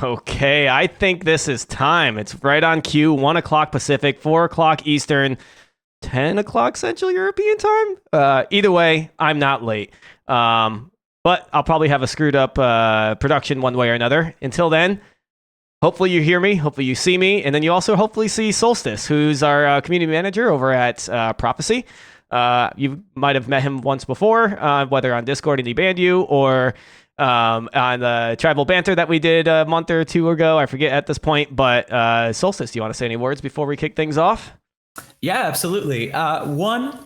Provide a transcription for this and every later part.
Okay, I think this is time. It's right on cue. 1 o'clock Pacific, 4 o'clock Eastern, 10 o'clock Central European time. Either way, I'm not late. But I'll probably have a screwed up production one way or another. Until then, hopefully you hear me. Hopefully you see me. And then you also hopefully see Solstice, who's our community manager over at Prophecy. You might have met him once before, whether on Discord and he banned you, or on the tribal banter that we did a month or two ago. I forget at this point. But Solstice, do you want to say any words before we kick things off? Yeah, absolutely. One,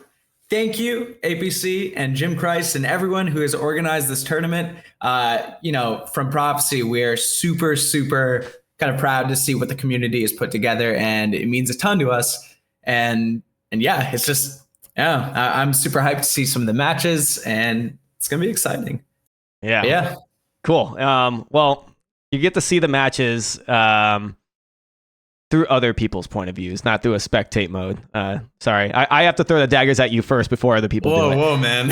thank you, APC and Jim Christ and everyone who has organized this tournament. From Prophecy, we're super, super kind of proud to see what the community has put together, and it means a ton to us. And yeah, it's just, I'm super hyped to see some of the matches, and it's going to be exciting. Yeah. Cool. Well, you get to see the matches through other people's point of views, not through a spectate mode. Sorry, I have to throw the daggers at you first before other people do it. Whoa, man.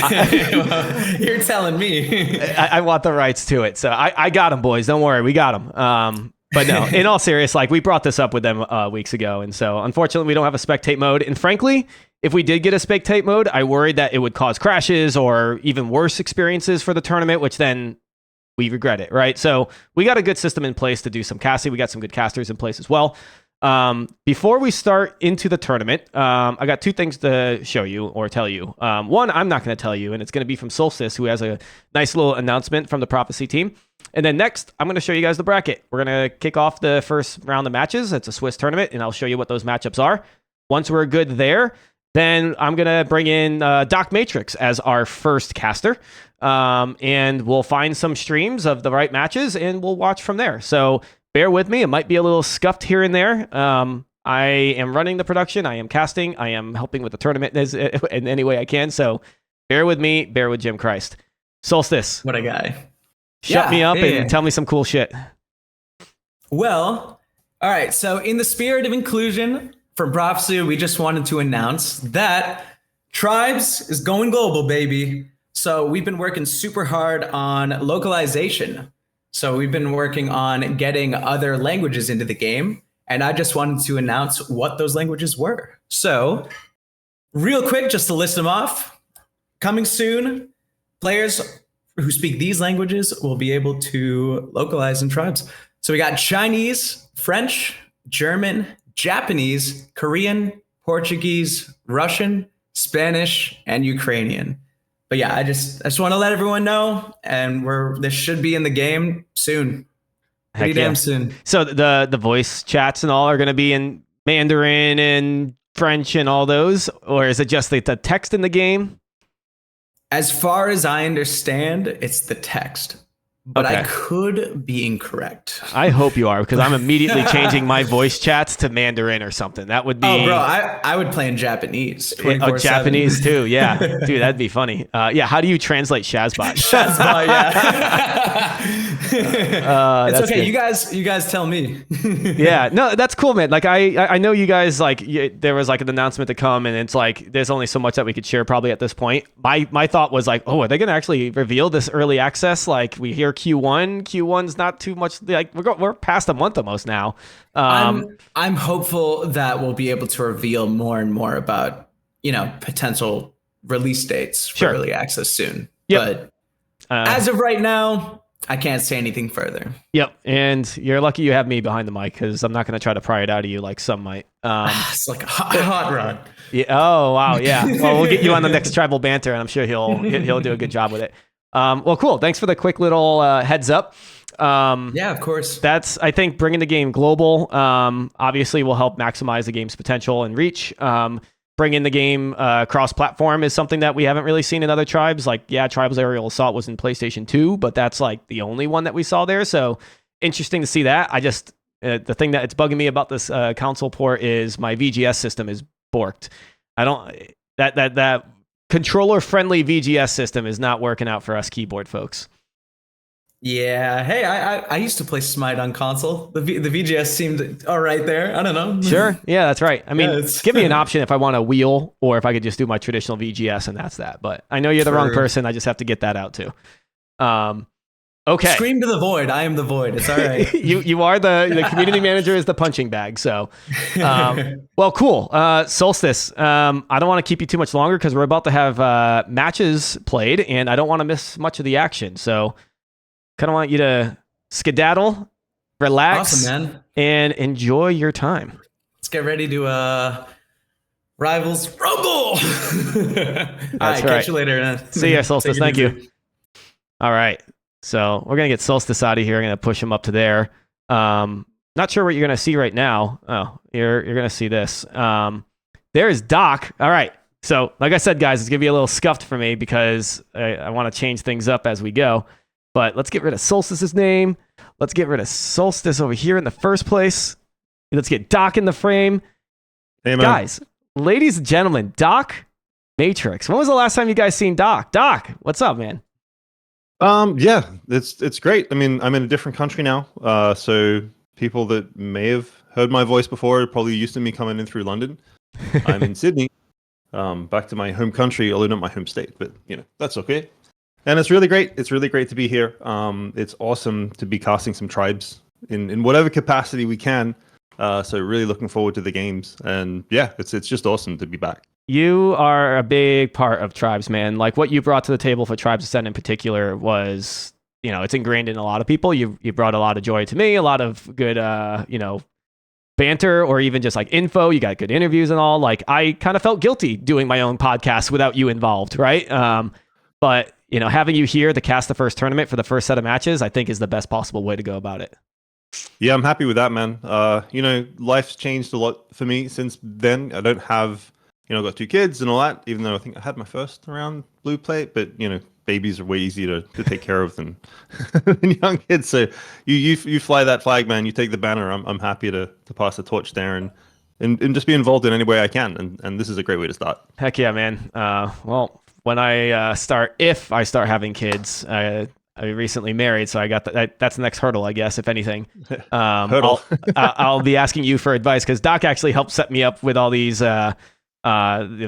You're telling me. I want the rights to it. So I got them, boys. Don't worry. We got them. But no, in all seriousness, we brought this up with them weeks ago. And so unfortunately, we don't have a spectate mode. And frankly, if we did get a spectate mode, I worried that it would cause crashes or even worse experiences for the tournament, which then we regret it, right? So we got a good system in place to do some casting. We got some good casters in place as well. Before we start into the tournament, I got two things to show you or tell you. One, I'm not going to tell you, and it's going to be from Solstice, who has a nice little announcement from the Prophecy team. And then next, I'm going to show you guys the bracket. We're going to kick off the first round of matches. It's a Swiss tournament, and I'll show you what those matchups are. Once we're good there, then I'm going to bring in Docmatrix as our first caster. And we'll find some streams of the right matches, and we'll watch from there. So bear with me. It might be a little scuffed here and there. I am running the production. I am casting. I am helping with the tournament in any way I can. So bear with me. Bear with Jim Christ. Solstice. What a guy. Shut me up and tell me some cool shit. Well, all right. So in the spirit of inclusion from Prophecy, we just wanted to announce that Tribes is going global, baby. So we've been working super hard on localization. So we've been working on getting other languages into the game, and I just wanted to announce what those languages were. So real quick, just to list them off, coming soon, players who speak these languages will be able to localize in Tribes. So we got Chinese, French, German, Japanese, Korean, Portuguese, Russian, Spanish, and Ukrainian. But yeah, I just want to let everyone know, and this should be in the game soon. Pretty damn soon. So the voice chats and all are going to be in Mandarin and French and all those, or is it just the text in the game? As far as I understand, it's the text. But okay. I could be incorrect. I hope you are, because I'm immediately changing my voice chats to Mandarin or something. That would be... Oh, bro, I would play in Japanese. Oh, Japanese too, yeah. Dude, that'd be funny. Yeah, how do you translate Shazbot? Shazbot, yeah. It's okay, good. You guys tell me. Yeah, no, that's cool, man. Like, I know you guys, like, there was like an announcement to come, and it's like, there's only so much that we could share probably at this point. My thought was like, oh, are they going to actually reveal this early access? Like, we hear Q1's not too much, like we're past a month almost now. I'm hopeful that we'll be able to reveal more and more about potential release dates for early access soon. Yep. But as of right now, I can't say anything further. Yep. And you're lucky you have me behind the mic, because I'm not going to try to pry it out of you like some might. It's like a HotRod. Yeah. Oh wow. Yeah. Well, we'll get you on the next tribal banter, and I'm sure he'll do a good job with it. Well, cool. Thanks for the quick little heads up. Yeah, of course. That's, I think, bringing the game global obviously will help maximize the game's potential and reach. Bringing the game cross-platform is something that we haven't really seen in other tribes. Like, yeah, Tribals Aerial Assault was in PlayStation 2, but that's like the only one that we saw there. So interesting to see that. I just, the thing that it's bugging me about this console port is my VGS system is borked. That controller-friendly VGS system is not working out for us keyboard folks. Yeah. Hey, I used to play Smite on console. The VGS seemed all right there. I don't know. Sure. Yeah, that's right. I mean, give me an option if I want a wheel or if I could just do my traditional VGS, and that's that. But I know you're the wrong person. I just have to get that out too. Okay. Scream to the void. I am the void. It's all right. you are the community manager is the punching bag. So, well, cool. Solstice. I don't want to keep you too much longer because we're about to have matches played, and I don't want to miss much of the action. So, kind of want you to skedaddle, relax, Awesome, man. and enjoy your time. Let's get ready to Rivals Rumble. All right, right. catch you later, man. See ya, Solstice. Take it Thank easy. you. All right. So we're going to get Solstice out of here. I'm going to push him up to there. Not sure what you're going to see right now. Oh, you're going to see this. There is Doc. All right. So like I said, guys, it's going to be a little scuffed for me because I want to change things up as we go. But let's get rid of Solstice's name. Let's get rid of Solstice over here in the first place. Let's get Doc in the frame. Hey, man. Guys, ladies and gentlemen, Docmatrix. When was the last time you guys seen Doc? Doc, what's up, man? Yeah, it's great. I mean, I'm in a different country now, so people that may have heard my voice before are probably used to me coming in through London. I'm in Sydney, back to my home country, although not my home state, but that's okay. And it's really great. It's really great to be here. It's awesome to be casting some tribes in whatever capacity we can. So really looking forward to the games, and yeah, it's just awesome to be back. You are a big part of Tribes, man. Like what you brought to the table for Tribes Ascent in particular was, it's ingrained in a lot of people. You brought a lot of joy to me, a lot of good, banter or even just like info. You got good interviews and all. Like I kind of felt guilty doing my own podcast without you involved, right? But having you here to cast the first tournament for the first set of matches, I think is the best possible way to go about it. Yeah, I'm happy with that, man. Life's changed a lot for me since then. I don't have, I've got 2 kids and all that, even though I think I had my first around blue plate, but, babies are way easier to take care of than young kids. So you fly that flag, man. You take the banner. I'm happy to pass the torch there and just be involved in any way I can. And this is a great way to start. Heck yeah, man. Well, when if I start having kids, I recently married, so I got that's the next hurdle, I guess, if anything. Hurdle. I'll be asking you for advice because Doc actually helped set me up with all these the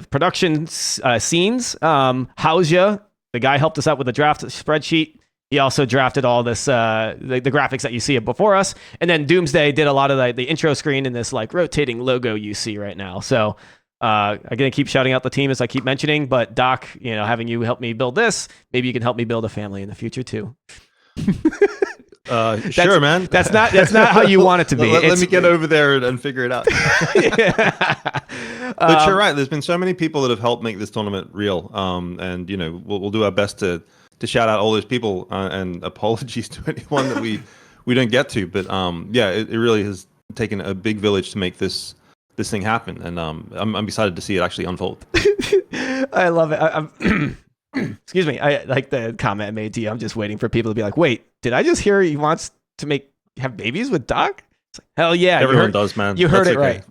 production scenes. How's the guy helped us out with the draft spreadsheet. He also drafted all this the graphics that you see before us, and then Doomsday did a lot of the intro screen and this like rotating logo you see right now. So I'm gonna keep shouting out the team as I keep mentioning, but Doc, having you help me build this, maybe you can help me build a family in the future too. Sure, man. That's not how you want it to be. Let me get over there and figure it out. But you're right. There's been so many people that have helped make this tournament real. And we'll do our best to shout out all those people. And apologies to anyone that we don't get to. But yeah, it really has taken a big village to make this thing happen. And I'm excited to see it actually unfold. I love it. Excuse me. I like the comment I made to you. I'm just waiting for people to be like, wait, did I just hear he wants to have babies with Doc? It's like, hell yeah. Everyone does, man. You heard it right.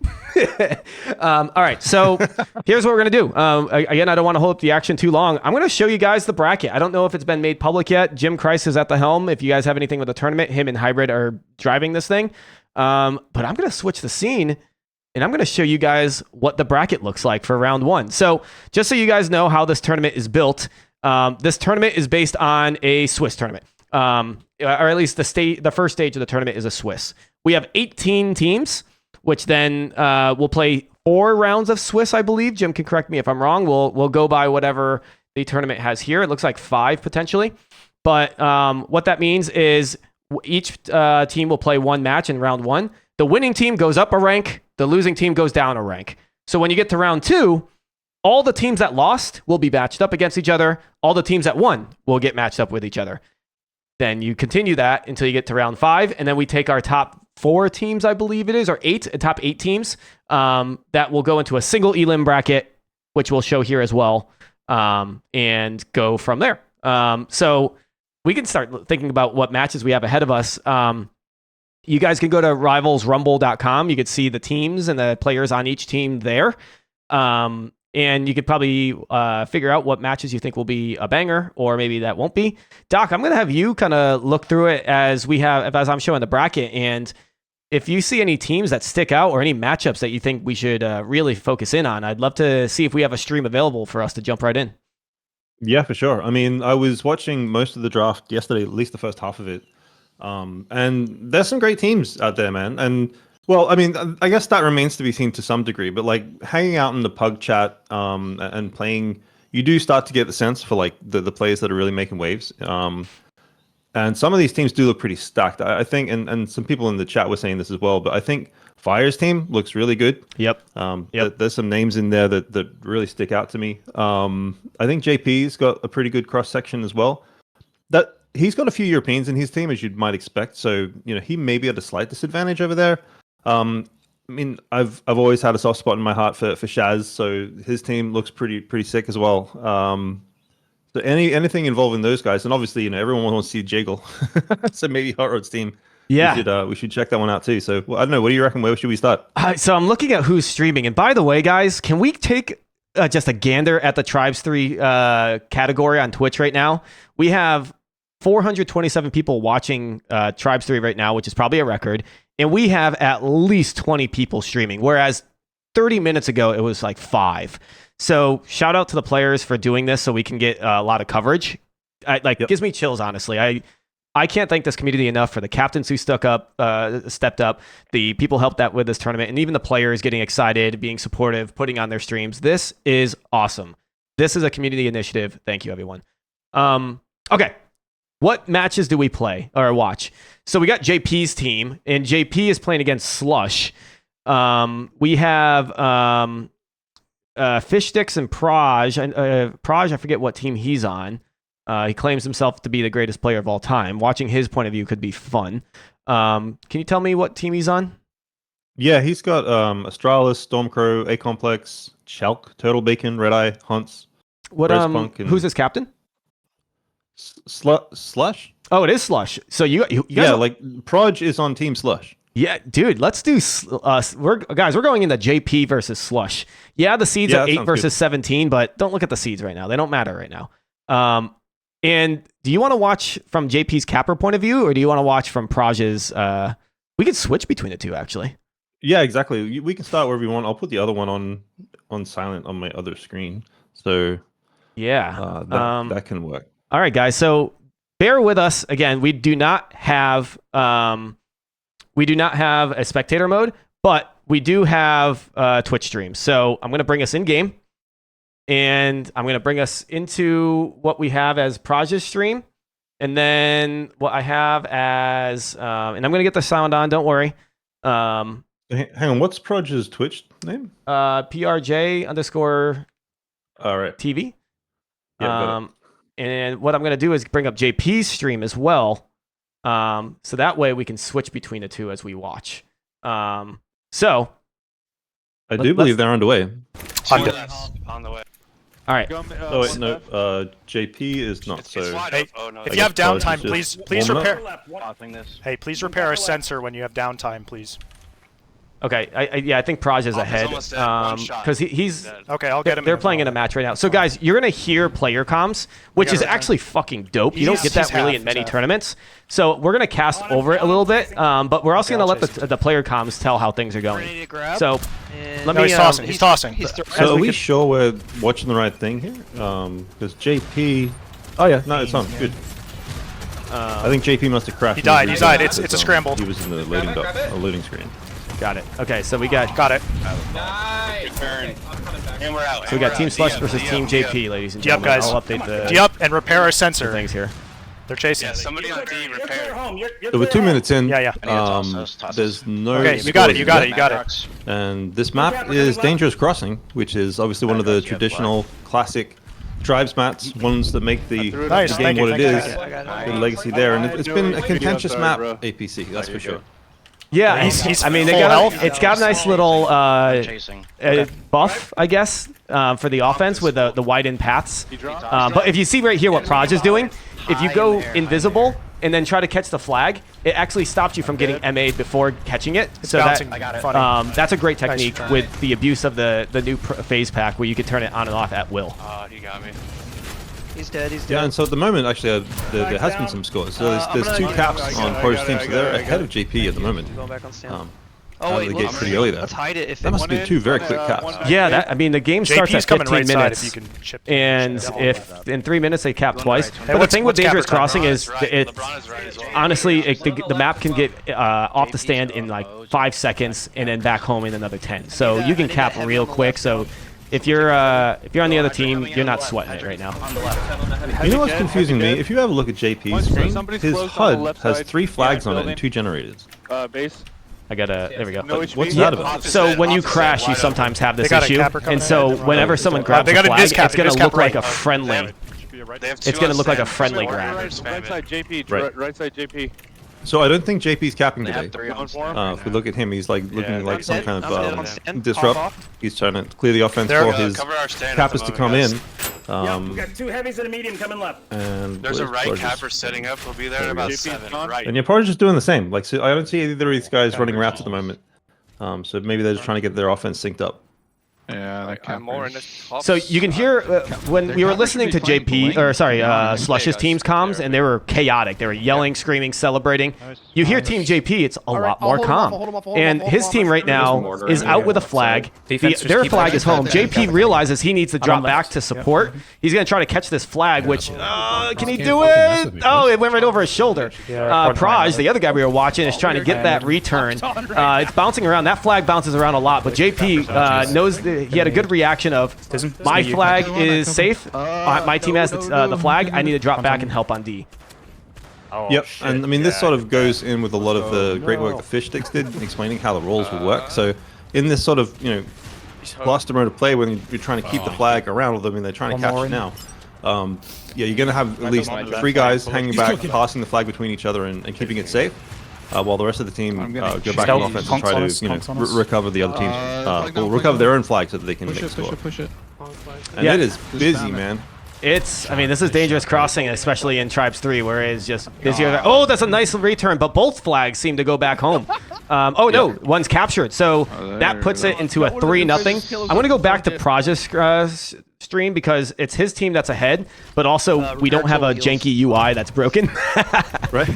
All right. So here's what we're going to do. Again, I don't want to hold up the action too long. I'm going to show you guys the bracket. I don't know if it's been made public yet. Jim Christ is at the helm. If you guys have anything with the tournament, him and Hybrid are driving this thing. But I'm going to switch the scene. And I'm going to show you guys what the bracket looks like for round 1. So just so you guys know how this tournament is built, this tournament is based on a Swiss tournament. Or at least the first stage of the tournament is a Swiss. We have 18 teams, which then will play 4 rounds of Swiss, I believe. Jim can correct me if I'm wrong. We'll go by whatever the tournament has here. It looks like 5 potentially. But what that means is each team will play 1 match in round 1. The winning team goes up a rank. The losing team goes down a rank. So when you get to round 2, all the teams that lost will be matched up against each other. All the teams that won will get matched up with each other. Then you continue that until you get to round 5. And then we take our top 4 teams, I believe it is, or 8, top 8 teams that will go into a single elim bracket, which we'll show here as well, and go from there. So we can start thinking about what matches we have ahead of us. You guys can go to rivalsrumble.com. You could see the teams and the players on each team there. And you could probably figure out what matches you think will be a banger or maybe that won't be. Doc, I'm going to have you kind of look through it as I'm showing the bracket. And if you see any teams that stick out or any matchups that you think we should really focus in on, I'd love to see if we have a stream available for us to jump right in. Yeah, for sure. I mean, I was watching most of the draft yesterday, at least the first half of it. And there's some great teams out there, man. And well, I mean, I guess that remains to be seen to some degree, but like hanging out in the pug chat and playing, you do start to get the sense for like the players that are really making waves. And some of these teams do look pretty stacked. I think, and some people in the chat were saying this as well, but I think Fire's team looks really good. Yep. There's some names in there that really stick out to me. I think JP's got a pretty good cross section as well. That he's got a few Europeans in his team, as you might expect. So he may be at a slight disadvantage over there. I mean, I've always had a soft spot in my heart for Shaz, so his team looks pretty sick as well. So anything involving those guys, and obviously everyone wants to see Jiggle, so maybe HotRod's team. Yeah, we should check that one out too. So I don't know. What do you reckon? Where should we start? So I'm looking at who's streaming, and by the way, guys, can we take just a gander at the Tribes 3 category on Twitch right now? We have 427 people watching Tribes 3 right now, which is probably a record, and we have at least 20 people streaming, whereas 30 minutes ago it was like 5. So shout out to the players for doing this so we can get a lot of coverage. It gives me chills, honestly. I can't thank this community enough for the captains who stepped up, the people helped out with this tournament, and even the players getting excited, being supportive, putting on their streams. This is awesome. This is a community initiative. Thank you, everyone. Okay. What matches do we play or watch? So we got JP's team, and JP is playing against Slush. We have Fishstix and Proj. Proj, I forget what team he's on. He claims himself to be the greatest player of all time. Watching his point of view could be fun. Can you tell me what team he's on? Yeah, he's got Astralis, Stormcrow, A-Complex, Chalk, Turtle Bacon, Red Eye, Hunts. What? Who's his captain? Slush? Oh, it is Slush. So you guys yeah, like Proj is on Team Slush. Yeah, dude, let's do. We're going into JP versus Slush. Yeah, the seeds are 8 versus 17, but don't look at the seeds right now. They don't matter right now. And do you want to watch from JP's capper point of view, or do you want to watch from Praj's? We could switch between the two, actually. Yeah, exactly. We can start wherever you want. I'll put the other one on silent on my other screen. So yeah, that can work. All right, guys. So bear with us again. We do not have a spectator mode, but we do have Twitch streams. So I'm going to bring us in game, and I'm going to bring us into what we have as Praj's stream, and then what I have as, and I'm going to get the sound on. Don't worry. Hang on. What's Praj's Twitch name? PRJ_. All right. TV. Yeah, and what I'm going to do is bring up JP's stream as well. So that way we can switch between the two as we watch. So I do believe they're underway. On the way. All right. Oh wait, no. JP is not. So Hey, no, if you have downtime, please repair. This. Hey, please repair a sensor when you have downtime, please. Okay. I think Praj is ahead because he's Okay, I'll get him. They're playing in a match right now. So guys, you're gonna hear player comms, which is actually fucking dope. You don't get that really in many tournaments. So we're gonna cast over it a little bit, but we're also gonna let the player comms tell how things are going. So let me. He's tossing. So are we sure we're watching the right thing here? Because JP. Oh yeah, no, it's on. Good. I think JP must have crashed. He died. It's a scramble. He was in the loading screen. Got it. Okay, so we got it. Nice. And we're out. So we got Team Slush versus Team JP, ladies and gentlemen. Guys. I'll update the D-up and repair our sensor. things here. They're chasing. Yeah, somebody on D repair. So we're 2 minutes in. Yeah. There's no. Okay, you got it. And this map is Dangerous Crossing, which is obviously one of the traditional classic Tribes maps, ones that make the game what it is. Good legacy there, and it's been a contentious map, APC, that's for sure. Yeah, I mean, it's got a nice little buff, I guess, for the offense with the widened paths. But if you see right here what Praj is doing, if you go invisible and then try to catch the flag, it actually stops you from getting MA'd before catching it. So that's a great technique with the abuse of the new phase pack where you can turn it on and off at will. He got me. He's dead. Yeah, and so at the moment, actually, there has been some scores. So there's 2 caps on Proj team, so they're ahead of JP at the moment. out of the gate pretty early there. Let's hide it if That must be 2 very quick caps. Yeah, I mean, the game starts JP's at coming 15 right side minutes. if you can chip. And if in 3 minutes they cap twice. Hey, But the what's- thing with what's Dangerous Capper time? Crossing is LeBron is right. it's LeBron is right as well. honestly the map can get off the stand in like 5 seconds and then back home in another 10. So you can cap real quick. So if you're on the other team, you're not sweating it right now. You know what's confusing me? If you have a look at JP's screen, his HUD has 3 flags on it and 2 generators. Base. I gotta. There we go. What's that about? So when you crash, you sometimes have this They got a issue, capper coming and so in. whenever someone grabs they a got a flag, discap, it's gonna discap look like right. a friendly. They have 2 It's gonna on look like a stand. friendly Right, grab. Right side JP. Right. Right side JP. So I don't think JP's capping They have today. 3 on stand. If we look at him, he's like looking like some kind I'm dead on of stand. disrupt. Pop off. He's trying to clear the offense There- for his Cover our stand at cappers the to come moment, in. guys. We got 2 heavies and a medium coming left. And There's a where's right Prodigy? capper setting up. We'll be there in about JP's 7. on. Right. And you're probably just doing the same. Like, so I don't see either of these guys running routes at the moment. So maybe they're just trying to get their offense synced up. Yeah, I'm more in this top. So you can hear when we were listening to Slush's team's comms, and they were chaotic. They were yelling, screaming, celebrating. You hear Team JP, it's a lot more calm. And his team right now is out with a flag. Their flag is home. JP realizes he needs to drop back to support. He's going to try to catch this flag, which, can he do it? Oh, it went right over his shoulder. Praj, the other guy we were watching, is trying to get that return. It's bouncing around. That flag bounces around a lot, but JP knows he had a good reaction of, my flag is safe. My team has the flag. I need to drop back and help on D. Yep, and I mean this sort of goes in with a lot of the great work that Fishstix did, explaining how the roles will work. So in this sort of cluster mode of play, when you're trying to keep the flag around, although I mean they're trying to catch it now. Yeah, you're gonna have at least 3 guys hanging back, passing the flag between each other and keeping it safe, while the rest of the team go back on offense and try to recover the other team's, or recover their own flag so that they can make score. And it is busy, man. I mean, this is Dangerous Crossing, especially in Tribes 3, where it's just busier. Oh, that's a nice return, but both flags seem to go back home. Oh, no, one's captured. So that puts it into a 3-0. I want to go back to Praj's stream because it's his team that's ahead, but also we don't have a janky UI that's broken. Right?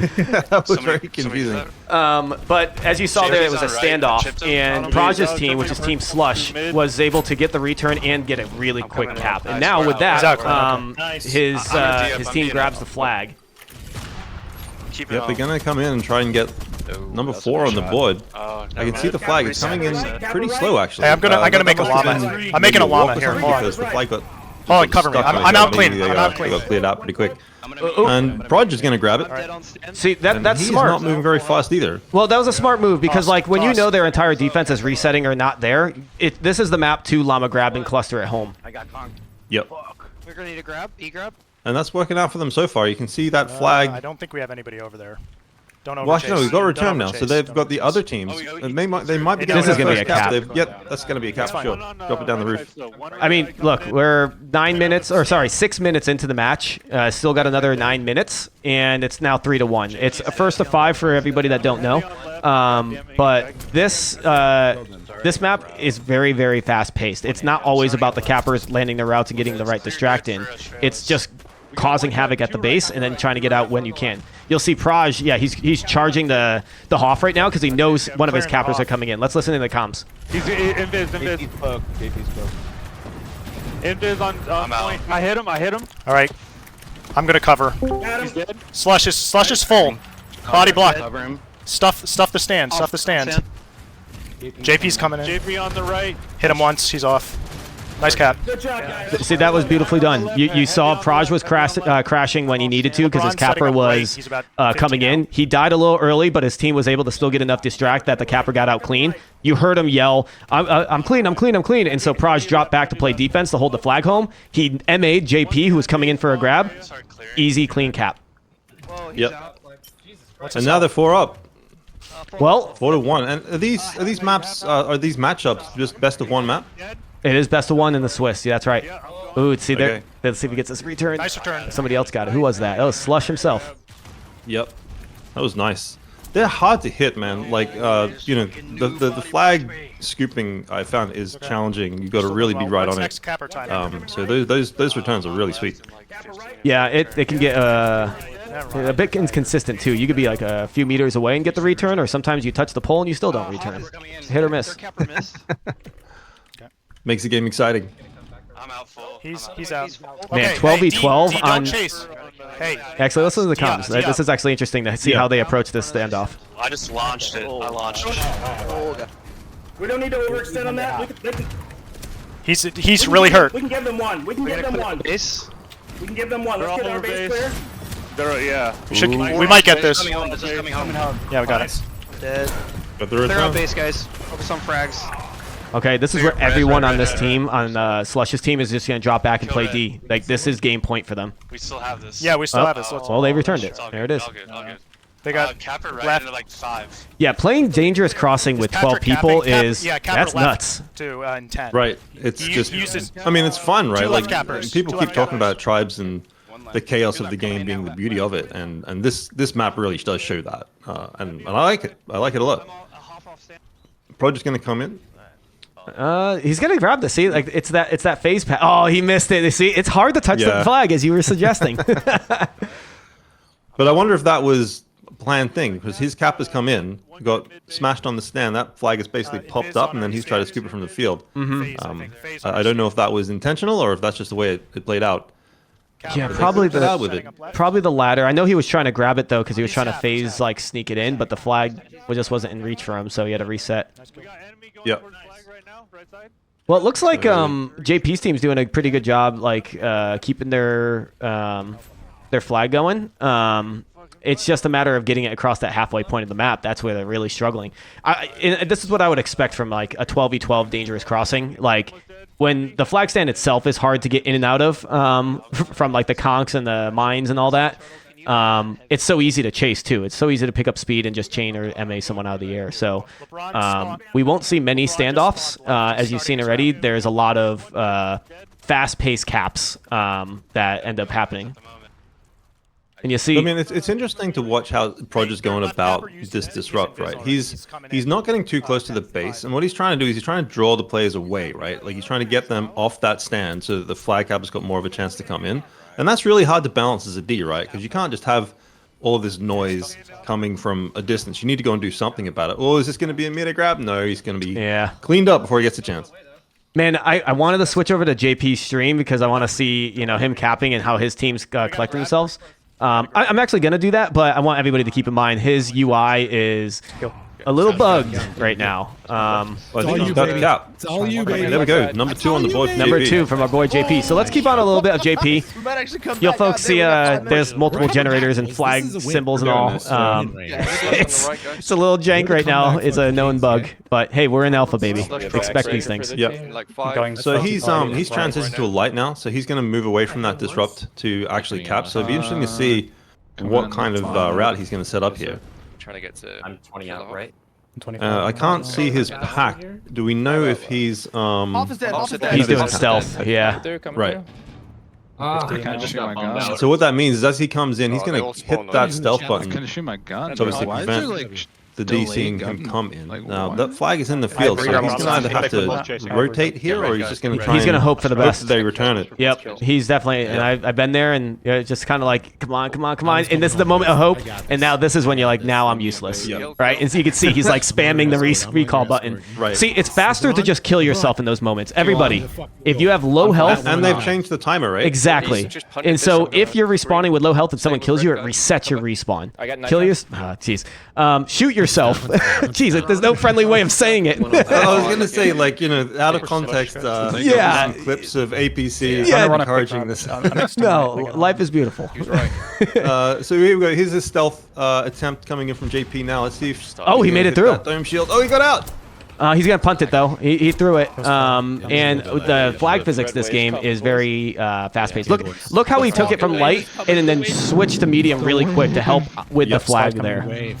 That was very confusing. But as you saw there, it was a standoff, and Praj's team, which is Team Slush, was able to get the return and get a really quick cap. And now with that, his team grabs the flag. Yep, They're gonna come in and try and get number 4 on the board. I can see the flag. It's coming in pretty slow, actually. Hey, I'm gonna make a llama. I'm making a llama here. Hold on. Because the flag got Oh, cover me. stuck on I'm it. out clean. Maybe they, I'm out clean. got cleared out pretty quick. And Proj is gonna grab it. See, And that's he's smart. not moving very fast either. Well, that was a smart move because, like, when you know their entire defense is resetting or not there, this is the map to llama grab and cluster at home. I got conked. Yep. We're gonna need a grab. E-grab. And that's working out for them so far. You can see that flag. I don't think we have anybody over there. Don't Well, actually, no, we've got a return Don't now. So overchase. they've Don't got the overchase. other teams. And they might be getting This is their gonna be first a cap. Yep, that's gonna be a cap for sure. Drop it down the roof. I mean, look, we're 6 minutes into the match. Still got another 9 minutes, and it's now 3-1. It's a first to 5 for everybody that don't know. But this map is very, very fast paced. It's not always about the cappers landing their routes and getting the right distract in. It's just causing havoc at the base and then trying to get out when you can. You'll see Praj, yeah, he's charging the Hoff right now because he knows one of his cappers are coming in. Let's listen to the comms. He's invis. Invis on point. I hit him. All right. I'm gonna cover. He's dead. Slush is full. Body block. Cover him. Stuff the stand. Stuff the stand. JP's coming in. JP on the right. Hit him once. He's off. Nice cap. Good job, guys. See, that was beautifully done. You saw Praj was crashing when he needed to because his LeBron's setting capper up late. was He's about coming 15 in. He died a little early, but his team was able to still get enough distract that the capper got out clean. You heard him yell, I'm clean. And so Praj dropped back to play defense to hold the flag home. He MA'd JP, who was coming in for a grab. Easy, clean cap. Yep. And now they're 4 up. Well, 4-1. And are these maps are these matchups just best of 1 map? it is best of 1 in the Swiss. Yeah, that's right. Ooh, see there. Okay. Let's see if he gets this return. Nice return. Somebody else got it. Who was that? That was Slush himself. Yep. That was nice. They're hard to hit, man. Like, the flag scooping I found is challenging. You got to really be right What's on next it. capper time? So those returns are really sweet. Yeah, it can get A bit inconsistent too. You could be like a few meters away and get the return, or sometimes you touch the pole and you still don't return. Hit or miss. Makes the game exciting. I'm out full. He's out. Man, Okay, 12v12 hey, D, on. don't chase. Hey, Actually, listen to the comms. Zeeo. This is actually interesting to see how they approach this standoff. I just launched it. I launched it. We don't need to overextend on that. he's really hurt. We can give them one. We can give them one. Base. We can give them one. They're Let's get all our over base base. clear. Yeah. We might get this. Coming home. This is coming home. Yeah, we got it. Dead. But the They're on return. base, guys. Focus on frags. Okay, this is where everyone on this team, on Slush's team, is just going to drop back and play D. Like, this is game point for them. We still have this. Yeah, we still have this. Well, they returned it. It's all There it good, is. All good. All good. They got Capper right left. into like 5. Yeah, playing Dangerous Crossing with 12 Patrick people capping. is, Capper that's left nuts. To in 10. Right. It's He just. uses- I mean, it's fun, right? left Like cappers. people Two keep left talking cappers. about tribes and the chaos of the game being the beauty of it, and this map really does show that, and I like it. I like it a lot. Project's gonna come in. He's gonna grab the see, like it's that phase pass. Oh, he missed it. See, it's hard to touch the Yeah. flag as you were suggesting. But I wonder if that was a planned thing, because his cap has come in, got smashed on the stand. That flag is basically popped up, and then he's tried to scoop it from the field. I don't know if that was intentional or if that's just the way it played out. Yeah, probably Get out with it. probably the latter. I know he was trying to grab it though because he was trying to phase like sneak it in, but the flag just wasn't in reach for him, so he had to reset. We got enemy going Yep. towards flag right now, right side. Well, it looks like JP's team's doing a pretty good job, like keeping their flag going. It's just a matter of getting it across that halfway point of the map. That's where they're really struggling. And this is what I would expect from like a 12v12 Dangerous Crossing. Like when the flag stand itself is hard to get in and out of from like the conks and the mines and all that. It's so easy to chase too. It's so easy to pick up speed and just chain or MA someone out of the air. So we won't see many standoffs as you've seen already. There's a lot of fast-paced caps that end up happening. And you see, I mean, it's interesting to watch how Project's going about this disrupt, right? He's not getting too close to the base, and what he's trying to do is he's trying to draw the players away, right? Like he's trying to get them off that stand so that the flag cap has got more of a chance to come in, and that's really hard to balance as a D, right? Because you can't just have all of this noise coming from a distance. You need to go and do something about it. Oh, is this going to be a meta grab? No, he's going to be cleaned up before he gets a chance. man, I wanted to switch over to JP's stream because I want to see him capping and how his team's collecting themselves. I'm actually going to do that, but I want everybody to keep in mind his UI is a little bugged right now. I think he's got a cap. It's all you, baby. There we go. Number 2 on the board. Number 2 from our boy JP. So let's keep on a little bit of JP. You'll folks see there's multiple generators and flag symbols and all. It's a little jank right now. It's a known bug, but hey, we're in alpha, baby. Expect these things. Yep. Like 5. So he's transitioned to a light now, so he's going to move away from that disrupt to actually cap. So it'll be interesting to see what kind of route he's going to set up here. Trying to get to. I'm 20 out, right? I can't see his pack. Do we know if he's He's doing stealth. Yeah. right? I just got bummed out. So what that means is as he comes in, he's they going all to spawn hit that on stealth button Gonna shoot my gun. to obviously Why is there, prevent like, the delay D seeing him gun? come in. Like, Now what? that flag is in the field, so he's going to either have to rotate here or he's just going to try. He's gonna and hope for the best. that they return it. Yep, he's definitely, and I've been there, and it's just kind of like, come on, and this is the moment of hope, and now this is when you're like, now I'm useless, right? And so you can see he's like spamming the recall button. Right. See, it's faster to just kill yourself in those moments. Everybody, if you have low health, And they've changed the timer, right? exactly, and so if you're respawning with low health and someone kills you, it resets your respawn. Kill your, jeez, shoot yourself. Jeez, there's no friendly way of saying it. I was gonna say, like, out of context, Yeah. some clips of APC Yeah. encouraging this. No, life is beautiful. So here we go. Here's a stealth attempt coming in from JP now. Let's see if. Oh, he made it through. That dome shield. Oh, he got out. He's gonna punt it though. He threw it. And the flag physics this game is very fast-paced. Look how he took it from light and then switched to medium really quick to help with the flag there.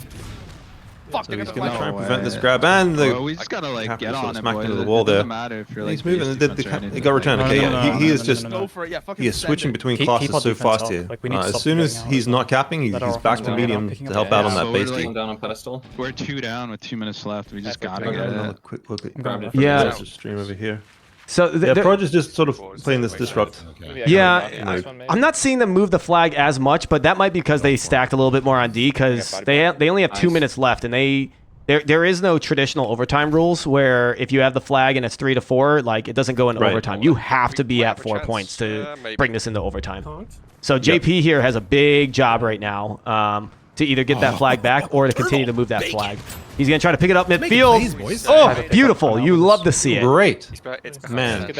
So he's gonna try and prevent this grab, and We just gotta like get on it, smacked boys. into the It wall there. doesn't matter if you're like He's moving. base defense or It got returned. Okay, yeah. He is just. anything. He is switching between Keep classes our so defense fast up. here. Like, we need to As stop soon as picking he's out. not capping, he's Let our back to offense medium picking to up. help out on Yeah, that so base we're, team. like, Down on pedestal. We're 2 down with 2 minutes left. We just gotta get Another it. quick look at Yeah. the stream over here. So Yeah, Proj is just sort of playing this disrupt. Yeah, I'm not seeing them move the flag as much, but that might be because they stacked a little bit more on D because they only have 2 minutes left, and there is no traditional overtime rules where if you have the flag and it's 3 to 4, like it doesn't go into overtime. You have to be at 4 points to bring this into overtime. So JP here has a big job right now to either get that flag back or to continue to move that flag. He's going to try to pick it up midfield. Oh, beautiful. You love to see it. Great. It's Man,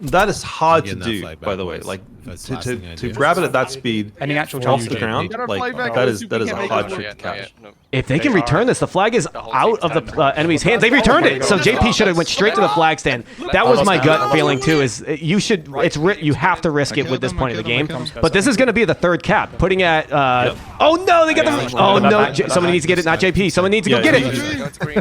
that is hard to do, by the way. Like, to grab it at that speed Any actual off chance the ground, like, that is a hard trick to catch. If they can return this, the flag is out of the enemy's hands. They returned it. So JP should have went straight to the flag stand. That was my gut feeling too. Is you have to risk it with this point of the game. But this is going to be the third cap. Putting at oh no, they got the no. Somebody needs to get it. Not JP. Someone needs to go get it.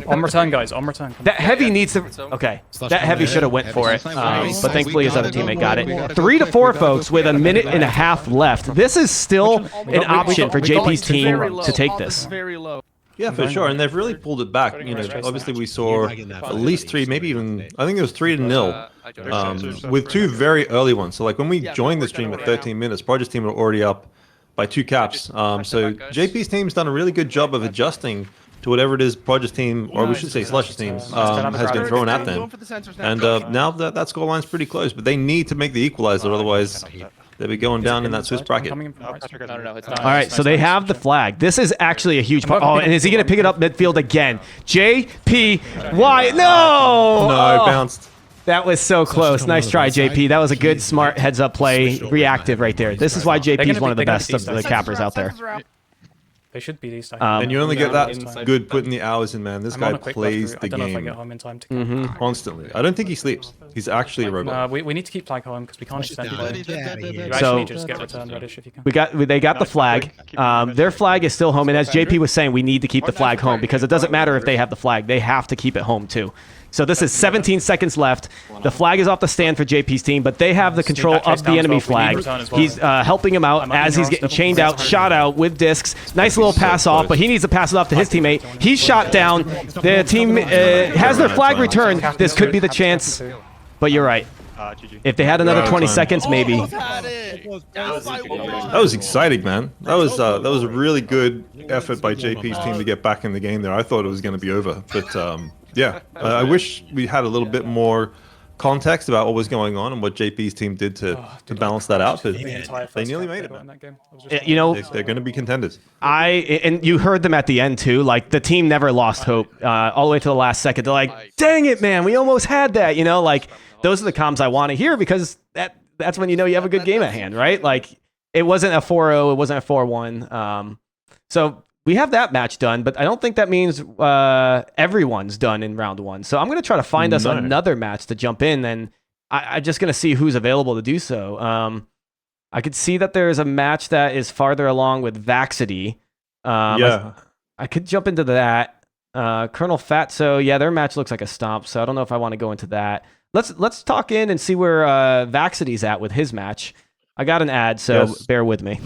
On return, guys. On return. That heavy needs to. Okay, that heavy should have went for it. But thankfully his other teammate got it. 3 to 4, folks, with a minute and a half left. This is still an option for JP's team to take this. Yeah, for sure, and they've really pulled it back. You know, obviously we saw at least 3, maybe even I think it was 3-0, with 2 very early ones. So like when we joined the stream at 13 minutes, Project's team were already up by 2 caps. So JP's team's done a really good job of adjusting to whatever it is Project's team, or we should say Slush's team, has been thrown at them. And now that scoreline's pretty close, but they need to make the equalizer, otherwise they'll be going down in that Swiss bracket. All right, so they have the flag. This is actually a huge part. Oh, and is he going to pick it up midfield again? JPY. No! No, bounced. That was so close. Nice try, JP. That was a good, smart heads-up play, reactive right there. This is why JP is one of the best of the cappers out there. They should be these. And you only get that good putting the hours in, man. This guy plays the game constantly. I don't think he sleeps. He's actually a robot. We need to keep flag home because we can't extend it. You So- actually need to just get return reddish if you can. They got the flag. Their flag is still home, and as JP was saying, we need to keep the flag home because it doesn't matter if they have the flag; they have to keep it home too. So this is 17 seconds left. The flag is off the stand for JP's team, but they have the control of the enemy flag. He's helping him out as he's getting chained out, shot out with discs. Nice little pass off, but he needs to pass it off to his teammate. He's shot down. The team has their flag returned. This could be the chance, but you're right. If they had another 20 seconds, maybe. That was exciting, man. That was a really good effort by JP's team to get back in the game there. I thought it was going to be over, but yeah, I wish we had a little bit more context about what was going on and what JP's team did to balance that out. But they nearly made it, man. You know, They're going to be contenders. and you heard them at the end too. Like the team never lost hope all the way to the last second. They're like, "Dang it, man, we almost had that." You know, like those are the comms I want to hear because that's when you know you have a good game at hand, right? Like it wasn't a 4-0, it wasn't a 4-1. So we have that match done, but I don't think that means everyone's done in round 1. So I'm going to try to find us another match to jump in, and I'm just going to see who's available to do so. I could see that there's a match that is farther along with Vaxity. Yeah. I could jump into that. Colonel Fatso, yeah, their match looks like a stomp, so I don't know if I want to go into that. Let's talk in and see where Vaxity's at with his match. I got an ad, so bear with me.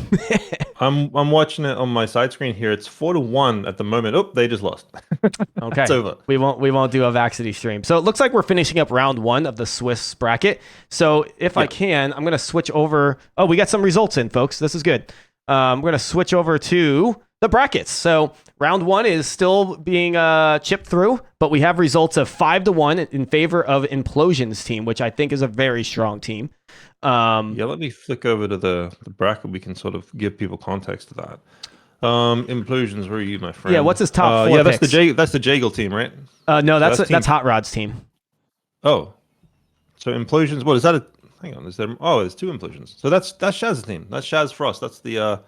I'm watching it on my side screen here. It's 4-1 at the moment. Oh, they just lost. Okay, it's over. We won't do a Vaxity stream. So it looks like we're finishing up round 1 of the Swiss bracket. So if I can, I'm gonna switch over. Oh, we got some results in, folks. This is good. I'm gonna switch over to the brackets. So round 1 is still being chipped through, but we have results of 5-1 in favor of Implosions team, which I think is a very strong team. Yeah, let me flick over to the bracket. We can sort of give people context to that. Implosions, where are you, my friend? Yeah, what's his top 4 Yeah, picks? that's the Jagle team, right? No, that's HotRod's team. Oh, so Implosions. What is that? Hang on, is there? Oh, there's 2 Implosions. So that's Shaz's team. That's Shaz Frost. That's the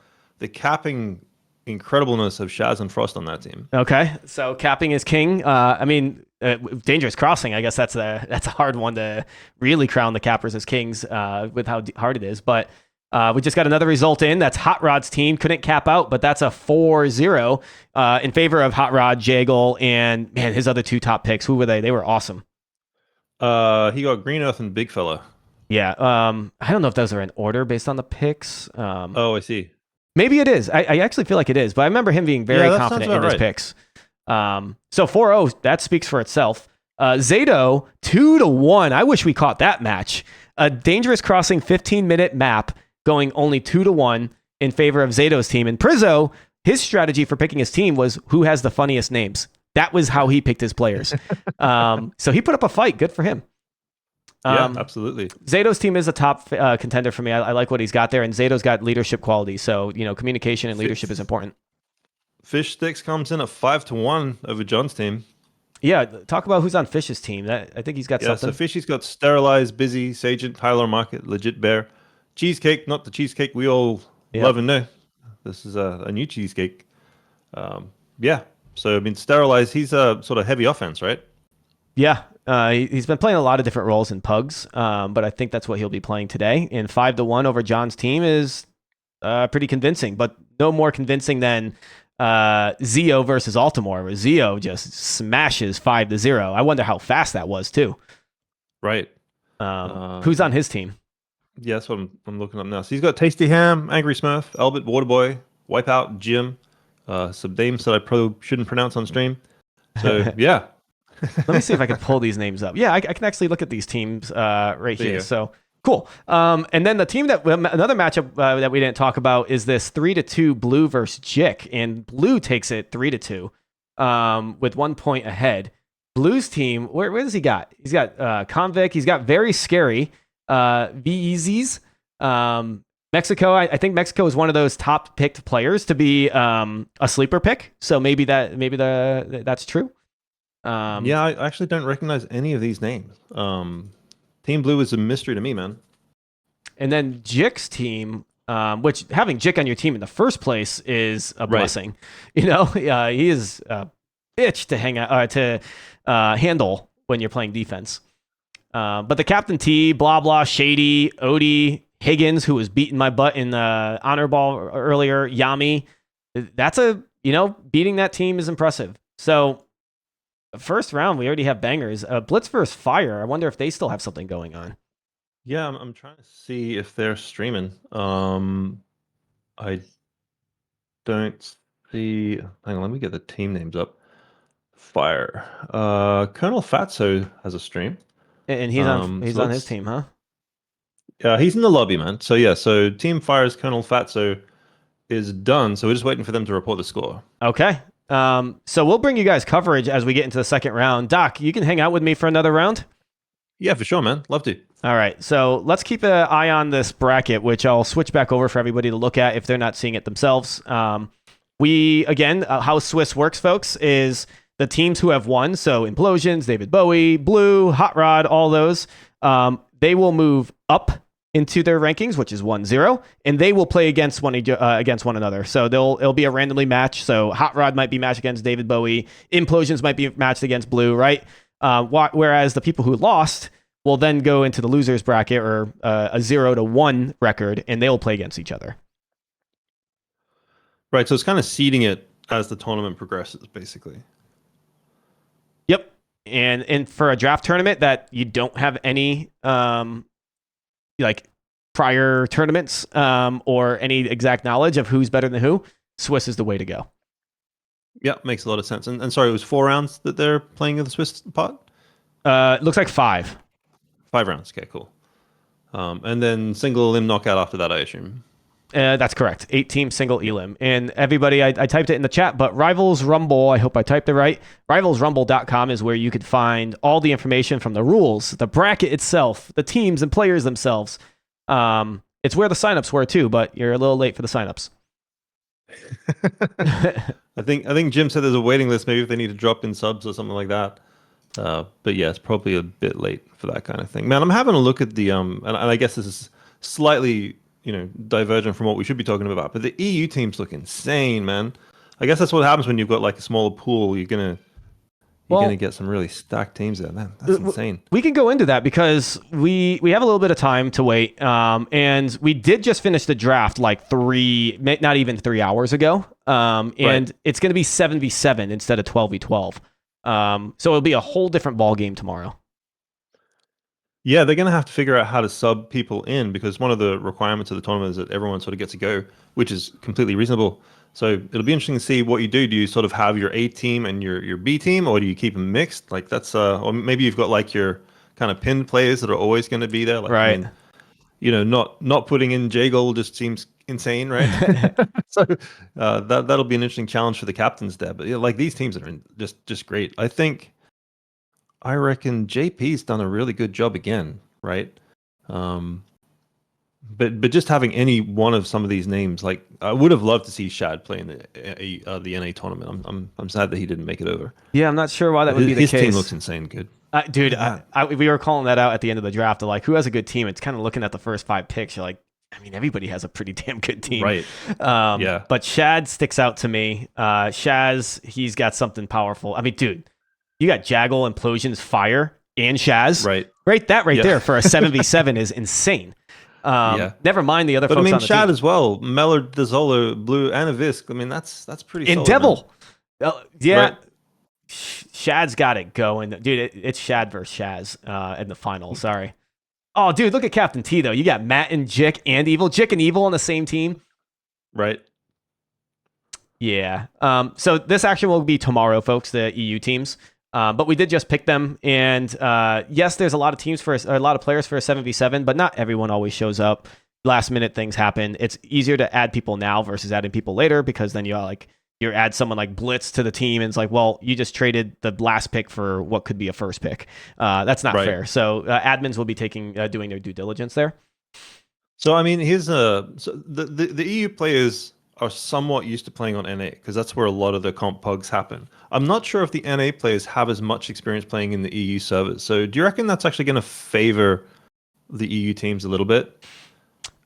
capping incredibleness of Shaz and Frost on that team. Okay, so capping is king. I mean, Dangerous Crossing. I guess that's a hard one to really crown the cappers as kings with how hard it is. But we just got another result in. That's HotRod's team. Couldn't cap out, but that's a 4-0 in favor of HotRod, Jagle, and man, his other 2 top picks. Who were they? They were awesome. He got Green Earth and Big Fella. Yeah. I don't know if those are in order based on the picks. Oh, I see. Maybe it is. I actually feel like it is, but I remember him being very confident in his picks. So 4-0, that speaks for itself. Zato 2-1. I wish we caught that match. A dangerous crossing 15-minute map going only 2-1 in favor of Zato's team. And Prizzo, his strategy for picking his team was who has the funniest names. That was how he picked his players. So he put up a fight. Good for him. Yeah, absolutely. Zato's team is a top contender for me. I like what he's got there, and Zato's got leadership quality. So, communication and leadership is important. Fishstix comes in at 5-1 over John's team. Yeah, talk about who's on Fish's team. I think he's got something. So Fishy's got Sterilized, Busy, Sagent, Hylar Market, Legit Bear, Cheesecake, not the cheesecake we all love and know. This is a new cheesecake. So, Sterilized, he's a sort of heavy offense, right? Yeah, he's been playing a lot of different roles in Pugs, but I think that's what he'll be playing today. And 5-1 over John's team is pretty convincing, but no more convincing than Zeeo versus Altimore, where Zeeo just smashes 5-0. I wonder how fast that was, too. Right. Who's on his team? Yeah, that's what I'm looking up now. So he's got Tasty Ham, Angry Smurf, Albert Waterboy, Wipeout, Jim, some names that I probably shouldn't pronounce on stream. So, yeah. Let me see if I can pull these names up. Yeah, I can actually look at these teams right here. So cool. And then the team another matchup that we didn't talk about is this 3-2 Blue versus Jick, and Blue takes it 3-2 with 1 point ahead. Blue's team, where does he got? He's got Convict. He's got Very Scary, VEZs. Mexico, I think Mexico is one of those top picked players to be a sleeper pick. So maybe that's true. I actually don't recognize any of these names. Team Blue is a mystery to me, man. And then Jick's team, which having Jick on your team in the first place is a blessing. He is a bitch to hang out to handle when you're playing defense. But the Captain T, blah blah, Shady, Odie, Higgins, who was beating my butt in the honor ball earlier, Yami. That's beating that team is impressive. So. First round, we already have bangers. Blitz versus Fire. I wonder if they still have something going on. Yeah, I'm trying to see if they're streaming. I don't see. Hang on, let me get the team names up. Fire. Colonel Fatso has a stream, and he's on his team, huh? Yeah, he's in the lobby, man. So yeah, so Team Fire's Colonel Fatso is done. So we're just waiting for them to report the score. Okay. So we'll bring you guys coverage as we get into the second round. Doc, you can hang out with me for another round? Yeah, for sure, man. Love to. All right. So let's keep an eye on this bracket, which I'll switch back over for everybody to look at if they're not seeing it themselves. How Swiss works, folks, is the teams who have won. So Implosions, David Bowie, Blue, HotRod, all those, they will move up into their rankings, which is 1-0, and they will play against one another. So it'll be a randomly match. So HotRod might be matched against David Bowie, Implosions might be matched against Blue, right? Whereas the people who lost will then go into the losers bracket or a 0-1 record, and they'll play against each other. Right. So it's kind of seeding it as the tournament progresses, basically. Yep. And for a draft tournament that you don't have any prior tournaments or any exact knowledge of who's better than who, Swiss is the way to go. Yeah, makes a lot of sense. And sorry, it was 4 rounds that they're playing in the Swiss pot? It looks like 5. 5 rounds. Okay, cool. And then single elim knockout after that, I assume. That's correct. 8-team single elim. And everybody, I typed it in the chat, but Rivals Rumble, I hope I typed it right. RivalsRumble.com is where you could find all the information from the rules, the bracket itself, the teams and players themselves. It's where the signups were too, but you're a little late for the signups. I think Jim said there's a waiting list, maybe if they need to drop in subs or something like that. But yeah, it's probably a bit late for that kind of thing. Man, I'm having a look at the and I guess this is slightly divergent from what we should be talking about, but the EU teams look insane, man. I guess that's what happens when you've got like a smaller pool. You're gonna get some really stacked teams there, man. That's insane. We can go into that because we have a little bit of time to wait, and we did just finish the draft like not even 3 hours ago, and it's going to be 7v7 instead of 12v12. So it'll be a whole different ball game tomorrow. Yeah, they're going to have to figure out how to sub people in because one of the requirements of the tournament is that everyone sort of gets a go, which is completely reasonable. So it'll be interesting to see what you do. Do you sort of have your A team and your B team, or do you keep them mixed? Like that's or maybe you've got like your kind of pinned players that are always going to be there. Like, Right. I mean, you know, not putting in J-Goal just seems insane, right? So that'll be an interesting challenge for the captains there. But yeah, like these teams are just great. I reckon JP's done a really good job again, right? But just having any one of some of these names, like I would have loved to see Shad play in the NA tournament. I'm sad that he didn't make it over. Yeah, I'm not sure why that would be the His case. team looks insane good. Dude, Yeah. we were calling that out at the end of the draft. Like, who has a good team? It's kind of looking at the first 5 picks. You're like, I mean, everybody has a pretty damn good team. Right. Yeah. But Shad sticks out to me. Shaz, he's got something powerful. I mean, dude, you got Jaggle, Implosions, Fire, and Shaz. Right. That right Yeah. there for a 7v7 is insane. Never mind the other But folks I mean, on the Shad team. as well. Mellor, Dezolo, Blue, and a Visk. I mean, that's pretty And solid, Devil. Yeah. Right. Shad's got it going. Dude, it's Shad versus Shaz in the final. Sorry. Oh, dude, look at Captain T, though. You got Matt and Jick and Evil. Jick and Evil on the same team. Right. Yeah. So this action will be tomorrow, folks, the EU teams. But we did just pick them. And yes, there's a lot of teams for a lot of players for a 7v7, but not everyone always shows up. Last minute things happen. It's easier to add people now versus adding people later because then you add someone like Blitz to the team and it's like, well, you just traded the last pick for what could be a first pick. That's not Right. fair. So admins will be doing their due diligence there. So I mean, here's so the EU players are somewhat used to playing on NA because that's where a lot of the comp pugs happen. I'm not sure if the NA players have as much experience playing in the EU servers. So do you reckon that's actually going to favor the EU teams a little bit?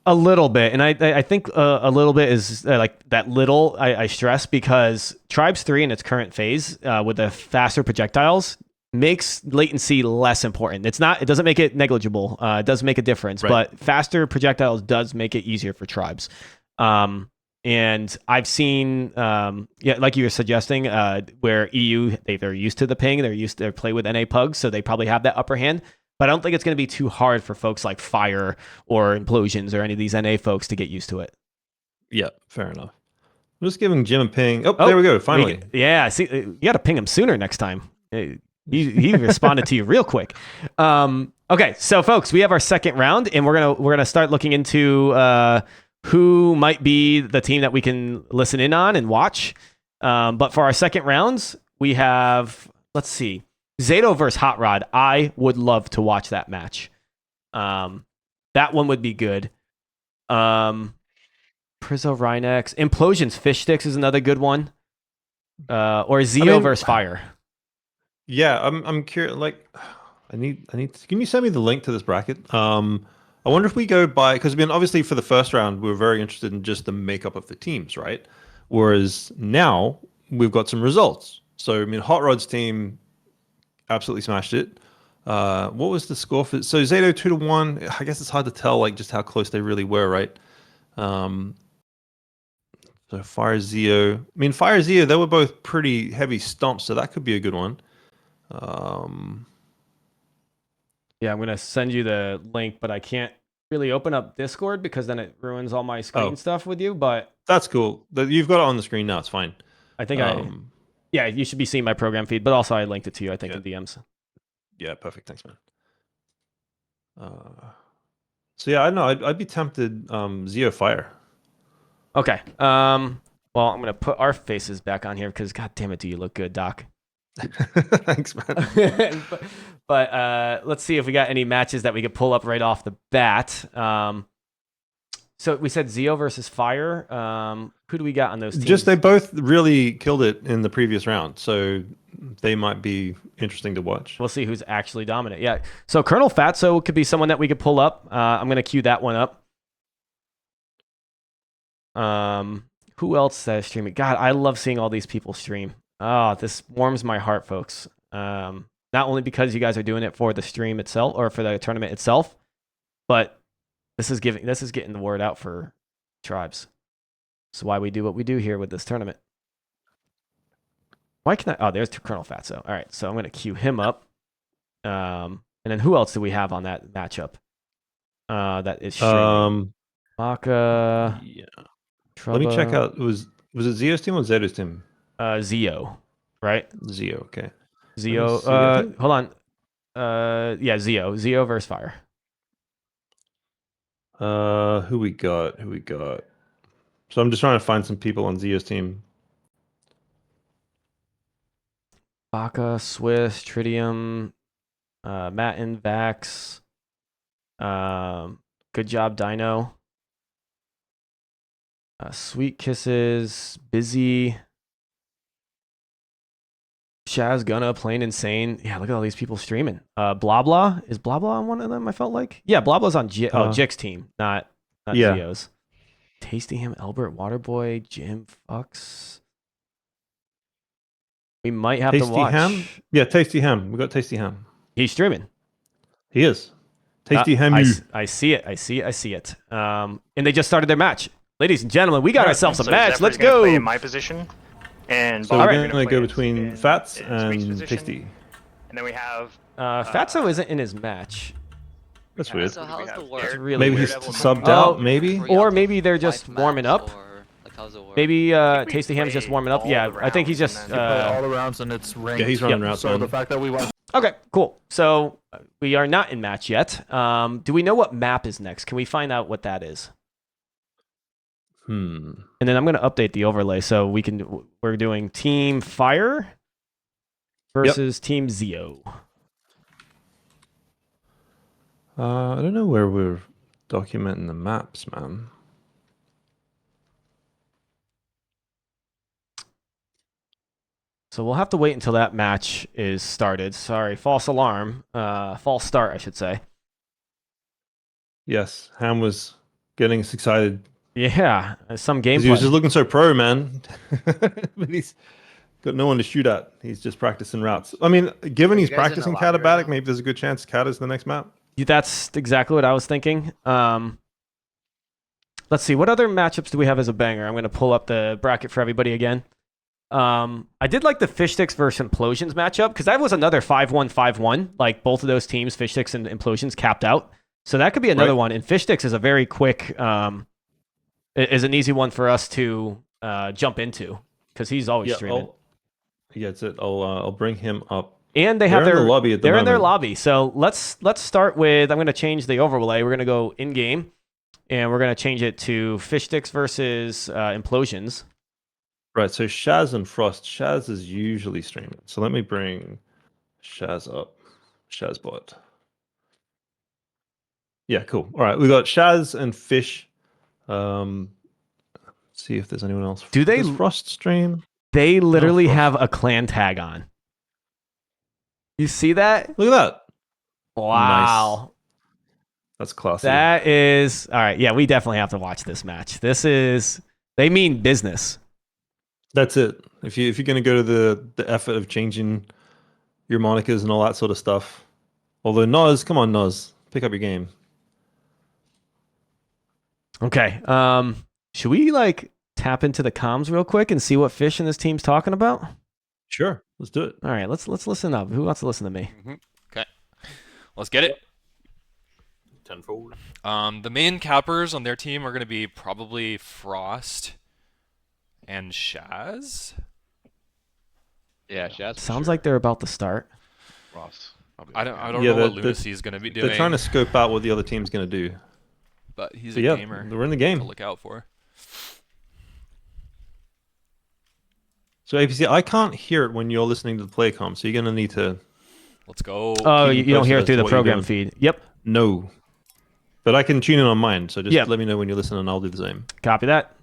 A little bit, and I think a little bit is like that little I stress because Tribes 3 in its current phase with the faster projectiles makes latency less important. It doesn't make it negligible. It does make a difference, Right. but faster projectiles does make it easier for Tribes. And I've seen, like you were suggesting, where EU they're used to the ping, they're used to play with NA pugs, so they probably have that upper hand. But I don't think it's going to be too hard for folks like Fire or Implosions or any of these NA folks to get used to it. Yeah, fair enough. I'm just giving Jim a ping. Oh, there we go. Finally. See, you got to ping him sooner next time. He responded to you real quick. Okay, so folks, we have our second round, and we're gonna start looking into who might be the team that we can listen in on and watch. But for our second rounds, we have, let's see, Zato versus HotRod. I would love to watch that match. That one would be good. Prizo Rynex. Implosions Fishstix is another good one. Or Zeeo versus Fire. Yeah, I'm curious. Like, I need. Can you send me the link to this bracket? I wonder if we go by because I mean, obviously for the first round we were very interested in just the makeup of the teams, right? Whereas now we've got some results. So I mean, HotRod's team absolutely smashed it. What was the score for? So Zato 2-1. I guess it's hard to tell like just how close they really were, right? So Fire Zeeo. I mean, Fire Zeeo, they were both pretty heavy stomps, so that could be a good one. Yeah, I'm gonna send you the link, but I can't really open up Discord because then it ruins all my screen stuff with you. But that's cool. You've got it on the screen now. It's fine. I think you should be seeing my program feed, but also I linked it to you, I think, in DMs. Yeah, perfect. Thanks, man. So yeah, I know I'd be tempted Zeeo Fire. Okay. Well, I'm gonna put our faces back on here because god damn it, do you look good, Doc? Thanks, man. but let's see if we got any matches that we could pull up right off the bat. So we said Zeeo versus Fire. Who do we got on those teams? Just they both really killed it in the previous round, so they might be interesting to watch. We'll see who's actually dominant. Yeah. So Colonel Fatso could be someone that we could pull up. I'm gonna queue that one up. Who else is streaming? God, I love seeing all these people stream. Oh, this warms my heart, folks. Not only because you guys are doing it for the stream itself or for the tournament itself, but this is getting the word out for Tribes. That's why we do what we do here with this tournament. Why can I? Oh, there's Colonel Fatso. All right, so I'm gonna queue him up. And then who else do we have on that matchup? That is streaming. Maka. Yeah. Trubba. Let me check out. Was Was it Zeo's team or Zeto's team? Zeeo, right? Zeo, okay. Zeeo. see, I think- Hold on. Yeah, Zeeo. Zeeo versus Fire. Who we got? Who we got? So I'm just trying to find some people on Zeo's team. Baka, Swiss, Tritium, Matin, Vax. Good job, Dino. Sweet Kisses, Busy. Shaz, Gunna, Plain Insane. Yeah, look at all these people streaming. Blah Blah. Is Blah Blah on one of them, I felt like? Yeah, Blah Blah's on Jix's team, not Yeah. Zeo's. Tasty Him, Albert, Waterboy, Jim, Fucks. We might have to Tasty watch. Ham? Yeah, Tasty Ham. We got Tasty Ham. He's streaming. He is. Tasty Ham. I see it. I see it. And they just started their match. Ladies and gentlemen, we got ourselves a match. Let's go. Play in my position. And So All we're right. going to go between in Fats Sweet's and position. Tasty. And then we have Fatso isn't in his match. That's weird. So how's the It's work? It's really Maybe weird. he's subbed Oh, out, maybe? Or maybe they're just warming up. Like, how's it work? Maybe think we Tasty Ham's just played warming up. all Yeah, the I think he's rounds just. and then- all the rounds and it's ranked. Yeah, he's running routes, So man. the fact that we won. Okay, cool. So we are not in match yet. Do we know what map is next? Can we find out what that is? And then I'm going to update the overlay so we can. We're doing Team Fire versus Team Zeeo. I don't know where we're documenting the maps, man. So we'll have to wait until that match is started. Sorry, false alarm. False start, I should say. Yes, Ham was getting us excited. Yeah, some 'Cause he was just gameplay. looking so pro, man. But he's got no one to shoot at. He's just practicing routes. I mean, given he's You guys in the practicing lobby right Catabatic, now? maybe there's a good chance Cat is the next map. That's exactly what I was thinking. Let's see, what other matchups do we have as a banger? I'm going to pull up the bracket for everybody again. I did like the Fishstix versus Implosions matchup because that was another 5-1, 5-1. Like both of those teams, Fishstix and Implosions, capped out. So that could be another one. And Fishstix is a very quick, is an easy one for us to jump into because he's always streaming. It's it. I'll bring him up. And they have They're in their the lobby at the they're in their moment. lobby. So let's start with. I'm going to change the overlay. We're going to go in game, and we're going to change it to Fishstix versus Implosions. Right, so Shaz and Frost. Shaz is usually streaming. So let me bring Shaz up. Shazbot. Yeah, cool. All right, we got Shaz and Fish. See if there's anyone else. Do they- Does Frost stream? They literally Frost. have a clan tag on. You see that? Look at that. Wow. That's classy. That is all right. Yeah, we definitely have to watch this match. They mean business. That's it. If you're gonna go to the effort of changing your monikers and all that sort of stuff. Although Noz, come on Noz, pick up your game. Okay. Should we tap into the comms real quick and see what Fish and this team's talking about? Sure, let's do it. All right, let's listen up. Who wants to listen to me? Okay, let's get it. Tenfold. The main cappers on their team are going to be probably Frost and Shaz. Yeah, Shaz. Sounds like they're about to start. Ross. I don't Yeah, know what they're- Lunacy is going to be doing. They're trying to scope out what the other team's gonna do. but he's So a yeah, gamer we're in the to game. look out for. So APC, I can't hear it when you're listening to the play comm, so you're gonna need to Let's go. Oh, keep you don't hear it posted through as the to what you're program doing. feed. Yep. know. But I can tune in on mine, so just Yeah. let me know when you're listening and I'll do the same. Copy that.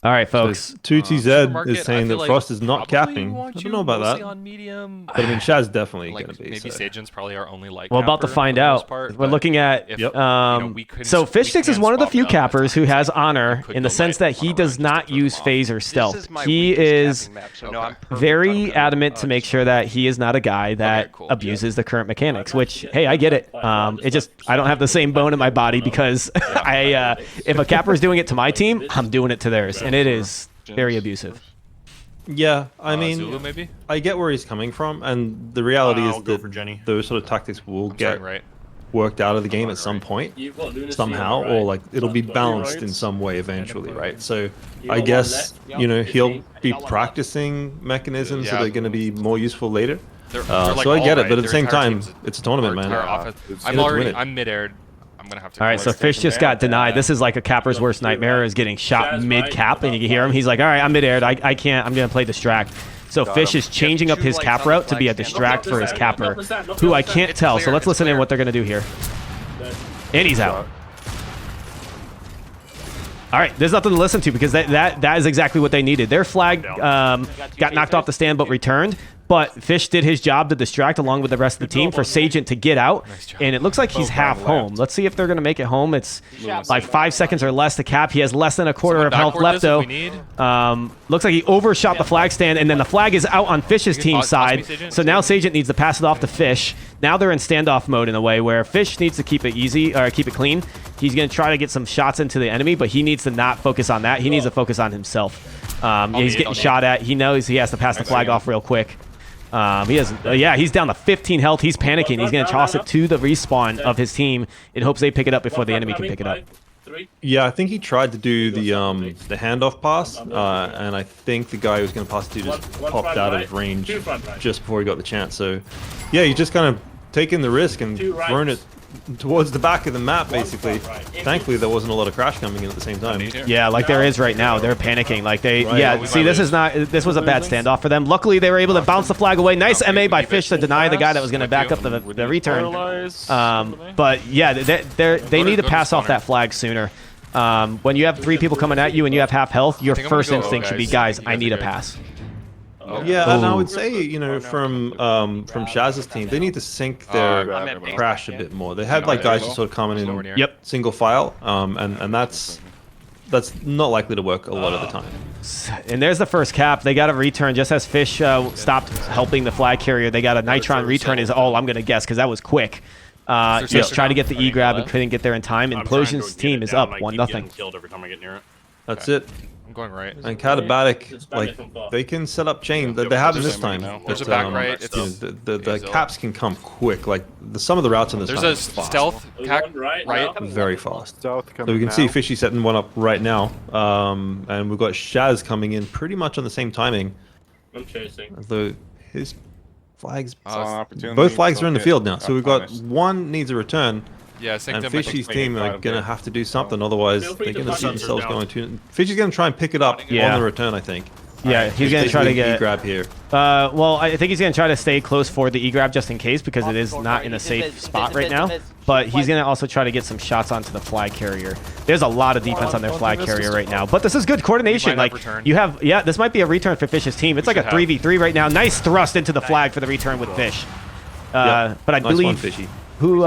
All right, folks. So 2TZ Supermarket, is saying I that feel like Frost is not probably capping. I want don't you know about mostly that. on medium. But I mean, Shaz definitely like going to be. maybe So. Sajan's probably our only light. We're about to capper find for the most out. part, We're but looking at. if, Yep. we couldn't- So we Fishstix is can one of the swap few it up at cappers who times. has I honor could in the go sense light that he on does just not to throw use them off. phase or This stealth. is my He weakest is capping map, so Okay. no, I'm perfect. very adamant to make sure that he is not a guy that cool. abuses the current mechanics. Which, hey, I get it. It just I don't have the same bone in my body because if a capper is doing it to my team, I'm doing it to theirs, and it is very abusive. Yeah, I mean, Zulu maybe. I get where he's coming from, and the reality I'll is go that for Jenny. those sort of tactics will I'm get starting right. worked out of the game at some point somehow, or like it'll be balanced in some way eventually, right? So I guess he'll be practicing mechanisms that are going to be more useful later. So I get it, but at the same time, it's a tournament, man. I'm mid-aired. I'm gonna have to. All right, so Fish just got denied. This is like a capper's worst nightmare, is getting shot mid-cap, and you can hear him. He's like, all right, I'm mid-aired. I can't. I'm gonna play distract. So Fish is changing up his cap route to be a distract for his capper, who I can't tell. So let's listen in what they're going to do here. And he's out. All right, there's nothing to listen to because that is exactly what they needed. Their flag got knocked off the stand but returned. But Fish did his job to distract along with the rest of the team for Sagent to get out. And it looks like he's half home. Let's see if they're going to make it home. It's like 5 seconds or less to cap. He has less than a quarter of health left, though. Looks like he overshot the flag stand, and then the flag is out on Fish's team side. So now Sagent needs to pass it off to Fish. Now they're in standoff mode in a way where Fish needs to keep it easy, or keep it clean. He's going to try to get some shots into the enemy, but he needs to not focus on that. He needs to focus on himself. He's getting shot at. He knows he has to pass the flag off real quick. He's down to 15 health. He's panicking. He's going to toss it to the respawn of his team in hopes they pick it up before the enemy can pick it up. Yeah, I think he tried to do the handoff pass, and I think the guy who was going to pass it to just popped out of range just before he got the chance. So, yeah, he just kind of taken the risk and thrown it towards the back of the map, basically. Thankfully, there wasn't a lot of crash coming in at the same time. Yeah, like there is right now. They're panicking. Like this was a bad standoff for them. Luckily, they were able to bounce the flag away. Nice MA by Fish to deny the guy that was going to back up the return. But yeah, they need to pass off that flag sooner. When you have 3 people coming at you and you have half health, your first instinct should be, guys, I need a pass. Yeah, and I would say, from Shaz's team, they need to sync their crash a bit more. They had like guys just sort of coming in single file, and that's not likely to work a lot of the time. And there's the first cap. They got a return just as Fish stopped helping the flag carrier. They got a Nitron return is all I'm going to guess because that was quick. Just try to get the E-grab and couldn't get there in time. Implosions' team is up 1-0. That's it. I'm going right. And Katabatic, like, they can set up chain. They haven't this time. There's a back right. The caps can come quick. Like, some of the routes in this There's a stealth cap right. Very fast. So we can see Fishy setting one up right now. And we've got Shaz coming in pretty much on the same timing. I'm chasing. Although his flags, both flags are in the field now. So we've got one needs a return. Yeah, and Fishy's team are going to have to do something, otherwise they're going to see themselves going to... Fishy's going to try and pick it up on the return, I think. Yeah, he's going to try to get... E-grab here. Well, I think he's going to try to stay close for the E-grab just in case, because it is not in a safe spot right now. But he's going to also try to get some shots onto the flag carrier. There's a lot of defense on their flag carrier right now. But this is good coordination. Like, you have... Yeah, this might be a return for Fish's team. It's like a 3v3 right now. Nice thrust into the flag for the return with Fish. But I believe... Fishy. Who...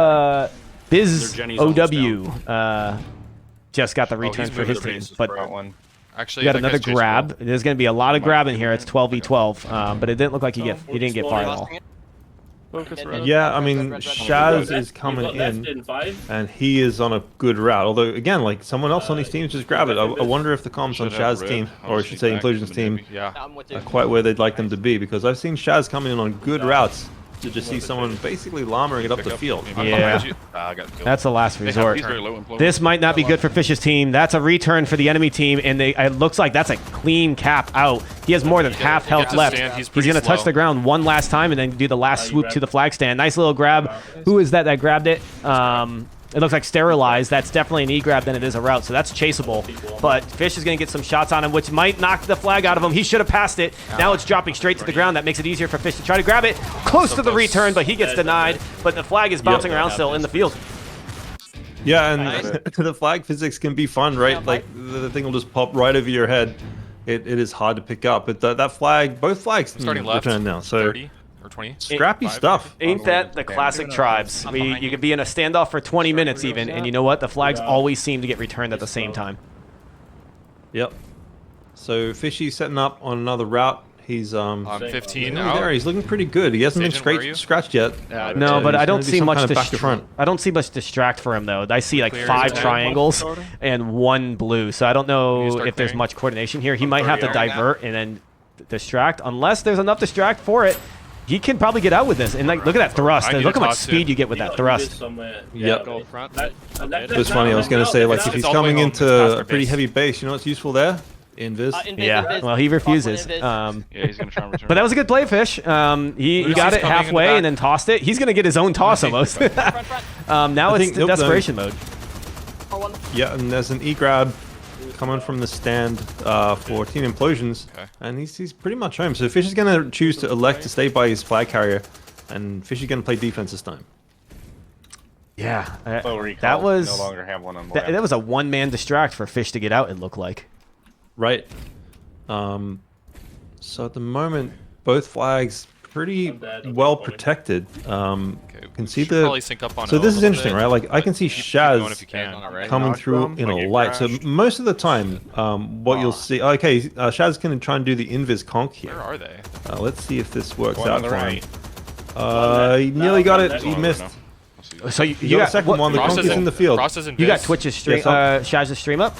Biz OW just got the return for his team, but actually we got another grab. There's going to be a lot of grab in here. It's 12v12, but it didn't look like he didn't get far at all. Yeah, I mean, Shaz is coming in, and he is on a good route. Although, again, like, someone else on these teams just grab it. I wonder if the comms on Shaz's team, or I should say Implosions' team, are quite where they'd like them to be, because I've seen Shaz coming in on good routes to just see someone basically llammering it up the field. Yeah, that's the last resort. This might not be good for Fish's team. That's a return for the enemy team, and it looks like that's a clean cap out. He has more than half health left. He's going to touch the ground one last time and then do the last swoop to the flag stand. Nice little grab. Who is that grabbed it? It looks like sterilized. That's definitely an E-grab than it is a route, so that's chaseable. But Fish is going to get some shots on him, which might knock the flag out of him. He should have passed it. Now it's dropping straight to the ground. That makes it easier for Fish to try to grab it. Close to the return, but he gets denied. But the flag is bouncing around still in the field. Yeah, and the flag physics can be fun, right? Like, the thing will just pop right over your head. It is hard to pick up. But that flag, both flags starting left return now. So 30 or 20. Scrappy stuff. Ain't that the classic tribes? You could be in a standoff for 20 minutes even, and you know what? The flags always seem to get returned at the same time. Yep. So Fishy's setting up on another route. He's 15 out. There, he's looking pretty good. He hasn't been scratched yet. No, but I don't see much back to front. I don't see much distract for him though. I see like 5 triangles and 1 blue. So I don't know if there's much coordination here. He might have to divert and then distract, unless there's enough distract for it. he can probably get out with this. And like, look at that thrust. I need Look to how much toss speed it. you get with that thrust. Yep. Go front. It's funny. I was going to say, like, if he's all the way coming home, it's into past a pretty base. heavy base, you know what's useful there? Invis. Yeah. Well, he refuses. Yeah, he's gonna try and return. But that was a good play, Fish. He got Lucy's it coming in the halfway back. and then tossed it. He's gonna get his own toss almost. Now I it's think- the nope, desperation mode. Yeah, and there's an E-grab coming from the stand for Team Implosions, Okay. and he's pretty much home. So Fish is going to choose to elect to stay by his flag carrier, and Fish is going to play defense this time. Yeah, Recall, that was no longer have one on that was a one-man distract for Fish to get out. It looked like. Right. So at the moment, both flags pretty well protected. Can see should the. probably sync up on So O this a is little interesting, bit, right? Like I can see keep going if you Shaz can. coming through in a light. So most of the time, what you'll see. Okay, Shaz can try and do the invis conk here. Where are they? Let's see if this works One out on the for right. him. He nearly got it. He missed. So you You got the second one. The Frost conk is is in the field. Frost is in You got Viz. Twitch's stream, Yes, Shaz's stream up.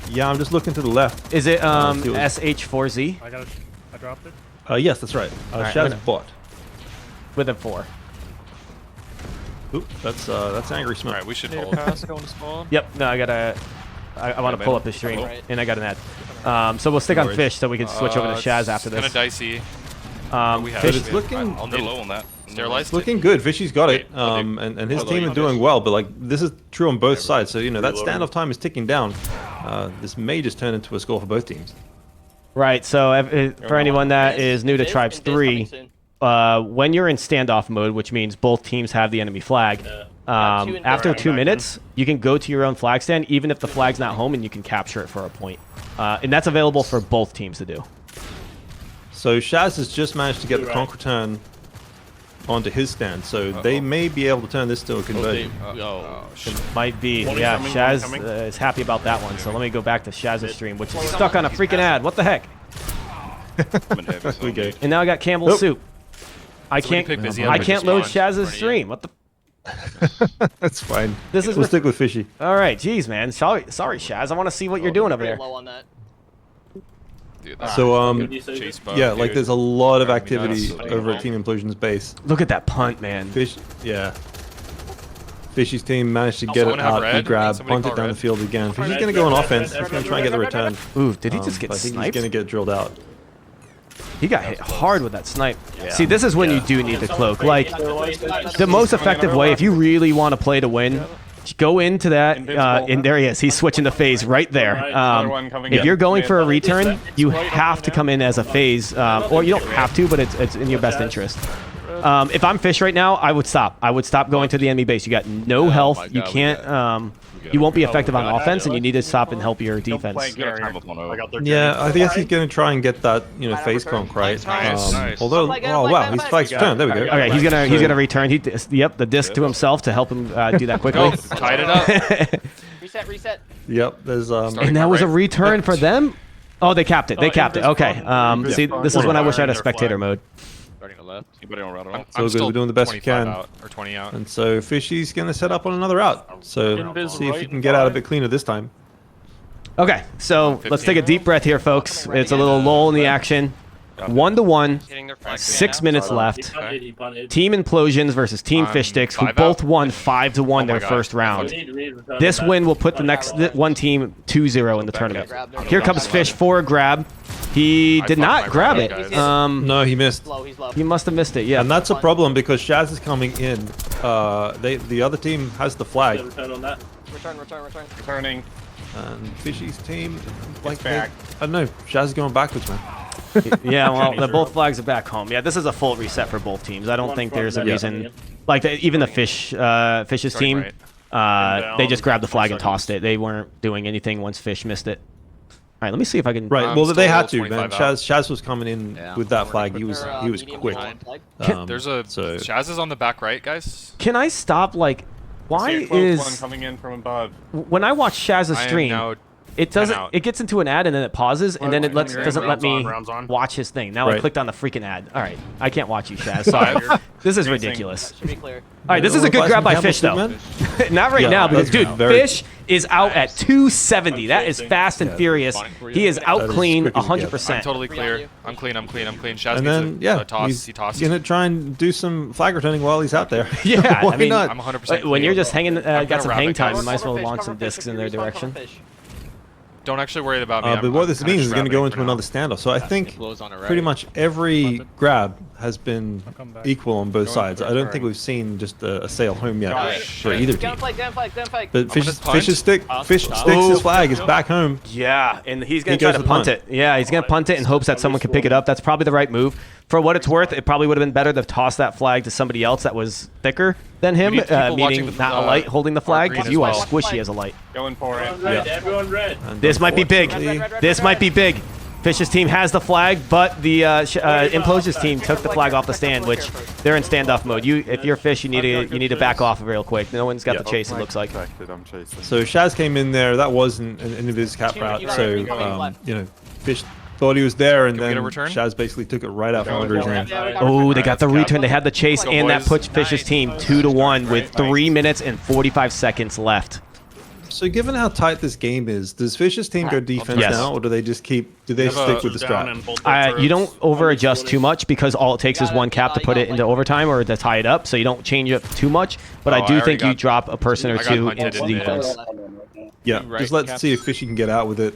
Yeah, I'm just looking to the left. Is it see what- SH4Z I dropped it. Yes, that's right. right, Shaz I'm gonna- bot. with a 4? Oop, that's angry All smoke. right, we should Need a hold. pass going to spawn. Yep. No, I gotta. I want to pull up his stream, Right. and I got an ad. So we'll stick No on worries. Fish, so we can switch over to Shaz after Kind this. of dicey. We have. But it's looking- I'll They're need low on that. sterilized. It's looking good. Fishy's got it, Wait, I'll do- and his I'll team do is it. doing well. But like this is true on both sides, so you know that standoff time is ticking down. This may just turn into a score for both teams. Right. So for anyone that is new to Tribes 3, when you're in standoff mode, which means both teams have the enemy flag, after 2 minutes, you can go to your own flag stand, even if the flag's not home, and you can capture it for a point. And that's available for both teams to do. So Shaz has just managed to get the conk return onto his stand, so they may be able to turn this to a conversion. Might be. One Yeah, incoming, Shaz one incoming. is happy about that one. So let me go back to Shaz's stream, which is stuck on a freaking ad. What the heck? We go. And now I got Campbell's Nope. soup. I So we can can't. pick busy I up can't and load just spawn in Shaz's front of you. stream. What the? That's fine. This is We'll with- stick with Fishy. All right, jeez, man. Sorry, Shaz. I want to see what you're doing over there. Dude, that's So chase bug, yeah, like dude. there's a lot of Driving me activity nuts. over at Team Implosion's base. Look at that punt, man. Yeah. Fishy's team managed to get Someone it have out, red? grab, Somebody punt it call down red? the field again. Fishy's going to go on offense. He's going to try and get the return. Ooh, did he just get I think sniped? he's going to get drilled out. He got hit hard with that snipe. See, this is when you do need the cloak. Like, the most effective way, if you really want to play to win, go into that. And there he is. He's switching to phase right there. If you're going for a return, you have to come in as a phase. Or you don't have to, but it's in your best interest. If I'm Fish right now, I would stop. I would stop going to the enemy base. You got no health. You can't. You won't be effective on offense, and you need to stop and help your defense. Yeah, I guess he's going to try and get that, you know, face conk right. Nice. Although, oh wow, he's flags turn. There we go. Okay, he's gonna return. Yep, the disc to himself to help him do that quickly. Go. Tied it up. Reset. Yep, there's And that was a return for them. Oh, they capped it. They capped it. Okay. See, this is when I wish I had a spectator mode. Starting to left. Anybody on route at all? So good, we're doing the best we 25 can. out, or 20 out. And so Fishy's going to set up on another route. So see if he can get out a bit cleaner this time. Okay, so let's take a deep breath here, folks. It's a little lull in the action. 1-1, 6 minutes left. Team Implosions versus Team Fishstix, who 5 both out. won 5-1 their God. first round. This win will put the next one team 2-0 in the tournament. Here comes Fish for a grab. He did not grab it. No, he missed. He must have missed it. Yeah. And that's a problem because Shaz is coming in. The other team has the flag. Return. Returning. And Fishy's team, like, back. I don't know. Shaz is going backwards, man. Yeah, well, both flags are back home. Yeah, this is a full reset for both teams. I don't think there's a reason. Like, even the Fish's team, they just grabbed the flag and tossed it. They weren't doing anything once Fish missed it. All right, let me see if I can. Right. Well, still they had to, 25 man. out. Shaz was coming in with that flag. He was quick. There's a so Shaz is on the back right, guys. Can I stop? Like, why One is coming in from above? when I watch Shaz's I am stream, now it doesn't. out. It gets into an ad and then it pauses and then it doesn't let me rounds on. watch his thing. Now I Right. clicked on the freaking ad. All right, I can't watch you, Shaz. Sorry. This is ridiculous. Should be clear. All right, this is a good grab by Fish though. Not right Yeah, now because that's dude, very- Fish is out at 270. That is fast and furious. He is out That is clean quick as it gets. 100%. I'm totally clear. I'm clean. I'm clean. Shaz And needs then, yeah, a toss. he's He tossed. gonna try and do some flag returning while he's out there. Yeah, Why I mean, not? I'm 100%. When you're just hanging, gonna got some wrap hang it, time, guys. you might as well Cover launch fish, some cover fish, discs in their respawn, cover direction. fish. Don't actually worry about me. But what this kinda means is just going to go grabbing into for now. another standoff. So I think pretty much every grab has been equal on both sides. I don't think we've seen just a sail home yet for either team. Down flag, down flag, down flag. But gonna punt. Fishstix' flag is back home. Yeah, and he's going He to try goes to to punt punt. it. Yeah, he's going to punt it in hopes that someone can pick it up. That's probably the right move. For what it's worth, it probably would have been better to toss that flag to somebody else that was thicker than him, We need people watching meaning the- not a light holding the flag, green because as you are well. squishy as a light. Going for it. Everyone red. And This might be big. unfortunately- This might be big. Fish's team has the flag, but the Implosions team took the flag off the stand, which they're in standoff mode. If you're Fish, you need to back off real quick. No one's got Yeah. the chase. It looks like. So Shaz came in there. That wasn't an end of his cap route. So you know, Fish thought he was there, and Can we get then a return? Shaz basically took it right out from under his hand. Oh, they got the return. They had the chase, Go, and that boys. puts Fish's team 2-1 with 3 minutes and 45 seconds left. So given how tight this game is, does Fish's team go defense Yes. now, or do they just keep? Do they stick with the strat? You don't over adjust too much because all it takes is one cap to put it into overtime or to tie it up, so you don't change it too much. But Oh, I I do already think you got- drop a person or I got two hunted into in the- defense. Yeah, just let's see if Fishy can get out with it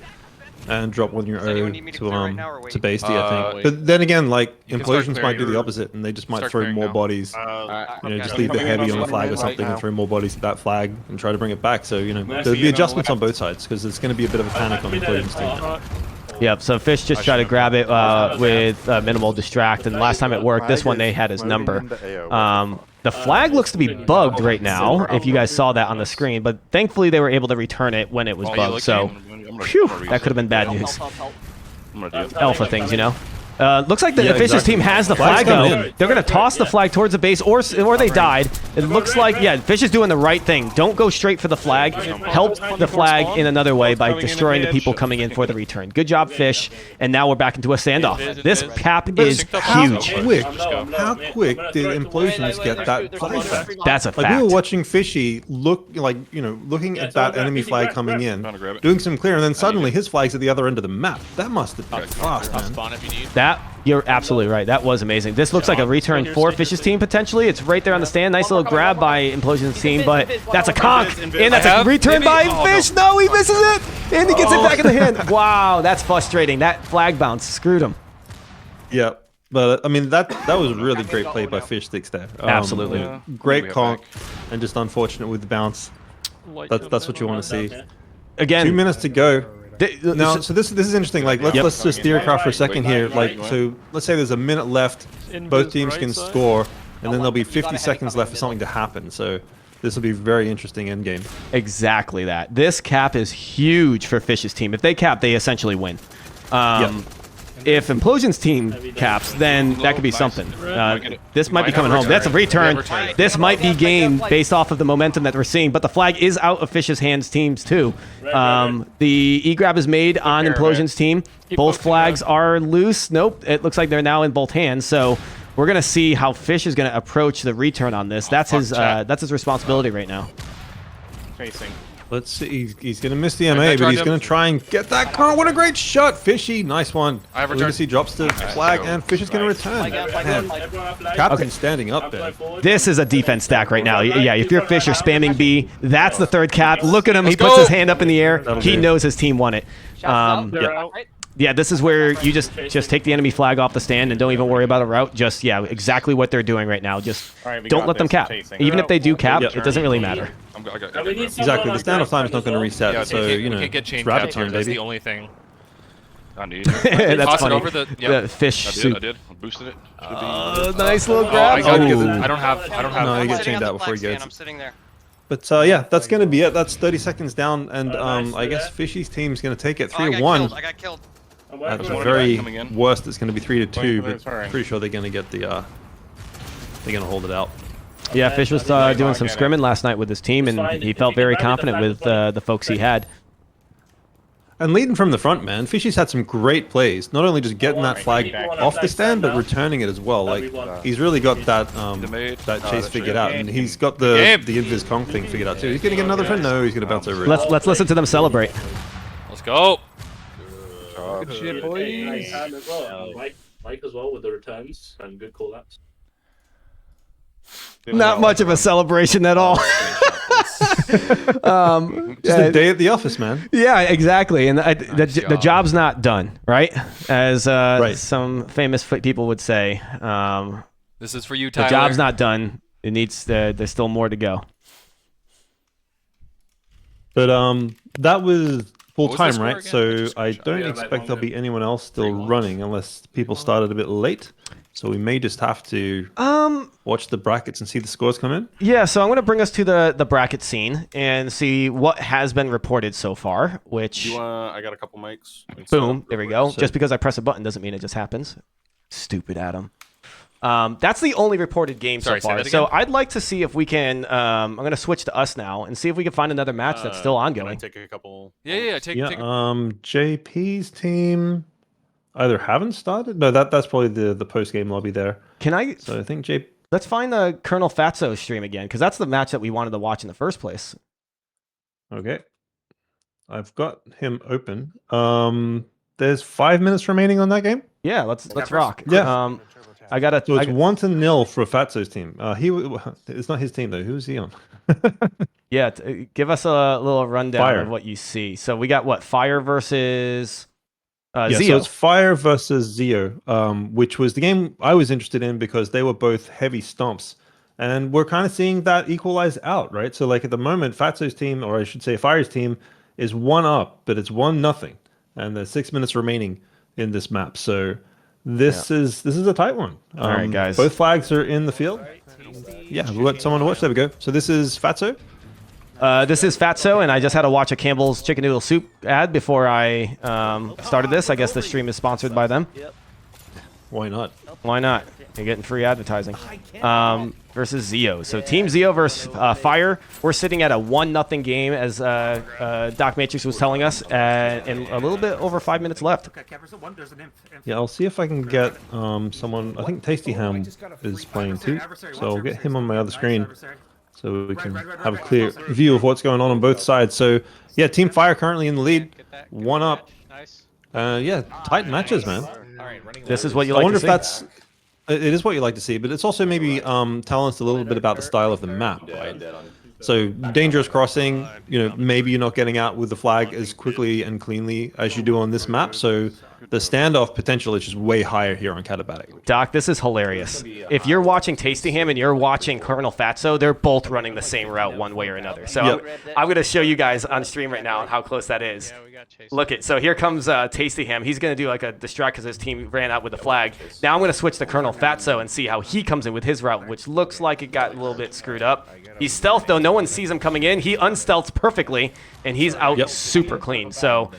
and drop one your anyone O need me to clear right now or to wait? Basty, I think. wait. But then again, like You can start Implosions might clearing do the your- opposite, and they just might start throw clearing more now. bodies. You know, just leave the heavy on the flag or something and throw more bodies at that flag and try to bring it back. So you know, there'll be adjustments on both sides because it's going to be a bit of a panic on Implosions team now. Yep, so Fish just tried to grab it with minimal distract, and last time it worked, this one they had his number. The flag looks to be bugged right now, if you guys saw that on the screen, but thankfully they were able to return it when it was Oh, you bugged, look so phew, that could have been bad news. Alpha things, you know? Looks like the Yeah, Fish's exactly. team has the Flag's flag, though. coming in. They're going to toss the flag towards the base, or they died. It looks like, yeah, Fish is doing the right thing. Don't go straight for the flag. Help the flag in another way by destroying the people coming in for the return. Good job, Fish. And now we're back into a standoff. This cap is huge. How quick did Implosions get that flag back? That's a Like we were fact. watching Fishy looking at that enemy flag coming in, doing some clear, and then suddenly his flag's at the other end of the map. That must have been fast, man. You're absolutely right. That was amazing. This looks like a return for Fish's team, potentially. It's right there on the stand. Nice little grab by Implosion's team, but that's a conk. And that's a return by Fish. No, he misses it. And he gets it back in the hand. Wow, that's frustrating. That flag bounce screwed him. Yeah, but I mean that was really great play by Fishstix there. Absolutely. You know, great conk, and just unfortunate with the bounce. That's what you want to see. Again, 2 minutes to go. Now, so so this is interesting. Like, let's just steer across for a second here. Like, so let's say there's a minute left. Both teams can score, and then there'll be 50 seconds left for something to happen. So this will be a very interesting end game. exactly that. This cap is huge for Fish's team. If they cap, they essentially win. If Implosion's team caps, then that could be something. This might be coming home. That's a return. This might be game based off of the momentum that we're seeing, but the flag is out of Fish's hands teams too. The E-grab is made on Implosion's team. Both flags are loose. Nope, it looks like they're now in both hands. So we're gonna see how Fish is gonna approach the return on this. That's his responsibility right now. Let's see. He's going to miss the MA, but he's going to try and get that car. What a great shot. Fishy. Nice one. I have Lucy drops the flag, and Fish is going to return. Man, Captain standing up there. This is a defense stack right now. Yeah, if you're Fish, you're spamming B. That's the third cap. Look at him. He puts his hand up in the air. He knows his team won it. Yeah, this is where you just take the enemy flag off the stand and don't even worry about a route. Just, yeah, exactly what they're doing right now. Just don't let them cap. Even if they do cap, it doesn't really matter. Exactly. The standoff time is not going to reset, Yeah, so, you know, we can't get it's chain rabbit caps here. time, That's baby. the only thing. That's Toss it funny. over the Fish soup. I did. I boosted it. Nice little I grab. got Oh. I don't have. No, you get chained out before he gets it. But yeah, that's going to be it. That's 30 seconds down, and I guess Fishy's team's going to take it 3-1. I got killed. At the very worst, it's going to be 3-2, but pretty sure they're going to get the they're going to hold it out. Yeah, Fish was doing some scrimming last night with his team, and he felt very confident with the folks he had. And leading from the front, man, Fishy's had some great plays. Not only just getting that flag off the stand, but returning it as well. Like he's really got that that chase figured out, and he's got the invis conk thing figured out too. He's gonna get another friend. No, he's gonna bounce over it. Let's listen to them celebrate. Let's go. Good shit, boys. Mike as well with the returns and good call-outs. Not much of a celebration at all. Just a day at the office, man. Yeah, exactly. And the job's not done, right? As some famous people would say. This is for you, Tyler. The job's not done. It needs. There's still more to go. But that was full time, right? again? So I don't expect there'll be anyone else still running unless people started a bit late. So we may just have to watch the brackets and see the scores come in. Yeah, so I'm going to bring us to the bracket scene and see what has been reported so far, which... I got a couple mics. Boom, there we go. Just because I press a button doesn't mean it just happens. Stupid Adam. That's the only reported game so far. So I'd like to see if we can... I'm going to switch to us now and see if we can find another match that's still ongoing. Take a couple... Yeah. Take JP's team... either haven't started. No, that's probably the post game lobby there. Can I? So I think Let's find the Colonel Fatso stream again because that's the match that we wanted to watch in the first place. Okay, I've got him open. There's 5 minutes remaining on that game. Yeah, let's rock. Yeah. I gotta. So it's 1-0 for Fatso's team. It's not his team though. Who's he on? Yeah, give us a little rundown Fire. of what you see. So we got what? Fire versus. Zeeo. So it's Fire versus Zeeo, which was the game I was interested in because they were both heavy stomps. And we're kind of seeing that equalize out, right? So like at the moment, Fatso's team, or I should say Fire's team, is 1 up, but it's 1-0. And there's 6 minutes remaining in this map. So this is a tight one. All right, guys. Both flags are in the field. Yeah, we'll let someone watch. There we go. So this is Fatso. This is Fatso, and I just had to watch a Campbell's Chicken Noodle Soup ad before I started this. I guess the stream is sponsored by them. Why not? Why not? You're getting free advertising. Versus Zeeo. So Team Zeeo versus Fire. We're sitting at a 1-0 game, as Docmatrix was telling us, and a little bit over 5 minutes left. Yeah, I'll see if I can get someone. I think Tasty Ham is playing too, so I'll get him on my other screen. So we can have a clear view of what's going on both sides. So, yeah, Team Fire currently in the lead. 1 up. Yeah, tight matches, man. This is what you like to see. I wonder if it is what you like to see, but it's also maybe telling us a little bit about the style of the map, right? So, dangerous crossing, maybe you're not getting out with the flag as quickly and cleanly as you do on this map. So, the standoff potential is just way higher here on Katabatic. Doc, this is hilarious. If you're watching Tasty Ham and you're watching Colonel Fatso, they're both running the same route one way or another. So I'm going to show you guys on stream right now how close that is. Look it. So here comes Tasty Ham. He's going to do like a distract because his team ran out with the flag. Now I'm going to switch to Colonel Fatso and see how he comes in with his route, which looks like it got a little bit screwed up. He's stealth, though. No one sees him coming in. He unstealths perfectly, and he's out super clean. So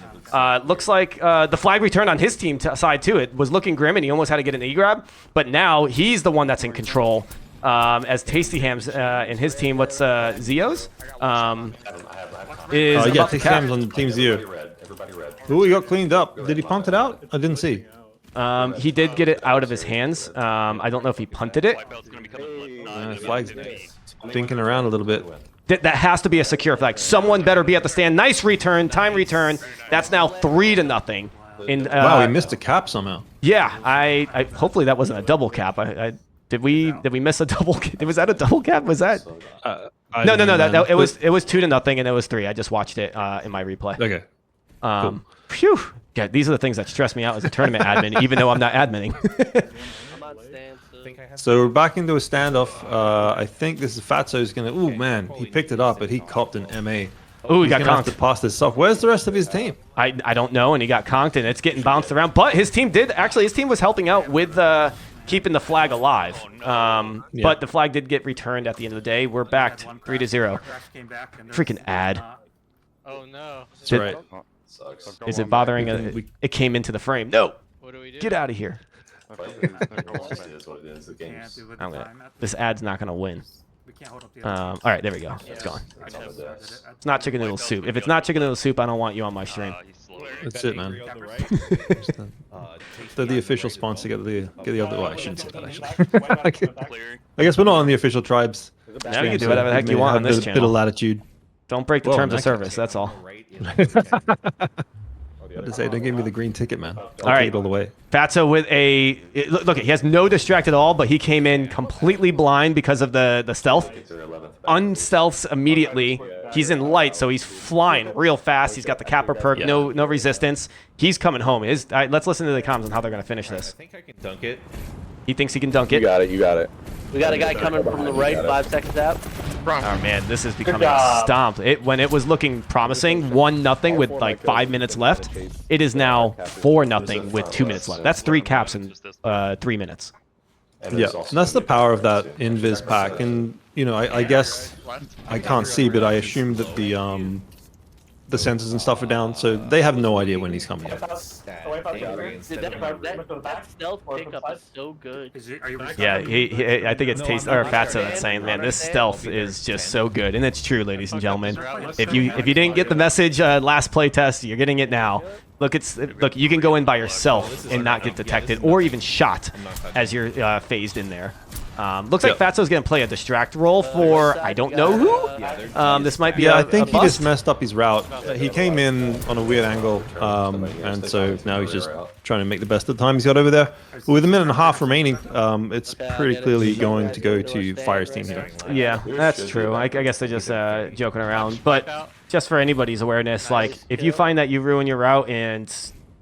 looks like the flag return on his team side, too. It was looking grim, and he almost had to get an E-grab. But now he's the one that's in control. As Tasty Ham's in his team, what's Zeo's? Yeah, Tasty Ham's on Team Zeeo. Ooh, he got cleaned up. Did he punt it out? I didn't see. He did get it out of his hands. I don't know if he punted it. Flag's dinking around a little bit. That has to be a secure flag. Someone better be at the stand. Nice return, time return. That's now 3-0. Wow, he missed a cap somehow. Yeah, I hopefully that wasn't a double cap. Did we miss a double? Was that a double cap? Was that? No. It was 2-0 and it was 3. I just watched it in my replay. Okay. Cool. Phew. Yeah, these are the things that stress me out as a tournament admin, even though I'm not adminning. So we're back into a standoff. I think this is Fatso's gonna. Ooh man, he picked it up, but he copped an MA. Ooh, he got conked. Have to pass this off. Where's the rest of his team? I don't know, and he got conked, and it's getting bounced around. But his team was helping out with keeping the flag alive. But the flag did get returned at the end of the day. We're backed 3-0. Freaking ad. Oh no. That's right. Is it bothering? It came into the frame. No. What do we do? Get out of here. This ad's not gonna win. All right, there we go. It's gone. It's not chicken noodle soup. If it's not chicken noodle soup, I don't want you on my stream. That's it, man. They're the official sponsor. Get the other. Well, I shouldn't say that actually. I guess we're not on the official tribes. Now you can do whatever the heck you want on this Bit of channel. latitude. Don't break the Well, terms in of that service. case. That's all. I had to say, don't give me the green ticket, man. I'll All right. take it all the way. Fatso with look, he has no distract at all, but he came in completely blind because of the stealth. Unstealths immediately. He's in light, so he's flying real fast. He's got the capper perk, no resistance. He's coming home. Let's listen to the comms on how they're going to finish this. I think I can dunk it. He thinks he can dunk it. You got it. You got it. We got a guy coming from the right, 5 seconds out. Oh man, this is becoming a stomp. When it was looking promising, 1-0 with like 5 minutes left, it is now 4-0 with 2 minutes left. That's 3 caps in 3 minutes. Yeah, and that's the power of that invis pack. And you know, I guess I can't see, but I assume that the sensors and stuff are down, so they have no idea when he's coming in. Dude, that stealth pickup is so good. Yeah, I think it's Fatso that's saying, man, this stealth is just so good, and it's true, ladies and gentlemen. If you didn't get the message last play test, you're getting it now. Look, you can go in by yourself and not get detected, or even shot as you're phased in there. Looks like Fatso's going to play a distract role for I don't know who. This might be I think a he bust. just messed up his route. He came in on a weird angle, and so now he's just trying to make the best of the time he's got over there. But with a minute and a half remaining, it's pretty clearly going to go to Fire's team here. Yeah, that's true. I guess they're just joking around. But just for anybody's awareness, like if you find that you ruin your route and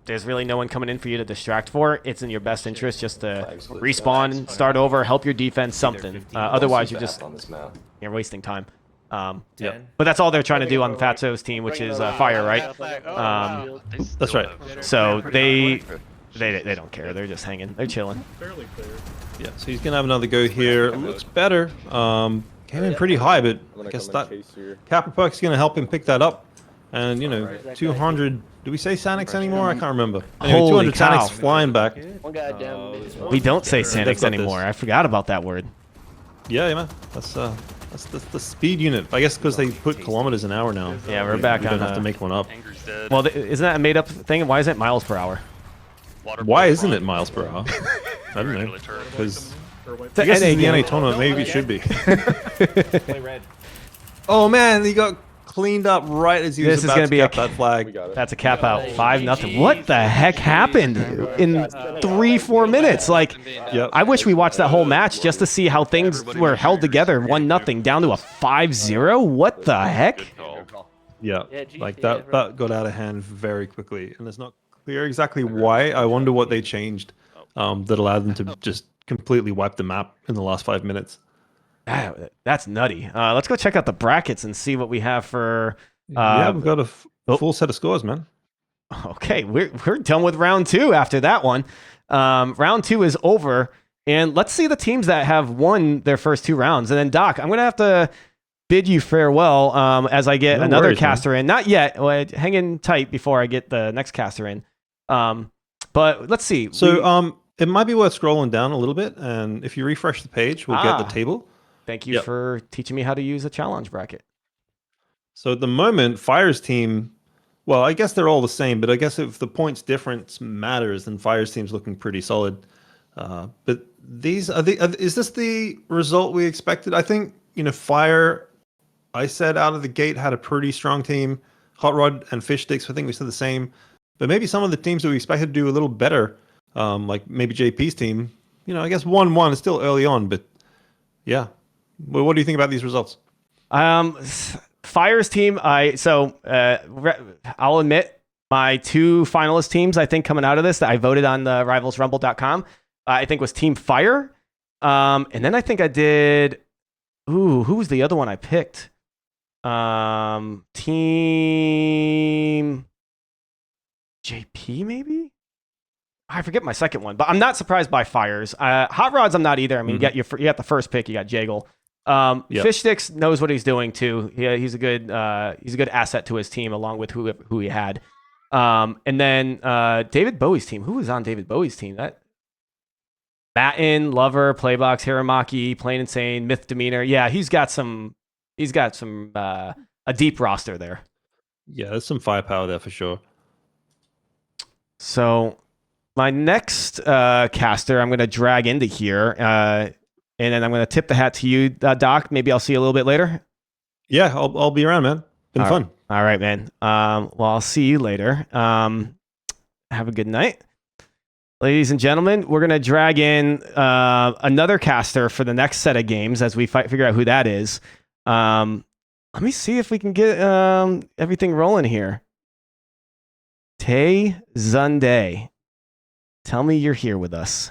there's really no one coming in for you to distract for, it's in your best interest just to respawn, start over, help your defense, something. Otherwise, you're wasting time. But that's all they're trying to do on Fatso's team, which is Fire, right? That's right. So they don't care. They're just hanging. They're chilling. Yeah, so he's gonna have another go here. Looks better. Came in pretty high, but I guess that Kappa perk's gonna help him pick that up. And you know, 200. Do we say Sanix anymore? I can't remember. Anyway, Holy 200 cow. Sanix flying back. We don't say Sanix anymore. I forgot about that word. Yeah, man. That's the speed unit. I guess because they put kilometers an hour now. Yeah, we're back we on. don't have to make one up. Well, isn't that a made-up thing? Why is it miles per hour? Why isn't it miles per hour? I don't know. Because I guess it's the NA tournament. Maybe it should be. Oh man, he got cleaned up right as he was about to cap that flag. That's a cap out. 5-0. What the heck happened in 3-4 minutes? Like, I wish we watched that whole match just to see how things were held together. 1-0 down to a 5-0. What the heck? Yeah, like that got out of hand very quickly, and it's not clear exactly why. I wonder what they changed that allowed them to just completely wipe the map in the last 5 minutes. That's nutty. Let's go check out the brackets and see what we have for. Yeah, we've got a full set of scores, man. Okay, we're done with round 2 after that one. Round 2 is over, and let's see the teams that have won their first 2 rounds. And then Doc, I'm gonna have to bid you farewell as I get another caster in. Not yet. Hang in tight before I get the next caster in. But let's see. So it might be worth scrolling down a little bit, and if you refresh the page, we'll get the table. Thank you for teaching me how to use a challenge bracket. So at the moment, Fire's team, well, I guess they're all the same, but I guess if the points difference matters, then Fire's team's looking pretty solid. But these is this the result we expected? I think, you know, Fire, I said out of the gate, had a pretty strong team. HotRod and Fishstix, I think we said the same. But maybe some of the teams that we expected to do a little better, like maybe JP's team, you know, I guess 1-1 is still early on, but yeah. Well, what do you think about these results? Fire's team, I'll admit my 2 finalist teams, I think, coming out of this that I voted on the rivalsrumble.com, I think was Team Fire. And then I think I did, who was the other one I picked? Team JP, maybe? I forget my second one, but I'm not surprised by Fires. Hot Rods, I'm not either. I mean, you got the first pick, you got Jaggle. Fishstix knows what he's doing too. He's a good asset to his team, along with who he had. And then David Bowie's team. Who was on David Bowie's team? That Batten, Lover, Playbox, Hiramaki, Plain Insane, Myth Demeanor. Yeah, he's got some a deep roster there. Yeah, there's some firepower there for sure. So my next caster, I'm going to drag into here, and then I'm going to tip the hat to you, Doc. Maybe I'll see you a little bit later. Yeah, I'll be around, man. Been fun. All right, man. Well, I'll see you later. Have a good night. Ladies and gentlemen, we're going to drag in another caster for the next set of games as we figure out who that is. Let me see if we can get everything rolling here. Tay Zonday. Tell me you're here with us.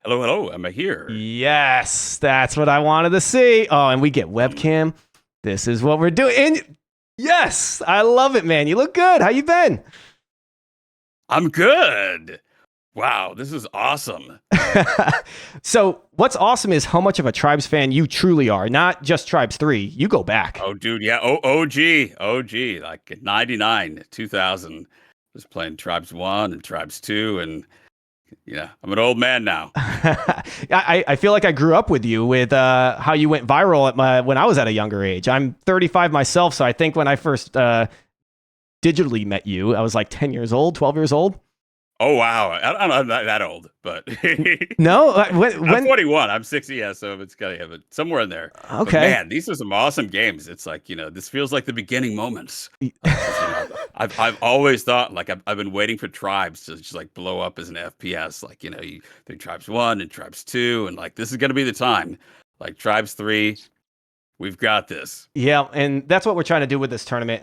Hello, am I here? Yes, that's what I wanted to see. Oh, and we get webcam. This is what we're doing. And yes, I love it, man. You look good. How you been? I'm good. Wow, this is awesome. So what's awesome is how much of a Tribes fan you truly are, not just Tribes 3. You go back. Oh, dude, yeah. OG. Like 99, 2000. Was playing Tribes 1 and Tribes 2. And yeah, I'm an old man now. I feel like I grew up with you with how you went viral when I was at a younger age. I'm 35 myself, so I think when I first digitally met you, I was like 10 years old, 12 years old. Oh, wow. I'm not that old, but... No? I'm 41. I'm 60, yeah, so it's got to have it somewhere in there. Okay. But man, these are some awesome games. It's like, this feels like the beginning moments. I've always thought, like, I've been waiting for Tribes to just, like, blow up as an FPS. Like, you think Tribes 1 and Tribes 2, and, like, this is going to be the time. Like, Tribes 3... We've got this. Yeah, and that's what we're trying to do with this tournament.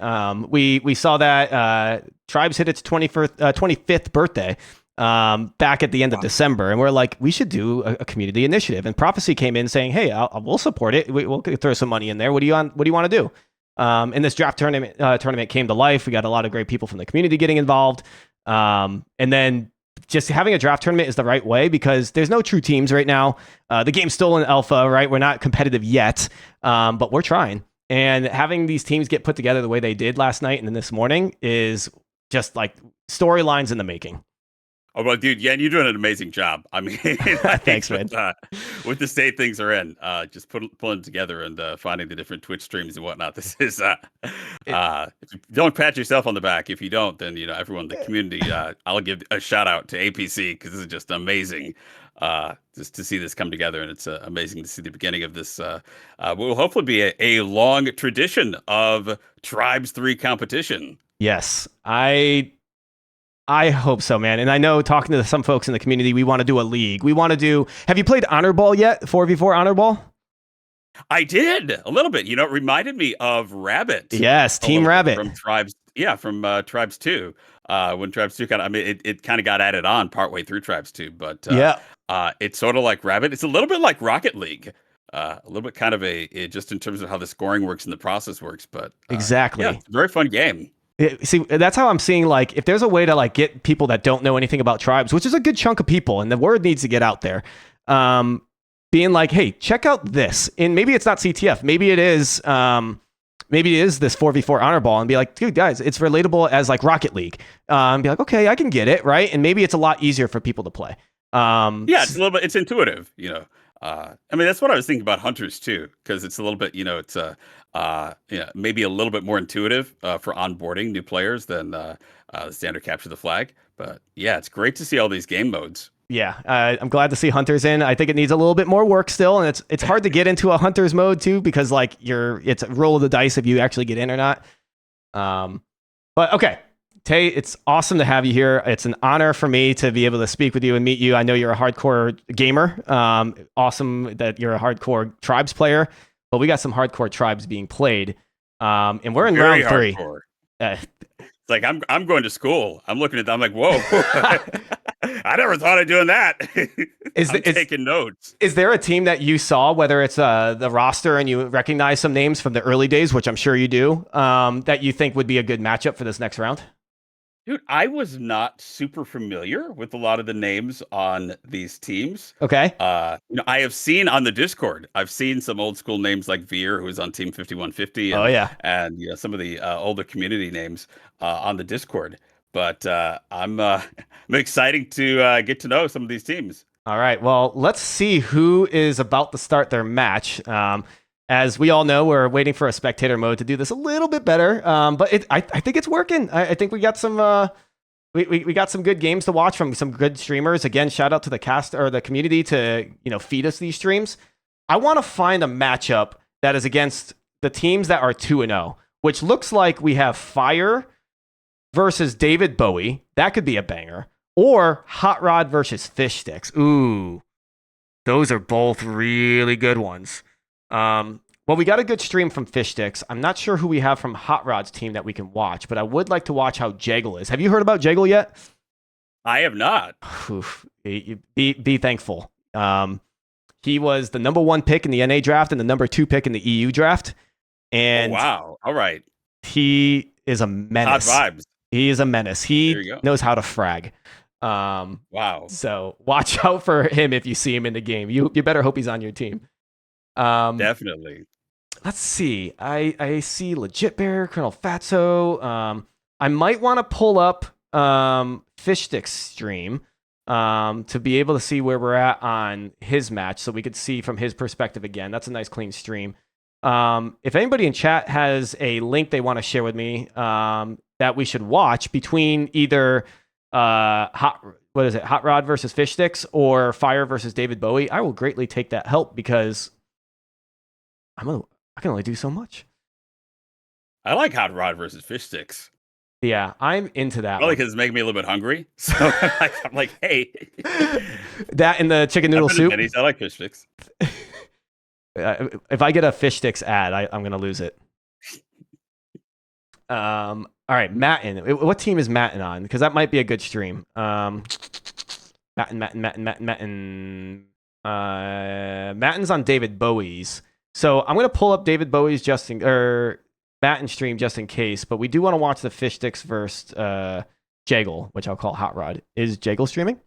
We saw that Tribes hit its 25th birthday back at the end of December, and we're like, we should do a community initiative. And Prophecy came in saying, hey, we'll support it. We'll throw some money in there. What do you want to do? And this draft tournament came to life. We got a lot of great people from the community getting involved. And then just having a draft tournament is the right way because there's no true teams right now. The game's still in alpha, right? We're not competitive yet, but we're trying. And having these teams get put together the way they did last night and then this morning is just like storylines in the making. Oh, well, dude, yeah, you're doing an amazing job. I mean, thanks, man. With the state things are in, just pulling it together and finding the different Twitch streams and whatnot. This is, if you don't pat yourself on the back. If you don't, then, everyone in the community, I'll give a shout out to APC because this is just amazing just to see this come together. And it's amazing to see the beginning of this. Will hopefully be a long tradition of Tribes 3 competition. Yes, I hope so, man. And I know talking to some folks in the community, we want to do a league. Have you played Honor Ball yet? 4v4 Honor Ball? I did a little bit. It reminded me of Rabbit. Yes, Team Rabbit. From Tribes. Yeah, from Tribes 2. When Tribes 2 it kind of got added on partway through Tribes 2. But it's sort of like Rabbit. It's a little bit like Rocket League. A little bit kind of just in terms of how the scoring works and the process works. But exactly. Yeah, it's a very fun game. See, that's how I'm seeing, like, if there's a way to, like, get people that don't know anything about Tribes, which is a good chunk of people, and the word needs to get out there, being like, hey, check out this. And maybe it's not CTF. Maybe it is this 4v4 Honor Ball, and be like, dude, guys, it's relatable as, like, Rocket League. And be like, okay, I can get it, right? And maybe it's a lot easier for people to play. Yeah, it's a little bit, it's intuitive, I mean, that's what I was thinking about Hunters too, because it's a little bit, it's maybe a little bit more intuitive for onboarding new players than the standard capture the flag. But yeah, it's great to see all these game modes. Yeah, I'm glad to see Hunters in. I think it needs a little bit more work still, and it's hard to get into a Hunters mode too because like it's a roll of the dice if you actually get in or not. But okay. Tay, it's awesome to have you here. It's an honor for me to be able to speak with you and meet you. I know you're a hardcore gamer. Awesome that you're a hardcore Tribes player, but we got some hardcore Tribes being played. And we're in round 3. It's like I'm going to school. I'm looking at that. I'm like, whoa. I never thought of doing that. I'm taking notes. Is there a team that you saw, whether it's the roster and you recognize some names from the early days, which I'm sure you do, that you think would be a good matchup for this next round? Dude, I was not super familiar with a lot of the names on these teams. Okay. I have seen on the Discord, I've seen some old school names like Veer, who's on Team 5150. And some of the older community names on the Discord. But I'm excited to get to know some of these teams. All right. Well, let's see who is about to start their match. as we all know, we're waiting for a spectator mode to do this a little bit better. But I think it's working. I think we got some we got some good games to watch from some good streamers. Again, shout out to the cast or the community to feed us these streams. I want to find a matchup that is against the teams that are 2-0, which looks like we have Fire versus David Bowie. That could be a banger. Or HotRod versus Fishstix. Ooh, those are both really good ones. Well, we got a good stream from Fishstix. I'm not sure who we have from HotRod's team that we can watch, but I would like to watch how Jaggle is. Have you heard about Jaggle yet? I have not. Oof. Be thankful. He was the number 1 pick in the NA draft and the number 2 pick in the EU draft. And wow. All right. He is a menace. Hot vibes. He is a menace. He knows how to frag. Wow. So watch out for him if you see him in the game. You better hope he's on your team. Definitely. Let's see. I see Legit Bear, Colonel Fatso. I might want to pull up Fishstix stream to be able to see where we're at on his match so we could see from his perspective again. That's a nice clean stream. If anybody in chat has a link they want to share with me that we should watch between either HotRod versus Fishstix or Fire versus David Bowie, I will greatly take that help because I can only do so much. I like HotRod versus Fishstix. Yeah, I'm into that. Probably because it's making me a little bit hungry. So I'm like, hey. That and the chicken noodle soup. I like Fishstix. If I get a Fishstix ad, I'm going to lose it. All right, Matten. What team is Matten on? Because that might be a good stream. Matten. Matten's on David Bowie's. So I'm going to pull up David Bowie's Matten stream just in case, but we do want to watch the Fishstix versus Jaggle, which I'll call HotRod. Is Jaggle streaming?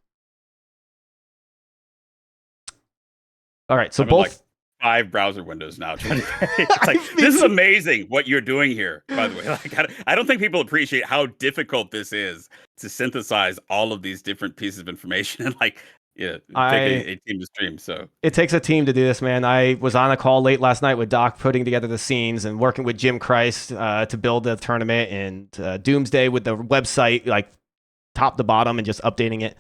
All right, so I'm both... in like 5 browser windows now. It's like, this is amazing what you're doing here, by the way. Like, I don't think people appreciate how difficult this is to synthesize all of these different pieces of information and take a team to stream. So it takes a team to do this, man. I was on a call late last night with Doc putting together the scenes and working with Jim Christ to build the tournament, and Doomsday with the website, like top to bottom, and just updating it.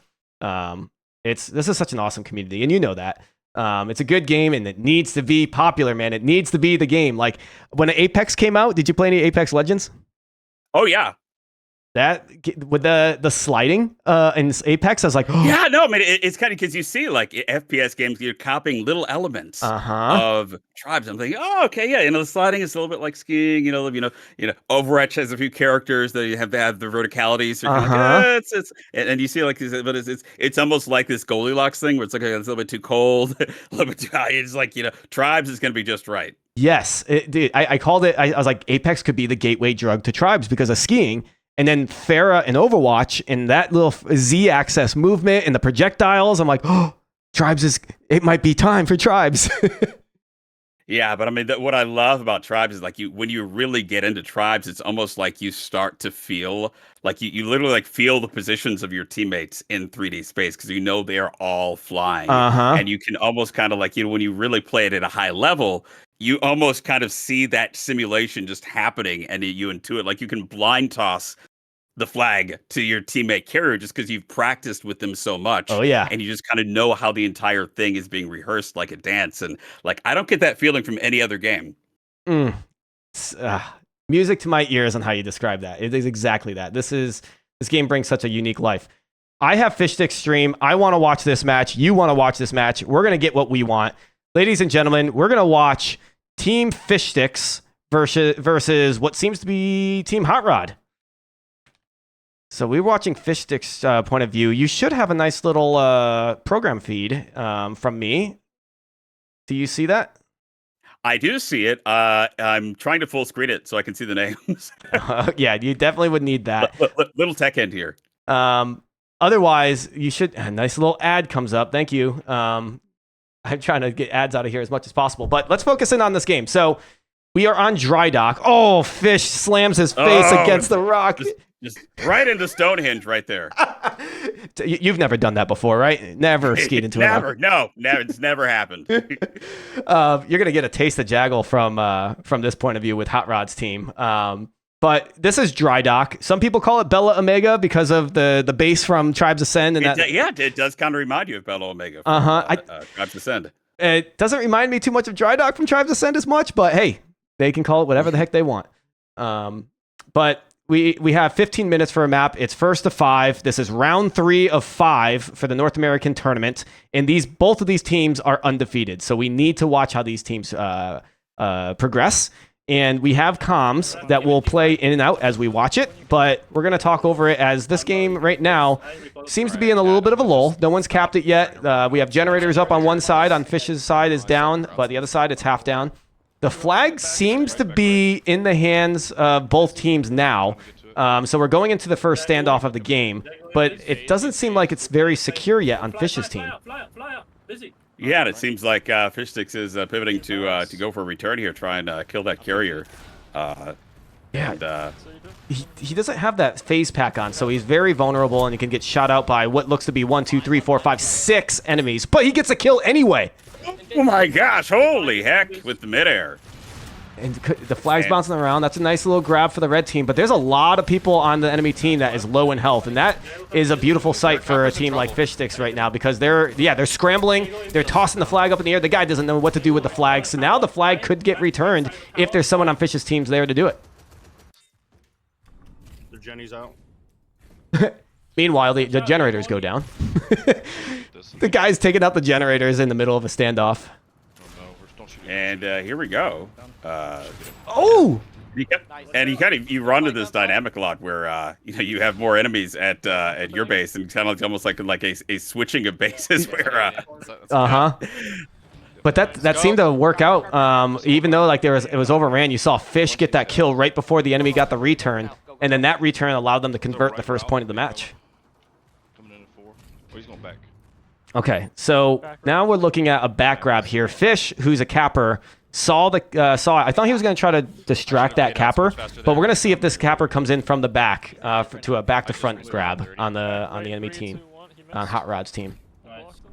This is such an awesome community, and you know that. It's a good game, and it needs to be popular, man. It needs to be the game. Like when Apex came out, did you play any Apex Legends? Oh yeah. That with the sliding in Apex, I was like, oh. Yeah, no, I mean it's kind of because you see like FPS games, you're copying little elements of Tribes. I'm thinking, oh, okay, yeah, the sliding is a little bit like skiing. Overwatch has a few characters that you have to have the verticalities. So and you see like this, but it's almost like this Goldilocks thing where it's like it's a little bit too cold, a little bit too high. It's like Tribes is going to be just right. Yes, dude, I called it. I was like, Apex could be the gateway drug to Tribes because of skiing. And then Pharah and Overwatch and that little Z-axis movement and the projectiles. I'm like, oh, Tribes it might be time for Tribes. Yeah, but I mean, what I love about Tribes is like when you really get into Tribes, it's almost like you start to feel like you literally like feel the positions of your teammates in 3D space because they are all flying. And you can almost kind of like, when you really play it at a high level, you almost kind of see that simulation just happening and you intuit, like you can blind toss the flag to your teammate carrier just because you've practiced with them so much. Oh, yeah. And you just kind of know how the entire thing is being rehearsed like a dance. And like, I don't get that feeling from any other game. Music to my ears on how you describe that. It is exactly that. This game brings such a unique life. I have Fishstix stream. I want to watch this match. You want to watch this match. We're going to get what we want. Ladies and gentlemen, we're going to watch Team Fishstix versus what seems to be Team HotRod. So we're watching Fishstix point of view. You should have a nice little program feed from me. Do you see that? I do see it. I'm trying to full screen it so I can see the names. Yeah, you definitely would need that. Little tech end here. Otherwise, you should... A nice little ad comes up. Thank you. I'm trying to get ads out of here as much as possible, but let's focus in on this game. So We are on dry dock. Oh, Fish slams his face against the rock. Just right into Stonehenge right there. You've never done that before, right? Never skied into it. Never. No, it's never happened. You're gonna get a taste of Jaggle from this point of view with HotRod's team. But this is dry dock. Some people call it Bella Omega because of the base from Tribes Ascend. And it does kind of remind you of Bella Omega. Tribes Ascend. It doesn't remind me too much of dry dock from Tribes Ascend as much, but hey, they can call it whatever the heck they want. But we have 15 minutes for a map. It's first to 5. This is round 3 of 5 for the North American tournament, and both of these teams are undefeated. So we need to watch how these teams progress. And we have comms that will play in and out as we watch it, but we're going to talk over it as this game right now seems to be in a little bit of a lull. No one's capped it yet. We have generators up on one side. On Fish's side is down, but the other side it's half down. The flag seems to be in the hands of both teams now. So we're going into the first standoff of the game, but it doesn't seem like it's very secure yet on Fish's team. Yeah, and it seems like Fishstix is pivoting to go for a return here, try and kill that carrier. He doesn't have that phase pack on, so he's very vulnerable, and he can get shot out by what looks to be 1, 2, 3, 4, 5, 6 enemies. But he gets a kill anyway. Oh my gosh! Holy heck! With the midair. And the flag's bouncing around. That's a nice little grab for the red team. But there's a lot of people on the enemy team that is low in health. And that is a beautiful sight for a team like Fishstix right now because they're scrambling. They're tossing the flag up in the air. The guy doesn't know what to do with the flag. So now the flag could get returned if there's someone on Fish's teams there to do it. The Jenny's out. Meanwhile, the generators go down. The guy's taking out the generators in the middle of a standoff. And here we go. You run into this dynamic a lot where you have more enemies at your base, and kind of almost like a switching of bases where. But that seemed to work out. Even though like it was overran, you saw Fish get that kill right before the enemy got the return, and then that return allowed them to convert the first point of the match. Coming in at 4. Oh, he's going back. Okay, so now we're looking at a back grab here. Fish, who's a capper, saw it. I thought he was going to try to distract that capper, but we're going to see if this capper comes in from the back to a back to front grab on the enemy team, on HotRod's team.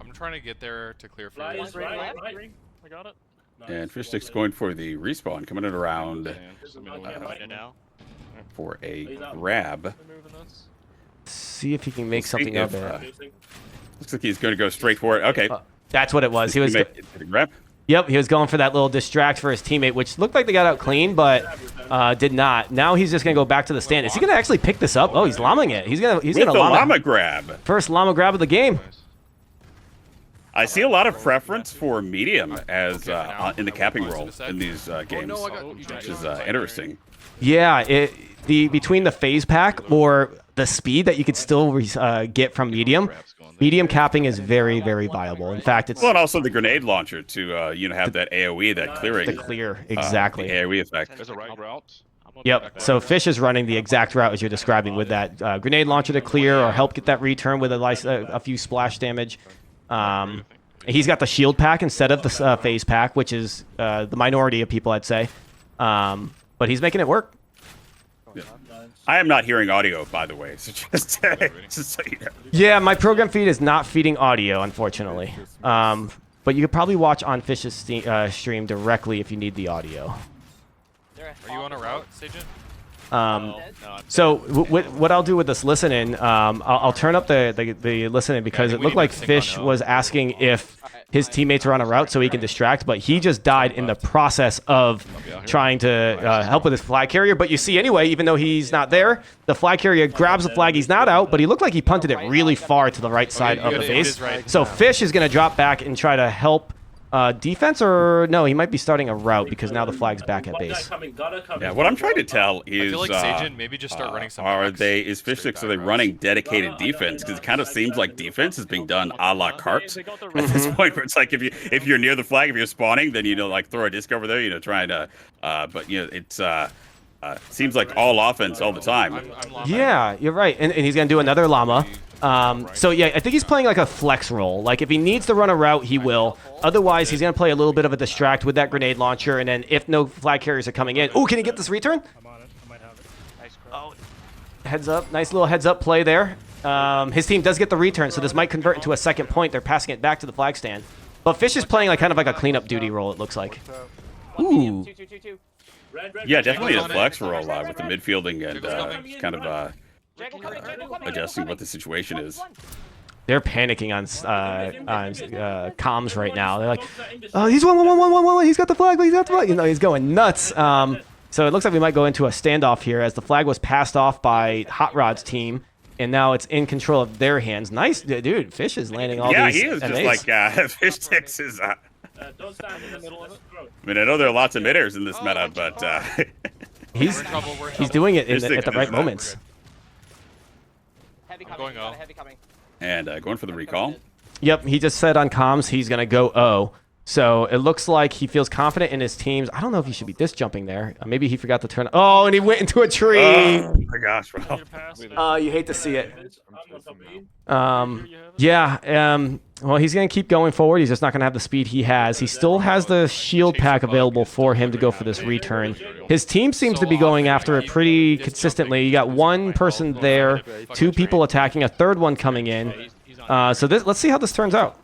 I'm trying to get there to clear for you. I got it. And Fishstix going for the respawn, coming in around for a grab. See if he can make something of it. Looks like he's going to go straight for it. Okay. That's what it was. He was. Yep, he was going for that little distract for his teammate, which looked like they got out clean, but did not. Now he's just going to go back to the stand. Is he going to actually pick this up? Oh, he's llamaing it. He's going to llama grab. First llama grab of the game. I see a lot of preference for medium as in the capping role in these games, which is interesting. Yeah, between the phase pack or the speed that you could still get from medium capping is very, very viable. In fact, it's and also the grenade launcher to have that AOE, that clearing. The clear, exactly. The AOE effect. There's a right route. Yep. So Fish is running the exact route as you're describing with that grenade launcher to clear or help get that return with a few splash damage. He's got the shield pack instead of the phase pack, which is the minority of people, I'd say. But he's making it work. Yeah. I am not hearing audio, by the way. So just so you know. Yeah, my program feed is not feeding audio, unfortunately. But you could probably watch on Fish's stream directly if you need the audio. Are you on a route, Sajin? So what I'll do with this listening, I'll turn up the listening because it looked like Fish was asking if his teammates are on a route so he can distract, but he just died in the process of trying to help with his flag carrier. But you see anyway, even though he's not there, the flag carrier grabs the flag. He's not out, but he looked like he punted it really far to the right side of the base. So Fish is going to drop back and try to help defense, or no, he might be starting a route because now the flag's back at base. Yeah, what I'm trying to tell is, I feel like Sajin maybe just start running some. Is Fishstix, are they running dedicated defense? Because it kind of seems like defense is being done a la carte at this point. Where it's like if you're near the flag, if you're spawning, then like throw a disc over there, trying to. But it's seems like all offense all the time. Yeah, you're right, and he's gonna do another llama. So yeah, I think he's playing like a flex role. Like if he needs to run a route, he will. Otherwise, he's going to play a little bit of a distract with that grenade launcher. And then if no flag carriers are coming in, oh, can he get this return? I'm on it. I might have it. Nice Oh, heads up. Nice little heads up play there. His team does get the return, so this might convert into a second point. They're passing it back to the flag stand. But Fish is playing like kind of like a cleanup duty role, it looks like. Ooh. Yeah, definitely a flex role with the midfielding and kind of adjusting what the situation is. They're panicking on comms right now. They're like, oh, he's 1-1-1-1-1-1. He's got the flag. He's got the flag. You know, he's going nuts. So it looks like we might go into a standoff here as the flag was passed off by HotRod's team, and now it's in control of their hands. Nice, dude. Fish is landing all these. Yeah, he is just like Fishstix is. Don't stand in the middle of it. I mean, I know there are lots of midders in this meta, but he's doing it at the right moments. Heavy going O. Heavy coming. And going for the recall. Yep, he just said on comms he's going to go O. So it looks like he feels confident in his teams. I don't know if he should be disc jumping there. Maybe he forgot to turn. Oh, and he went into a tree. Oh my gosh, bro. You hate to see it. Yeah. Well, he's going to keep going forward. He's just not going to have the speed he has. He still has the shield pack available for him to go for this return. His team seems to be going after it pretty consistently. You got one person there, two people attacking, a third one coming in. So let's see how this turns out.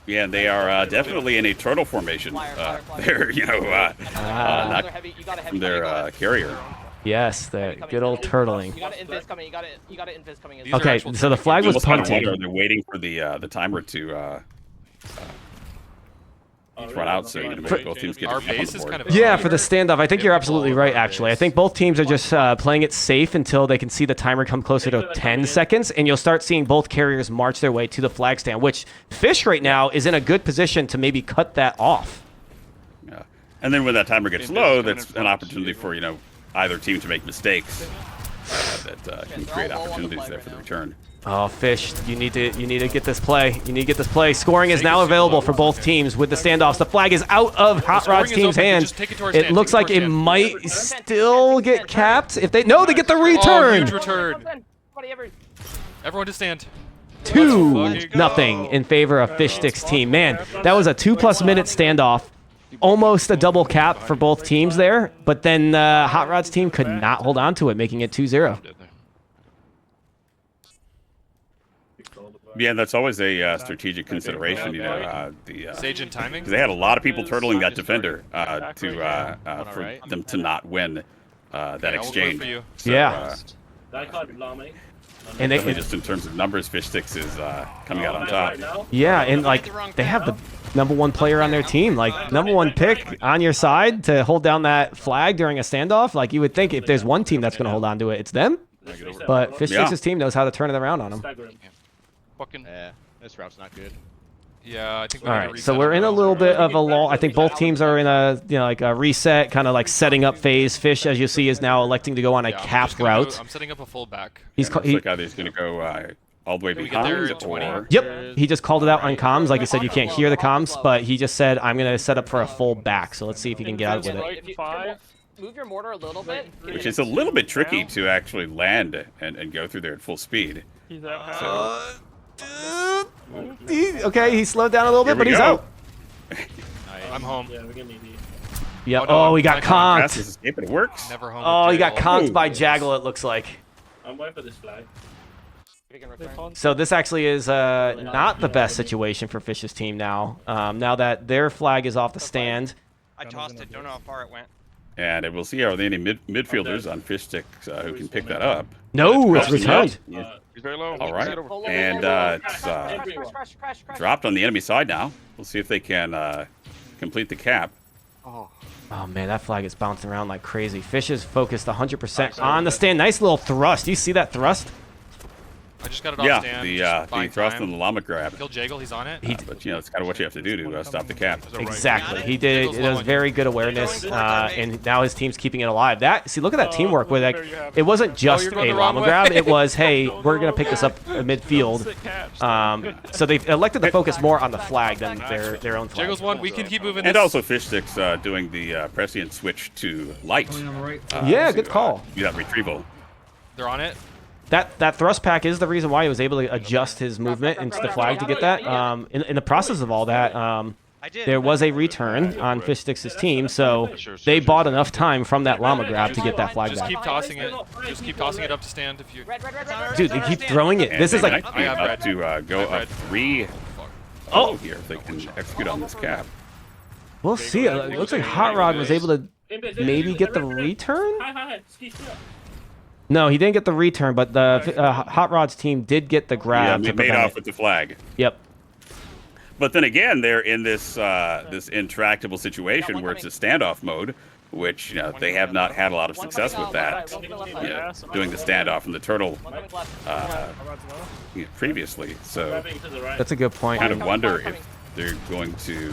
Yeah, they are definitely in a turtle formation. They're, not from their carrier. Yes, the good old turtling. You got it invis coming. You got it invis coming. Okay, so the flag was punting. They're waiting for the timer to run out, so both teams get Our on the base is board. kind of Yeah, for the standoff. I think you're absolutely right, actually. I think both teams are just playing it safe until they can see the timer come closer to 10 seconds, and you'll start seeing both carriers march their way to the flag stand, which Fish right now is in a good position to maybe cut that off. Yeah. And then when that timer gets low, that's an opportunity for, either team to make mistakes that can create opportunities there for the return. Oh, Fish, you need to get this play. You need to get this play. Scoring is now available for both teams with the standoffs. The flag is out of HotRod's team's hands. It looks like it might still get capped if they they get the return. Huge return. Everyone to stand. 2-0 in favor of Fishstix team. Man, that was a 2+ minute standoff. Almost a double cap for both teams there, but then HotRod's team could not hold on to it, making it 2-0. Yeah, that's always a strategic consideration, the Sage and timing. Because they had a lot of people turtling that defender for them to not win that exchange. So, yeah. And just in terms of numbers, Fishstix is coming out on top. Yeah, and like they have the #1 player on their team, like #1 pick on your side to hold down that flag during a standoff. Like you would think if there's one team that's going to hold on to it, it's them. But Fishstix's team knows how to turn it around on them. Fucking. This route's not good. Yeah, I think. All right, so we're in a little bit of a lull. I think both teams are in a like a reset, kind of like setting up phase. Fish, as you see, is now electing to go on a capped route. I'm setting up a full back. Looks like either he's going to go all the way behind or... Yep, he just called it out on comms. Like you said, you can't hear the comms, but he just said, I'm going to set up for a full back. So let's see if he can get out with it. Move your mortar a little bit. Which is a little bit tricky to actually land and go through there at full speed. He's out. Okay, he slowed down a little bit, but he's out. I'm home. Yeah, we're gonna need these. Yeah. Oh, he got conked. It works. Never home. Oh, he got conked by Jaggle, it looks like. I'm waiting for this flag. So this actually is not the best situation for Fish's team now. Now that their flag is off the stand. I tossed it. Don't know how far it went. And we'll see, are there any midfielders on Fishstix who can pick that up? No, it's returned. He's very low. All right. And it's dropped on the enemy side now. We'll see if they can complete the cap. Oh man, that flag is bouncing around like crazy. Fish is focused 100% on the stand. Nice little thrust. Do you see that thrust? I just got it off Yeah, stand. the thrust and the llama grab. Kill Jaggle, he's on it. But you know, it's kind of what you have to do to stop the cap. Exactly. He did. It was very good awareness, and now his team's keeping it alive. Look at that teamwork. Where like, it wasn't just a llama grab. It was, hey, we're gonna pick this up midfield. So they've elected to focus more on the flag than their own flag. Jaggle's one. We can keep moving. And also Fishstix doing the prescient switch to light. Yeah, good call. Do that retrieval. They're on it. That thrust pack is the reason why he was able to adjust his movement into the flag to get that. In the process of all that, there was a return on Fishstix's team, so they bought enough time from that llama grab to get that flag Just back. keep tossing it. Just keep tossing it up to stand if you. Dude, they keep throwing it. This is like I have to go up 3 here if they can execute on this cap. We'll see. It looks like HotRod was able to maybe get the return. No, he didn't get the return, but the HotRod's team did get the grab. Yeah, they made off with the flag. Yep. But then again, they're in this this intractable situation where it's a standoff mode, which you know they have not had a lot of success with that. You know, doing the standoff and the turtle previously. So that's a good point. I kind of wonder if they're going to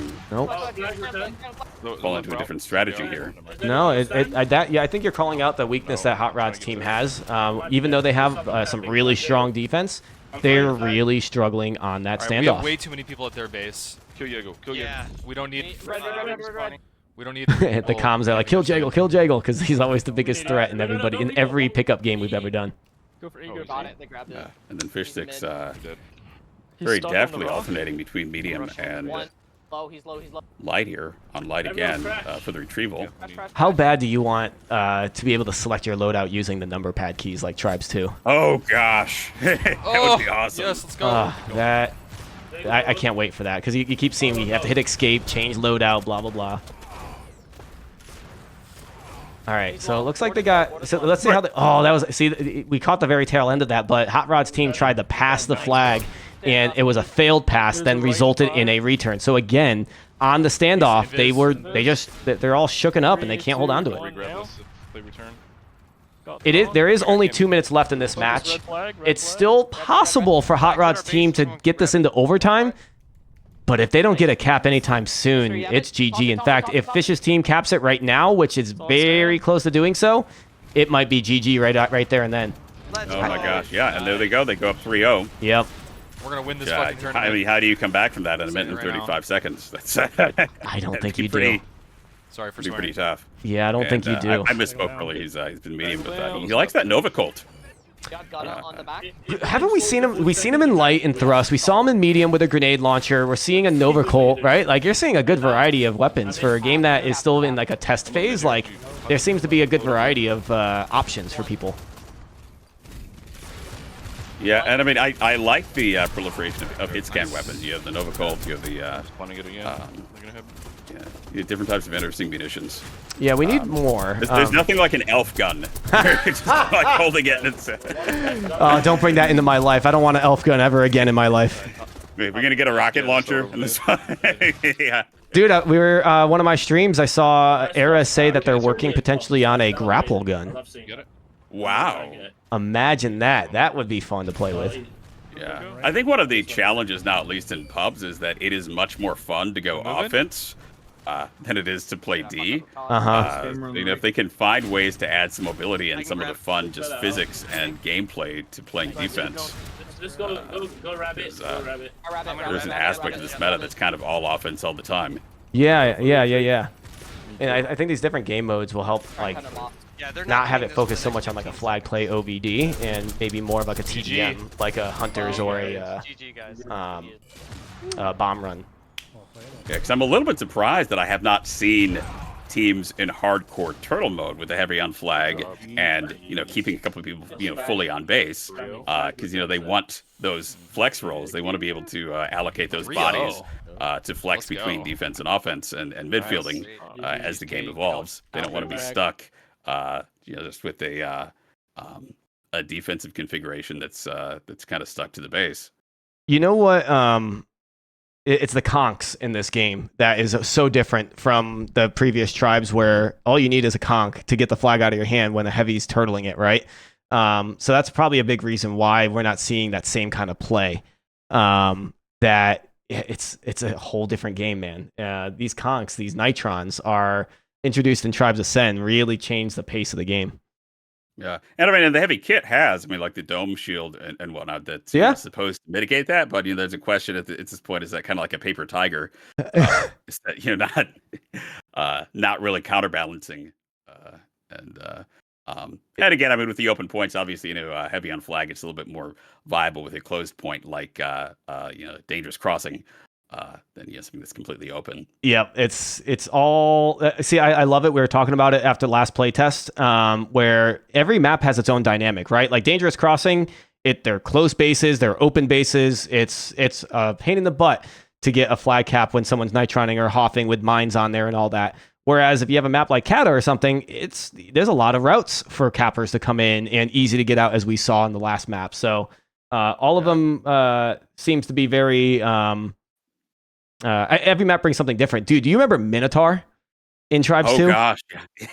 fall into a different strategy here. No, I think you're calling out the weakness that HotRod's team has. Even though they have some really strong defense, they're really struggling on that standoff. We have way too many people at their base. Kill Jago. Kill Jago. We don't need. We don't need. The comms are like, kill Jaggle, because he's always the biggest threat in every pickup game we've ever done. Go for Ego. Got it. They grabbed it. And then Fishstix very deftly alternating between medium and He's low. light here on light again for the retrieval. How bad do you want to be able to select your loadout using the number pad keys like Tribes 2? Oh gosh, that would be awesome. Yes, let's go. I can't wait for that because you keep seeing you have to hit escape, change loadout, blah blah blah. All right, so it looks like they got. So let's see how. We caught the very tail end of that, but HotRod's team tried to pass the flag, and it was a failed pass, then resulted in a return. So again, on the standoff, they're all shooken up and they can't hold on to it. There is only 2 minutes left in this match. It's still possible for HotRod's team to get this into overtime. But if they don't get a cap anytime soon, it's GG. In fact, if Fish's team caps it right now, which is very close to doing so, it might be GG right there and then. Oh my gosh, yeah, and there they go. They go up 3-0. Yep. We're gonna win this fucking tournament. I mean, how do you come back from that in a minute and 35 seconds? That's I don't think you do. Sorry for swearing. Pretty tough. Yeah, I don't think you do. I misspoke earlier. He's been medium, but he likes that Nova Colt. Haven't we seen him? We've seen him in light and thrust. We saw him in medium with a grenade launcher. We're seeing a Nova Colt, right? Like you're seeing a good variety of weapons for a game that is still in like a test phase. Like there seems to be a good variety of options for people. Yeah, and I mean, I like the proliferation of hit scan weapons. You have the Nova Colt, you have the different types of interesting munitions. Yeah, we need more. There's nothing like an elf gun. Just like holding it. And don't bring that into my life. I don't want an elf gun ever again in my life. We're gonna get a rocket launcher in this one. Yeah. Dude, we were one of my streams. I saw Era say that they're working potentially on a grapple gun. Wow. Imagine that. That would be fun to play with. Yeah. I think one of the challenges now, at least in pubs, is that it is much more fun to go offense than it is to play D. You know, if they can find ways to add some mobility and some of the fun, just physics and gameplay to playing defense. Go rabbit. There's an aspect of this meta that's kind of all offense all the time. Yeah. And I think these different game modes will help, like, not have it focus so much on like a flag play OVD and maybe more of like a TGM, like a Hunters or a bomb run. Yeah, because I'm a little bit surprised that I have not seen teams in hardcore turtle mode with the heavy on flag and keeping a couple of people fully on base because they want those flex rolls. They want to be able to allocate those bodies to flex between defense and offense and midfielding as the game evolves. They don't want to be stuck just with a defensive configuration that's kind of stuck to the base. You know what? It's the conks in this game that is so different from the previous tribes where all you need is a conk to get the flag out of your hand when the heavy's turtling it, right? So that's probably a big reason why we're not seeing that same kind of play. That it's a whole different game, man. These conks, these nitrons are introduced in Tribes Ascend, really changed the pace of the game. Yeah, and I mean, and the heavy kit has, I mean, like the dome shield and whatnot that's supposed to mitigate that. But there's a question at this point: is that kind of like a paper tiger? Is that not really counterbalancing? And again, I mean, with the open points, obviously, heavy on flag, it's a little bit more viable with a closed point like dangerous crossing. Then something that's completely open. Yep, it's all. See, I love it. We were talking about it after last playtest, where every map has its own dynamic, right? Like Dangerous Crossing, they're close bases, they're open bases. It's a pain in the butt to get a flag cap when someone's nitroning or hoffing with mines on there and all that. Whereas if you have a map like Kata or something, there's a lot of routes for cappers to come in and easy to get out, as we saw in the last map. So all of them seems to be very. Every map brings something different. Dude, do you remember Minotaur in Tribes 2? Oh, gosh.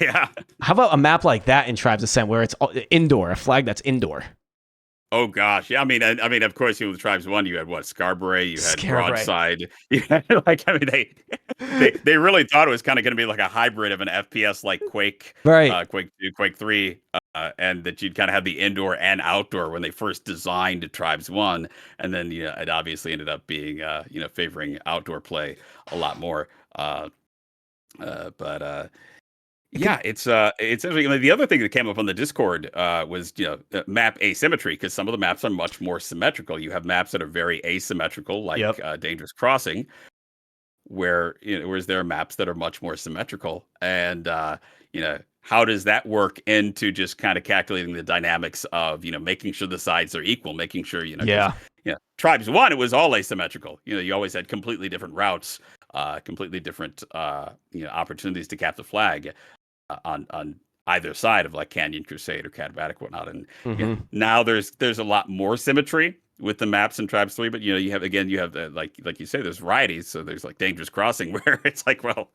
Yeah. How about a map like that in Tribes Ascend where it's indoor, a flag that's indoor? Oh, gosh. Yeah, I mean, of course, with Tribes 1, you had what? Scarborough, you had Broadside. You had, they really thought it was kind of going to be like a hybrid of an FPS like Quake, Quake 2, Quake 3, and that you'd kind of have the indoor and outdoor when they first designed Tribes 1. And then, it obviously ended up being, favoring outdoor play a lot more. Yeah, it's interesting. The other thing that came up on the Discord was map asymmetry, because some of the maps are much more symmetrical. You have maps that are very asymmetrical, like Dangerous Crossing, whereas there are maps that are much more symmetrical. And how does that work into just kind of calculating the dynamics of making sure the sides are equal, making sure Tribes 1, it was all asymmetrical. You always had completely different routes, completely different opportunities to cap the flag on either side of like Canyon Crusade or Cadvatic, whatnot. And now there's a lot more symmetry with the maps in Tribes 3, but you have like you say, there's varieties. So there's like Dangerous Crossing where it's like, well,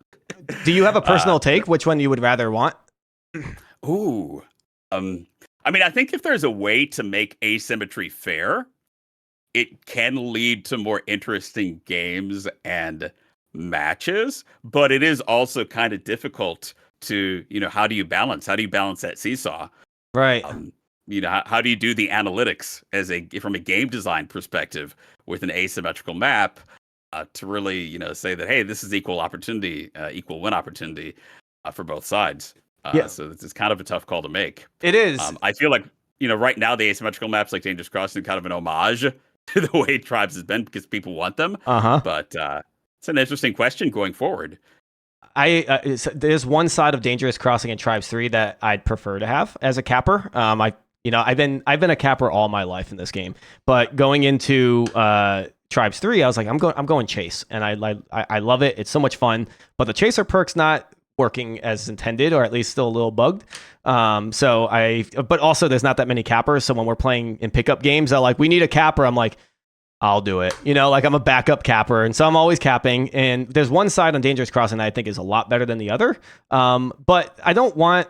do you have a personal take which one you would rather want? Ooh, I mean, I think if there's a way to make asymmetry fair, it can lead to more interesting games and matches, but it is also kind of difficult to, how do you balance that seesaw? Right. How do you do the analytics from a game design perspective with an asymmetrical map to really, say that, hey, this is equal opportunity, equal win opportunity for both sides. So it's kind of a tough call to make. It is. I feel like, right now the asymmetrical maps like Dangerous Crossing are kind of an homage to the way Tribes has been because people want them. But it's an interesting question going forward. There's one side of Dangerous Crossing in Tribes 3 that I'd prefer to have as a capper. I've been a capper all my life in this game, but going into Tribes 3, I was like, I'm going chase, and I love it. It's so much fun, but the chaser perk's not working as intended, or at least still a little bugged. But also there's not that many cappers. So when we're playing in pickup games, they're like, we need a capper. I'm like, I'll do it. Like I'm a backup capper. And so I'm always capping. And there's one side on Dangerous Crossing that I think is a lot better than the other. But I don't want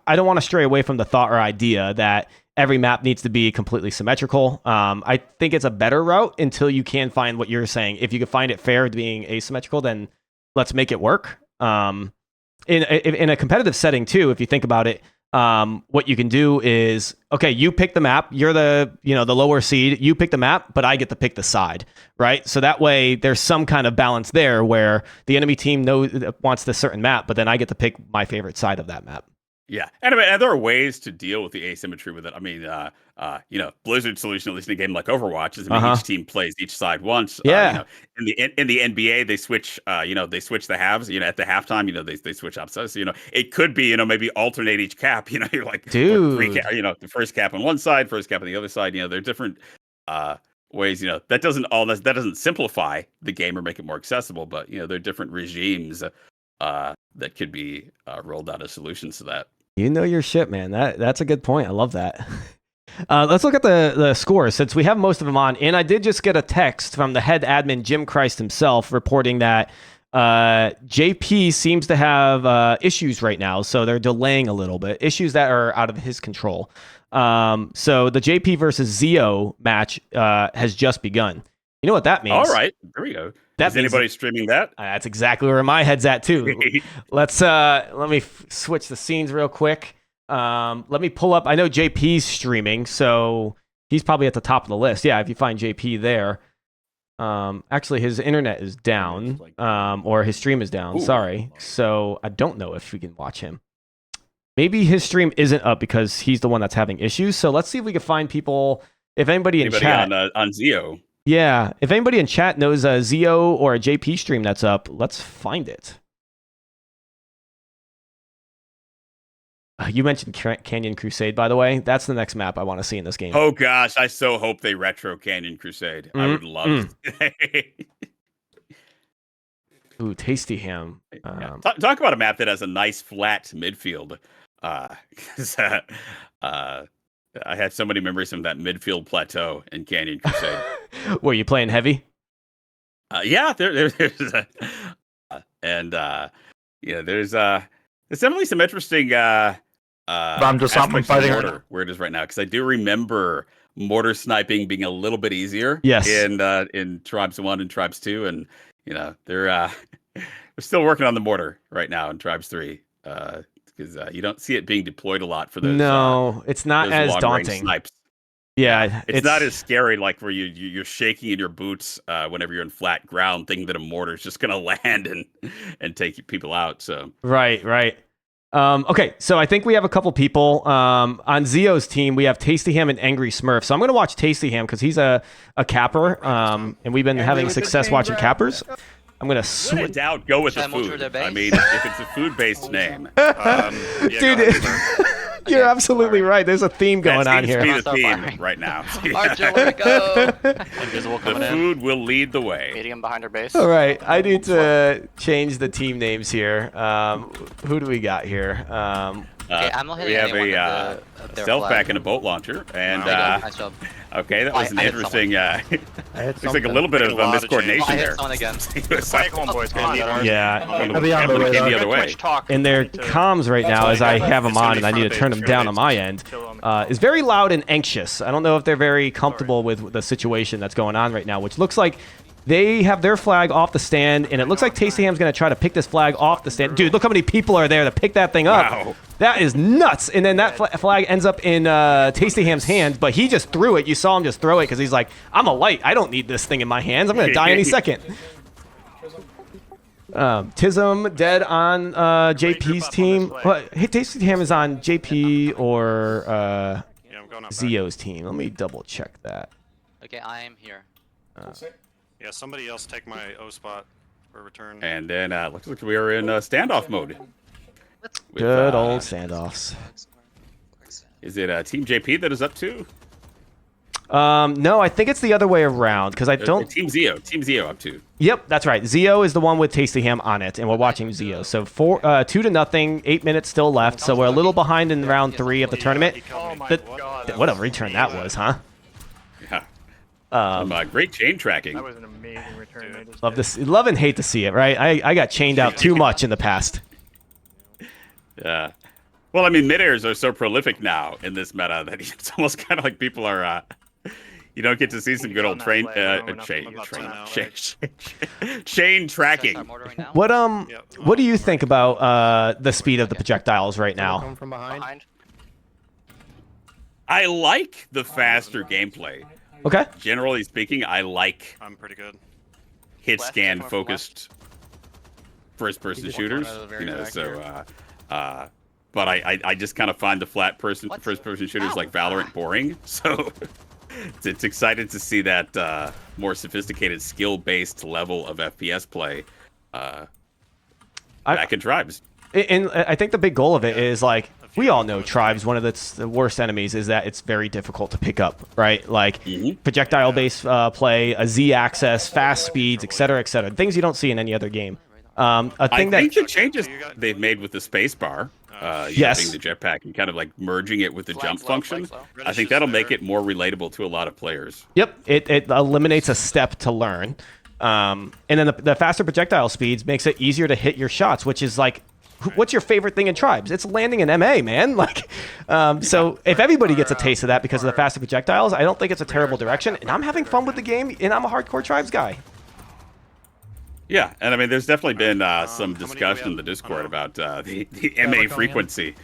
to stray away from the thought or idea that every map needs to be completely symmetrical. I think it's a better route until you can find what you're saying. If you can find it fair being asymmetrical, then let's make it work. In a competitive setting too, if you think about it, what you can do is, okay, you pick the map, you're the lower seed, you pick the map, but I get to pick the side, right? So that way there's some kind of balance there where the enemy team wants this certain map, but then I get to pick my favorite side of that map. Yeah, and there are ways to deal with the asymmetry with it. I mean, Blizzard's solution, at least in a game like Overwatch, is each team plays each side once. Yeah. In the NBA, they switch. They switch the halves. At the halftime, they switch up. So it could be, maybe alternate each cap. You're like, dude, the first cap on one side, first cap on the other side. There are different ways. That doesn't simplify the game or make it more accessible. But there are different regimes that could be rolled out as solutions to that. Your shit, man. That's a good point. I love that. Let's look at the scores since we have most of them on. And I did just get a text from the head admin, Jim Christ himself, reporting that JP seems to have issues right now, so they're delaying a little bit. Issues that are out of his control. So the JP versus Zeeo match has just begun. You know what that means? All right, there we go. Is anybody streaming that? That's exactly where my head's at too. Let's let me switch the scenes real quick. Let me pull up. I know JP's streaming, so he's probably at the top of the list. Yeah, if you find JP there. Actually, his internet is down, or his stream is down. Ooh. Sorry. So I don't know if we can watch him. Maybe his stream isn't up because he's the one that's having issues. So let's see if we can find people. If anybody in chat on Zeeo. Yeah, if anybody in chat knows a Zeeo or a JP stream that's up, let's find it. You mentioned Canyon Crusade, by the way. That's the next map I want to see in this game. Oh gosh, I so hope they retro Canyon Crusade. I would love it. Ooh, Tasty Ham. Talk about a map that has a nice flat midfield. I had so many memories from that midfield plateau in Canyon Crusade. Were you playing heavy? Yeah, there's definitely some interesting I'm just not fighting mortar where it is right now, because I do remember mortar sniping being a little bit easier. Yes. In Tribes 1 and Tribes 2, and they're still working on the mortar right now in Tribes 3. Because you don't see it being deployed a lot for those. No, it's not as daunting. Snipes. Yeah, it's not as scary, like where you're shaking in your boots whenever you're in flat ground, thinking that a mortar is just gonna land and take people out. So right. Okay, so I think we have a couple people on Zeo's team. We have Tasty Ham and Angry Smurf. So I'm gonna watch Tasty Ham because he's a capper, and we've been having success watching cappers. I'm gonna when in doubt, go with the food. I mean, if it's a food-based name, dude, you're absolutely right. There's a theme going on here. That seems to be the theme right now. Archer, where'd it go? Invisible coming in. The food will lead the way. Medium behind our base. All right, I need to change the team names here. Who do we got here? Okay, I'm not we hitting have a stealth pack and a bolt launcher, and okay, that was an interesting. Looks like a little bit of miscoordination there. Yeah, the other way. And their comms right now, as I have them on, and I need to turn them down on my end, is very loud and anxious. I don't know if they're very comfortable with the situation that's going on right now, which looks like they have their flag off the stand, and it looks like Tasty Ham's going to try to pick this flag off the stand. Dude, look how many people are there to pick that thing up. Wow. That is nuts. And then that flag ends up in Tasty Ham's hands, but he just threw it. You saw him just throw it because he's like, I'm a light. I don't need this thing in my hands. I'm going to die any second. Tism dead on JP's team. Hey, Tasty Ham is on JP or Zeo's team. Let me double check that. Okay, I am here. Yeah, somebody else take my O spot for return. And then looks like we are in standoff mode. Good old standoffs. Is it Team JP that is up too? No, I think it's the other way around because I don't. Team Zeeo up too. Yep, that's right. Zeeo is the one with Tasty Ham on it, and we're watching Zeeo. So 2-0, 8 minutes still left. So we're a little behind in round 3 of the tournament. What a return that was, huh? Yeah. Great chain tracking. That was an amazing return. Love and hate to see it, right? I got chained out too much in the past. Yeah. Well, I mean, mid-airs are so prolific now in this meta that it's almost kind of like people are. You don't get to see some good old chain tracking. What do you think about the speed of the projectiles right now? From behind. I like the faster gameplay. Okay. Generally speaking, I like. I'm pretty good. Hit scan focused first-person shooters. But I just kind of find the first-person shooters like Valorant boring. So it's exciting to see that more sophisticated, skill-based level of FPS play back in Tribes. And I think the big goal of it is like. We all know Tribes, one of the worst enemies is that it's very difficult to pick up, right? Like projectile-based play, a Z-axis, fast speeds, etc., etc. Things you don't see in any other game. I think the changes they've made with the spacebar, using the jetpack and kind of like merging it with the jump function, I think that'll make it more relatable to a lot of players. Yep, it eliminates a step to learn. And then the faster projectile speeds makes it easier to hit your shots, which is like, what's your favorite thing in Tribes? It's landing an MA, man. Like, so if everybody gets a taste of that because of the faster projectiles, I don't think it's a terrible direction. And I'm having fun with the game, and I'm a hardcore Tribes guy. Yeah, and I mean, there's definitely been some discussion in the Discord about the MA frequency.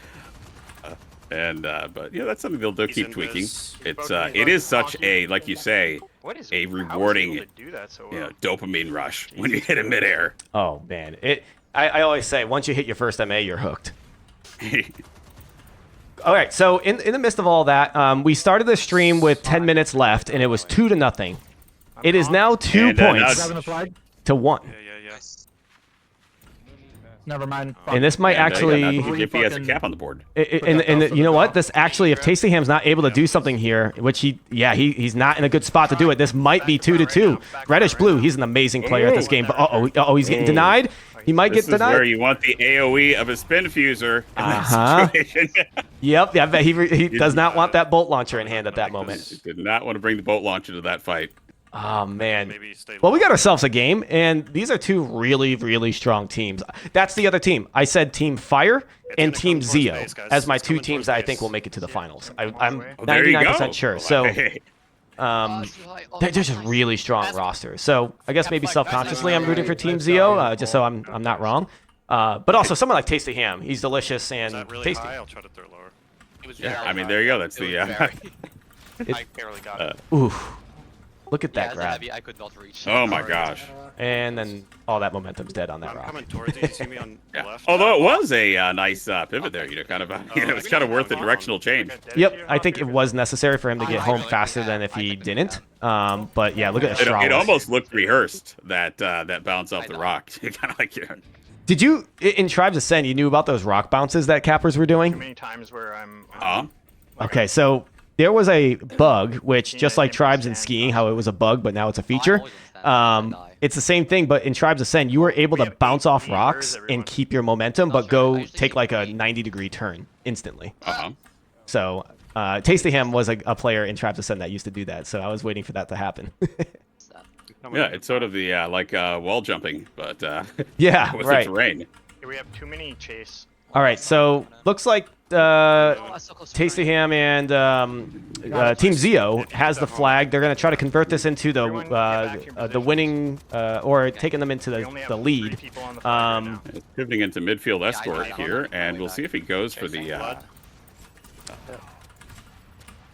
But yeah, that's something they'll keep tweaking. It is such a, like you say, a rewarding dopamine rush when you hit it midair. Oh man, I always say once you hit your first MA, you're hooked. All right, so in the midst of all that, we started the stream with 10 minutes left, and it was 2-0. It is now 2 points to 1. Never mind. And this might actually... If he has a cap on the board. And you know what? This actually, if Tasty Ham's not able to do something here, which he's not in a good spot to do it, this might be 2-2. Reddish Blue, he's an amazing player at this game, but he's getting denied. He might get denied. This is where you want the AoE of a spin diffuser in that situation. Yep, I bet he does not want that bolt launcher in hand at that moment. He did not want to bring the bolt launcher to that fight. Oh, man. Well, we got ourselves a game, and these are two really, really strong teams. That's the other team. I said Team Fire and Team Zeeo as my two teams that I think will make it to the finals. I'm 99% sure. So they're just really strong rosters. So I guess maybe self-consciously I'm rooting for Team Zeeo, just so I'm not wrong. But also someone like Tasty Ham. He's delicious and tasty. I'll try to throw lower. Yeah, I mean, there you go. That's the... I barely got it. Oof. Look at that grab. I could not reach. Oh my gosh. And then all that momentum's dead on that rock. Coming towards you. See me on the left? Although it was a nice pivot there, kind of, it's kind of worth the directional change. Yep, I think it was necessary for him to get home faster than if he didn't. But yeah, look at the It almost looked rehearsed, that bounce off the rock. Kind of like, Did you, in Tribes Ascend, you knew about those rock bounces that cappers were doing? Too many times where I'm... Okay, so there was a bug, which just like Tribes and skiing, how it was a bug, but now it's a feature. It's the same thing, but in Tribes Ascend, you were able to bounce off rocks and keep your momentum, but go take like a 90-degree turn instantly. So Tasty Ham was a player in Tribes Ascend that used to do that, so I was waiting for that to happen. Yeah, it's sort of the like wall jumping, but yeah, with right. the terrain. We have too many chase. All right, so looks like Tasty Ham and Team Zeeo has the flag. They're going to try to convert this into the winning or taking them into the lead. Pivoting into midfield escort here, and we'll see if he goes for the...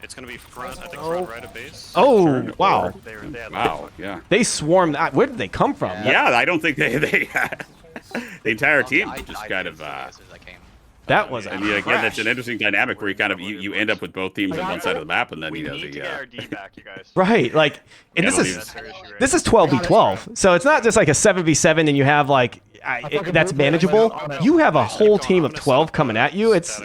It's going to be front, I think front right at base. Oh, wow. Wow, yeah. They swarmed. Where did they come from? Yeah, I don't think they the entire team just kind of... That was and yeah, again, that's an interesting dynamic where you kind of you end up with both teams on one side of the map, and then right, like, and this is 12v12, so it's not just like a 7v7 and you have like that's manageable. You have a whole team of 12 coming at you. It's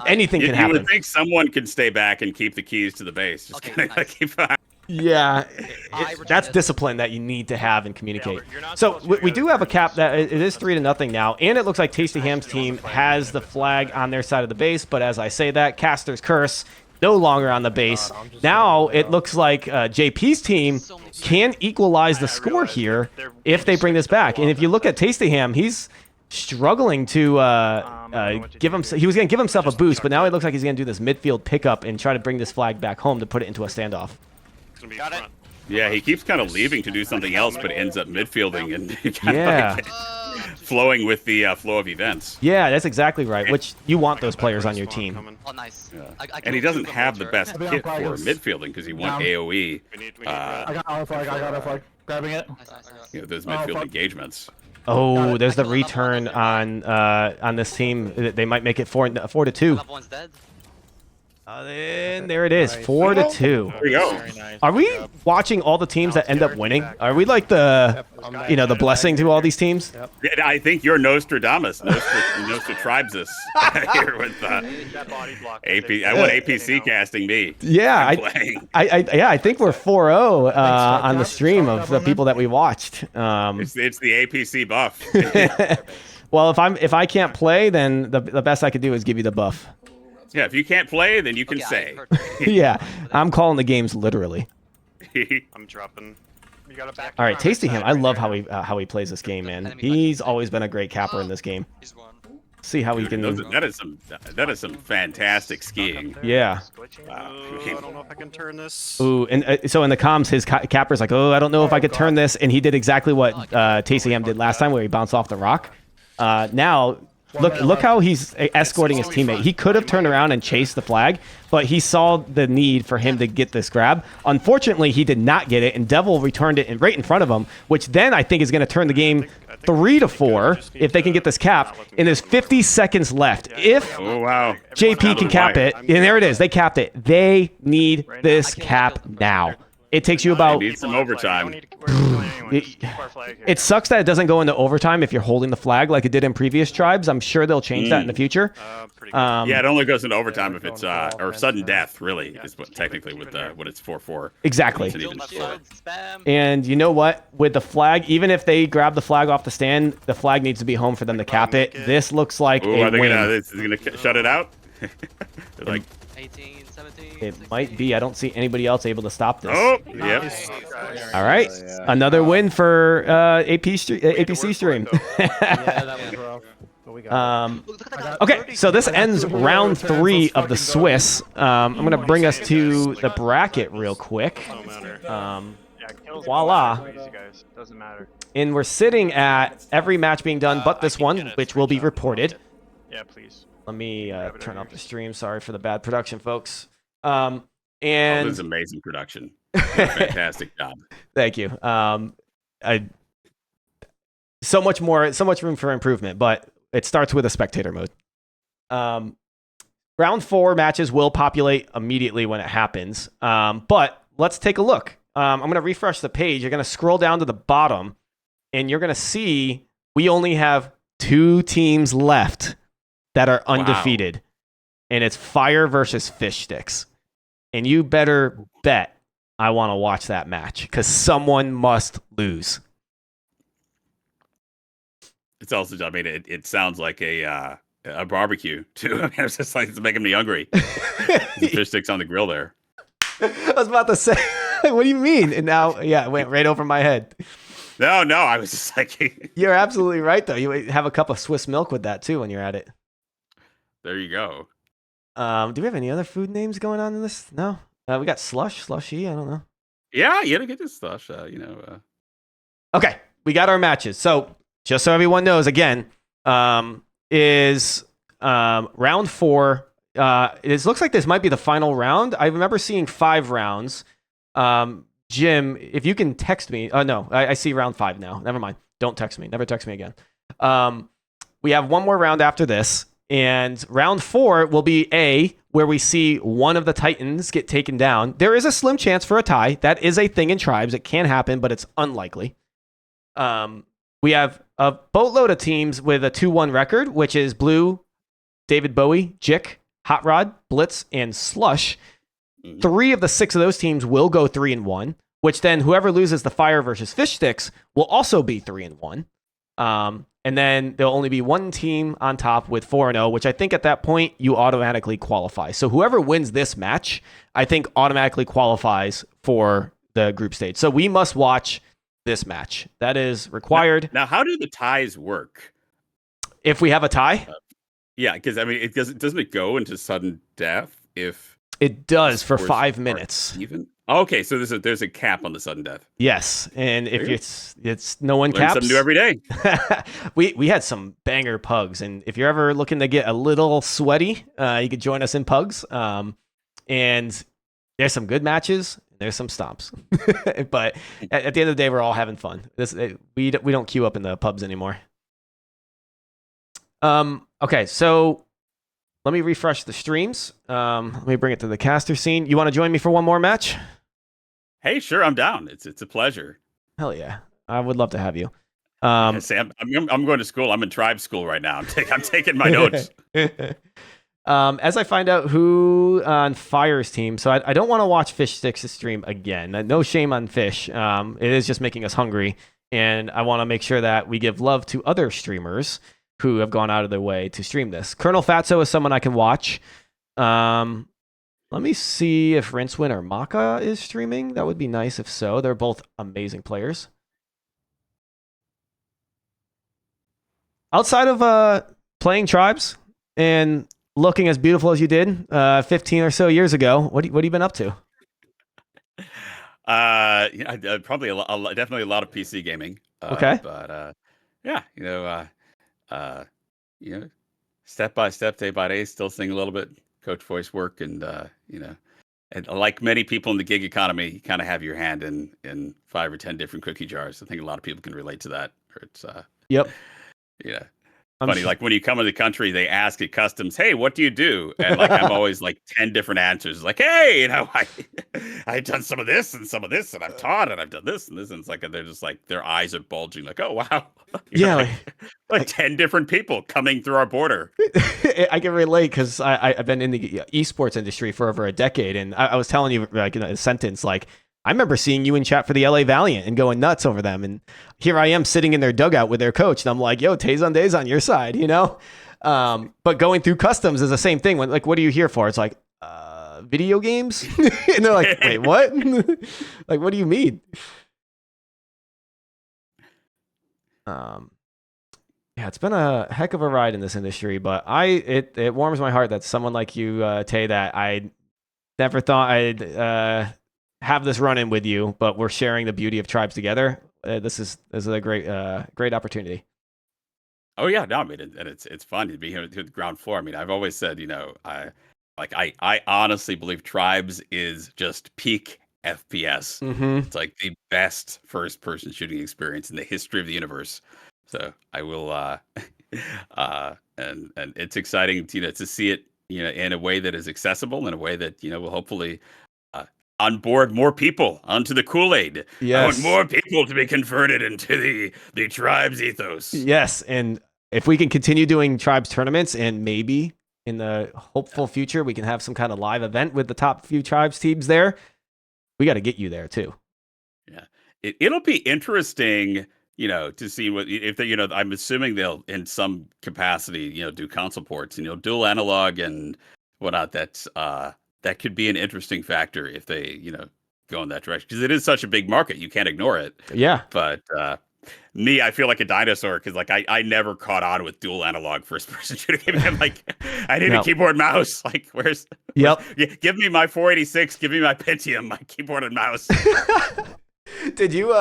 anything can happen. You would think someone could stay back and keep the keys to the base. Just keep. Yeah, that's discipline that you need to have and communicate. So we do have a cap that it is 3-0 now, and it looks like Tasty Ham's team has the flag on their side of the base. But as I say that, Caster's Curse no longer on the base. Now it looks like JP's team can equalize the score here if they bring this back. And if you look at Tasty Ham, he's struggling to give him. He was going to give himself a boost, but now it looks like he's going to do this midfield pickup and try to bring this flag back home to put it into a standoff. Got it. Yeah, he keeps kind of leaving to do something else, but ends up midfielding and kind of like flowing with the flow of events. Yeah, that's exactly right. Which you want those players on your team. Oh, nice. Yeah. And he doesn't have the best kit for midfielding because he wants AoE. I got a flag. Grabbing it. You know, those midfield engagements. Oh, there's the return on this team. They might make it 4-2. One's dead. And there it is, 4-2. There you go. Are we watching all the teams that end up winning? Are we like the blessing to all these teams? I think you're Nostradamus, Nostratribesus here with AP. I want APC casting me. Yeah, I think we're 4-0 on the stream of the people that we watched. It's the APC buff. Well, if I can't play, then the best I could do is give you the buff. Yeah, if you can't play, then you can say. Yeah, I'm calling the games literally. I'm dropping. You got a back. All right, Tasty Him. I love how he plays this game, man. He's always been a great capper in this game. See how he can. That is some fantastic skiing. Yeah. I don't know if I can turn this. Ooh, and so in the comms, his capper's like, oh, I don't know if I could turn this, and he did exactly what Tasty Him did last time, where he bounced off the rock. Now. Look how he's escorting his teammate. He could have turned around and chased the flag, but he saw the need for him to get this grab. Unfortunately, he did not get it, and Devil returned it right in front of him, which then I think is going to turn the game 3-4 if they can get this cap. And there's 50 seconds left. If JP can cap it, and there it is, they capped it. They need this cap now. It takes you about. Need some overtime. It sucks that it doesn't go into overtime if you're holding the flag like it did in previous tribes. I'm sure they'll change that in the future. Yeah, it only goes into overtime if it's or sudden death. Really, is what technically with when it's 4-4. Exactly. And you know what? With the flag, even if they grab the flag off the stand, the flag needs to be home for them to cap it. This looks like a win. Is gonna shut it out? They're like 18, 17. It might be. I don't see anybody else able to stop this. Oh, yep. All right, another win for APC stream. Okay, so this ends round 3 of the Swiss. I'm gonna bring us to the bracket real quick. Voila. Doesn't matter. And we're sitting at every match being done but this one, which will be reported. Yeah, please. Let me turn off the stream. Sorry for the bad production, folks. And this is amazing production. Fantastic job. Thank you. So much room for improvement, but it starts with a spectator mode. Round 4 matches will populate immediately when it happens. But let's take a look. I'm going to refresh the page. You're going to scroll down to the bottom, and you're going to see we only have 2 teams left that are undefeated. And it's Fire versus Fishstix. And you better bet I want to watch that match, because someone must lose. It's also, I mean, it sounds like a barbecue too. I mean, it's just like it's making me hungry. The fish sticks on the grill there. I was about to say, what do you mean? And now, yeah, it went right over my head. No, I was just like, you're absolutely right, though. You have a cup of Swiss milk with that too when you're at it. There you go. Do we have any other food names going on in this? No. We got slushy. I don't know. Yeah, you gotta get this slush. Okay, we got our matches. So just so everyone knows, again, is round 4. It looks like this might be the final round. I remember seeing 5 rounds. Jim, if you can text me. No, I see round 5 now. Never mind. Don't text me. Never text me again. We have one more round after this. And round 4 will be where we see one of the Titans get taken down. There is a slim chance for a tie. That is a thing in tribes. It can happen, but it's unlikely. We have a boatload of teams with a 2-1 record, which is Blue, David Bowie, Jick, HotRod, Blitz, and Slush. 3 of the 6 of those teams will go 3-1, which then whoever loses the Fire versus Fishstix will also be 3-1. And then there'll only be one team on top with 4-0, which I think at that point you automatically qualify. So whoever wins this match, I think automatically qualifies for the group stage. So we must watch this match. That is required. Now how do the ties work? If we have a tie? Yeah, because I mean, doesn't it go into sudden death if it does for 5 minutes? Even okay, so there's a cap on the sudden death. Yes, and if it's no one caps, something new every day. we had some banger pugs, and if you're ever looking to get a little sweaty, you could join us in pugs. And there's some good matches. There's some stomps, but at the end of the day, we're all having fun. We don't queue up in the pubs anymore. Okay, so let me refresh the streams. Let me bring it to the caster scene. You want to join me for one more match? Hey, sure, I'm down. It's a pleasure. Hell yeah, I would love to have you. Sam, I'm going to school. I'm in tribe school right now. I'm taking my notes. As I find out who on Fire's team, so I don't want to watch Fishstix stream again. No shame on Fish. It is just making us hungry, and I want to make sure that we give love to other streamers who have gone out of their way to stream this. Colonel Fatso is someone I can watch. Let Let me see if Rincewind or Maka is streaming. That would be nice if so. They're both amazing players. Outside of playing Tribes and looking as beautiful as you did 15 or so years ago, what have you been up to? Probably definitely a lot of PC gaming. Okay. But yeah, step by step, day by day, still seeing a little bit coach voice work, and and like many people in the gig economy, you kind of have your hand in 5 or 10 different cookie jars. I think a lot of people can relate to that. It's yep. Yeah. Funny, like when you come in the country, they ask at customs, "Hey, what do you do?" And like I'm always like 10 different answers. Like, "Hey, I've done some of this and some of this, and I've taught and I've done this and this." And it's like they're just like their eyes are bulging, like, "Oh wow, yeah, like 10 different people coming through our border." I can relate because I've been in the esports industry for over a decade, and I was telling you like in a sentence, like I remember seeing you in chat for the LA Valiant and going nuts over them. And here I am sitting in their dugout with their coach. And I'm like, yo, Tay Zonday's on your side, But going through customs is the same thing. When, like, what are you here for? It's like, video games? And they're like, wait, what? Like, what do you mean? Yeah, it's been a heck of a ride in this industry, but it warms my heart that someone like you, Tay, that I never thought I'd have this run in with you, but we're sharing the beauty of Tribes together. This is a great opportunity. Oh yeah, no, I mean, and it's fun to be here at the ground floor. I mean, I've always said, I honestly believe Tribes is just peak FPS. Mm-hmm. It's like the best first-person shooting experience in the history of the universe. So I will, and it's exciting, to see it, in a way that is accessible, in a way that will hopefully onboard more people onto the Kool-Aid. Yes. I want more people to be converted into the Tribes ethos. Yes, and if we can continue doing Tribes tournaments, and maybe in the hopeful future we can have some kind of live event with the top few Tribes teams there, we got to get you there too. Yeah, it'll be interesting, to see what if they, I'm assuming they'll in some capacity, do console ports, dual analog and whatnot. That could be an interesting factor if they, go in that direction, because it is such a big market. You can't ignore it. Yeah. But I feel like a dinosaur because I never caught on with dual analog first person shooting. I'm like, I need a keyboard mouse. Like, Yep. Give me my 486. Give me my Pentium, my keyboard and mouse. Did you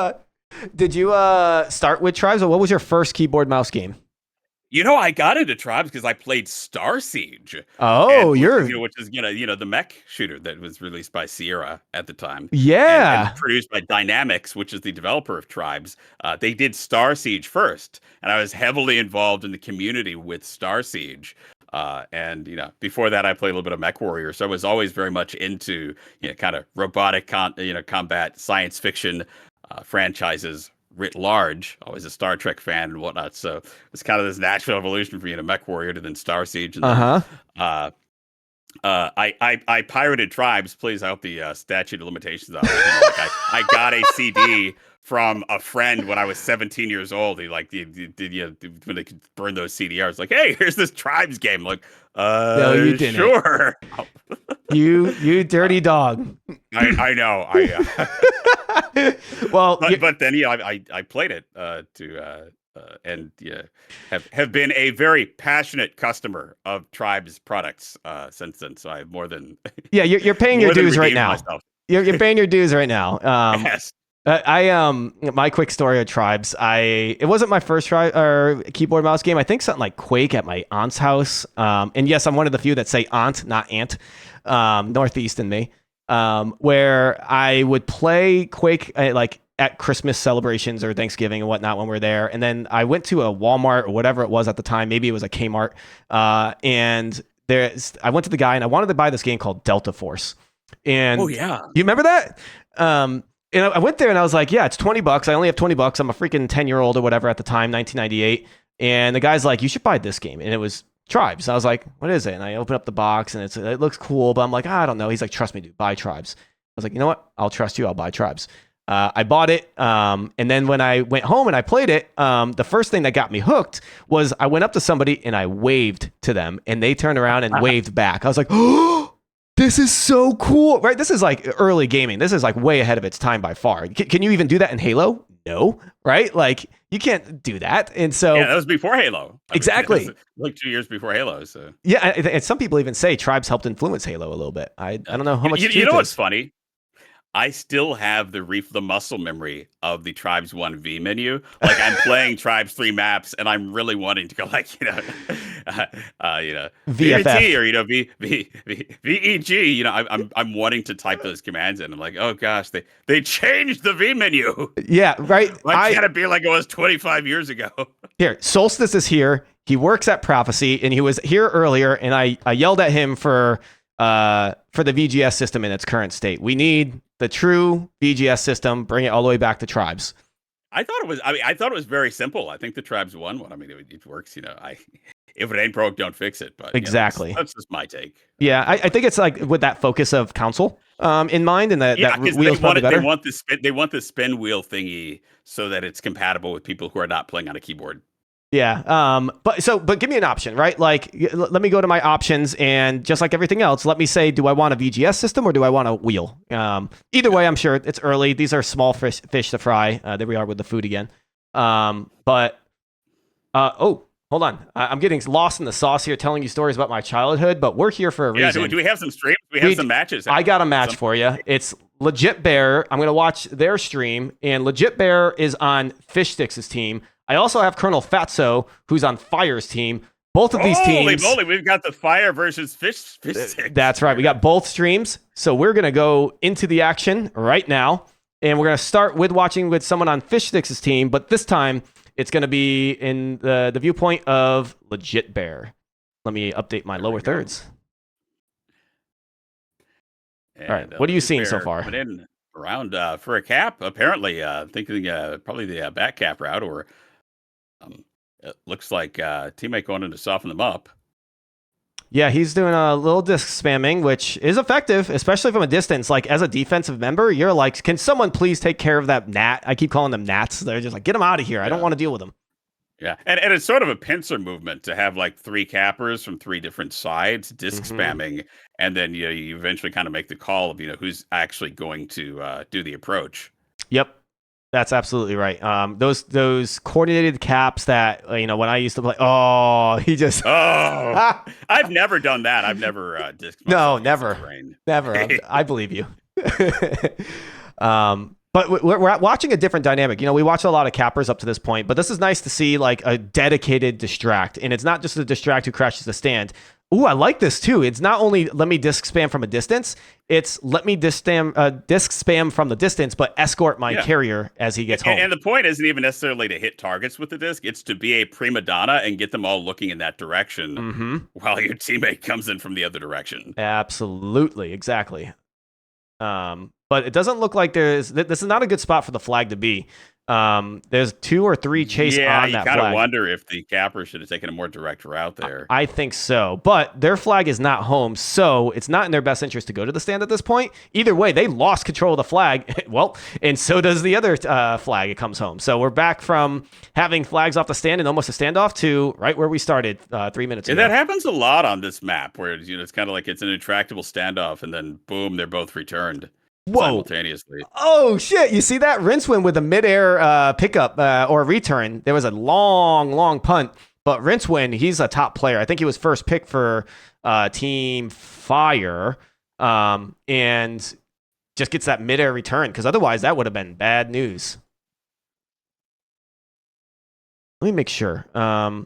start with Tribes, or what was your first keyboard mouse game? I got into Tribes because I played Star Siege. Oh, which is the mech shooter that was released by Sierra at the time. Yeah, and produced by Dynamics, which is the developer of Tribes. They did Star Siege first, and I was heavily involved in the community with Star Siege. And before that, I played a little bit of Mech Warrior, so I was always very much into kind of robotic combat, science fiction franchises writ large. Always a Star Trek fan and whatnot, so it's kind of this natural evolution for Mech Warrior to then Star Siege. And then, I pirated Tribes. Please, I hope the statute of limitations on it. I got a CD from a friend when I was 17 years old. He when they could burn those CDRs, like, hey, here's this Tribes game. I'm like, no, you didn't. Sure. you dirty dog. I know. Well, but then I played it and have been a very passionate customer of Tribes products since then. So I have more than you're paying your dues right now. You're paying your dues right now. Yes. My quick story of Tribes. It wasn't my first keyboard mouse game. I think something like Quake at my aunt's house. And yes, I'm one of the few that say aunt, not ant. Northeast in me. Where I would play Quake at Christmas celebrations or Thanksgiving and whatnot when we're there. And then I went to a Walmart or whatever it was at the time. Maybe it was a Kmart. And I went to the guy and I wanted to buy this game called Delta Force. And oh yeah, you remember that? And I went there and I was like, yeah, it's $20. I only have $20. I'm a freaking 10-year-old or whatever at the time, 1998. And the guy's like, you should buy this game. And it was Tribes. I was like, what is it? And I open up the box and it looks cool, but I'm like, I don't know. He's like, trust me, dude, buy Tribes. I was like, you know what? I'll trust you. I'll buy Tribes. I bought it. And then when I went home and I played it, the first thing that got me hooked was I went up to somebody and I waved to them and they turned around and waved back. I was like, oh, This is so cool, right? This is like early gaming. This is like way ahead of its time by far. Can you even do that in Halo? No, right? Like you can't do that. And so yeah, that was before Halo. Exactly. Like 2 years before Halo. So yeah, and some people even say Tribes helped influence Halo a little bit. I don't know how much. You know what's funny? I still have the muscle memory of the Tribes 1V menu. Like I'm playing Tribes 3 maps, and I'm really wanting to go like VFT or VEG. You know, I'm wanting to type those commands in. I'm like, oh gosh, they changed the V menu. Yeah, right. Why can't it be like it was 25 years ago? Here, Solstice is here. He works at Prophecy, and he was here earlier. And I yelled at him for the VGS system in its current state. We need the true VGS system. Bring it all the way back to Tribes. I thought it was very simple. I think the Tribes won one. I mean, it works. You know, if it ain't broke, don't fix it. But exactly, that's just my take. Yeah, I think it's like with that focus of council in mind, and that wheel's probably better. They want the spin wheel thingy so that it's compatible with people who are not playing on a keyboard. Yeah. But give me an option, right? Like, let me go to my options, and just like everything else, let me say, do I want a VGS system or do I want a wheel? Either way, I'm sure it's early. These are small fish to fry. There we are with the food again. Hold on. I'm getting lost in the sauce here, telling you stories about my childhood, but we're here for a reason. Yeah, do we have some streams? We have some matches. I got a match for you. It's Legit Bear. I'm going to watch their stream, and Legit Bear is on Fishstix's team. I also have Colonel Fatso, who's on Fire's team. Both of these teams. Holy moly, we've got the Fire versus Fishstix. That's right. We got both streams. So we're going to go into the action right now. And we're going to start with watching with someone on Fishstix's team. But this time, it's going to be in the viewpoint of Legit Bear. Let me update my lower thirds. And, all right. What are you seeing so far? Around for a cap, apparently, thinking probably the back cap route, or it looks like teammate going in to soften them up. Yeah, he's doing a little disc spamming, which is effective, especially from a distance. Like, as a defensive member, you're like, can someone please take care of that gnat? I keep calling them gnats. They're just like, get them out of here. I don't want to deal with them. Yeah, and it's sort of a pincer movement to have like 3 cappers from 3 different sides, disc spamming, and then you eventually kind of make the call of who's actually going to do the approach. Yep. That's absolutely right. Those coordinated caps that when I used to play. Oh, he just. Oh, I've never done that. I've never disked. No, never. I believe you. But we're watching a different dynamic. We watch a lot of cappers up to this point, but this is nice to see like a dedicated distract, and it's not just the distract who crashes the stand. Ooh, I like this too. It's not only let me disc spam from a distance, it's let me disc spam from the distance, but escort my carrier as he gets home. And the point isn't even necessarily to hit targets with the disc. It's to be a prima donna and get them all looking in that direction while your teammate comes in from the other direction. Absolutely. Exactly. But it doesn't look like this is not a good spot for the flag to be. There's 2 or 3 chase on that flag. Yeah, you kind of wonder if the capper should have taken a more direct route there. I think so, but their flag is not home, so it's not in their best interest to go to the stand at this point. Either way, they lost control of the flag. Well, and so does the other flag. It comes home. So we're back from having flags off the stand and almost a standoff to right where we started 3 minutes ago. That happens a lot on this map, where it's kind of like it's an intractable standoff, and then boom, they're both returned. Whoa. Simultaneously. Oh shit, you see that? Rincewind with a midair pickup or return. There was a long punt, but Rincewind, he's a top player. I think he was first pick for Team Fire, and just gets that midair return, because otherwise that would have been bad news. Let me make sure. We're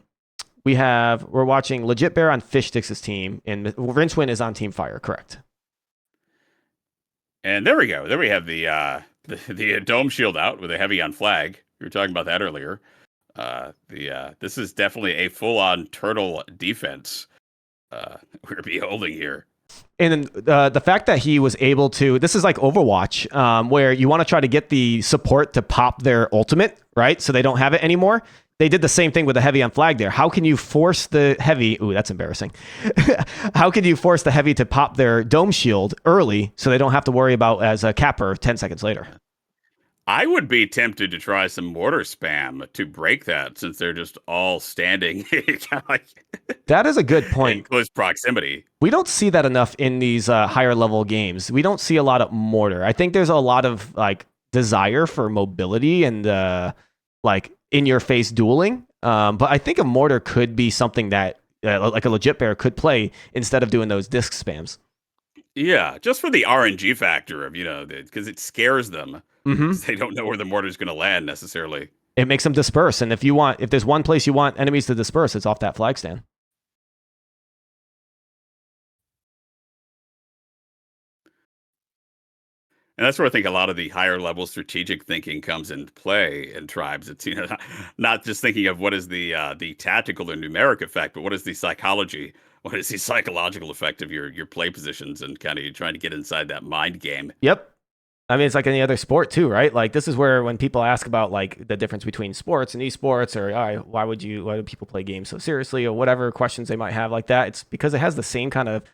watching Legit Bear on Fishstix's team, and Rincewind is on Team Fire, correct? And there we go. There we have the dome shield out with a heavy on flag. We were talking about that earlier. This is definitely a full-on turtle defense we're beholding here. And then the fact that he was able to, this is like Overwatch, where you want to try to get the support to pop their ultimate, right? So they don't have it anymore. They did the same thing with the heavy on flag there. How can you force the heavy? Ooh, that's embarrassing. How can you force the heavy to pop their dome shield early so they don't have to worry about as a capper 10 seconds later? I would be tempted to try some mortar spam to break that, since they're just all standing kind of like That is a good in point. close proximity. We don't see that enough in these higher level games. We don't see a lot of mortar. I think there's a lot of like desire for mobility and like in your face dueling. But I think a mortar could be something that like a legit bear could play instead of doing those disc spams. Yeah, just for the RNG factor of, because it scares them. Mm-hmm. They don't know where the mortar's going to land necessarily. It makes them disperse. And if there's one place you want enemies to disperse, it's off that flag stand. And that's where I think a lot of the higher level strategic thinking comes into play in tribes. It's not just thinking of what is the tactical or numeric effect, but what is the psychology, what is the psychological effect of your play positions, and kind of you're trying to get inside that mind game. Yep. I mean, it's like any other sport too, right? Like this is where when people ask about like the difference between sports and esports, or why do people play games so seriously, or whatever questions they might have like that, it's because it has the same kind of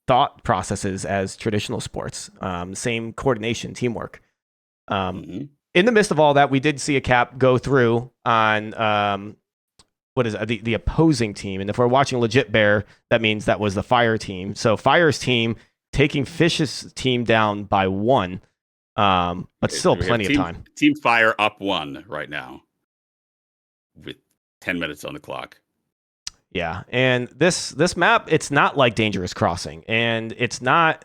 thought processes as traditional sports, same coordination, teamwork. In the midst of all that, we did see a cap go through on what is it, the opposing team, and if we're watching legit bear, that means that was the fire team. So fire's team taking Fish's team down by 1, but still plenty of time. Team Fire up 1 right now with 10 minutes on the clock. Yeah, and this map, it's not like Dangerous Crossing, and it's not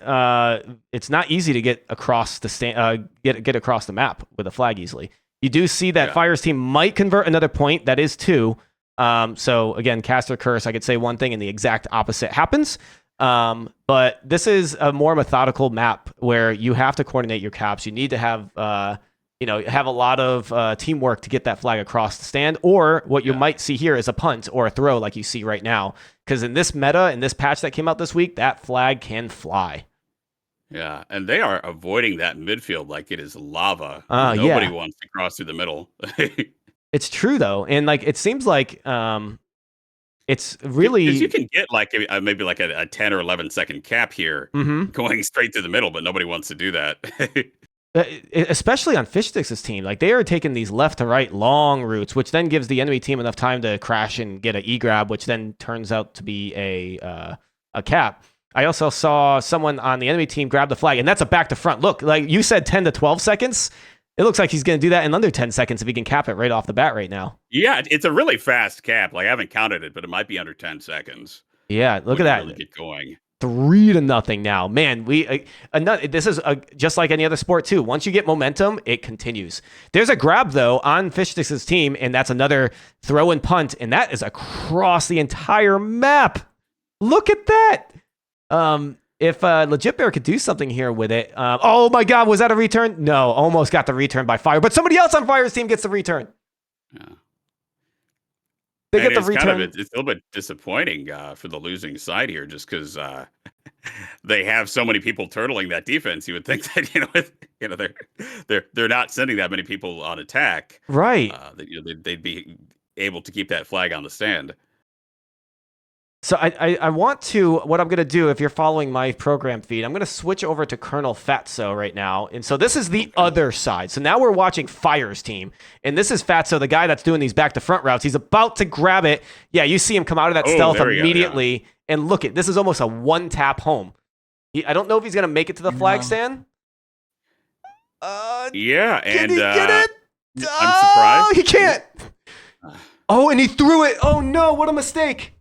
easy to get across the get across the map with a flag easily. You do see that Fire's team might convert another point. That is 2. So again, Caster Curse, I could say one thing and the exact opposite happens. But this is a more methodical map where you have to coordinate your caps. You need to have have a lot of teamwork to get that flag across the stand, or what you might see here is a punt or a throw like you see right now. Because in this meta, in this patch that came out this week, that flag can fly. Yeah, and they are avoiding that midfield like it is lava. Nobody wants to cross through the middle. It's true, though. And like it seems like it's really... Because you can get like maybe like a 10 or 11 second cap here going straight through the middle, but nobody wants to do that. Especially on Fishstix's team, like they are taking these left to right long routes, which then gives the enemy team enough time to crash and get an E-grab, which then turns out to be a cap. I also saw someone on the enemy team grab the flag, and that's a back to front. Look, like you said, 10 to 12 seconds. It looks like he's going to do that in under 10 seconds if he can cap it right off the bat right now. Yeah, it's a really fast cap. Like I haven't counted it, but it might be under 10 seconds. Yeah, look at that. Really get going. 3-0 now, man. This is just like any other sport too. Once you get momentum, it continues. There's a grab though on Fishstix's team, and that's another throw and punt, and that is across the entire map. Look at that. If Legit Bear could do something here with it. Oh my God, was that a return? No, almost got the return by Fire, but somebody else on Fire's team gets the return. Yeah. They get the return. It's a little bit disappointing for the losing side here, just because they have so many people turtling that defense. You would think that they're not sending that many people on attack, right? They'd be able to keep that flag on the stand. So I want to, what I'm going to do, if you're following my program feed, I'm going to switch over to Colonel Fatso right now. And so this is the other side. So now we're watching Fire's team. And this is Fatso, the guy that's doing these back to front routes. He's about to grab it. Yeah, you see him come out of that stealth immediately. And look, this is almost a one tap home. I don't know if he's going to make it to the flag stand. Yeah, can he get it? I'm surprised. Oh, he can't. Oh, and he threw it. Oh no, what a mistake.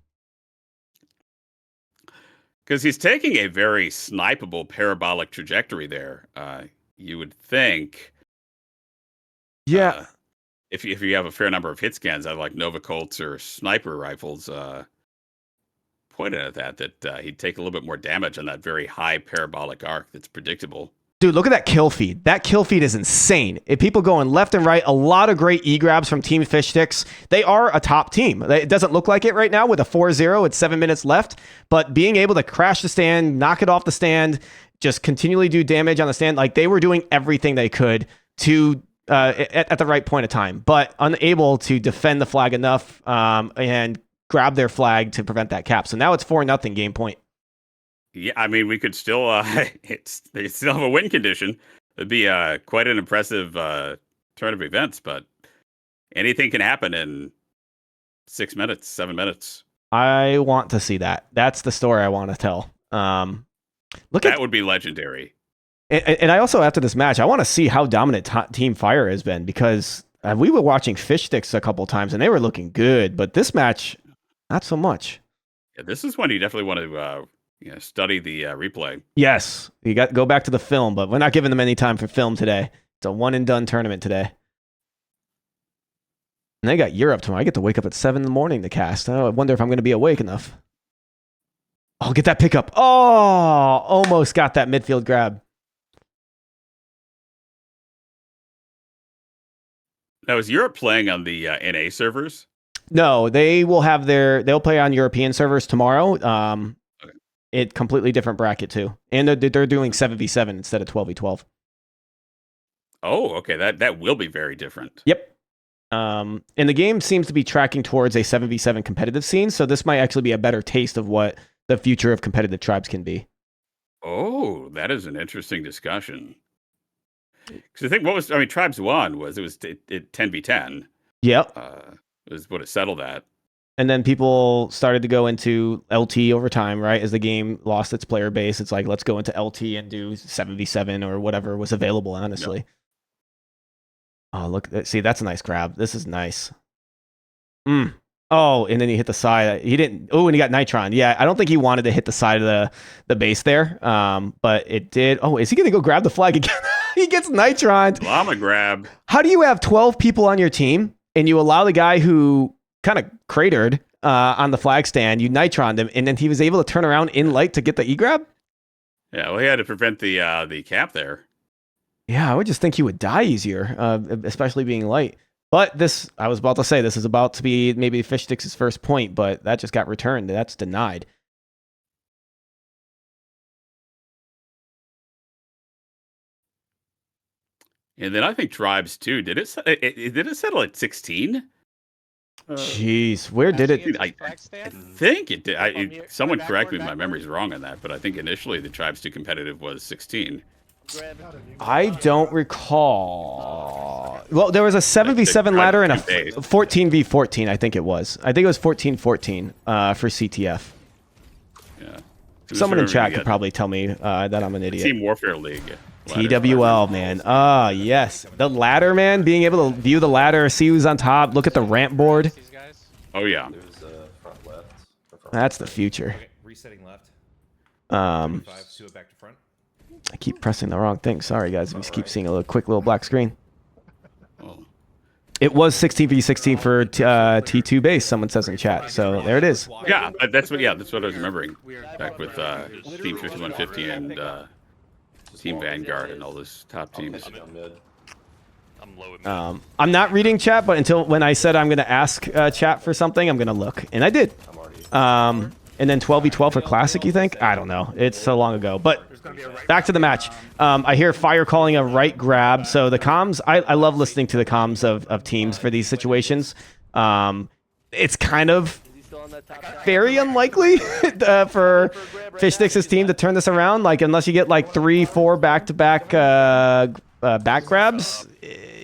Because he's taking a very snipeable parabolic trajectory there. You would think. Yeah. If you have a fair number of hit scans out of like Nova Colts or sniper rifles, pointed at that he'd take a little bit more damage on that very high parabolic arc that's predictable. Dude, look at that kill feed. That kill feed is insane. If people going left and right, a lot of great E-grabs from Team Fishstix. They are a top team. It doesn't look like it right now with a 4-0. It's 7 minutes left. But being able to crash the stand, knock it off the stand, just continually do damage on the stand, like they were doing everything they could to at the right point of time, but unable to defend the flag enough and grab their flag to prevent that cap. So now it's 4-0 game point. Yeah, I mean, we could still they still have a win condition. It'd be quite an impressive turn of events, but anything can happen in 6 minutes, 7 minutes. I want to see that. That's the story I want to tell. That would be legendary. And I also, after this match, I want to see how dominant Team Fire has been, because we were watching Fishstix a couple times and they were looking good, but this match, not so much. Yeah, this is one you definitely want to study the replay. Yes, you got go back to the film, but we're not giving them any time for film today. It's a one and done tournament today. And they got Europe tomorrow. I get to wake up at 7 in the morning to cast. Oh, I wonder if I'm going to be awake enough. Oh, get that pickup. Oh, almost got that midfield grab. Now, is Europe playing on the NA servers? No, they will have they'll play on European servers tomorrow. Okay. It completely different bracket too. And they're doing 7v7 instead of 12v12. Oh, okay. That will be very different. Yep. And the game seems to be tracking towards a 7v7 competitive scene, so this might actually be a better taste of what the future of competitive tribes can be. Oh, that is an interesting discussion. Because I think Tribes 1 was 10v10. Yep. Was what it settled at. And then people started to go into LT over time, right? As the game lost its player base, it's like, let's go into LT and do 7v7 or whatever was available, honestly. Yep. Oh, look, see, that's a nice grab. This is nice. Oh, and then he hit the side. He didn't. Oh, and he got Nitron. Yeah, I don't think he wanted to hit the side of the base there. But it did. Oh, is he going to go grab the flag again? He gets Nitron. Llama grab. How do you have 12 people on your team and you allow the guy who kind of cratered on the flag stand, you Nitroned him, and then he was able to turn around in light to get the E-grab? Yeah, well, he had to prevent the cap there. Yeah, I would just think he would die easier, especially being light. But this, I was about to say, this is about to be maybe Fishstix's first point, but that just got returned. That's denied. And then I think Tribes too. Did it settle at 16? Jeez, where did it? I think it did. Someone correct me if my memory's wrong on that, but I think initially the Tribes 2 competitive was 16. I don't recall. Well, there was a 7v7 ladder and a 14v14, I think it was. I think it was 14-14 for CTF. Yeah. Someone in chat could probably tell me that I'm an idiot. Team Warfare League. TWL, man. Ah, yes. The ladder, man. Being able to view the ladder, see who's on top, look at the ramp board. Oh, yeah. That's the future. Okay, resetting left. Back to front. I keep pressing the wrong thing. Sorry, guys. We just keep seeing a quick little black screen. Oh. It was 16v16 for T2 base, someone says in chat. So there it is. Yeah, that's what I was remembering. Back with Team 5150 and Team Vanguard and all those top teams. I'm not reading chat, but when I said I'm going to ask chat for something, I'm going to look. And I did. And then 12v12 for Classic, you think? I don't know. It's so long ago. But back to the match. I hear Fire calling a right grab. So the comms, I love listening to the comms of teams for these situations. It's kind of very unlikely for Fishstix's team to turn this around. Like, unless you get like 3-4 back-to-back back grabs,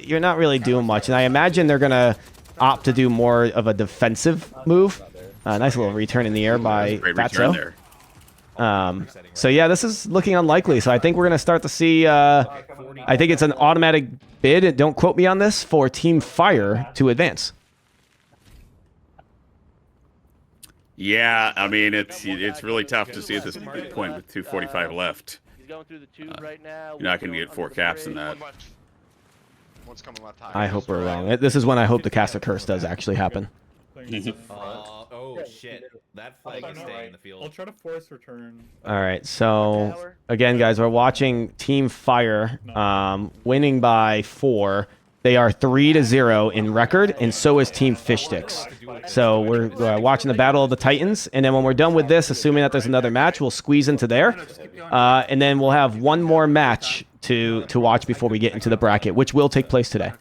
you're not really doing much. And I imagine they're going to opt to do more of a defensive move. Nice little return in the air by Zato. So yeah, this is looking unlikely. So I think we're going to start to see, I think it's an automatic bid, don't quote me on this, for Team Fire to advance. Yeah, I mean, it's really tough to see at this point with 2:45 left. He's going through the tube right now. You're not going to get 4 caps in that. One's coming left high. I hope we're wrong. This is when I hope the Caster Curse does actually happen. Oh shit! That flag is staying in the field. I'll try to force return. All right, so again, guys, we're watching Team Fire winning by 4. They are 3-0 in record, and so is Team Fishstix. So we're watching the Battle of the Titans, and then when we're done with this, assuming that there's another match, we'll squeeze into there, and then we'll have one more match to watch before we get into the bracket, which will take place today.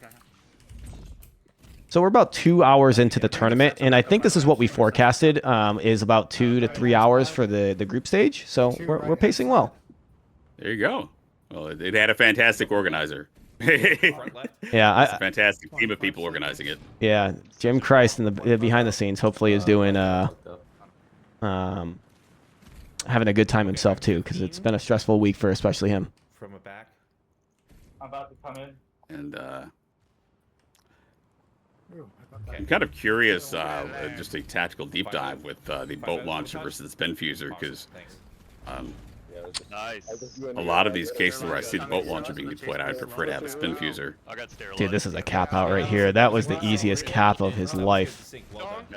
So we're about 2 hours into the tournament, and I think this is what we forecasted, is about 2 to 3 hours for the group stage. So we're pacing well. There you go. Well, it had a fantastic organizer. Yeah, It's a fantastic team of people organizing it. yeah. Jim Christ in the behind the scenes hopefully is doing having a good time himself too, because it's been a stressful week for especially him. From a back. I'm about to come in. And I'm kind of curious, just a tactical deep dive with the bolt launcher versus the spin fuser, because a lot of these cases where I see the bolt launcher being deployed, I'd prefer to have a spin fuser. Dude, this is a cap out right here. That was the easiest cap of his life.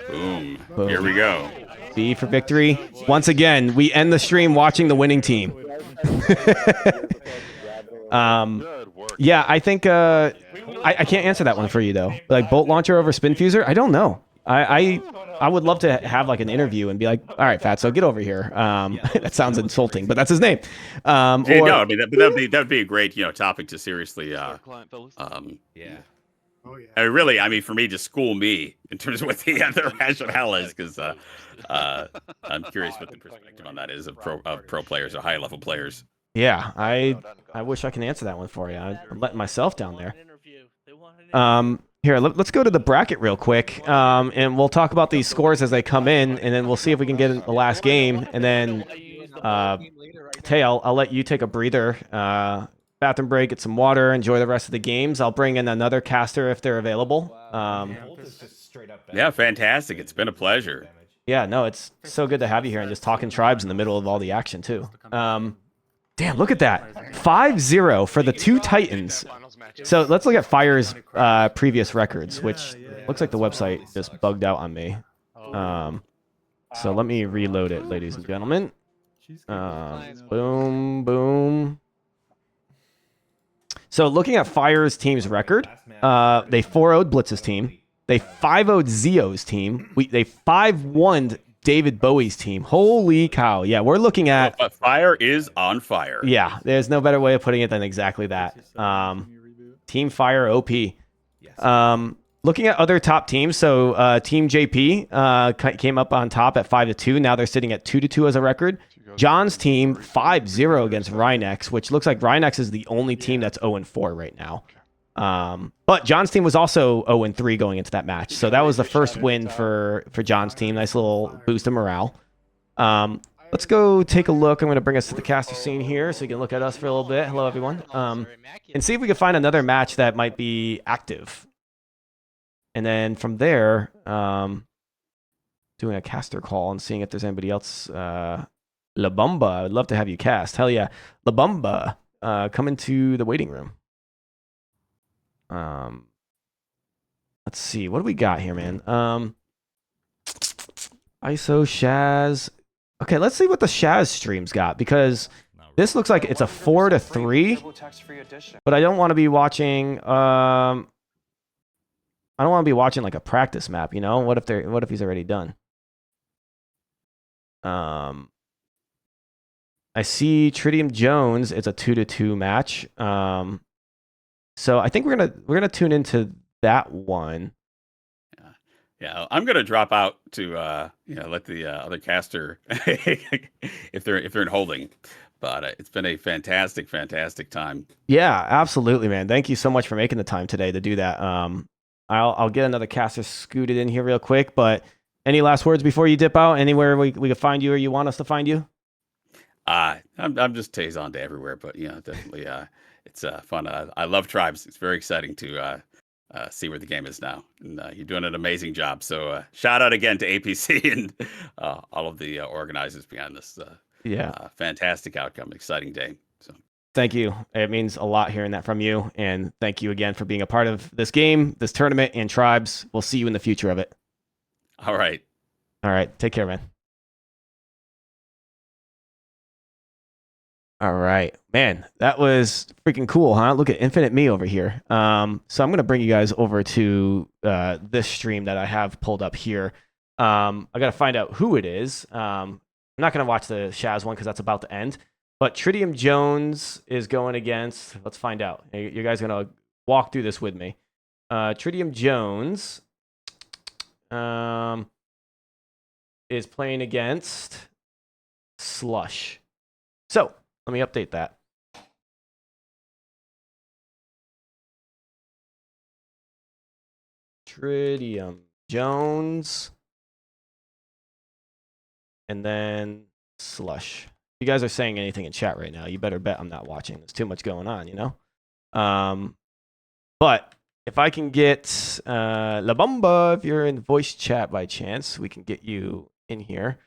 Boom. Boom. Here we go. B for victory. Once again, we end the stream watching the winning team. Yeah, I think I can't answer that one for you though. Like bolt launcher over spin fuser, I don't know. I would love to have like an interview and be like, all right, Fatso, get over here. That sounds insulting, but that's his name. No, I mean that would be a great topic to seriously Yeah. I mean, for me to school me in terms of what the rationale is, because I'm curious what the perspective on that is of pro players or high level players. Yeah, I wish I can answer that one for you. I'm letting myself down there. Here, let's go to the bracket real quick, and we'll talk about these scores as they come in, and then we'll see if we can get in the last game, and then Tay, I'll let you take a breather, bathroom break, get some water, enjoy the rest of the games. I'll bring in another caster if they're available. Yeah, fantastic. It's been a pleasure. Yeah, no, it's so good to have you here and just talking tribes in the middle of all the action too. Damn, look at that. 5-0 for the two Titans. So let's look at Fire's previous records, which looks like the website just bugged out on me. So let me reload it, ladies and gentlemen. Boom, boom. So looking at Fire's team's record, they 4-0'd Blitz's team. They 5-0'd Zeo's team. They 5-1'd David Bowie's team. Holy cow. Yeah, we're looking at... But Fire is on fire. Yeah, there's no better way of putting it than exactly that. Team Fire OP. Looking at other top teams, so Team JP came up on top at 5-2. Now they're sitting at 2-2 as a record. John's team 5-0 against Rynex, which looks like Rynex is the only team that's 0-4 right now. But John's team was also 0-3 going into that match. So that was the first win for John's team. Nice little boost of morale. Let's go take a look. I'm going to bring us to the caster scene here so you can look at us for a little bit. Hello, everyone. And see if we can find another match that might be active. And then from there, doing a caster call and seeing if there's anybody else. LeBomba, I would love to have you cast. Hell yeah. LeBomba, come into the waiting room. Let's see. What do we got here, man? ISO, Shaz. Okay, let's see what the Shaz stream's got, because this looks like it's a 4-3. But I don't want to be watching I don't want to be watching like a practice map, you know? What if he's already done? I see TritiumJones, it's a 2-2 match. So I think we're gonna tune into that one. Yeah, I'm gonna drop out to let the other caster if they're in holding. But it's been a fantastic time. Yeah, absolutely, man. Thank you so much for making the time today to do that. I'll get another caster scooted in here real quick. But any last words before you dip out? Anywhere we can find you or you want us to find you? I'm just Tay Zonday everywhere, but definitely it's fun. I love tribes. It's very exciting to see where the game is now, and you're doing an amazing job. So shout out again to APC and all of the organizers behind this. Fantastic outcome, exciting day. So thank you. It means a lot hearing that from you, and thank you again for being a part of this game, this tournament, and tribes. We'll see you in the future of it. All right. Take care, man. All right, man, that was freaking cool, huh? Look at Infinite Me over here. So I'm going to bring you guys over to this stream that I have pulled up here. I got to find out who it is. I'm not going to watch the Shaz one because that's about to end. But TritiumJones is going against, let's find out. You guys are going to walk through this with me. TritiumJones is playing against Slush. So let me update that. TritiumJones, and then Slush. If you guys are saying anything in chat right now, you better bet I'm not watching. There's too much going on, you know? But if I can get LeBomba, if you're in voice chat by chance, we can get you in here.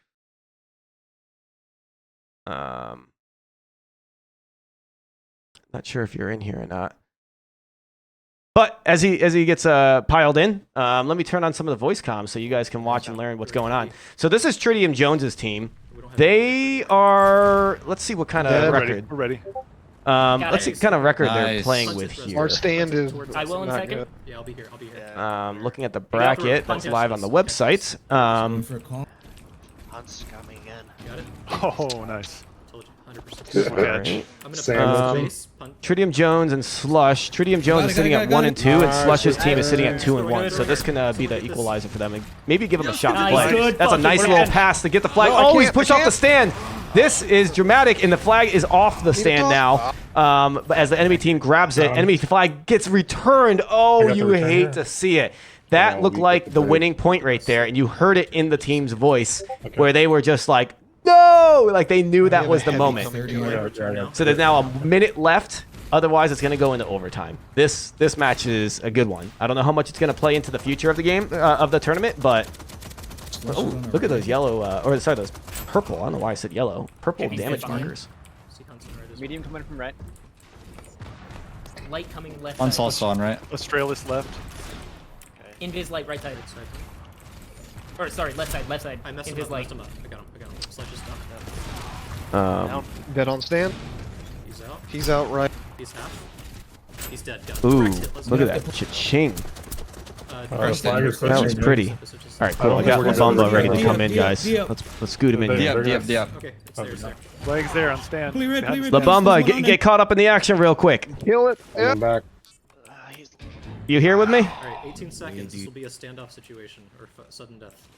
Not sure if you're in here or not. But as he gets piled in, let me turn on some of the voice comms so you guys can watch and learn what's going on. So this is TritiumJones' team. They are, let's see what kind of record. We're ready. Let's see what kind of record they're playing with here. Our stand is I will in a second. good. Yeah, I'll be here. I'll be here. Looking at the bracket that's live on the website. Hunt's coming in. Got it? Oh, nice. Told you, 100%. Good catch. I'm gonna base, punt. TritiumJones and Slush. TritiumJones is sitting at 1 and 2, and Slush's team is sitting at 2 and 1. So this can be the equalizer for them, and maybe give them a shot to play. That's a nice little pass to get the flag. Oh, he's pushed off the stand. This is dramatic, and the flag is off the stand now. But as the enemy team grabs it, enemy flag gets returned. Oh, you hate to see it. That looked like the winning point right there, and you heard it in the team's voice, where they were just like, no! Like they knew that was the moment. So there's now a minute left. Otherwise, it's going to go into overtime. This match is a good one. I don't know how much it's going to play into the future of the game, of the tournament, but oh, look at those yellow, or sorry, those purple. I don't know why I said yellow. Purple damage markers. Medium coming from right. Light coming left. One's also on right. Australis left. Invis light right side. Or sorry, left side. I messed Invis him light. up. I got him. Slush is down. Dead on stand. He's out. He's out right. He's half. He's dead. Ooh, look at that cha-ching. That was pretty. All right, cool. I got LeBomba ready to come in, guys. Let's scoot him in here. Okay, it's there. Flags there on stand. LeBomba, get caught up in the action real quick. Kill it. I'm back. You here with me? All right, 18 seconds. This will be a standoff situation or sudden death.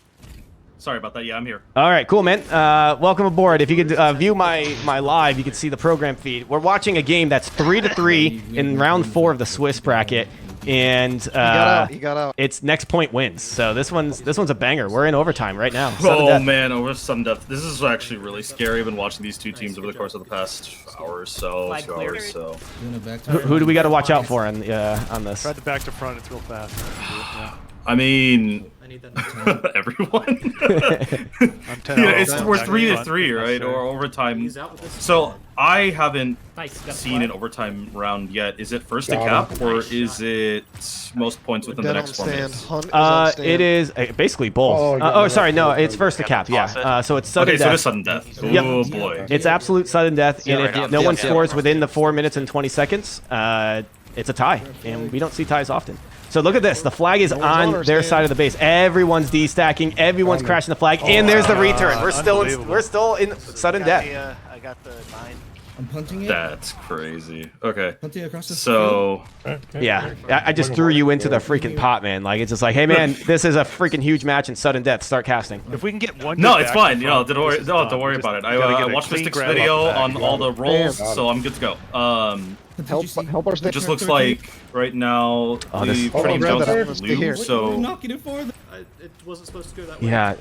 Sorry about that. Yeah, I'm here. All right, cool, man. Welcome aboard. If you could view my live, you can see the program feed. We're watching a game that's 3-3 in round 4 of the Swiss bracket, and He got out. it's next point wins. So this one's a banger. We're in overtime right now. Oh man, over sudden death. This is actually really scary. I've been watching these two teams over the course of the past hour or so. Who do we got to watch out for on this? Try the back to front. It's real fast. I mean, everyone. We're 3-3, right? Or overtime. So I haven't seen an overtime round yet. Is it first to cap, or is it most points within the next 4 minutes? It is basically both. Sorry, no, it's first to cap. Yeah. So it's sudden death. So it is sudden death. Oh boy. It's absolute sudden death, and if no one scores within the 4 minutes and 20 seconds, it's a tie, and we don't see ties often. So look at this. The flag is on their side of the base. Everyone's destacking. Everyone's crashing the flag, and there's the return. We're still in sudden death. I got the 9. I'm punting it. That's crazy. Okay. Punting across the So, yeah, I just threw you into the freaking pot, man. Like, it's just like, hey, man, this is a freaking huge match in sudden death. Start casting. if we can get one. No, it's fine. You know, don't have to worry about it. I watched Fishstix video on all the rolls, so I'm good to go. Help our It just looks like right now the TritiumJones is blue, so It wasn't supposed to go that way. Yeah,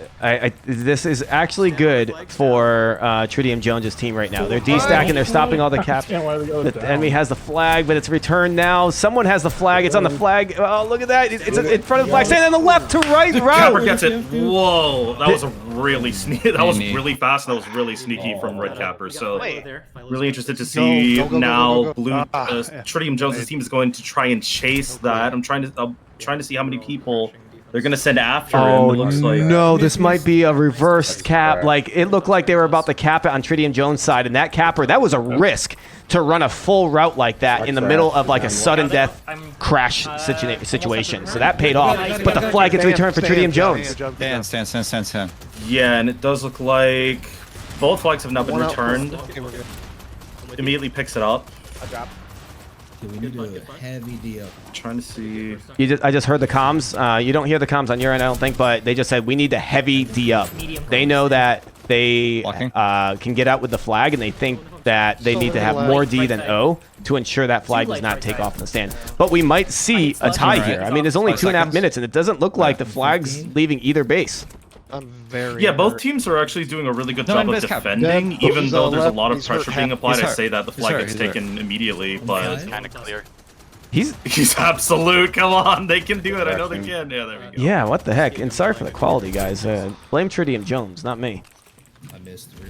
this is actually good for TritiumJones' team right now. They're destacking. They're stopping all the cap. The enemy has the flag, but it's returned now. Someone has the flag. It's on the flag. Oh, look at that. It's in front of the flag. Stand on the left to right route. Capper gets it. Whoa, that was a really sneaky. That was really fast. That was really sneaky from Red Capper. So really interested to see now blue. TritiumJones' team is going to try and chase that. I'm trying to see how many people they're gonna send after him. It looks like. No, this might be a reversed cap. Like, it looked like they were about to cap it on TritiumJones' side, and that capper, that was a risk to run a full route like that in the middle of like a sudden death crash situation. So that paid off. But the flag gets returned for TritiumJones. Stand. Yeah, and it does look like both flags have now been returned. Immediately picks it up. We need a heavy deal. Trying to see. I just heard the comms. You don't hear the comms on your end, I don't think, but they just said we need a heavy D up. They know that they can get out with the flag, and they think that they need to have more D than O to ensure that flag does not take off in the stand. But we might see a tie here. I mean, there's only 2.5 minutes, and it doesn't look like the flag's leaving either base. Yeah, both teams are actually doing a really good job of defending, even though there's a lot of pressure being applied. I say that the flag gets taken immediately, but kind of clear. He's absolute. Come on, they can do it. I know they can. Yeah, there we go. Yeah, what the heck? And sorry for the quality, guys. Blame TritiumJones, not me. I missed 3.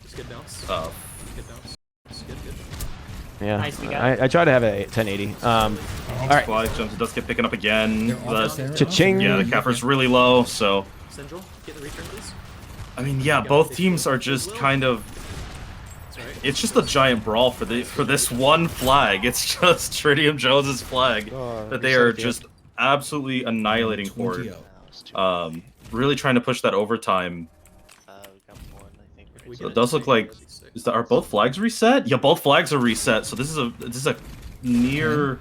It's good bounce. Oh. Good bounce. It's good. Yeah, Nice, we got I try to have a 1080. All right. Jones does get picking up again. Cha-ching. Yeah, the capper's really low, so. Central, get the return, please. I mean, yeah, both teams are just kind of. It's just a giant brawl for this one flag. It's just TritiumJones' flag that they are just absolutely annihilating Horde. Really trying to push that overtime. So it does look like are both flags reset? Yeah, both flags are reset. So this is a near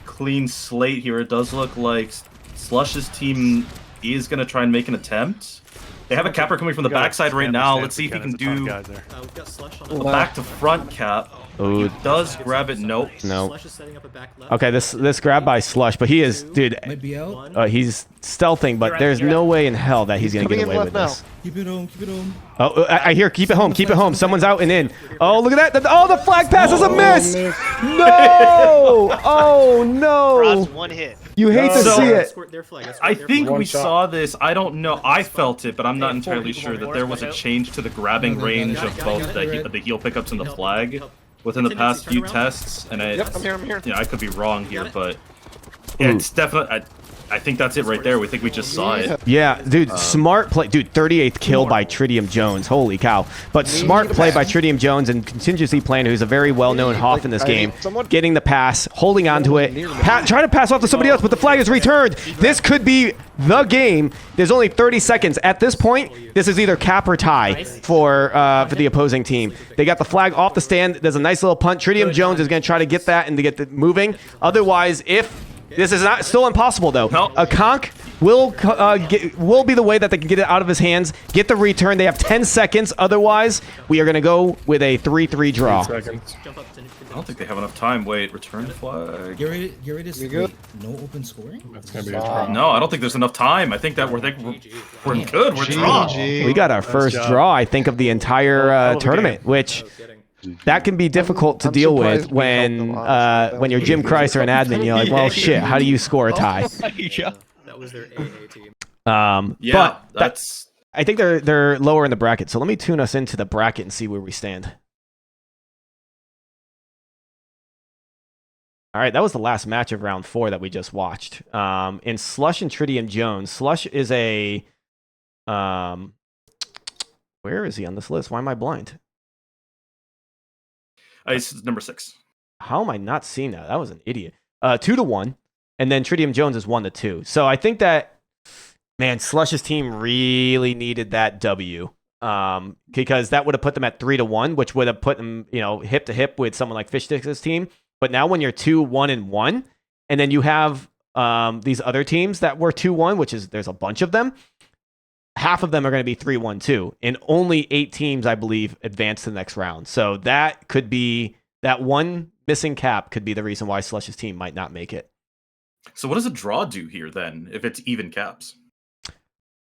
clean slate here. It does look like Slush's team is gonna try and make an attempt. They have a capper coming from the backside right now. Let's see if he can do We've got slush on a back to front cap. He does grab it. Nope. No. Slush is setting up a back left. Okay, this grab by Slush, but he is, dude. He's stealthing, but there's no way in hell that he's gonna get away with this. Keep it home. Keep it home. Oh, I hear. Keep it home. Keep it home. Someone's out and in. Oh, look at that. Oh, the flag pass is a miss. No. Oh no. One hit. You hate to see it. I think we saw this. I don't know. I felt it, but I'm not entirely sure that there was a change to the grabbing range of both the heel pickups and the flag within the past few tests. And I'm here. I could be wrong here, but yeah, it's definitely. I think that's it right there. We think we just saw it. Yeah, dude, smart play. Dude, 38th kill by TritiumJones. Holy cow. But smart play by TritiumJones and contingency planner, who's a very well-known Hoff in this game. Getting the pass, holding onto it, trying to pass off to somebody else, but the flag is returned. This could be the game. There's only 30 seconds. At this point, this is either cap or tie for the opposing team. They got the flag off the stand. There's a nice little punt. TritiumJones is going to try to get that and to get it moving. Otherwise, if this is not still impossible though. No. A conk will be the way that they can get it out of his hands, get the return. They have 10 seconds. Otherwise, we are going to go with a 3-3 draw. I don't think they have enough time. Wait, return flag. Get ready to good. No open scoring? That's gonna be a draw. No, I don't think there's enough time. I think that we're good. We're draw. We got our first draw, I think, of the entire tournament, which that can be difficult to deal with when you're Jim Christ or an admin. You're like, well, shit, how do you score a tie? That was their AA team. Yeah, but I think they're lower in the bracket. So let me tune us into the bracket and see where we stand. All right, that was the last match of round 4 that we just watched. In Slush and TritiumJones. Slush is a where is he on this list? Why am I blind? It's number 6. How am I not seeing that? That was an idiot. 2-1, and then TritiumJones is 1-2. So I think that, man, Slush's team really needed that W, because that would have put them at 3-1, which would have put them, hip to hip with someone like Fishstix's team. But now when you're 2-1-1, and then you have these other teams that were 2-1, which is there's a bunch of them. Half of them are going to be 3-1-2, and only 8 teams, I believe, advance to the next round. So that could be that one missing cap could be the reason why Slush's team might not make it. So what does a draw do here then, if it's even caps?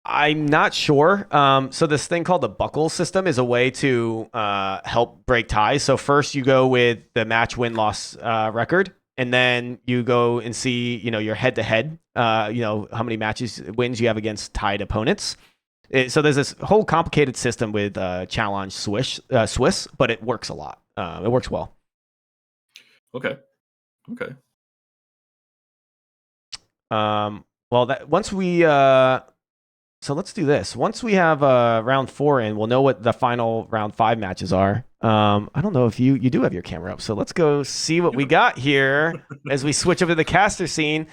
I'm not sure. So this thing called the buckle system is a way to help break ties. So first you go with the match win-loss record, and then you go and see, your head-to-head, how many wins you have against tied opponents. So there's this whole complicated system with challenge Swiss, but it works a lot. It works well. Okay. Well, once we so let's do this. Once we have round 4 in, we'll know what the final round 5 matches are. I don't know if you do have your camera up, so let's go see what we got here as we switch over to the caster scene.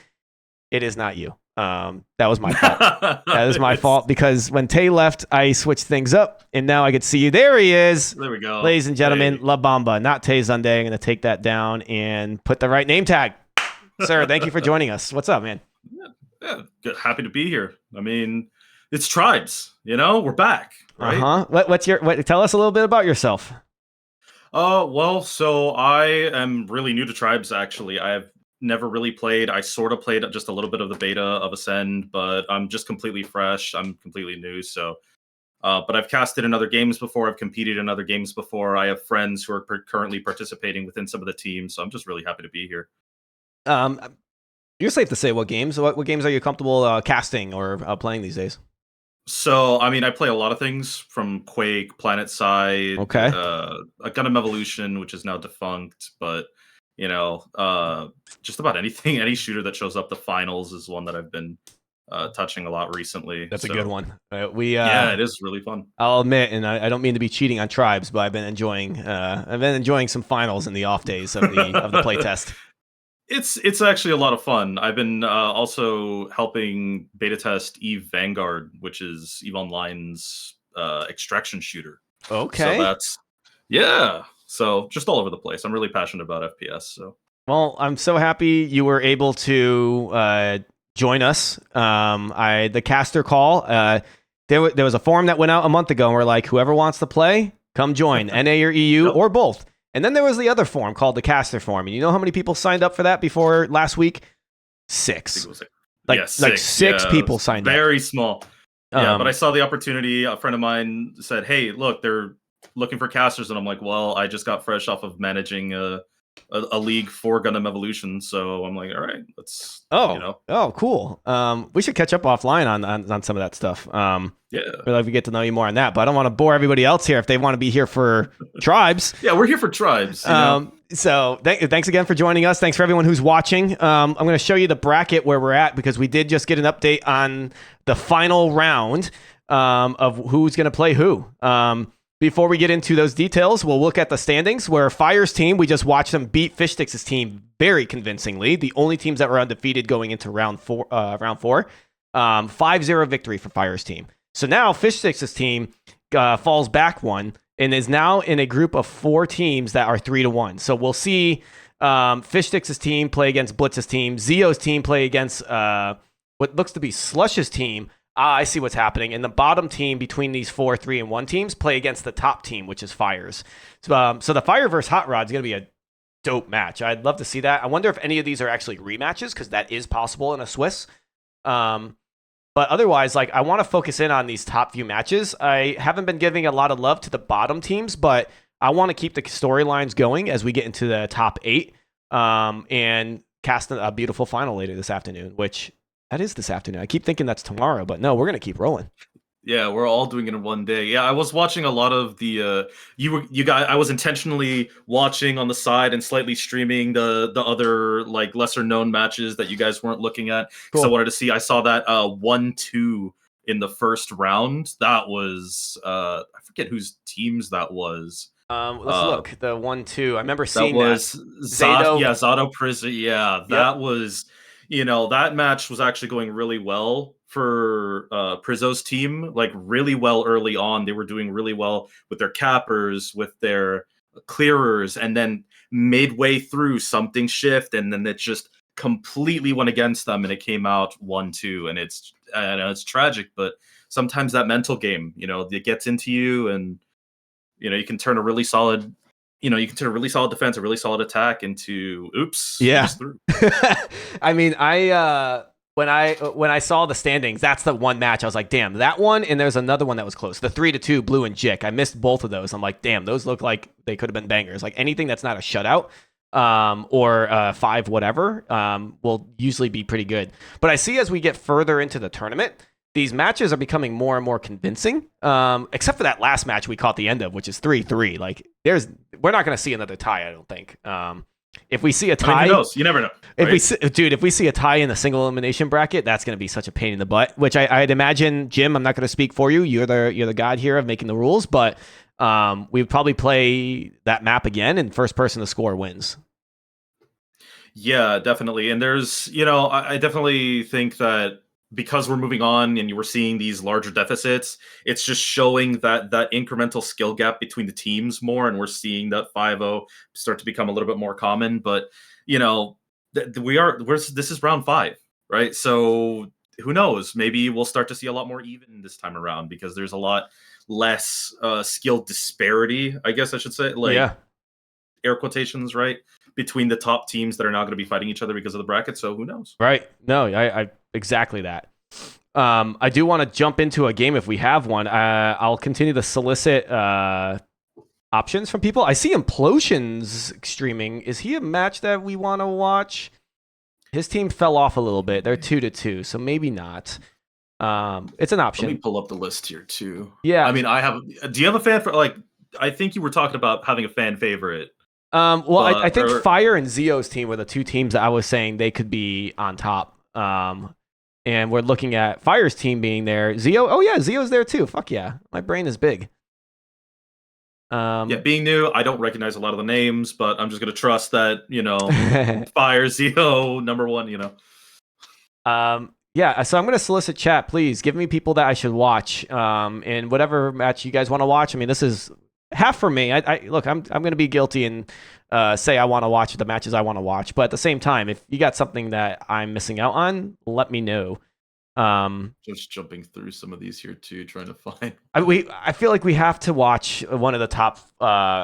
It is not you. That was my fault. That is my fault, because when Tay left, I switched things up, and now I could see you. There he is. There we go. Ladies and gentlemen, LeBomba, not Tay Zonday. I'm going to take that down and put the right name tag. Sir, thank you for joining us. What's up, man? Yeah, good. Happy to be here. I mean, It's Tribes. You know, we're back. Right? Tell us a little bit about yourself. Well, so I am really new to Tribes. Actually, I have never really played. I sort of played just a little bit of the beta of Ascend, but I'm just completely fresh. I'm completely new. So, but I've casted in other games before. I've competed in other games before. I have friends who are currently participating within some of the teams. So I'm just really happy to be here. You're safe to say what games. What games are you comfortable casting or playing these days? So, I mean, I play a lot of things from Quake, PlanetSide, okay, Gundam Evolution, which is now defunct, but you know, just about anything, any shooter that shows up. The finals is one that I've been touching a lot recently. That's a good one. Yeah, it is really fun. I'll admit, and I don't mean to be cheating on Tribes, but I've been enjoying some finals in the off days of the playtest. It's actually a lot of fun. I've been also helping beta test EVE Vanguard, which is EVE Online's extraction shooter. Okay. So so just all over the place. I'm really passionate about FPS. So well, I'm so happy you were able to join us. The caster call. There was a forum that went out a month ago, and we're like, whoever wants to play, come join. NA or EU or both. And then there was the other forum called the Caster Forum. And you know how many people signed up for that before last week? 6. Six people signed up. Very small. Yeah, but I saw the opportunity. A friend of mine said, hey, look, they're looking for casters. And I'm like, well, I just got fresh off of managing a league for Gundam Evolution. So I'm like, all right, let's, Oh, cool. We should catch up offline on some of that stuff. Yeah. We'd like to get to know you more on that, but I don't want to bore everybody else here if they want to be here for Tribes. Yeah, we're here for Tribes. You know? So thanks again for joining us. Thanks for everyone who's watching. I'm going to show you the bracket where we're at because we did just get an update on the final round of who's going to play who. Before we get into those details, we'll look at the standings where Fire's team, we just watched them beat Fishstix's team very convincingly. The only teams that were undefeated going into round four. 5-0 victory for Fire's team. So now Fishstix's team falls back one and is now in a group of 4 teams that are 3-1. So we'll see Fishstix's team play against Blitz's team, Zeeo's team play against what looks to be Slush's team. I see what's happening. And the bottom team between these 4 3-1 teams play against the top team, which is Fire's. So the Fire versus HotRod is going to be a dope match. I'd love to see that. I wonder if any of these are actually rematches because that is possible in a Swiss. But otherwise, I want to focus in on these top few matches. I haven't been giving a lot of love to the bottom teams, but I want to keep the storylines going as we get into the top 8 and cast a beautiful final later this afternoon, which that is this afternoon. I keep thinking that's tomorrow, but no, we're going to keep rolling. Yeah, we're all doing it in one day. Yeah, I was watching a lot of the you guys. I was intentionally watching on the side and slightly streaming the other lesser known matches that you guys weren't looking at. Cool. So I wanted to see. I saw that 1-2 in the first round. That was I forget whose teams that was. Let's look. The 1-2. I remember seeing that was Zato. Yeah, Zato Prison. Yeah, that was. That match was actually going really well for Prizzo's team, really well early on. They were doing really well with their cappers, with their clearers, and then midway through something shift, and then it just completely went against them, and it came out 1-2. And it's tragic, but sometimes that mental game, it gets into you, and you can turn a really solid. You can turn a really solid defense, a really solid attack into oops. Yeah. I mean, when I saw the standings, that's the one match I was like, damn, that one, and there's another one that was close. The 3-2 Blue and Jick. I missed both of those. I'm like, damn, those look like they could have been bangers. Anything that's not a shutout or 5 whatever will usually be pretty good. But I see as we get further into the tournament, these matches are becoming more and more convincing, except for that last match we caught the end of, which is 3-3. We're not going to see another tie, I don't think. If we see a tie, who knows? You never know. Right? If we see a tie in the single elimination bracket, that's going to be such a pain in the butt. Which I'd imagine, Jim. I'm not going to speak for you. You're the god here of making the rules, but we'd probably play that map again, and first person to score wins. Yeah, definitely. And there's, I definitely think that because we're moving on and you were seeing these larger deficits, it's just showing that incremental skill gap between the teams more, and we're seeing that 5-0 start to become a little bit more common. But this is round 5, right? So who knows? Maybe we'll start to see a lot more even this time around because there's a lot less skill disparity, I guess I should say. Like, air quotations, right? Between the top teams that are now going to be fighting each other because of the bracket. So who knows? Right. No, I exactly that. I do want to jump into a game if we have one. I'll continue to solicit options from people. I see Implosions streaming. Is he a match that we want to watch? His team fell off a little bit. They're 2-2, so maybe not. It's an option. Let me pull up the list here too. Yeah. I mean, do you have a fan for, like, I think you were talking about having a fan favorite. Well, I think Fire and Zeo's team were the two teams that I was saying they could be on top. And we're looking at Fire's team being there. Zeeo, oh yeah, Zeo's there too. Fuck yeah. My brain is big. Yeah, being new, I don't recognize a lot of the names, but I'm just going to trust that, Fire, Zeeo, number one, Yeah, so I'm going to solicit chat. Please give me people that I should watch. And whatever match you guys want to watch. I mean, this is half for me. Look, I'm going to be guilty and say I want to watch the matches I want to watch. But at the same time, if you got something that I'm missing out on, let me know. Just jumping through some of these here too, trying to find. I feel like we have to watch one of the top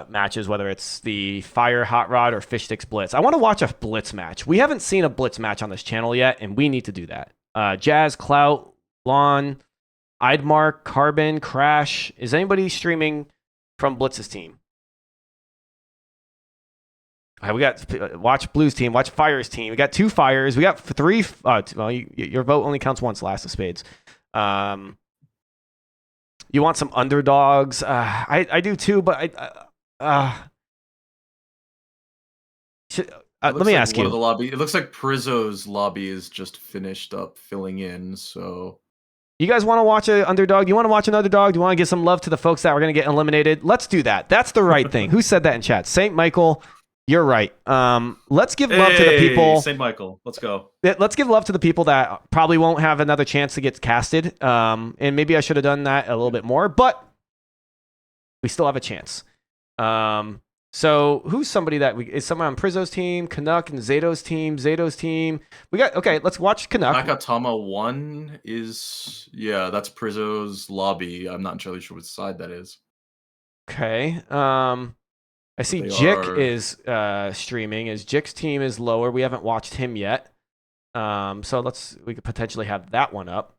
matches, whether it's the Fire HotRod or Fishstix Blitz. I want to watch a Blitz match. We haven't seen a Blitz match on this channel yet, and we need to do that. Jazz, Clout, Lon, Idmark, Carbon, Crash. Is anybody streaming from Blitz's team? All right, we got watch Blue's team, watch Fire's team. We got 2 Fires. We got 3. Well, your vote only counts once. Last of Spades. You want some underdogs? I do too, but let me ask you. The lobby. It looks like Prizzo's lobby is just finished up filling in. So, you guys want to watch an underdog? You want to watch an underdog? Do you want to give some love to the folks that were going to get eliminated? Let's do that. That's the right thing. Who said that in chat? St. Michael. You're right. Let's give love to the people. St. Michael, let's go. Let's give love to the people that probably won't have another chance to get casted. And maybe I should have done that a little bit more, but we still have a chance. So who's somebody that is someone on Prizzo's team, Canuck and Zato's team, We got, okay, let's watch Canuck. Nakatama 1 is, that's Prizzo's lobby. I'm not entirely sure which side that is. Okay. I see Jick is streaming. Jick's team is lower. We haven't watched him yet. So we could potentially have that one up.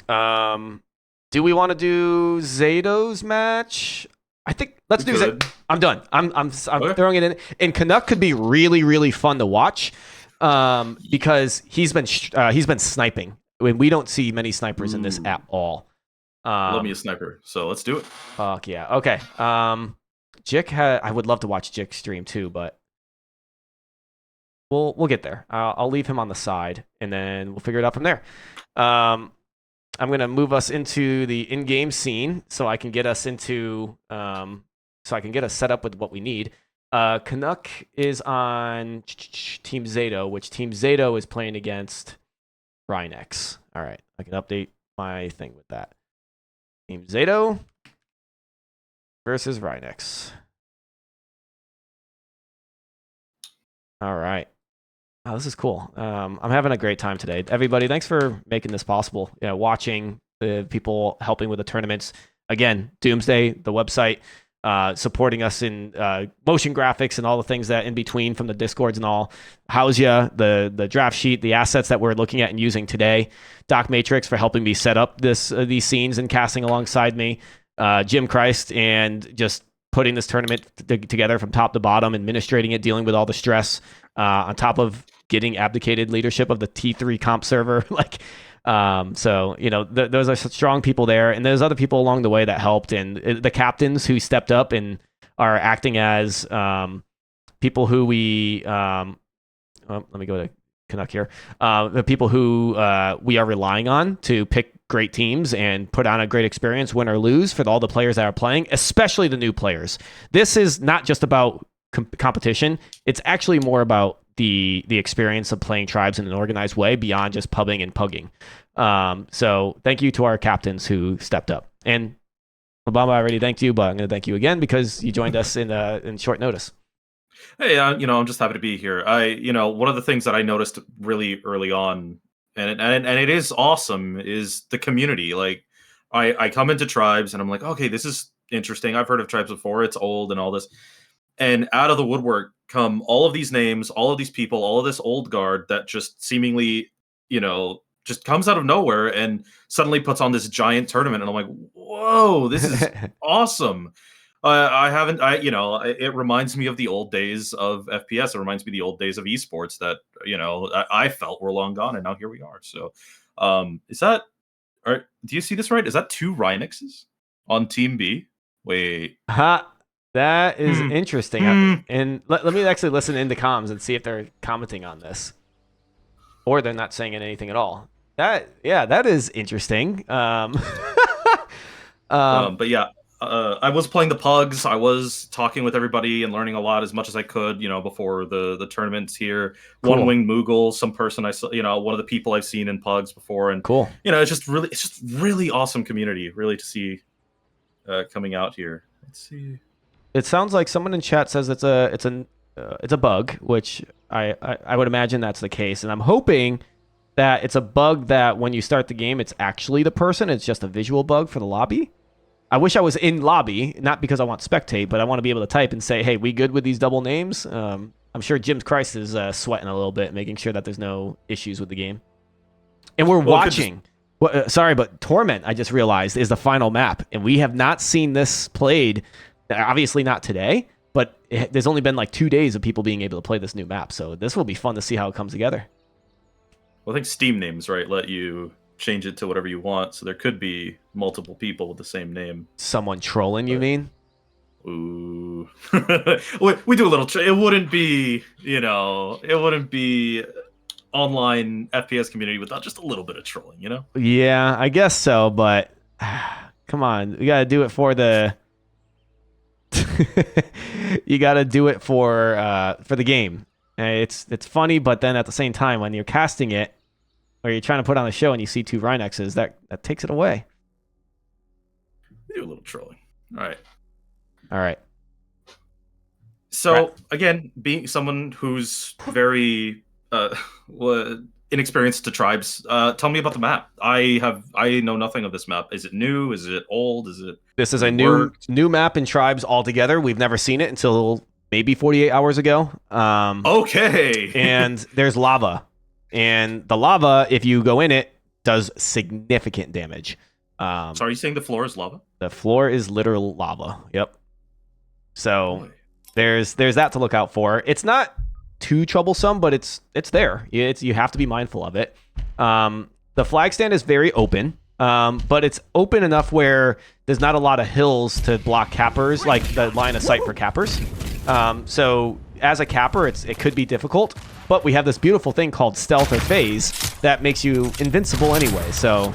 Do we want to do Zato's match? I think let's do Zato. I'm done. I'm throwing it in. And Canuck could be really, really fun to watch because he's been sniping. I mean, we don't see many snipers in this at all. Love me a sniper, so let's do it. Fuck yeah. Okay. Jick I would love to watch Jick stream too, but we'll get there. I'll leave him on the side, and then we'll figure it out from there. I'm gonna move us into the in-game scene so I can get us into so I can get us set up with what we need. Canuck is on Team Zato, which Team Zato is playing against Rynex. All right, I can update my thing with that. Team Zato versus Rynex. All right. Oh, this is cool. I'm having a great time today. Everybody, thanks for making this possible. Watching the people helping with the tournaments. Again, Doomsday, the website, supporting us in motion graphics and all the things that in between from the Discords and all. How's ya? The draft sheet, the assets that we're looking at and using today. Docmatrix for helping me set up these scenes and casting alongside me. Jim Christ and just putting this tournament together from top to bottom, administrating it, dealing with all the stress, on top of getting abdicated leadership of the T3 comp server. So, those are such strong people there. And there's other people along the way that helped. And the captains who stepped up and are acting as people who we... let me go to Canuck here. The people who we are relying on to pick great teams and put on a great experience, win or lose, for all the players that are playing, especially the new players. This is not just about competition. It's actually more about the experience of playing tribes in an organized way beyond just pubbing and pugging. So thank you to our captains who stepped up. And LeBomba, I already thanked you, but I'm going to thank you again because you joined us in short notice. Hey, I'm just happy to be here. One of the things that I noticed really early on and it is awesome, is the community. Like, I come into Tribes and I'm like, okay, this is interesting. I've heard of Tribes before. It's old and all this. And out of the woodwork come all of these names, all of these people, all of this old guard that just seemingly, just comes out of nowhere and suddenly puts on this giant tournament. And I'm like, whoa, this is awesome. It reminds me of the old days of FPS. It reminds me of the old days of esports that, I felt were long gone. And now here we are. So do you see this right? Is that 2 Rynexes on Team B? Wait. That is interesting. And let me actually listen into comms and see if they're commenting on this. Or they're not saying anything at all. That is interesting. But yeah, I was playing the pugs. I was talking with everybody and learning a lot as much as I could, before the tournaments here. Cool. One Wing Moogle, some person I saw, one of the people I've seen in pugs before, and cool. It's just really awesome community, really to see coming out here. Let's see. It sounds like someone in chat says it's a bug, which I would imagine that's the case, and I'm hoping that it's a bug that when you start the game, it's actually the person. It's just a visual bug for the lobby. I wish I was in lobby, not because I want spectate, but I want to be able to type and say, hey, we good with these double names? I'm sure Jim's Christ is sweating a little bit, making sure that there's no issues with the game. And we're watching. Sorry, but Torment, I just realized, is the final map, and we have not seen this played. Obviously not today, but there's only been like 2 days of people being able to play this new map, so this will be fun to see how it comes together. Well, I think Steam names, right, let you change it to whatever you want, so there could be multiple people with the same name. Someone trolling, you mean? Ooh. we do a little... it wouldn't be, it wouldn't be online FPS community without just a little bit of trolling, Yeah, I guess so, but come on, we gotta do it for the... you got to do it for the game. It's funny, but then at the same time, when you're casting it or you're trying to put on a show and you see 2 Rynexes, that takes it away. Do a little trolling. All right. So again, being someone who's very inexperienced to Tribes, tell me about the map. I know nothing of this map. Is it new? Is it old? This is a new map in Tribes altogether. We've never seen it until maybe 48 hours ago. Okay. And there's lava. And the lava, if you go in it, does significant damage. So are you saying the floor is lava? The floor is literal lava. Yep. So there's that to look out for. It's not too troublesome, but it's there. You have to be mindful of it. The flag stand is very open. But it's open enough where there's not a lot of hills to block cappers, like the line of sight for cappers. So as a capper, it could be difficult, but we have this beautiful thing called stealth or phase that makes you invincible anyway. So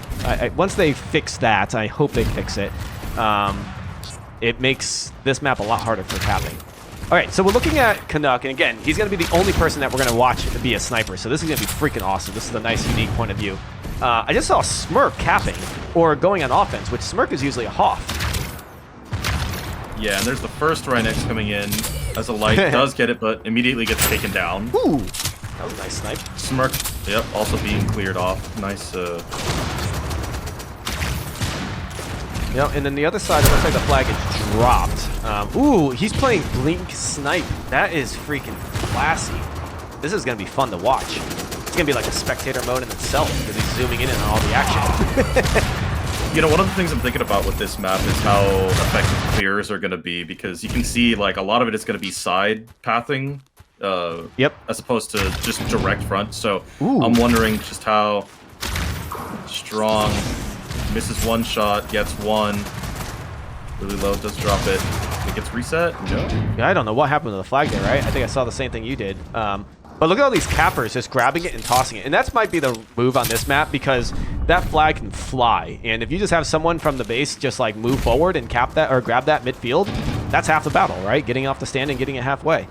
once they fix that, I hope they fix it. It makes this map a lot harder for capping. All right, so we're looking at Canuck, and again, he's going to be the only person that we're going to watch to be a sniper. So this is going to be freaking awesome. This is a nice, unique point of view. I just saw Smirk capping, or going on offense, which Smirk is usually a Hoff. Yeah, and there's the first Rynex coming in as a light. Does get it, but immediately gets taken down. Ooh, that was a nice snipe. Smirk, yep, also being cleared off. Nice. Yep, and then the other side, it looks like the flag is dropped. Ooh, he's playing Blink Snipe. That is freaking classy. This is going to be fun to watch. It's going to be like a spectator mode in itself because he's zooming in on all the action. One of the things I'm thinking about with this map is how effective clears are going to be, because you can see like a lot of it is going to be side pathing. Yep. As opposed to just direct front. So I'm wondering just how strong. Misses one shot, gets one. Really low, does drop it. It gets reset? No. Yeah, I don't know what happened to the flag there, right? I think I saw the same thing you did. But look at all these cappers just grabbing it and tossing it. And that might be the move on this map, because that flag can fly. And if you just have someone from the base just like move forward and cap that or grab that midfield, that's half the battle, right? Getting off the stand and getting it halfway.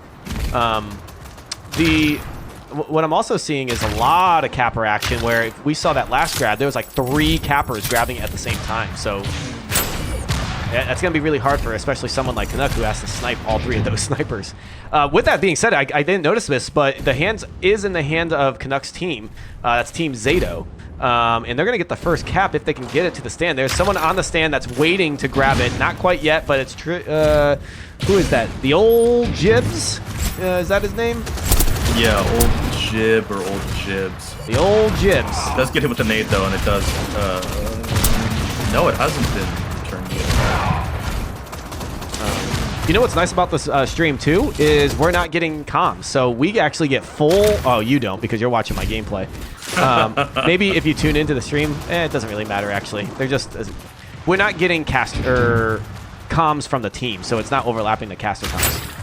What I'm also seeing is a lot of capper action, where if we saw that last grab, there was like 3 cappers grabbing it at the same time. So That's going to be really hard for especially someone like Canuck who has to snipe all 3 of those snipers. With that being said, I didn't notice this, but the hands is in the hand of Canuck's team. That's Team Zato. And they're going to get the first cap if they can get it to the stand. There's someone on the stand that's waiting to grab it. Not quite yet, but it's who is that? The old Jibs? Is that his name? Yeah, old Jib or old Jibs. The old Jibs. It does get hit with a nade though, and it does. No, it hasn't been turned yet. You know what's nice about this stream too is we're not getting comms, so we actually get full. Oh, you don't because you're watching my gameplay. Maybe if you tune into the stream, it doesn't really matter actually. They're just we're not getting comms from the team, so it's not overlapping the caster comms.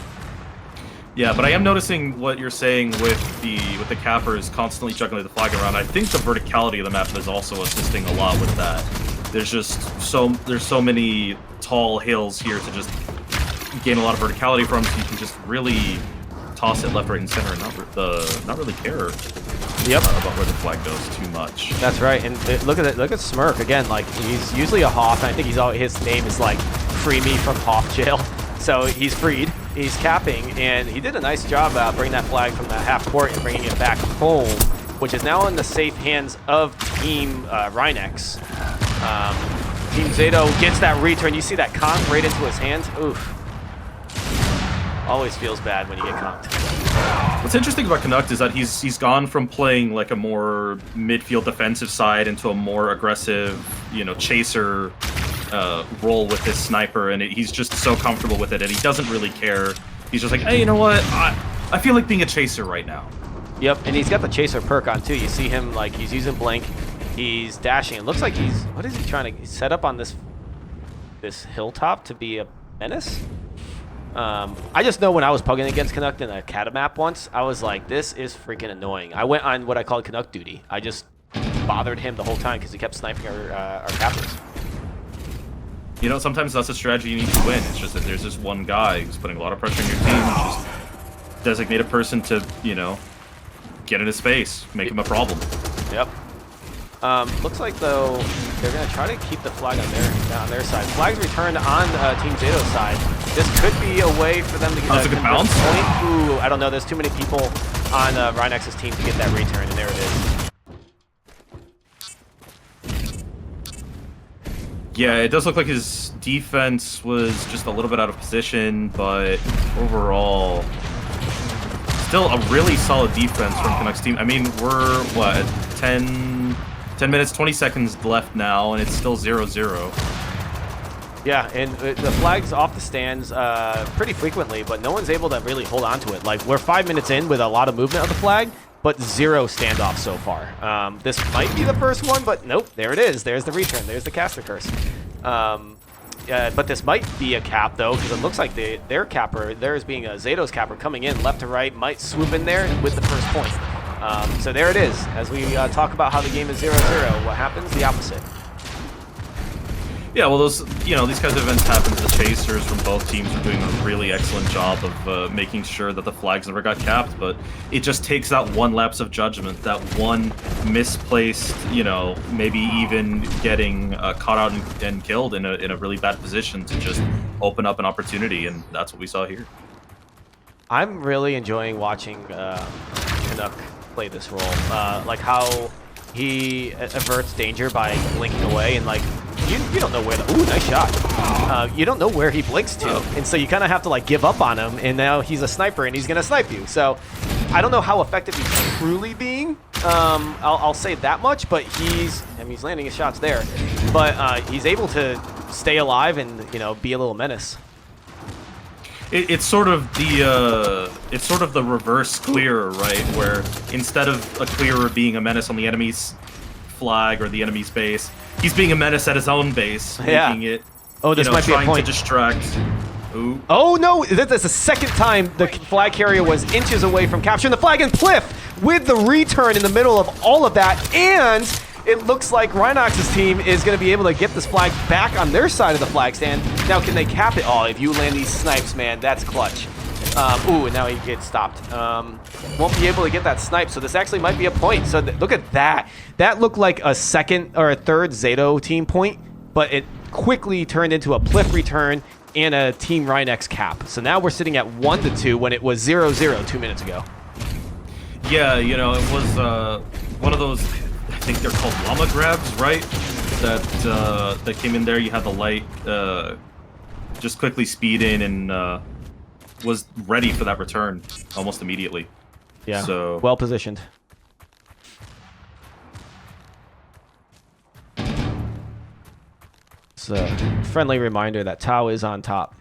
Yeah, but I am noticing what you're saying with the cappers constantly juggling the flag around. I think the verticality of the map is also assisting a lot with that. There's just so many tall hills here to just gain a lot of verticality from, so you can just really toss it left, right, and center, and not really care. Yep. About where the flag goes too much. That's right, and look at it. Look at Smirk again. Like he's usually a Hoth, and I think his name is like "Free Me from Hoth Jail." So he's freed. He's capping, and he did a nice job bringing that flag from that half court and bringing it back home, which is now in the safe hands of Team Rynex. Team Zato gets that return. You see that comp right into his hands. Oof. Always feels bad when you get comped. What's interesting about Canuck is that he's gone from playing like a more midfield defensive side into a more aggressive, chaser role with his sniper, and he's just so comfortable with it, and he doesn't really care. He's just like, hey, you know what? I feel like being a chaser right now. Yep, and he's got the chaser perk on too. You see him like he's using blink, he's dashing. It looks like what is he trying to set up on this hilltop to be a menace? I just know when I was pugging against Canuck in a Catamap once, I was like, this is freaking annoying. I went on what I called Canuck duty. I just bothered him the whole time because he kept sniping our cappers. Sometimes that's a strategy you need to win. It's just that there's this one guy who's putting a lot of pressure on your team. Just designate a person to, get in his face, make him a problem. Yep. Looks like though they're gonna try to keep the flag on their side. Flags returned on Team Zato's side. This could be a way for them to get a good bounce. Point. Ooh, I don't know. There's too many people on Rynex's team to get that return, and there it is. Yeah, it does look like his defense was just a little bit out of position, but overall, still a really solid defense from Canucks team. I mean, we're, what, 10 minutes, 20 seconds left now, and it's still 0-0. Yeah, and the flag's off the stands pretty frequently, but no one's able to really hold on to it. Like, we're 5 minutes in with a lot of movement of the flag, but 0 standoff so far. This might be the first one, but nope, there it is. There's the return. There's the caster curse. But this might be a cap, though, because it looks like their capper, theirs being a Zato's capper, coming in left to right, might swoop in there with the first point. So there it is. As we talk about how the game is 0-0, what happens? The opposite. Yeah, well, these kinds of events happen. The chasers from both teams are doing a really excellent job of making sure that the flags never got capped, but it just takes that one lapse of judgment, that one misplaced, maybe even getting caught out and killed in a really bad position to just open up an opportunity, and that's what we saw here. I'm really enjoying watching Canuck play this role, like how he averts danger by blinking away, and like you don't know where ooh, nice shot. You don't know where he blinks to, and so you kind of have to like give up on him, and now he's a sniper and he's gonna snipe you. So I don't know how effective he's truly being. I'll say that much, but he's landing his shots there, but he's able to stay alive and be a little menace. It's sort of the reverse clearer, right? Where instead of a clearer being a menace on the enemy's flag or the enemy's base, he's being a menace at his own base, making it. Oh, this might be a point. Trying to distract. Ooh. Oh no! That's the second time the flag carrier was inches away from capturing the flag, and Pliff with the return in the middle of all of that, and it looks like Rynex's team is going to be able to get this flag back on their side of the flag stand. Now, can they cap it? Oh, if you land these snipes, man, that's clutch. Ooh, and now he gets stopped. Won't be able to get that snipe, so this actually might be a point. So look at that. That looked like a second or a third Zato team point, but quickly turned into a pliff return and a Team Rynex cap. So now we're sitting at 1-2 when it was 0-0 2 minutes ago. Yeah, you know, it was one of those, I think they're called llama grabs, right? That came in there. You had the light just quickly speed in and was ready for that return almost immediately. Yeah, so well positioned. It's a friendly reminder that Tao is on top.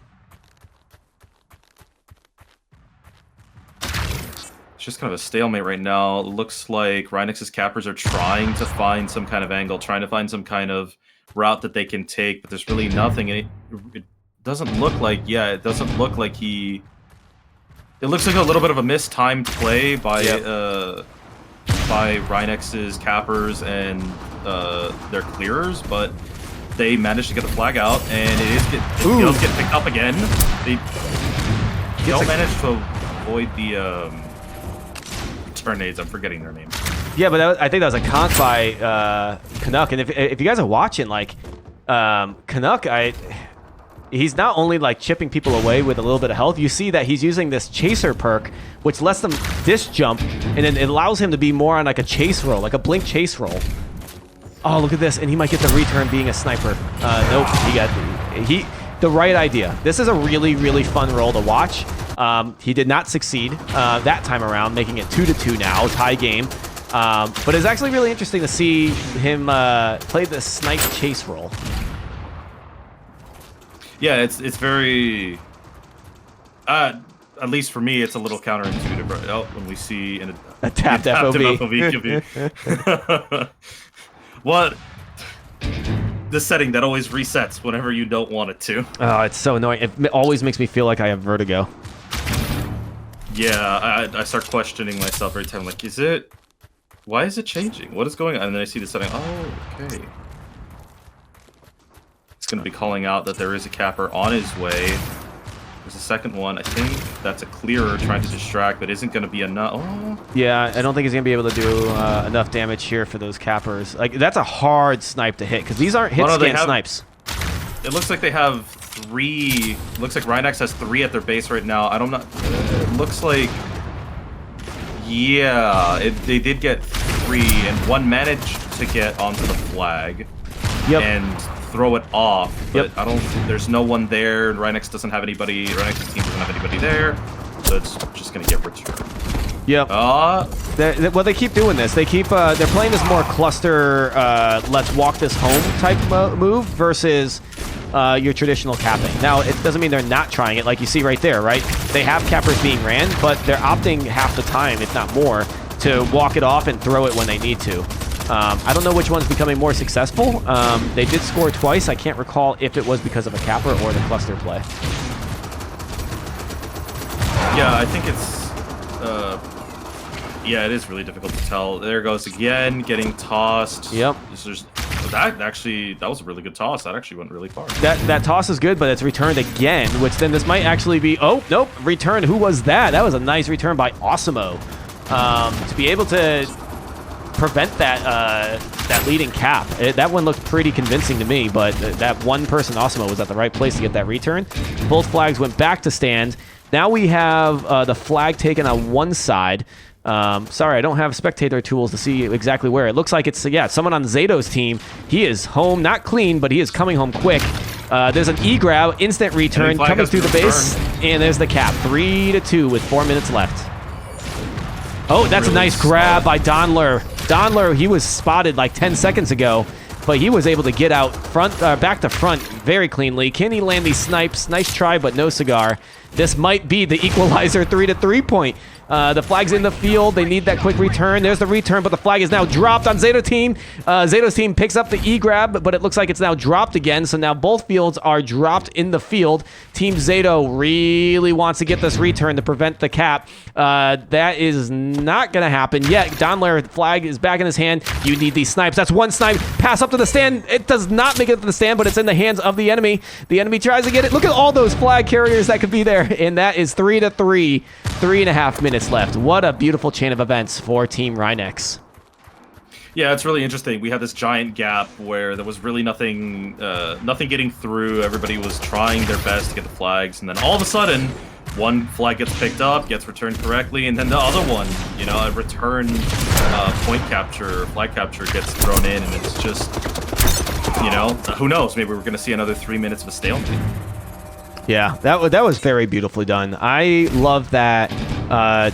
It's just kind of a stalemate right now. It looks like Rynex's cappers are trying to find some kind of angle, trying to find some kind of route that they can take, but there's really nothing. And it doesn't look like, it doesn't look like he... It looks like a little bit of a mistimed play by Rynex's cappers and their clearers, but they managed to get the flag out, and it does get picked up again. They don't manage to avoid the tornades. I'm forgetting their name. Yeah, but I think that was a conk by Canuck, and if you guys are watching, like Canuck, he's not only like chipping people away with a little bit of health. You see that he's using this chaser perk, which lets them disc jump, and then it allows him to be more on like a chase roll, like a blink chase roll. Oh, look at this, and he might get the return being a sniper. Nope, he got the right idea. This is a really, really fun roll to watch. He did not succeed that time around, making it 2-2 now, tie game. But it's actually really interesting to see him play the snipe chase roll. Yeah, it's very, at least for me, it's a little counterintuitive. Right? Oh, when we see a tapped FOV. What? The setting that always resets whenever you don't want it to. Oh, it's so annoying. It always makes me feel like I have vertigo. Yeah, I start questioning myself every time. Like, why is it changing? What is going on? And then I see the setting. Oh, okay. It's going to be calling out that there is a capper on his way. There's a second one. I think that's a clearer trying to distract, but isn't going to be enough. Oh. Yeah, I don't think he's going to be able to do enough damage here for those cappers. Like, that's a hard snipe to hit, because these aren't hit-scan snipes. It looks like they have 3. Looks like Rynex has 3 at their base right now. I don't know. It looks like... Yeah, they did get 3, and 1 managed to get onto the flag. Yep. And throw it off, but I don't. There's no one there. Rynex doesn't have anybody. Rynex's team doesn't have anybody there, so it's just gonna get returned. Yep. Well, they keep doing this. They keep. They're playing this more cluster. Let's walk this home type move versus your traditional capping. Now, it doesn't mean they're not trying it. Like you see right there, right? They have cappers being ran, but they're opting half the time, if not more, to walk it off and throw it when they need to. I don't know which one's becoming more successful. They did score twice. I can't recall if it was because of a capper or the cluster play. Yeah, I think it's... yeah, it is really difficult to tell. There goes again, getting tossed. Yep. That was a really good toss. That actually went really far. That toss is good, but it's returned again, which then this might actually be... Oh, nope. Return. Who was that? That was a nice return by Osimo. To be able to... prevent that leading cap. That one looked pretty convincing to me, but that one person, Osimo, was at the right place to get that return. Both flags went back to stand. Now we have the flag taken on one side. Sorry, I don't have spectator tools to see exactly where. It looks like it's, someone on Zato's team. He is home, not clean, but he is coming home quick. There's an E-grab, instant return, coming through the base, and there's the cap. 3-2 with 4 minutes left. Oh, that's a nice grab by Donler. Donler, he was spotted like 10 seconds ago, but he was able to get out back to front very cleanly. Can he land these snipes? Nice try, but no cigar. This might be the equalizer 3-3 point. The flag's in the field. They need that quick return. There's the return, but the flag is now dropped on Zato team. Zato's team picks up the E-grab, but it looks like it's now dropped again. So now both fields are dropped in the field. Team Zato really wants to get this return to prevent the cap. That is not going to happen yet. Donler flag is back in his hand. You need these snipes. That's one snipe. Pass up to the stand. It does not make it to the stand, but it's in the hands of the enemy. The enemy tries to get it. Look at all those flag carriers that could be there. And that is 3-3. 3.5 minutes left. What a beautiful chain of events for Team Rynex. Yeah, it's really interesting. We had this giant gap where there was really nothing getting through. Everybody was trying their best to get the flags, and then all of a sudden, one flag gets picked up, gets returned correctly, and then the other one, a return point capture, flag capture gets thrown in, and it's just, who knows? Maybe we're going to see another 3 minutes of a stalemate. Yeah, that was very beautifully done. I love that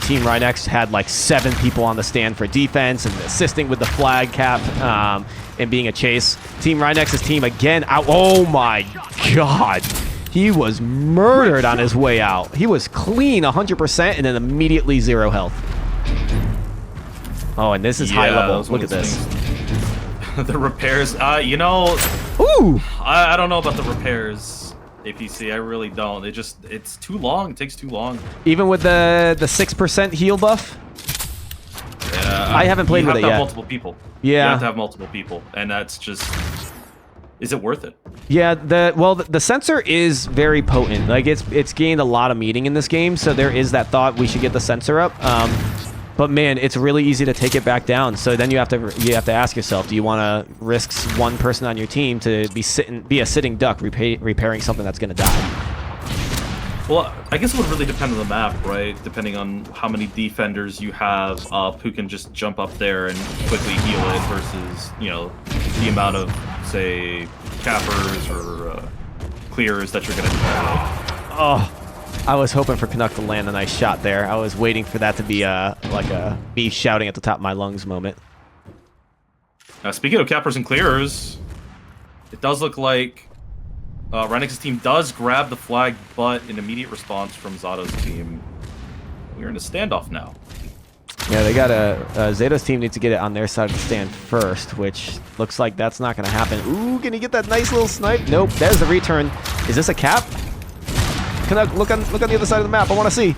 Team Rynex had like 7 people on the stand for defense and assisting with the flag cap and being a chase. Team Rynex's team again out. Oh my god. He was murdered on his way out. He was clean 100% and then immediately 0 health. Oh, and this is high level. Look at this. The repairs, Ooh! I don't know about the repairs. APC, I really don't. It's too long. It takes too long. Even with the 6% heal buff? Yeah, I haven't played with it yet. You have to have multiple people. Yeah. You have to have multiple people, and that's just... Is it worth it? Yeah, the sensor is very potent. Like, it's gained a lot of meaning in this game, so there is that thought we should get the sensor up. But man, it's really easy to take it back down. So then you have to ask yourself, do you want to risk one person on your team to be a sitting duck repairing something that's going to die? Well, I guess it would really depend on the map, right? Depending on how many defenders you have up who can just jump up there and quickly heal it versus, the amount of, say, cappers or clearers that you're going to need. Oh. I was hoping for Canuck to land a nice shot there. I was waiting for that to be like a me shouting at the top of my lungs moment. Speaking of cappers and clearers, it does look like Rynex's team does grab the flag, but in immediate response from Zato's team, we're in a standoff now. Yeah, they got Zato's team needs to get it on their side of the stand first, which looks like that's not going to happen. Ooh, can he get that nice little snipe? Nope, there's the return. Is this a cap? Canuck, look on the other side of the map. I want to see.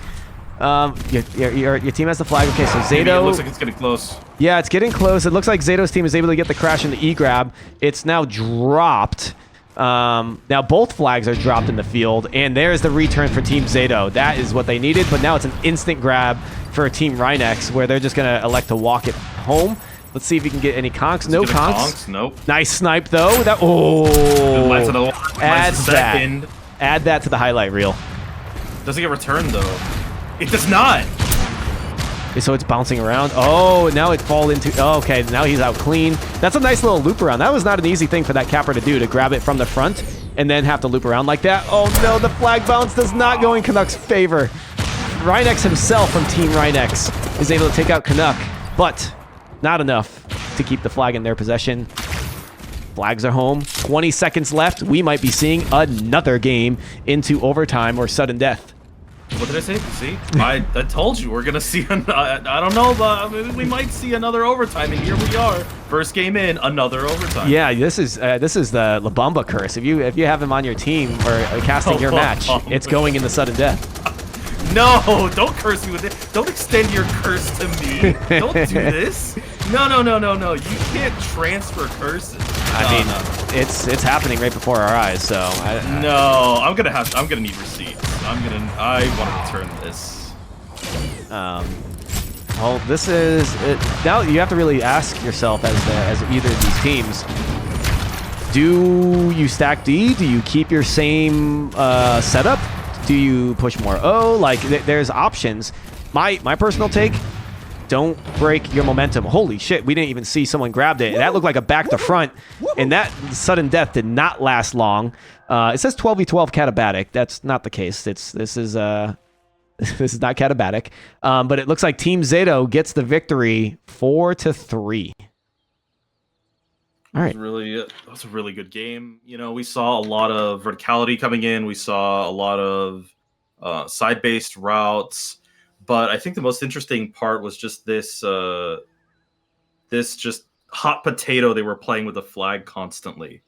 Your team has the flag. Okay, so Zato... It looks like it's getting close. Yeah, it's getting close. It looks like Zato's team is able to get the crash into E-grab. It's now dropped. Now both flags are dropped in the field, and there's the return for Team Zato. That is what they needed, but now it's an instant grab for Team Rynex, where they're just going to elect to walk it home. Let's see if you can get any conks. No conks. Nope. Nice snipe, though. Add that to the highlight reel. Doesn't get returned, though. It does not. So it's bouncing around. Oh, now it fall into... Oh, okay, now he's out clean. That's a nice little loop around. That was not an easy thing for that capper to do, to grab it from the front and then have to loop around like that. Oh, no, the flag bounce does not go in Canuck's favor. Rynex himself from Team Rynex is able to take out Canuck, but not enough to keep the flag in their possession. Flags are home. 20 seconds left. We might be seeing another game into overtime or sudden death. What did I say? See? I told you we're going to see... I don't know, but maybe we might see another overtime, and here we are. First game in, another overtime. Yeah, this is the LeBomba curse. If you have him on your team or casting your match, it's going into sudden death. No, don't curse me with it. Don't extend your curse to me. Don't do this. No. You can't transfer curses. I mean, it's happening right before our eyes. So I'm gonna need receipts. I want to return this. Well, this is it. Now you have to really ask yourself as either of these teams. Do you stack D? Do you keep your same setup? Do you push more O? Like, there's options. My personal take, don't break your momentum. Holy shit, we didn't even see someone grabbed it. And that looked like a back to front. And that sudden death did not last long. It says 12v12 catabatic. That's not the case. This is not catabatic. But it looks like Team Zato gets the victory 4-3. All right. That was a really good game. We saw a lot of verticality coming in. We saw a lot of side-based routes. But I think the most interesting part was just this just hot potato they were playing with the flag constantly.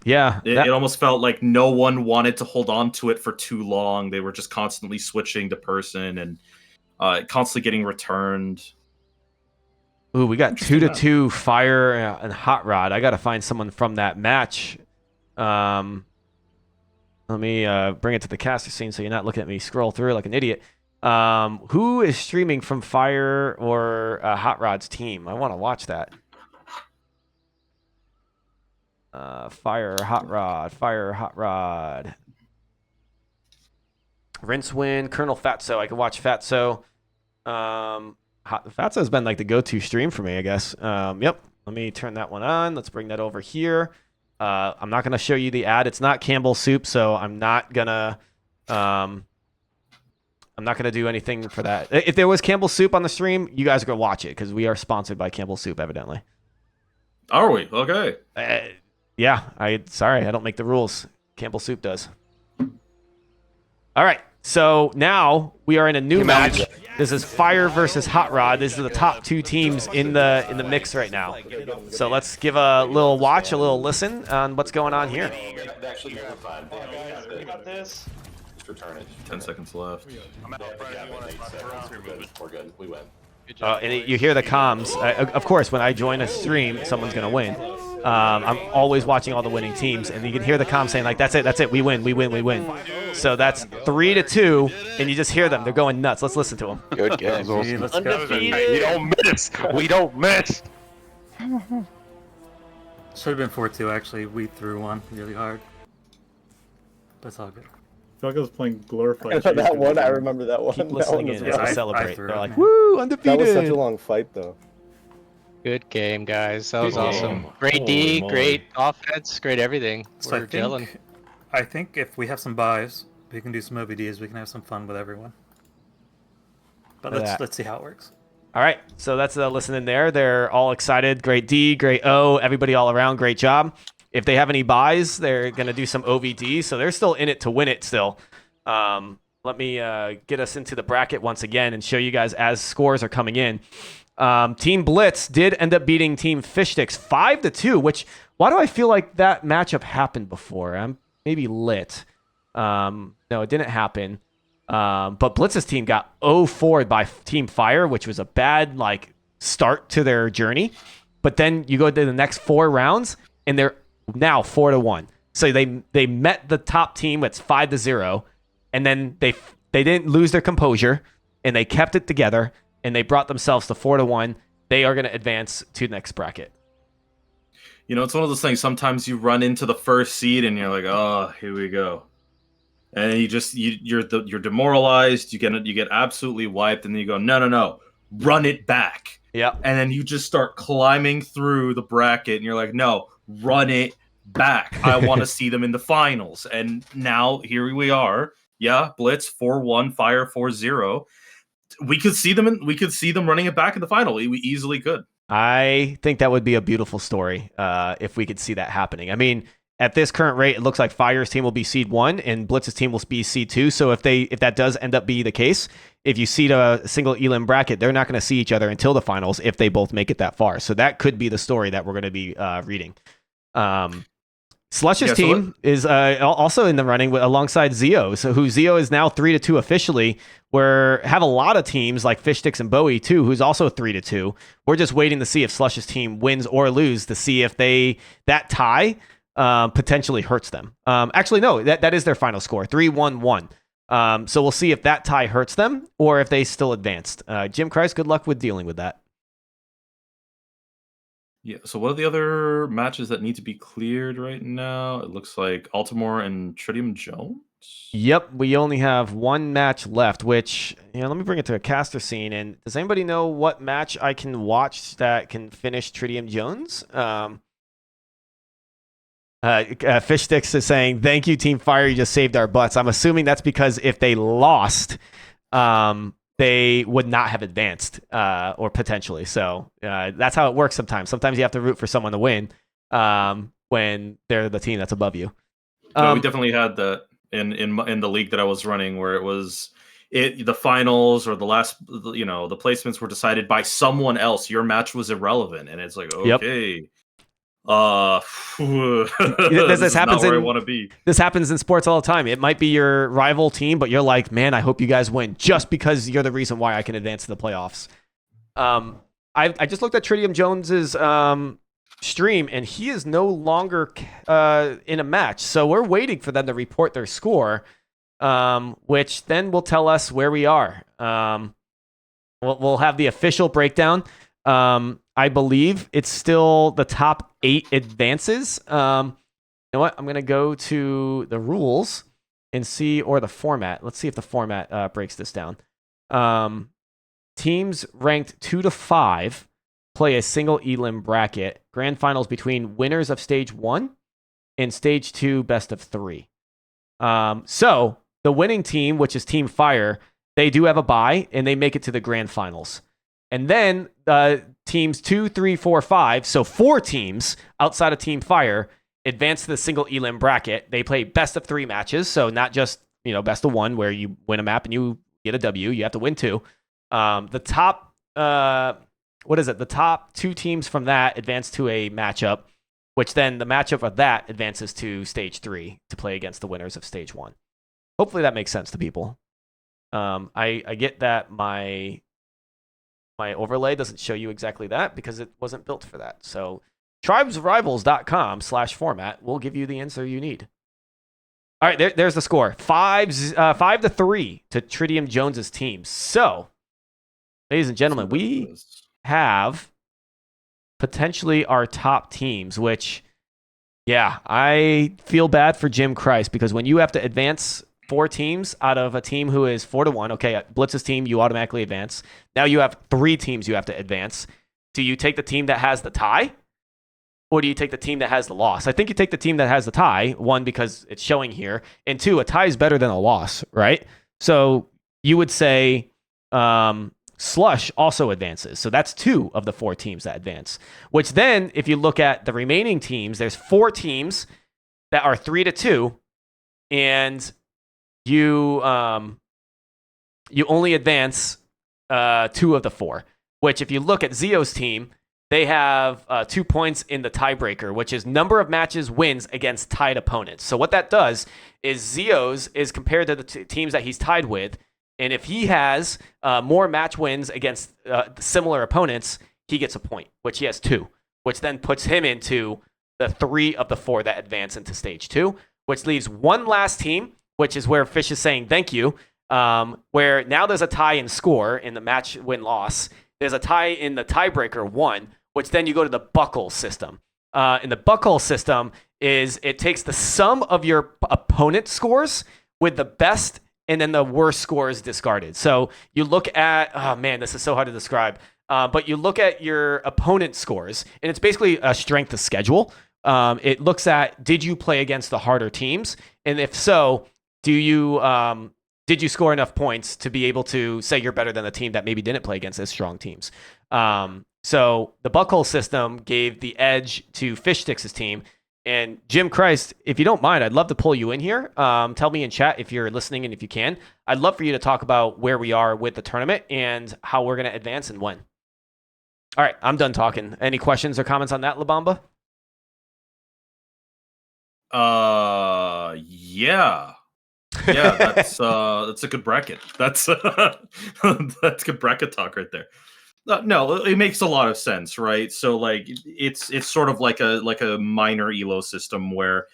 Yeah. It almost felt like no one wanted to hold on to it for too long. They were just constantly switching to person and constantly getting returned. Ooh, we got 2-2 Fire and HotRod. I got to find someone from that match. Let me bring it to the caster scene so you're not looking at me scroll through like an idiot. Who is streaming from Fire or HotRod's team? I want to watch that. Fire HotRod. Fire HotRod. Rincewind. Colonel Fatso. I can watch Fatso. Fatso's been like the go-to stream for me, I guess. Yep. Let me turn that one on. Let's bring that over here. I'm not gonna show you the ad. It's not Campbell Soup, so I'm not gonna do anything for that. If there was Campbell Soup on the stream, you guys are gonna watch it because we are sponsored by Campbell Soup, evidently. Are we? Okay. Yeah. Sorry, I don't make the rules. Campbell Soup does. All right. So now we are in a new match. This is Fire versus HotRod. These are the top two teams in the mix right now. So let's give a little watch, a little listen on what's going on here. This. Just return it. 10 seconds left. We're good. We win. And you hear the comms. Of course, when I join a stream, someone's going to win. I'm always watching all the winning teams, and you can hear the comms saying, like, that's it, we win. So that's 3-2, and you just hear them. They're going nuts. Let's listen to them. Good game. Let's go. We don't miss. Should have been 4-2 actually. We threw one really hard. But it's all good. I feel like I was playing glorified. That one, I remember that one. Keep That listening one in was as we rough. celebrate. threw They're it, like, man. woo, undefeated. That was such a long fight, though. Good game, guys. That was Good awesome. game. Great D, Holy moly. great offense, great everything. So We're gelling. I think if we have some buys, we can do some OVDs. We can have some fun with everyone. But Look at that. let's see how it works. All right, so that's listening there. They're all excited. Great D, great O, everybody all around. Great job. If they have any buys, they're going to do some OVD, so they're still in it to win it still. Let me get us into the bracket once again and show you guys as scores are coming in. Team Blitz did end up beating Team Fishstix 5-2, which, why do I feel like that matchup happened before? I'm maybe lit. No, it didn't happen. But Blitz's team got 0-4 by Team Fire, which was a bad start to their journey. But then you go to the next 4 rounds, and they're now 4-1. So they met the top team. It's 5-0, and then they didn't lose their composure, and they kept it together, and they brought themselves to 4-1. They are going to advance to the next bracket. You know, it's one of those things. Sometimes you run into the first seed, and you're like, "Oh, here we go," and you're demoralized. You get absolutely wiped, and then you go, "No, run it back." Yeah, and then you just start climbing through the bracket, and you're like, "No, run it back. I want to see them in the finals." And now here we are. Yeah, Blitz 4-1, Fire 4-0. We could see them running it back in the final. We easily could. I think that would be a beautiful story if we could see that happening. I mean, at this current rate, it looks like Fire's team will be seed 1 and Blitz's team will be seed 2. So if that does end up be the case, if you seed a single elim bracket, they're not going to see each other until the finals if they both make it that far. So that could be the story that we're going to be reading. Slush's team is also in the running alongside Zeeo. So Zeeo is now 3-2 officially. Have a lot of teams like Fishstix and Bowie too, who's also 3-2. We're just waiting to see if Slush's team wins or lose to see if that tie potentially hurts them. Actually, no, that is their final score, 3-1-1. So we'll see if that tie hurts them or if they still advanced. Jim Christ, good luck with dealing with that. Yeah, so what are the other matches that need to be cleared right now? It looks like Altimore and TritiumJones. Yep, we only have one match left, which, let me bring it to a caster scene. And does anybody know what match I can watch that can finish TritiumJones? Fishstix is saying, "Thank you, Team Fire, you just saved our butts." I'm assuming that's because if they lost, they would not have advanced, or potentially. So that's how it works sometimes. Sometimes you have to root for someone to win when they're the team that's above you. We definitely had that in the league that I was running, where it was the finals or the last, the placements were decided by someone else. Your match was irrelevant, and it's like, okay. Yep. This happens where I want to be. This happens in sports all the time. It might be your rival team, but you're like, "Man, I hope you guys win," just because you're the reason why I can advance to the playoffs. I just looked at TritiumJones's stream, and he is no longer in a match. So we're waiting for them to report their score, which then will tell us where we are. We'll have the official breakdown. I believe it's still the top 8 advances. You know what? I'm going to go to the rules and see, or the format. Let's see if the format breaks this down. Teams ranked 2 to 5 play a single elim bracket. Grand finals between winners of stage 1 and stage 2 best of 3. So the winning team, which is Team Fire, they do have a bye and they make it to the grand finals. And then teams 2, 3, 4, 5, so 4 teams outside of Team Fire advance to the single elim bracket. They play best of 3 matches, so not just best of 1 where you win a map and you get a W. You have to win 2. The top the top 2 teams from that advance to a matchup, which then the matchup of that advances to stage 3 to play against the winners of stage 1. Hopefully that makes sense to people. I get that my overlay doesn't show you exactly that because it wasn't built for that. So tribesrivals.com/format will give you the answer you need. All right, there's the score. 5-3 to TritiumJones' team. So, ladies and gentlemen, we have potentially our top teams, which, yeah, I feel bad for Jim Christ because when you have to advance 4 teams out of a team who is 4-1, okay, Blitz's team, you automatically advance. Now you have 3 teams you have to advance. Do you take the team that has the tie? Or do you take the team that has the loss? I think you take the team that has the tie, 1, because it's showing here, and 2, a tie is better than a loss, right? So you would say Slush also advances. So that's 2 of the 4 teams that advance. Which then, if you look at the remaining teams, there's 4 teams that are 3-2, and you only advance 2 of the 4. Which, if you look at Zeo's team, they have 2 points in the tiebreaker, which is number of matches wins against tied opponents. So what that does is Zeo's is compared to the teams that he's tied with, and if he has more match wins against similar opponents, he gets a point, which he has 2, which then puts him into the 3 of the 4 that advance into stage 2, which leaves one last team, which is where Fish is saying thank you, where now there's a tie in score in the match win-loss. There's a tie in the tiebreaker 1, which then you go to the buckle system. And the buckle system is it takes the sum of your opponent scores with the best and then the worst scores discarded. So you look at, oh man, this is so hard to describe. But you look at your opponent scores, and it's basically a strength of schedule. It looks at, did you play against the harder teams? And if so, did you score enough points to be able to say you're better than the team that maybe didn't play against as strong teams? So the buckle system gave the edge to Fishstix' team. And Jim Christ, if you don't mind, I'd love to pull you in here. Tell me in chat if you're listening and if you can. I'd love for you to talk about where we are with the tournament and how we're going to advance and when. All right, I'm done talking. Any questions or comments on that, LeBomba? Yeah. Yeah, that's a good bracket. That's good bracket talk right there. No, it makes a lot of sense, right? So like it's sort of like a minor elo system where,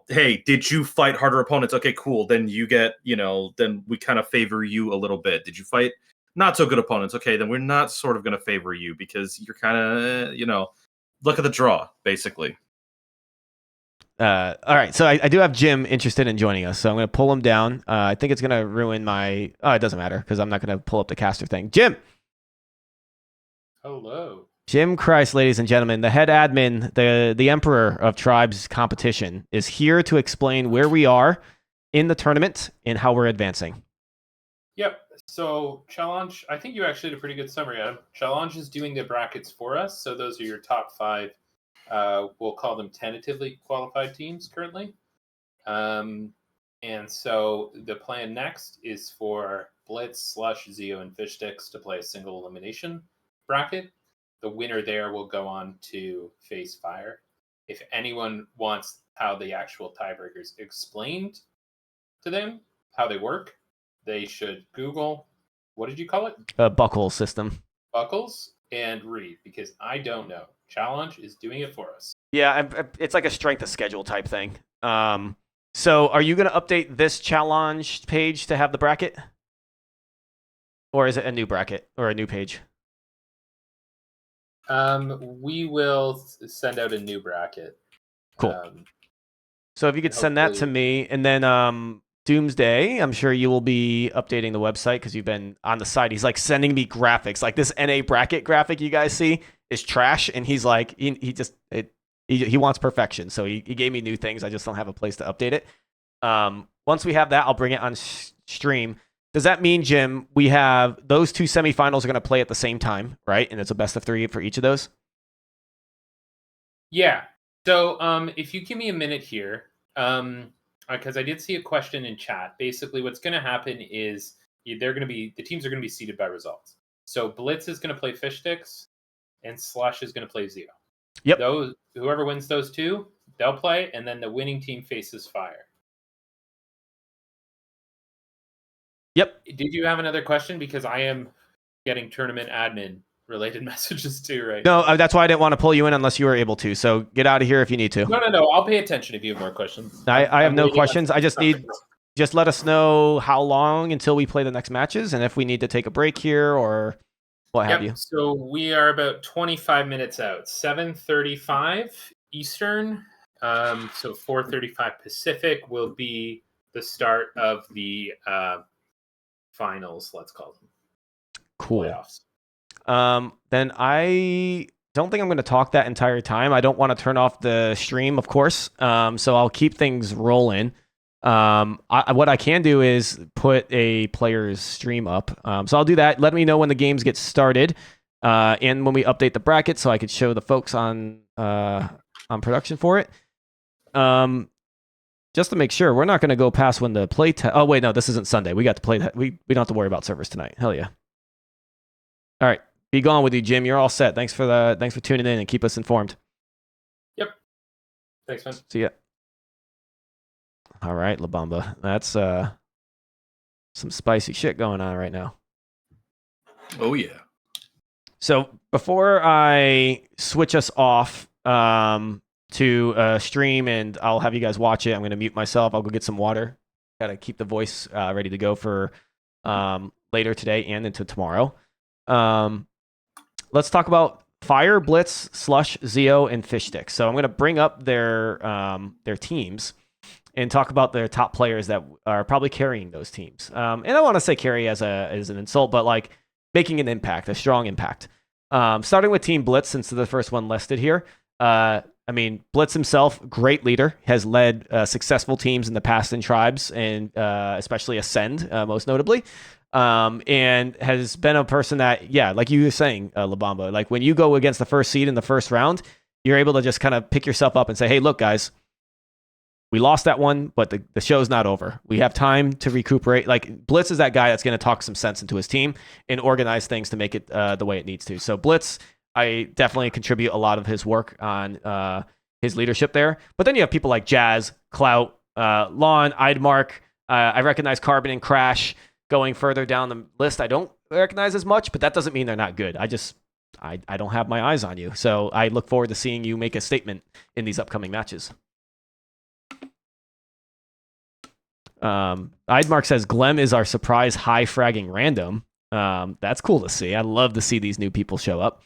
hey, did you fight harder opponents? Okay, cool. Then you get, then we kind of favor you a little bit. Did you fight not so good opponents? Okay, then we're not sort of going to favor you because you're kind of, look at the draw, basically. All right, so I do have Jim interested in joining us, so I'm going to pull him down. I think it's going to ruin my... Oh, it doesn't matter, because I'm not going to pull up the caster thing. Jim! Hello. Jim Christ, ladies and gentlemen, the head admin, the emperor of Tribes competition, is here to explain where we are in the tournament and how we're advancing. Yep, so Challenge, I think you actually did a pretty good summary, Adam. Challenge is doing the brackets for us, so those are your top 5. We'll call them tentatively qualified teams currently. And so the plan next is for Blitz, Slush, Zeeo, and Fishstix to play a single elimination bracket. The winner there will go on to face Fire. If anyone wants how the actual tiebreakers explained to them, how they work, they should Google, what did you call it? A buckle system. Buckles, and read, because I don't know. Challenge is doing it for us. Yeah, it's like a strength of schedule type thing. So are you going to update this challenge page to have the bracket? Or is it a new bracket or a new page? We will send out a new bracket. Cool. So if you could send that to me, and then Doomsday, I'm sure you will be updating the website because you've been on the site. He's like sending me graphics, like this NA bracket graphic you guys see is trash, and he's like he wants perfection, so he gave me new things. I just don't have a place to update it. Once we have that, I'll bring it on stream. Does that mean, Jim, we have those two semifinals are going to play at the same time, right? And it's a best of 3 for each of those? Yeah. So if you give me a minute here, because I did see a question in chat. Basically, what's going to happen is the teams are going to be seeded by results. So Blitz is going to play Fishstix, and Slush is going to play Zeeo. Yep. Whoever wins those two, they'll play, and then the winning team faces Fire. Yep. Did you have another question? Because I am getting tournament admin related messages too right No, now. that's why I didn't want to pull you in unless you were able to. So get out of here if you need to. No. I'll pay attention if you have more questions. I have no questions. I just need, just let us know how long until we play the next matches, and if we need to take a break here or what have you. So we are about 25 minutes out. 7:35 Eastern. So 4:35 Pacific will be the start of the finals. Let's call them. Cool. Playoffs. Then I don't think I'm going to talk that entire time. I don't want to turn off the stream, of course. So I'll keep things rolling. What I can do is put a player's stream up. So I'll do that. Let me know when the games get started, and when we update the bracket, so I could show the folks on production for it. Just to make sure, we're not going to go past when the play test. Oh wait, no, this isn't Sunday. We got to play that. We don't have to worry about servers tonight. Hell yeah. All right, be gone with you, Jim. You're all set. Thanks for tuning in and keep us informed. Yep. Thanks, man. See ya. All right, LeBomba. That's some spicy shit going on right now. Oh yeah. So before I switch us off to stream, and I'll have you guys watch it, I'm going to mute myself. I'll go get some water. Got to keep the voice ready to go for later today and into tomorrow. Let's talk about Fire, Blitz, Slush, Zeeo, and Fishstix. So I'm going to bring up their teams and talk about their top players that are probably carrying those teams. And I want to say carry as an insult, but like making an impact, a strong impact. Starting with Team Blitz, since they're the first one listed here. I mean, Blitz himself, great leader, has led successful teams in the past in Tribes, and especially Ascend, most notably. And has been a person that, yeah, like you were saying, LeBomba, like when you go against the first seed in the first round, you're able to just kind of pick yourself up and say, hey, look, guys, we lost that one, but the show's not over. We have time to recuperate. Like, Blitz is that guy that's going to talk some sense into his team and organize things to make it the way it needs to. So Blitz, I definitely contribute a lot of his work on his leadership there. But then you have people like Jazz, Clout, Lon, Eidmark. I recognize Carbon and Crash going further down the list. I don't recognize as much, but that doesn't mean they're not good. I don't have my eyes on you. So I look forward to seeing you make a statement in these upcoming matches. Eidmark says Glem is our surprise high fragging random. That's cool to see. I love to see these new people show up.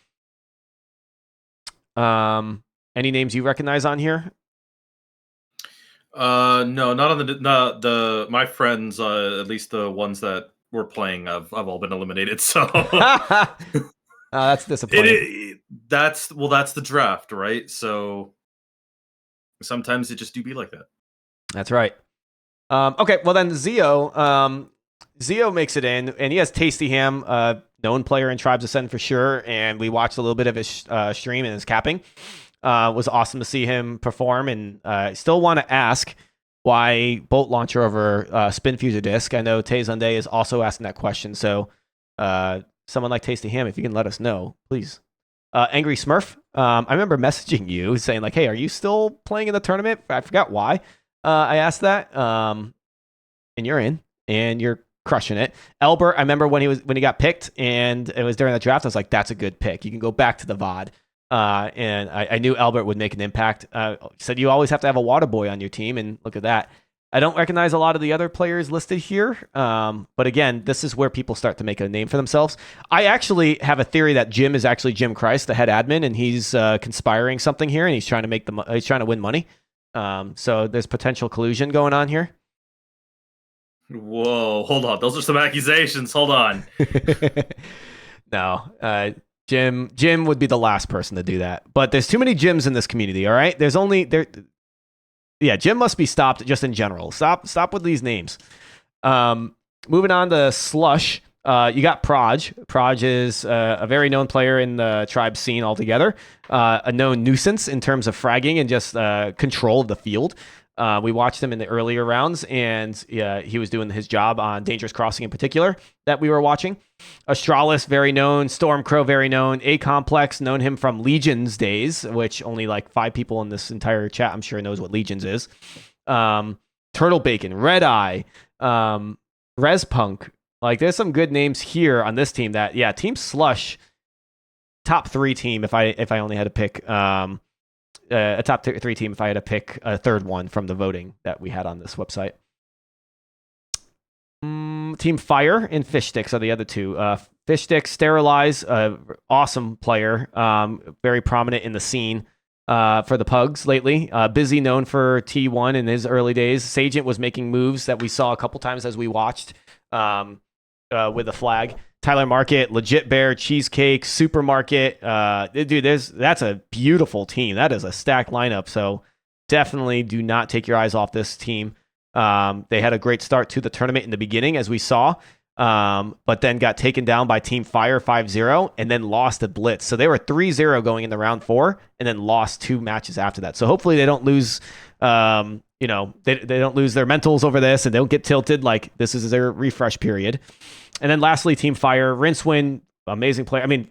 Any names you recognize on here? No, not on the my friends. At least the ones that were playing, have all been eliminated. So that's disappointing. That's the draft, right? So sometimes it just do be like that. That's right. Okay, well then Zeeo. Zeeo makes it in, and he has Tasty Ham, known player in Tribes Ascend for sure, and we watched a little bit of his stream and his capping. Was awesome to see him perform, and I still want to ask why Bolt Launcher over Spin Fuser Disc. I know Tay Zonday is also asking that question, so someone like Tasty Ham, if you can let us know, please. Angry Smurf, I remember messaging you saying like, hey, are you still playing in the tournament? I forgot why. I asked that, and you're in, and you're crushing it. Albert, I remember when he got picked, and it was during the draft. I was like, that's a good pick. You can go back to the VOD, and I knew Albert would make an impact. Said you always have to have a water boy on your team, and look at that. I don't recognize a lot of the other players listed here. But again, this is where people start to make a name for themselves. I actually have a theory that Jim is actually Jim Christ, the head admin, and he's conspiring something here, and he's trying to he's trying to win money. So there's potential collusion going on here. Whoa, hold on. Those are some accusations. Hold on. No, Jim would be the last person to do that. But there's too many Jims in this community, all right? There's only there. Yeah, Jim must be stopped just in general. Stop with these names. Moving on to Slush. You got Proj. Proj is a very known player in the tribe scene altogether. A known nuisance in terms of fragging and just control of the field. We watched him in the earlier rounds, and he was doing his job on Dangerous Crossing in particular that we were watching. Astralis, very known. Stormcrow, very known. A-Complex, known him from Legions days, which only like 5 people in this entire chat, I'm sure, knows what Legions is. Turtle Bacon, Red Eye, Respunk. Like, there's some good names here on this team that, yeah, Team Slush, top 3 team if I only had to pick... a top 3 team if I had to pick a third one from the voting that we had on this website. Team Fire and Fishstix are the other two. Fishstix, Sterilize, awesome player, very prominent in the scene for the Pugs lately. Busy, known for T1 in his early days. Sagent was making moves that we saw a couple times as we watched with the flag. Tyler Market, Legit Bear, Cheesecake, Supermarket. Dude, that's a beautiful team. That is a stacked lineup. So definitely do not take your eyes off this team. They had a great start to the tournament in the beginning, as we saw, but then got taken down by Team Fire 5-0 and then lost to Blitz. So they were 3-0 going into round 4 and then lost 2 matches after that. So hopefully they don't lose, they don't lose their mentals over this and they don't get tilted. Like, this is their refresh period. And then lastly, Team Fire, Rincewind, amazing player. I mean,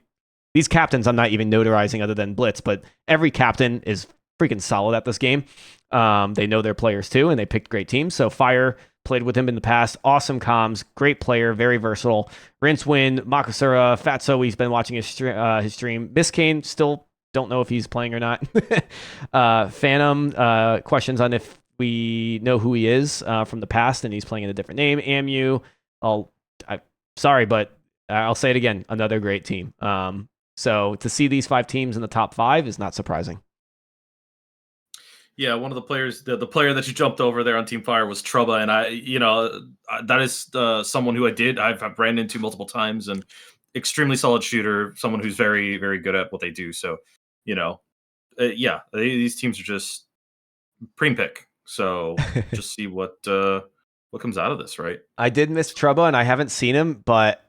these captains I'm not even notarizing other than Blitz, but every captain is freaking solid at this game. They know their players too, and they picked great teams. So Fire, played with him in the past. Awesome comms, great player, very versatile. Rincewind, Makasura, Fatso, he's been watching his stream. Miskane, still don't know if he's playing or not. Phantom, questions on if we know who he is from the past, and he's playing in a different name. Amu, sorry, but I'll say it again. Another great team. So to see these 5 teams in the top 5 is not surprising. Yeah, one of the players, the player that you jumped over there on Team Fire was Trubba, and that is someone who I've ran into multiple times, and extremely solid shooter, someone who's very, very good at what they do. So, these teams are just preem pick. So just see what comes out of this, right? I did miss Trubba, and I haven't seen him, but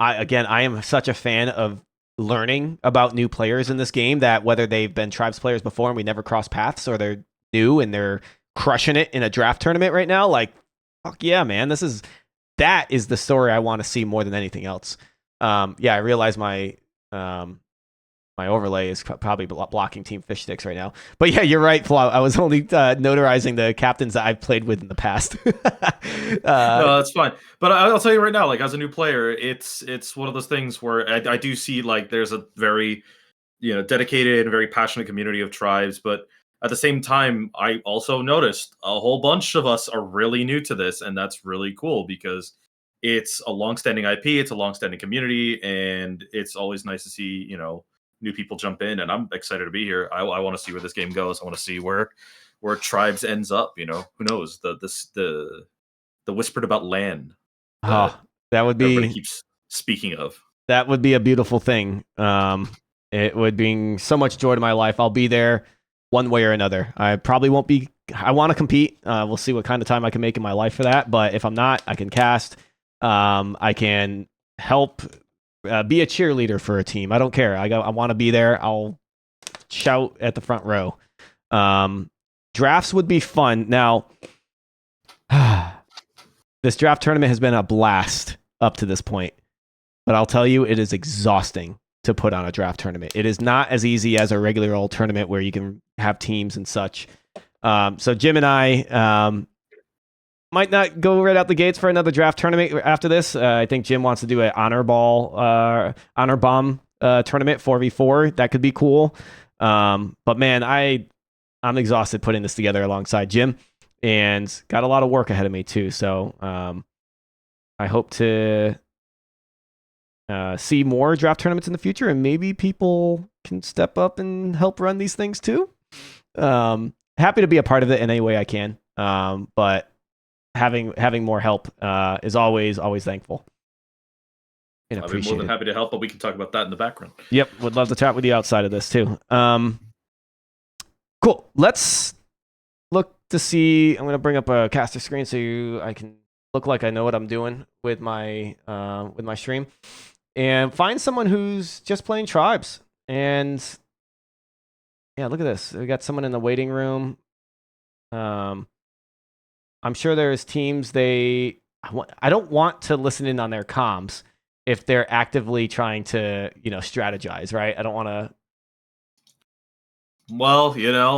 I am such a fan of learning about new players in this game that whether they've been Tribes players before and we never cross paths, or they're new and they're crushing it in a draft tournament right now, like, fuck yeah, man, that is the story I want to see more than anything else. I realize my overlay is probably blocking Team Fishstix right now. But yeah, you're right, Flaw. I was only notarizing the captains that I've played with in the past. No, that's fine. But I'll tell you right now, like, as a new player, it's one of those things where I do see, like, there's a very, dedicated and very passionate community of Tribes. But at the same time, I also noticed a whole bunch of us are really new to this. And that's really cool because it's a longstanding IP, it's a longstanding community, and it's always nice to see, new people jump in, and I'm excited to be here. I want to see where this game goes. I want to see where Tribes ends up. Who knows? The whispered about land. That would be. Everybody keeps speaking of. That would be a beautiful thing. It would bring so much joy to my life. I'll be there one way or another. I probably won't be. I want to compete. We'll see what kind of time I can make in my life for that. But if I'm not, I can cast. I can help. Be a cheerleader for a team. I don't care. I want to be there. I'll shout at the front row. Drafts would be fun. Now, this draft tournament has been a blast up to this point, but I'll tell you, it is exhausting to put on a draft tournament. It is not as easy as a regular old tournament where you can have teams and such. So Jim and I might not go right out the gates for another draft tournament after this. I think Jim wants to do an honor bomb tournament 4v4. That could be cool. But man, I'm exhausted putting this together alongside Jim. and got a lot of work ahead of me too. So I hope to see more draft tournaments in the future, and maybe people can step up and help run these things too. Happy to be a part of it in any way I can. But having more help is always thankful. And I'd be more than happy to help, but we can talk about that in the background. Yep, would love to chat with you outside of this too. Cool. Let's look to see. I'm gonna bring up a caster screen so I can look like I know what I'm doing with my stream, and find someone who's just playing tribes. And yeah, look at this. We got someone in the waiting room. I'm sure there's teams I don't want to listen in on their comms if they're actively trying to, strategize, right? I don't want to. Well,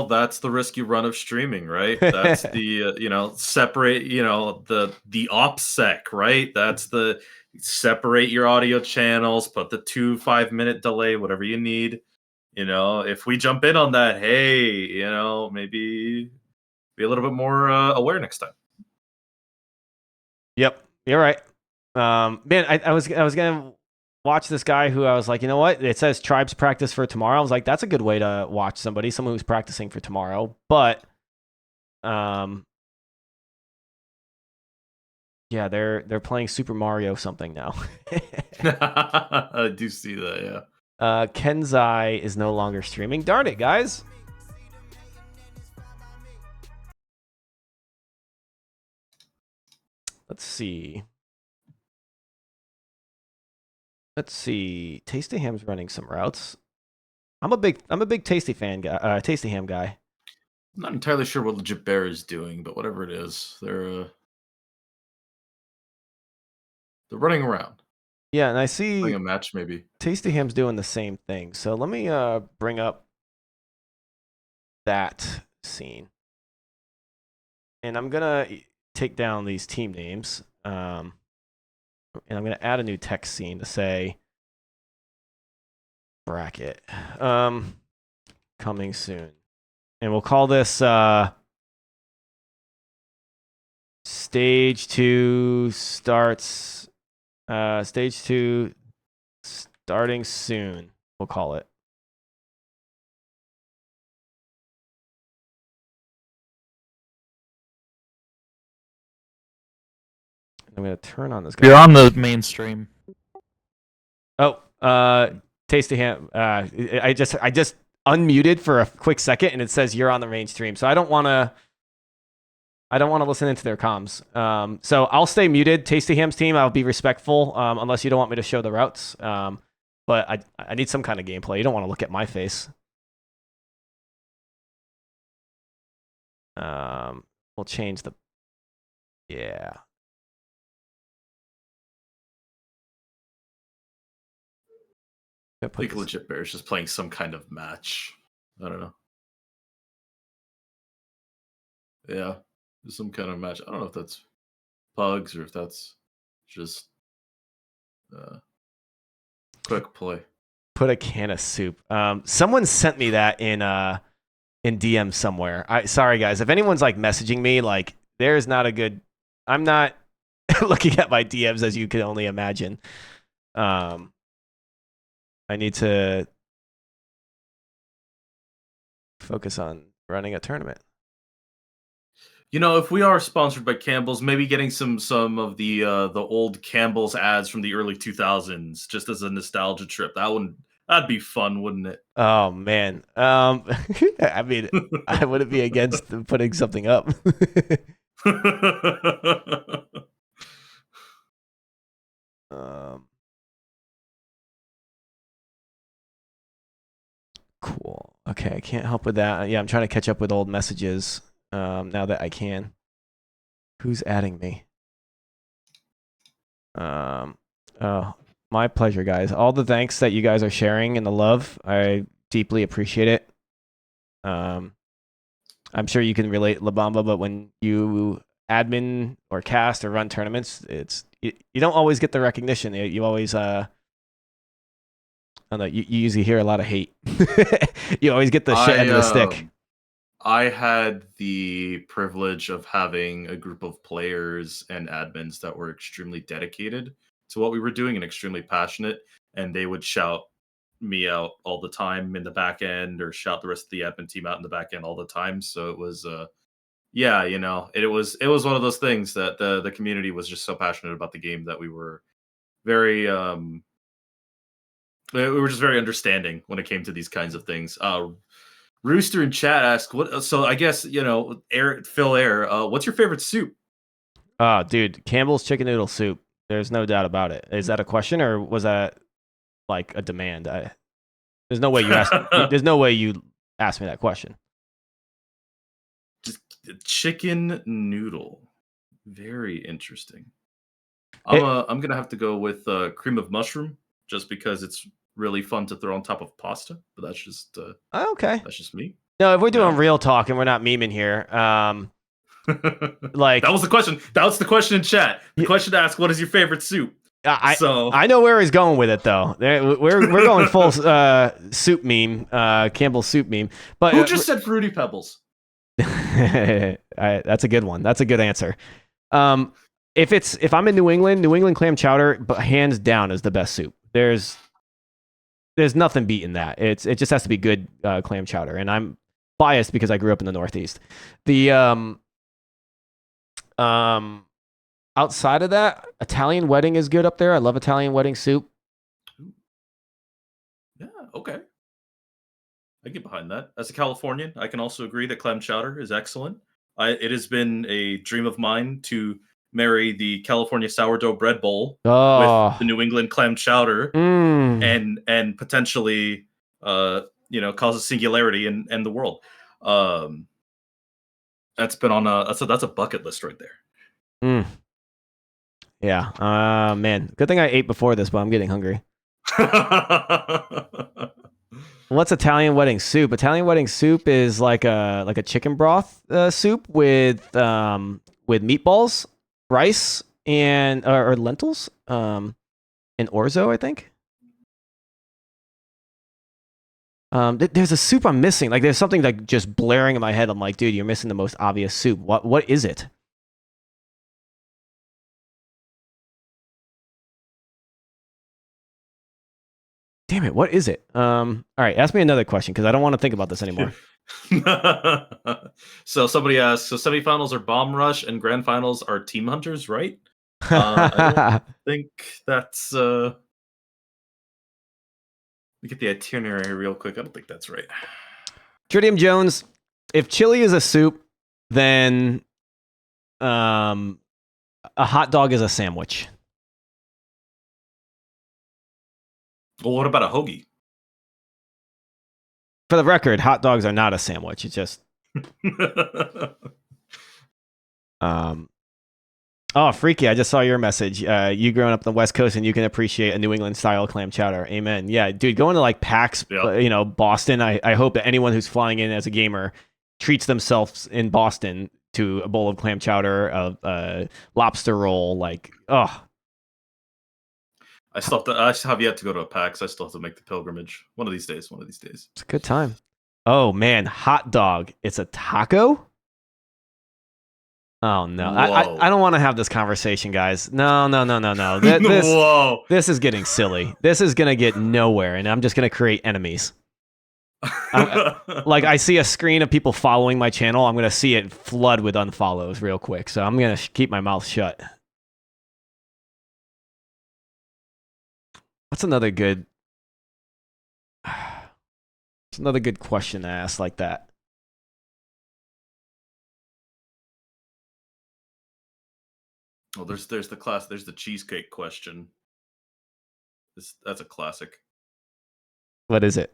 that's the risk you run of streaming, right? That's the, separate, the OPSEC, right? That's the separate your audio channels, put the 5-minute delay, whatever you need. If we jump in on that, hey, maybe be a little bit more aware next time. Yep, you're right. Man, I was gonna watch this guy who I was like, you know what? It says tribes practice for tomorrow. I was like, that's a good way to watch someone who's practicing for tomorrow. But yeah, they're playing Super Mario something now. I do see that, yeah. Kenzai is no longer streaming. Darn it, guys. Let's see. Tasty Ham's running some routes. I'm a big Tasty fan guy. Tasty Ham guy. I'm not entirely sure what Legit Bear is doing, but whatever it is, they're running around. Yeah, and I see playing a match maybe. Tasty Ham's doing the same thing. So let me bring up that scene, and I'm gonna take down these team names. And I'm going to add a new text scene to say bracket coming soon. And we'll call this stage 2 starts stage 2 starting soon. We'll call it. I'm gonna turn on this guy. You're on the mainstream. Oh, Tasty Ham. I just unmuted for a quick second, and it says you're on the mainstream. So I don't want to listen into their comms. So I'll stay muted. Tasty Ham's team, I'll be respectful, unless you don't want me to show the routes. But I need some kind of gameplay. You don't want to look at my face. We'll change the. Yeah. I think Legit Bear is just playing some kind of match. I don't know. Yeah, some kind of match. I don't know if that's pugs or if that's just quick play. Put a can of soup. Someone sent me that in DM somewhere. Sorry guys, if anyone's like messaging me, like there's not a good. I'm not looking at my DMs as you can only imagine. I need to focus on running a tournament. If we are sponsored by Campbell's, maybe getting some of the old Campbell's ads from the early 2000s, just as a nostalgia trip. That'd be fun, wouldn't it? Oh man, I mean, I wouldn't be against putting something up. Cool. Okay, I can't help with that. Yeah, I'm trying to catch up with old messages now that I can. Who's adding me? Oh, my pleasure, guys. All the thanks that you guys are sharing and the love, I deeply appreciate it. I'm sure you can relate, LeBomba, but when you admin or cast or run tournaments, you don't always get the recognition. You always I don't know, you usually hear a lot of hate. You always get the shit end of the stick. I had the privilege of having a group of players and admins that were extremely dedicated to what we were doing and extremely passionate, and they would shout me out all the time in the back end or shout the rest of the admin team out in the back end all the time. So it was yeah, you know, it was one of those things that the community was just so passionate about the game that we were very we were just very understanding when it came to these kinds of things. Rooster in chat asked, "What?" So I guess you know, Phil Air. What's your favorite soup? Oh, dude, Campbell's chicken noodle soup. There's no doubt about it. Is that a question or was that like a demand? There's no way you asked. There's no way you asked me that question. Just chicken noodle. Very interesting. I'm gonna have to go with cream of mushroom just because it's really fun to throw on top of pasta. But that's just okay. That's just me. No, if we're doing real talk and we're not memeing here, like that was the question. That was the question in chat. The question to ask: what is your favorite soup? I know where he's going with it though. We're going full soup meme, Campbell's soup meme. But who just said Fruity Pebbles? That's a good one. That's a good answer. If I'm in New England clam chowder, but hands down is the best soup. There's nothing beating that. It just has to be good clam chowder, and I'm biased because I grew up in the Northeast. The outside of that, Italian wedding is good up there. I love Italian wedding soup. Yeah, okay. I get behind that. As a Californian, I can also agree that clam chowder is excellent. It has been a dream of mine to marry the California sourdough bread bowl with the New England clam chowder and potentially cause a singularity in the world. That's been on that's a bucket list right there. Yeah. Man, good thing I ate before this, but I'm getting hungry. What's Italian wedding soup? Italian wedding soup is like a chicken broth soup with meatballs, rice, and or lentils, and orzo, I think. There's a soup I'm missing. Like there's something like just blaring in my head. I'm like, dude, you're missing the most obvious soup. What is it? Damn it, what is it? All right, ask me another question because I don't want to think about this anymore. So somebody asked, so semifinals are bomb rush and grand finals are team hunters, right? I don't think that's let me get the itinerary real quick. I don't think that's right. TritiumJones, if chili is a soup, then a hot dog is a sandwich. Well, what about a hoagie? For the record, hot dogs are not a sandwich. It's just Oh, Freaky, I just saw your message. You growing up on the West Coast and you can appreciate a New England style clam chowder. Amen. Yeah, dude, going to like PAX, Boston, I hope that anyone who's flying in as a gamer treats themselves in Boston to a bowl of clam chowder, a lobster roll, like, oh. I have yet to go to a PAX. I still have to make the pilgrimage. One of these days. It's a good time. Oh, man, hot dog. It's a taco? Oh, no. I don't want to have this conversation, guys. No. Whoa. This is getting silly. This is going to get nowhere, and I'm just going to create enemies. Like, I see a screen of people following my channel. I'm going to see it flood with unfollows real quick, so I'm going to keep my mouth shut. That's another good... It's another good question to ask like that. Oh, there's the cheesecake question. That's a classic. What is it?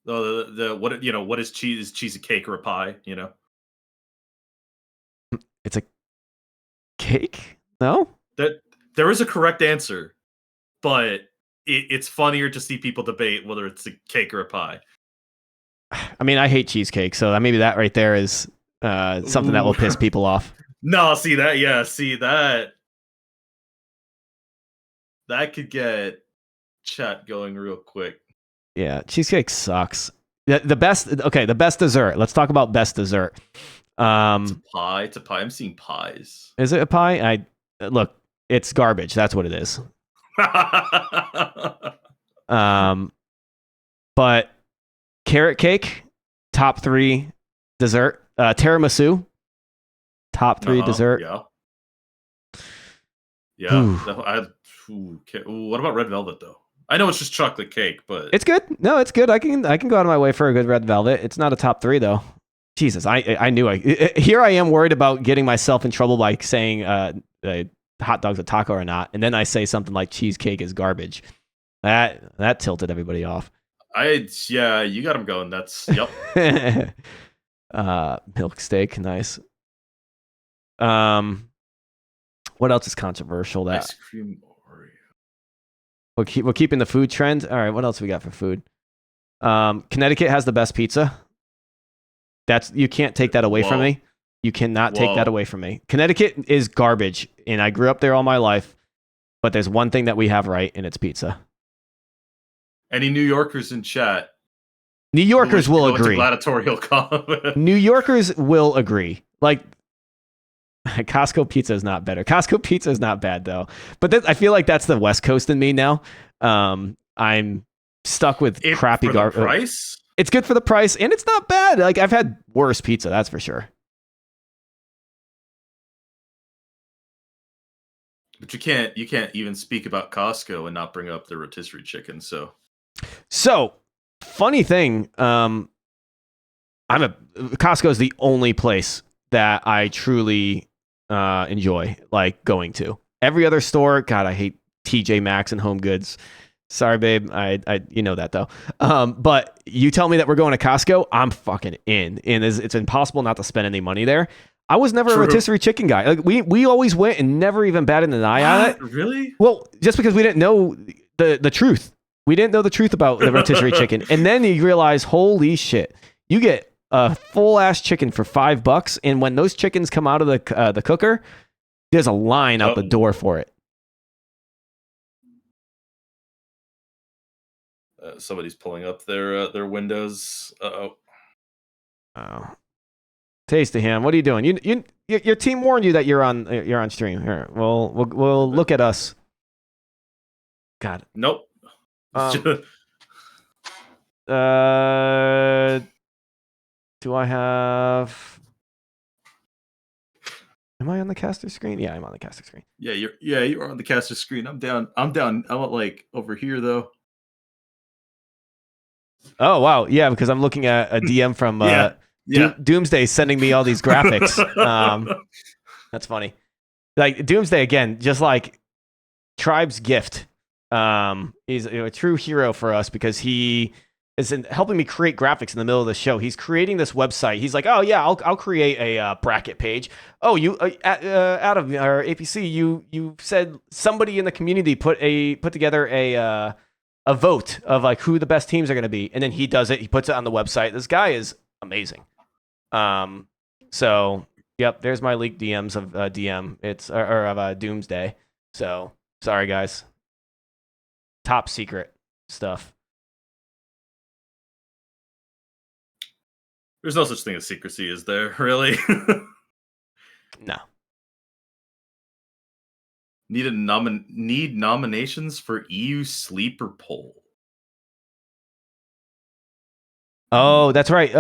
Oh, what is cheese? Is cheese a cake or a pie? You know, it's a cake. No, there is a correct answer, but it's funnier to see people debate whether it's a cake or a pie. I mean, I hate cheesecake, so maybe that right there is something that will piss people off. No, see that? Yeah, see that. That could get chat going real quick. Yeah, cheesecake sucks. The best. Okay, the best dessert. Let's talk about best dessert. It's a pie. It's a pie. I'm seeing pies. Is it a pie? Look. It's garbage. That's what it is. But carrot cake, top 3 dessert. Tiramisu, top 3 dessert. Yeah. What about red velvet though? I know it's just chocolate cake, but it's good. No, it's good. I can go out of my way for a good red velvet. It's not a top 3 though. Jesus, I knew here I am worried about getting myself in trouble by saying hot dog's a taco or not, and then I say something like cheesecake is garbage. That tilted everybody off. You got him going. That's yep. Milk steak, nice. What else is controversial? That ice cream Oreo. We're keeping the food trend. All right, what else we got for food? Connecticut has the best pizza. You can't take that away from me. You cannot take that away from me. Connecticut is garbage, and I grew up there all my life. But there's one thing that we have right, and it's pizza. Any New Yorkers in chat? New Yorkers will agree. Gladiatorial comment. New Yorkers will agree. Like, Costco pizza is not better. Costco pizza is not bad though. But I feel like that's the West Coast in me now. I'm stuck with crappy garbage. Price? It's good for the price, and it's not bad. Like, I've had worse pizza, that's for sure. But you can't even speak about Costco and not bring up the rotisserie chicken. So funny thing, Costco is the only place that I truly enjoy like going to. Every other store, God, I hate TJ Maxx and Home Goods. Sorry, babe. I you know that though. But you tell me that we're going to Costco, I'm fucking in. And it's impossible not to spend any money there. I was never a rotisserie chicken guy. Like we always went and never even batted an eye on it. Really? Well, just because we didn't know the truth. We didn't know the truth about the rotisserie chicken. And then you realize, holy shit, you get a full ass chicken for $5, and when those chickens come out of the cooker, there's a line out the door for it. Somebody's pulling up their windows. Oh. Taste of him. What are you doing? Your team warned you that you're on stream. Here, we'll look at us. God. Nope. Do I have? Am I on the caster screen? Yeah, I'm on the caster screen. Yeah, you're on the caster screen. I'm down. I'm like over here though. Oh wow, yeah, because I'm looking at a DM from Doomsday sending me all these graphics. That's funny. Like Doomsday again, just like Tribe's gift. He's a true hero for us because he is helping me create graphics in the middle of the show. He's creating this website. He's like, oh yeah, I'll create a bracket page. Oh, you out of our APC, you said somebody in the community put together a vote of like who the best teams are going to be, and then he does it. He puts it on the website. This guy is amazing. So yep, there's my leaked DMs of DM. It's of Doomsday. So sorry guys. Top secret stuff. There's no such thing as secrecy, is there? Really? No. Need nominations for EU sleeper poll. Oh, that's right.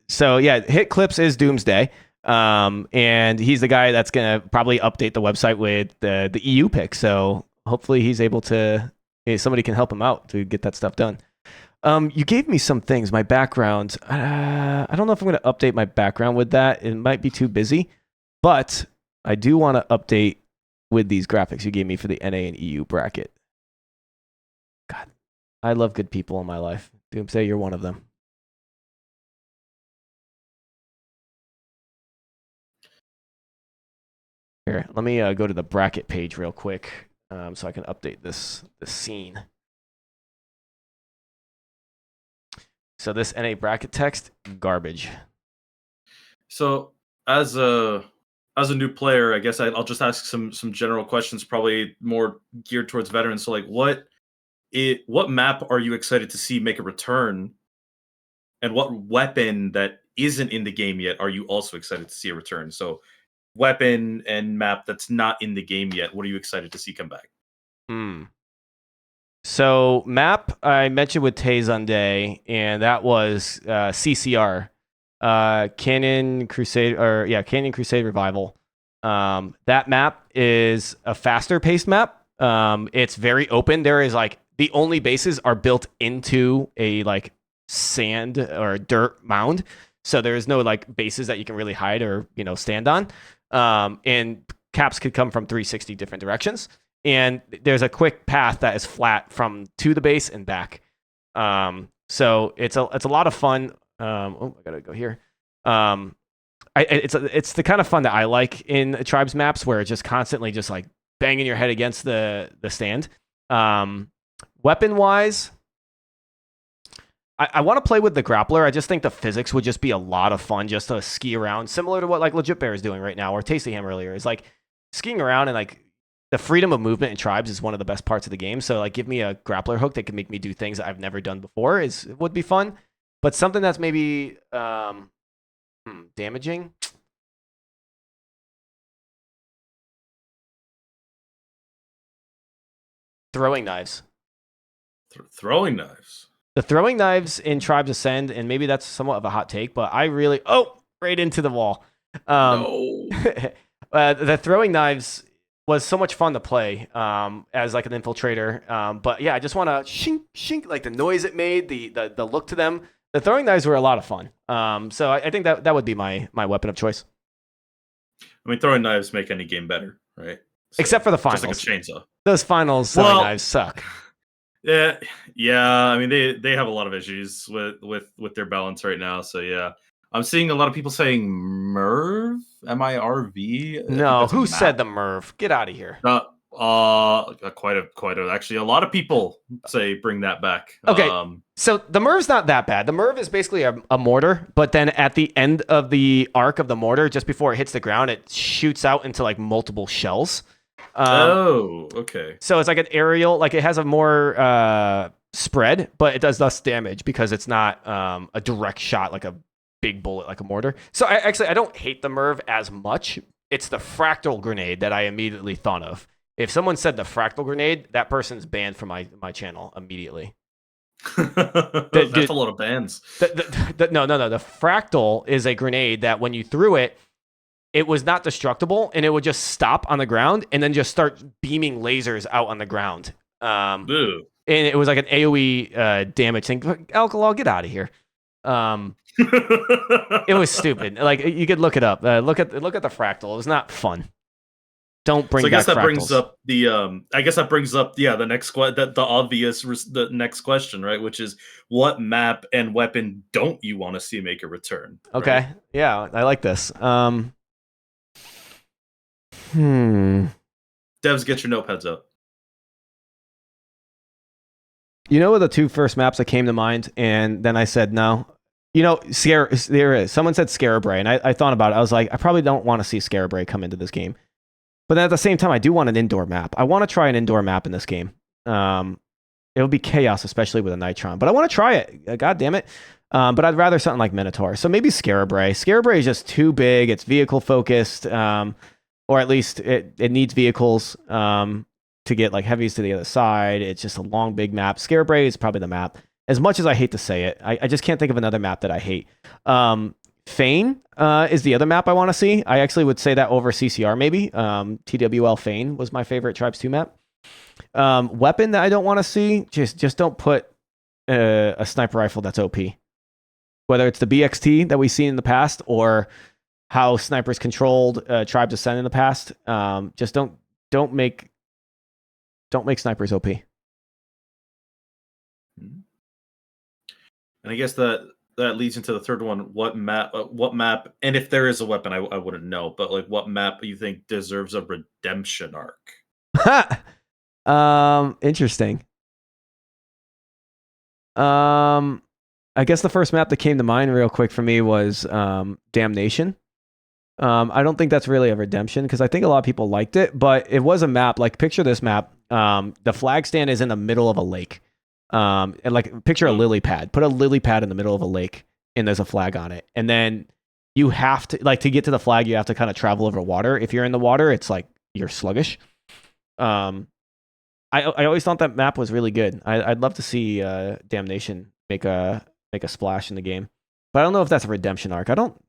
So yeah, Hit Clips is Doomsday. And he's the guy that's gonna probably update the website with the EU pick. So hopefully he's able to. Somebody can help him out to get that stuff done. You gave me some things. My background. I don't know if I'm gonna update my background with that. It might be too busy, but I do want to update with these graphics you gave me for the NA and EU bracket. God, I love good people in my life. Doomsday, you're one of them. Here, let me go to the bracket page real quick so I can update this scene. So this NA bracket text, garbage. So as a new player, I guess I'll just ask some general questions, probably more geared towards veterans. So like what map are you excited to see make a return and what weapon that isn't in the game yet are you also excited to see a return? So, weapon and map that's not in the game yet. What are you excited to see come back? So map I mentioned with Tay Zonday, and that was CCR, Canyon Crusade Revival. That map is a faster paced map. It's very open. There is like the only bases are built into a like sand or dirt mound, so there is no like bases that you can really hide or stand on. And caps could come from 360 different directions. And there's a quick path that is flat to the base and back. So it's a lot of fun. I gotta go here. It's the kind of fun that I like in tribes maps where it's just constantly just like banging your head against the stand. Weapon wise, I want to play with the grappler. I just think the physics would just be a lot of fun just to ski around, similar to what like Legit Bear is doing right now, or Tasty Ham earlier. Is like skiing around, and like the freedom of movement in tribes is one of the best parts of the game. So like give me a grappler hook that can make me do things that I've never done before would be fun. But something that's maybe damaging. Throwing knives. Throwing knives. The throwing knives in Tribes Ascend, and maybe that's somewhat of a hot take, but I really right into the wall. No. The throwing knives was so much fun to play as like an infiltrator. But yeah, I just want to shink shink, like the noise it made, the look to them. The throwing knives were a lot of fun. So I think that would be my weapon of choice. I mean, throwing knives make any game better, right? So, except for the finals. Just like a chainsaw. Those finals throwing knives suck. Yeah. I mean, they have a lot of issues with their balance right now. So yeah, I'm seeing a lot of people saying Merv, MIRV. No, who said the Merv? Get out of here. Quite a. Actually, a lot of people say bring that back. Okay, so the Merv's not that bad. The Merv is basically a mortar, but then at the end of the arc of the mortar, just before it hits the ground, it shoots out into like multiple shells. Okay. So it's like an aerial, like it has a more spread, but it does less damage because it's not a direct shot like a big bullet like a mortar. So I don't hate the Merv as much. It's the fractal grenade that I immediately thought of. If someone said the fractal grenade, that person's banned from my channel immediately. That's a lot of bans. No. The fractal is a grenade that when you threw it, it was not destructible, and it would just stop on the ground and then just start beaming lasers out on the ground. And it was like an AoE damage thing. Alcohol, get out of here. It was stupid. Like you could look it up. Look at the fractal. It was not fun. Don't bring. So I guess that fractals. brings up the. I guess that brings up the next the next question, right? Which is what map and weapon don't you want to see make a return? Okay. Right? Yeah, I like this. Devs, get your notepads up. You know the two first maps that came to mind, and then I said no. You know, there is. Someone said Scarabray, and I thought about it. I was like, I probably don't want to see Scarabray come into this game. But then at the same time, I do want an indoor map. I want to try an indoor map in this game. It would be chaos, especially with a Nitron. But I want to try it. God damn it. But I'd rather something like Minotaur. So maybe Scarabray. Scarabray is just too big. It's vehicle focused. Or at least it needs vehicles to get like heavies to the other side. It's just a long, big map. Scarabray is probably the map. As much as I hate to say it, I just can't think of another map that I hate. Fane is the other map I want to see. I actually would say that over CCR maybe. TWL Fane was my favorite Tribes 2 map. Weapon that I don't want to see, just don't put a sniper rifle that's OP. Whether it's the BXT that we've seen in the past or how snipers controlled Tribes Ascend in the past, just don't make snipers OP. And I guess that leads into the third one. What map? And if there is a weapon, I wouldn't know. But like, what map do you think deserves a redemption arc? Interesting. I guess the first map that came to mind real quick for me was Damnation. I don't think that's really a redemption because I think a lot of people liked it, but it was a map. Like, picture this map. The flag stand is in the middle of a lake. And like, picture a lily pad. Put a lily pad in the middle of a lake. and there's a flag on it. And then you have to, like, to get to the flag, you have to kind of travel over water. If you're in the water, it's like you're sluggish. I always thought that map was really good. I'd love to see Damnation make a splash in the game, but I don't know if that's a redemption arc. I don't.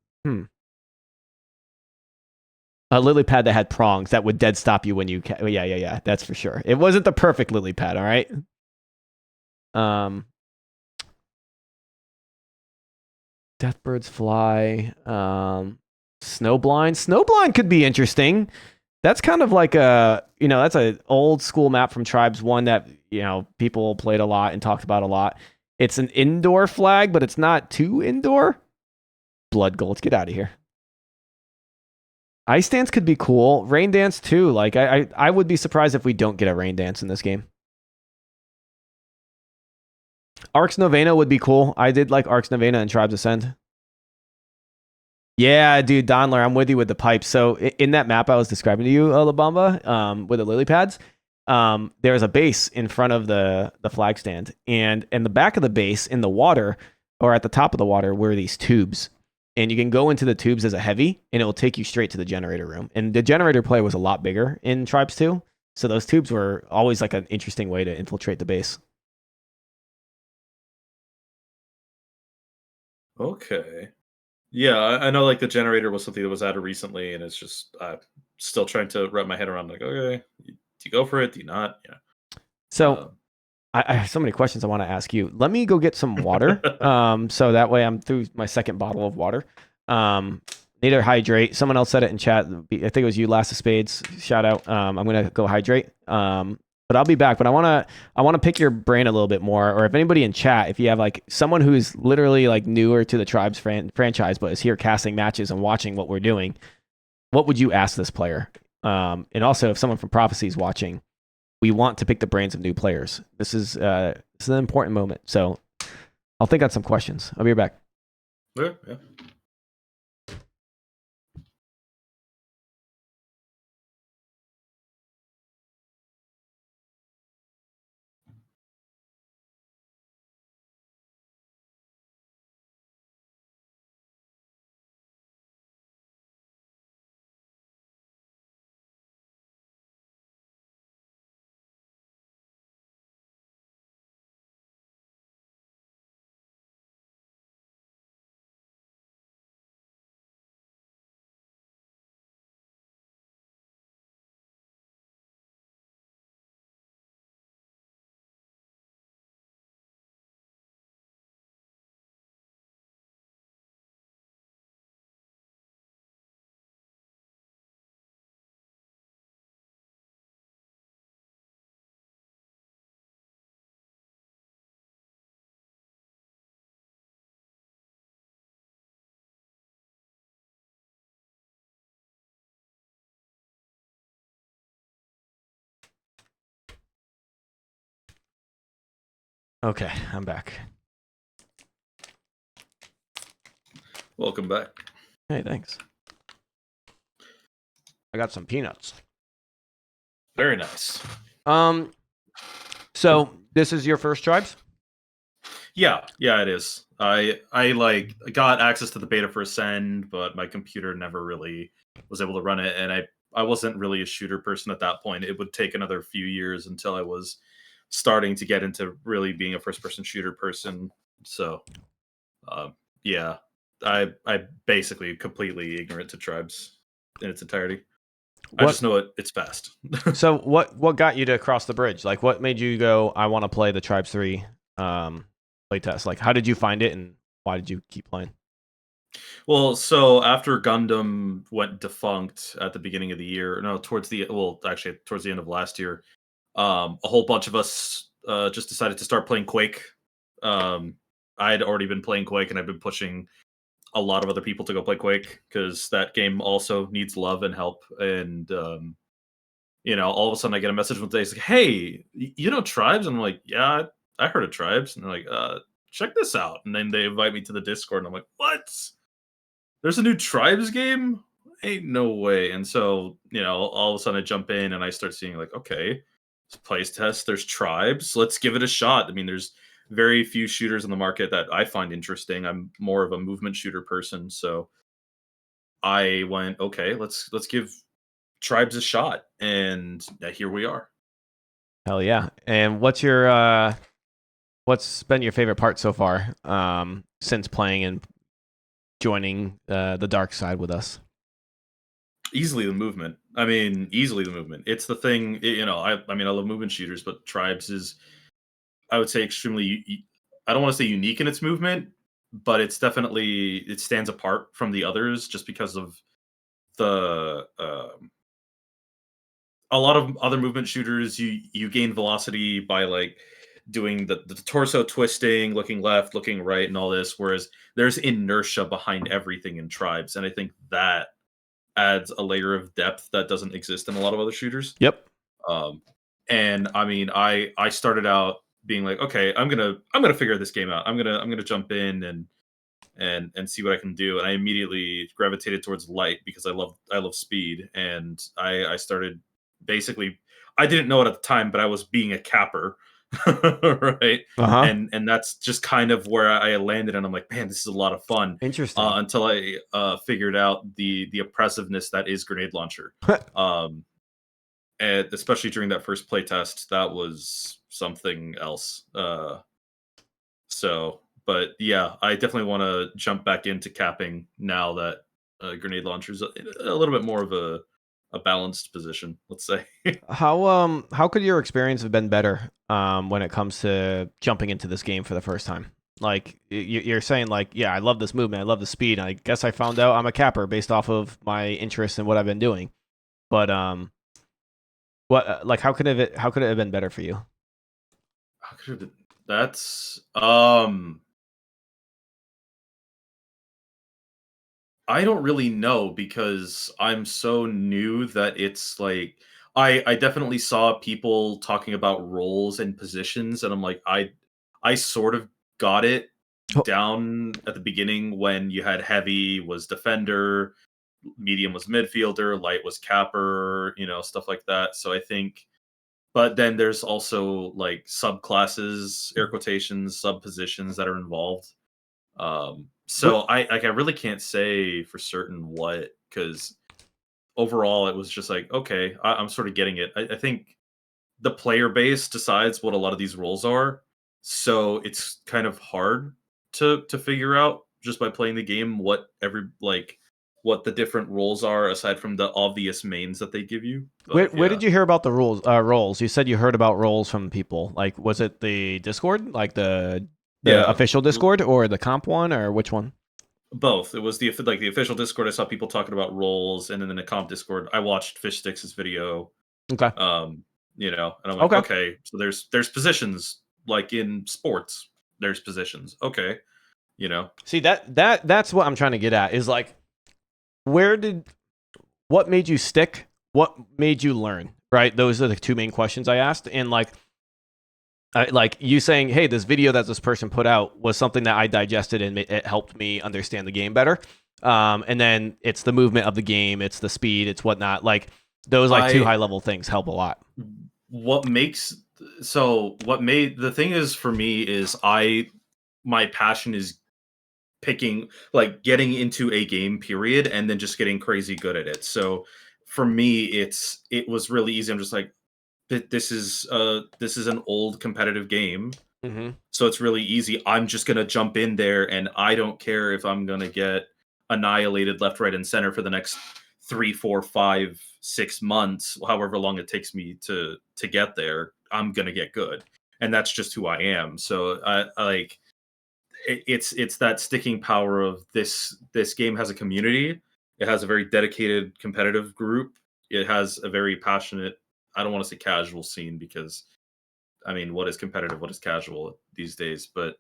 A lily pad that had prongs that would dead stop you when you. Yeah. That's for sure. It wasn't the perfect lily pad. All right. Deathbirds fly. Snowblind. Snowblind could be interesting. That's kind of like that's an old school map from Tribes, one that, people played a lot and talked about a lot. It's an indoor flag, but it's not too indoor. Blood Gulch, get out of here. Ice Dance could be cool. Rain Dance too. Like I would be surprised if we don't get a Rain Dance in this game. Arx Novena would be cool. I did like Arx Novena and Tribes Ascend. Yeah, dude, Donler, I'm with you with the pipes. So in that map I was describing to you, LeBomba, with the lily pads, there's a base in front of the flag stand. And in the back of the base, in the water, or at the top of the water, were these tubes. And you can go into the tubes as a heavy, and it will take you straight to the generator room. And the generator play was a lot bigger in Tribes 2. So those tubes were always like an interesting way to infiltrate the base. Okay. Yeah, I know like the generator was something that was added recently, and it's just still trying to wrap my head around like, okay, do you go for it? Do you not? Yeah. So I have so many questions I want to ask you. Let me go get some water. So that way I'm through my second bottle of water. Need to hydrate. Someone else said it in chat. I think it was you, Last of Spades. Shout out. I'm gonna go hydrate. But I'll be back. But I wanna pick your brain a little bit more. Or if anybody in chat, if you have like someone who's literally like newer to the Tribes franchise, but is here casting matches and watching what we're doing, what would you ask this player? And also, if someone from Prophecy is watching, we want to pick the brains of new players. This is an important moment. So I'll think on some questions. I'll be right back. Yeah. Okay, I'm back. Welcome back. Hey, thanks. I got some peanuts. Very nice. So this is your first Tribes? Yeah, it is. I like got access to the beta for Ascend, but my computer never really was able to run it, and I wasn't really a shooter person at that point. It would take another few years until I was starting to get into really being a first-person shooter person. So, yeah, I basically completely ignorant to Tribes in its entirety. I just know it's fast. So what got you to cross the bridge? Like, what made you go, I want to play the Tribes 3 playtest? Like, how did you find it, and why did you keep playing? Well, so after Gundam went defunct at the beginning of the year, towards the end of last year, a whole bunch of us just decided to start playing Quake. I had already been playing Quake, and I've been pushing a lot of other people to go play Quake because that game also needs love and help. And all of a sudden I get a message one day, it's like, "Hey, you know Tribes?" And I'm like, "Yeah, I heard of Tribes." And they're like, "Check this out." And then they invite me to the Discord, and I'm like, "What? There's a new Tribes game? Ain't no way." And so, all of a sudden I jump in and I start seeing like, okay, plays test, there's Tribes, let's give it a shot. I mean, there's very few shooters on the market that I find interesting. I'm more of a movement shooter person, so I went, okay, let's give Tribes a shot, and here we are. Hell yeah! And what's your what's been your favorite part so far since playing and joining the dark side with us? Easily the movement. I mean, easily the movement. It's the thing. You know, I mean, I love movement shooters, but Tribes is, I would say, extremely. I don't want to say unique in its movement, but it's definitely, it stands apart from the others just because of the. A lot of other movement shooters, you gain velocity by like doing the torso twisting, looking left, looking right, and all this. Whereas there's inertia behind everything in Tribes, and I think that adds a layer of depth that doesn't exist in a lot of other shooters. Yep. And I mean, I started out being like, okay, I'm gonna figure this game out. I'm gonna jump in and see what I can do. And I immediately gravitated towards light because I love speed. And I started basically, I didn't know it at the time, but I was being a capper. Right. And that's just kind of where I landed, and I'm like, man, this is a lot of fun. Interesting. Until I figured out the oppressiveness that is grenade launcher. And especially during that first playtest, that was something else. But yeah, I definitely want to jump back into capping now that grenade launcher's a little bit more of a balanced position, let's say. How could your experience have been better when it comes to jumping into this game for the first time? Like you're saying, like, yeah, I love this movement, I love the speed. I guess I found out I'm a capper based off of my interest in what I've been doing. But what like how could it have been better for you? How could it have been? That's I don't really know because I'm so new that it's like I definitely saw people talking about roles and positions, and I'm like, I sort of got it down at the beginning when you had heavy was defender, medium was midfielder, light was capper, you know, stuff like that. So I think, but then there's also like subclasses, air quotations, sub positions that are involved. So I really can't say for certain what, because overall it was just like, okay, I'm sort of getting it. I think the player base decides what a lot of these roles are, so it's kind of hard to figure out just by playing the game what the different roles are aside from the obvious mains that they give you. But, Where did you hear about the roles? You said you heard about roles from people. Like, was it the Discord, like the official Discord, or the comp one, or which one? Both. It was the official Discord. I saw people talking about roles, and then in the comp Discord, I watched Fishstix's video. Okay. You know, and I'm like, okay, so there's positions like in sports. There's positions. Okay, you know. See that's what I'm trying to get at is like, what made you stick? What made you learn? Right. Those are the two main questions I asked, and like you saying, hey, this video that this person put out was something that I digested and it helped me understand the game better. And then it's the movement of the game, it's the speed, it's whatnot. Like those two high level things help a lot. What made the thing is for me is my passion is getting into a game period and then just getting crazy good at it. So for me, it was really easy. I'm just like, this is an old competitive game, so it's really easy. I'm just gonna jump in there, and I don't care if I'm gonna get annihilated left, right, and center for the next 3, 4, 5, 6 months, however long it takes me to get there. I'm gonna get good, and that's just who I am. So I like it's that sticking power of this game has a community. It has a very dedicated competitive group. It has a very passionate, I don't want to say casual scene, because I mean, what is competitive, what is casual these days? But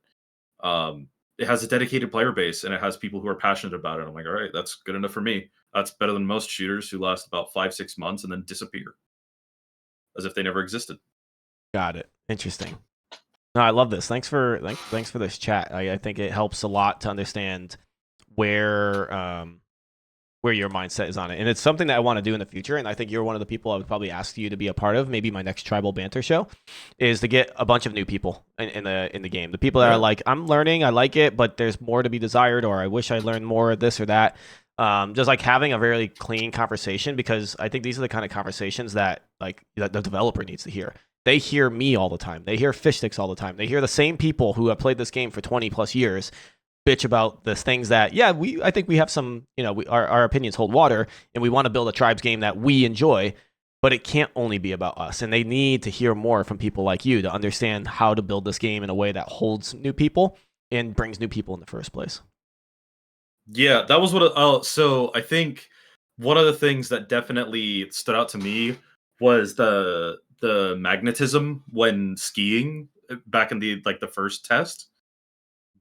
it has a dedicated player base, and it has people who are passionate about it. I'm like, all right, that's good enough for me. That's better than most shooters who last about 5-6 months and then disappear as if they never existed. Got it. Interesting. No, I love this. Thanks for this chat. I think it helps a lot to understand where where your mindset is on it. And it's something that I want to do in the future. And I think you're one of the people I would probably ask you to be a part of. Maybe my next tribal banter show is to get a bunch of new people in the game. The people that are like, I'm learning, I like it, but there's more to be desired, or I wish I learned more of this or that. Just like having a very clean conversation, because I think these are the kind of conversations that like that the developer needs to hear. They hear me all the time. They hear Fishstix all the time. They hear the same people who have played this game for 20 plus years bitch about the things that, yeah, I think we have some, our opinions hold water, and we want to build a tribes game that we enjoy, but it can't only be about us. And they need to hear more from people like you to understand how to build this game in a way that holds new people and brings new people in the first place. Yeah, that was what. So I think one of the things that definitely stood out to me was the magnetism when skiing back in the first test.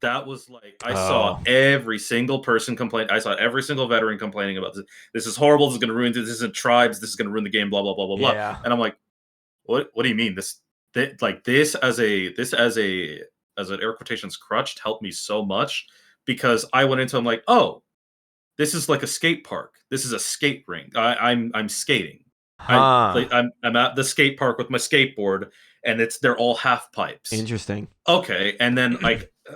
That was like, I saw every single person complain. I saw every single veteran complaining about this. This is horrible. This is going to ruin. This isn't tribes. This is going to ruin the game. Blah blah blah blah blah. Yeah. And I'm like, what do you mean? This as an air quotations crutch helped me so much, because I went into, I'm like, oh, this is like a skate park. This is a skate rink. I'm skating. I'm at the skate park with my skateboard, and they're all half pipes. Interesting. Okay, and then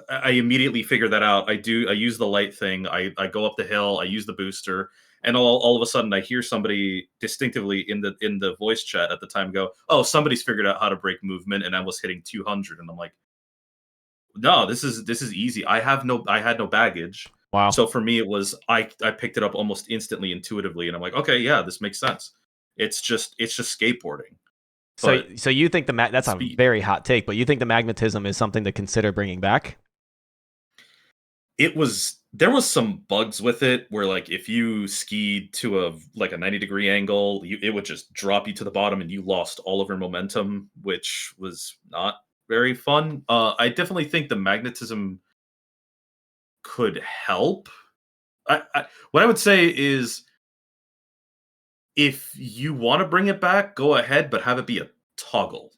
I immediately figure that out. I use the light thing. I go up the hill. I use the booster, and all of a sudden I hear somebody distinctively in the voice chat at the time go, "Oh, somebody's figured out how to break movement," and I was hitting 200, and I'm like, "No, this is easy. I had no baggage." Wow. So for me, it was I picked it up almost instantly, intuitively, and I'm like, "Okay, yeah, this makes sense. It's just skateboarding." So you think that's a very hot take, but you think the magnetism is something to consider bringing back? There was some bugs with it where, like, if you skied to a 90-degree angle, it would just drop you to the bottom and you lost all of your momentum, which was not very fun. I definitely think the magnetism could help. What I would say is, if you want to bring it back, go ahead, but have it be a toggle.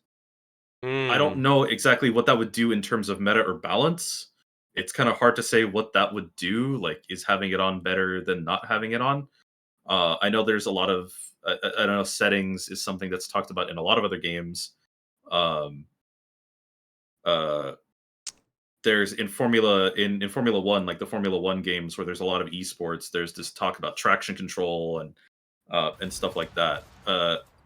I don't know exactly what that would do in terms of meta or balance. It's kind of hard to say what that would do. Like, is having it on better than not having it on? I know there's a lot of, I don't know, settings is something that's talked about in a lot of other games. There's in Formula One, like the Formula One games where there's a lot of esports, there's this talk about traction control and stuff like that.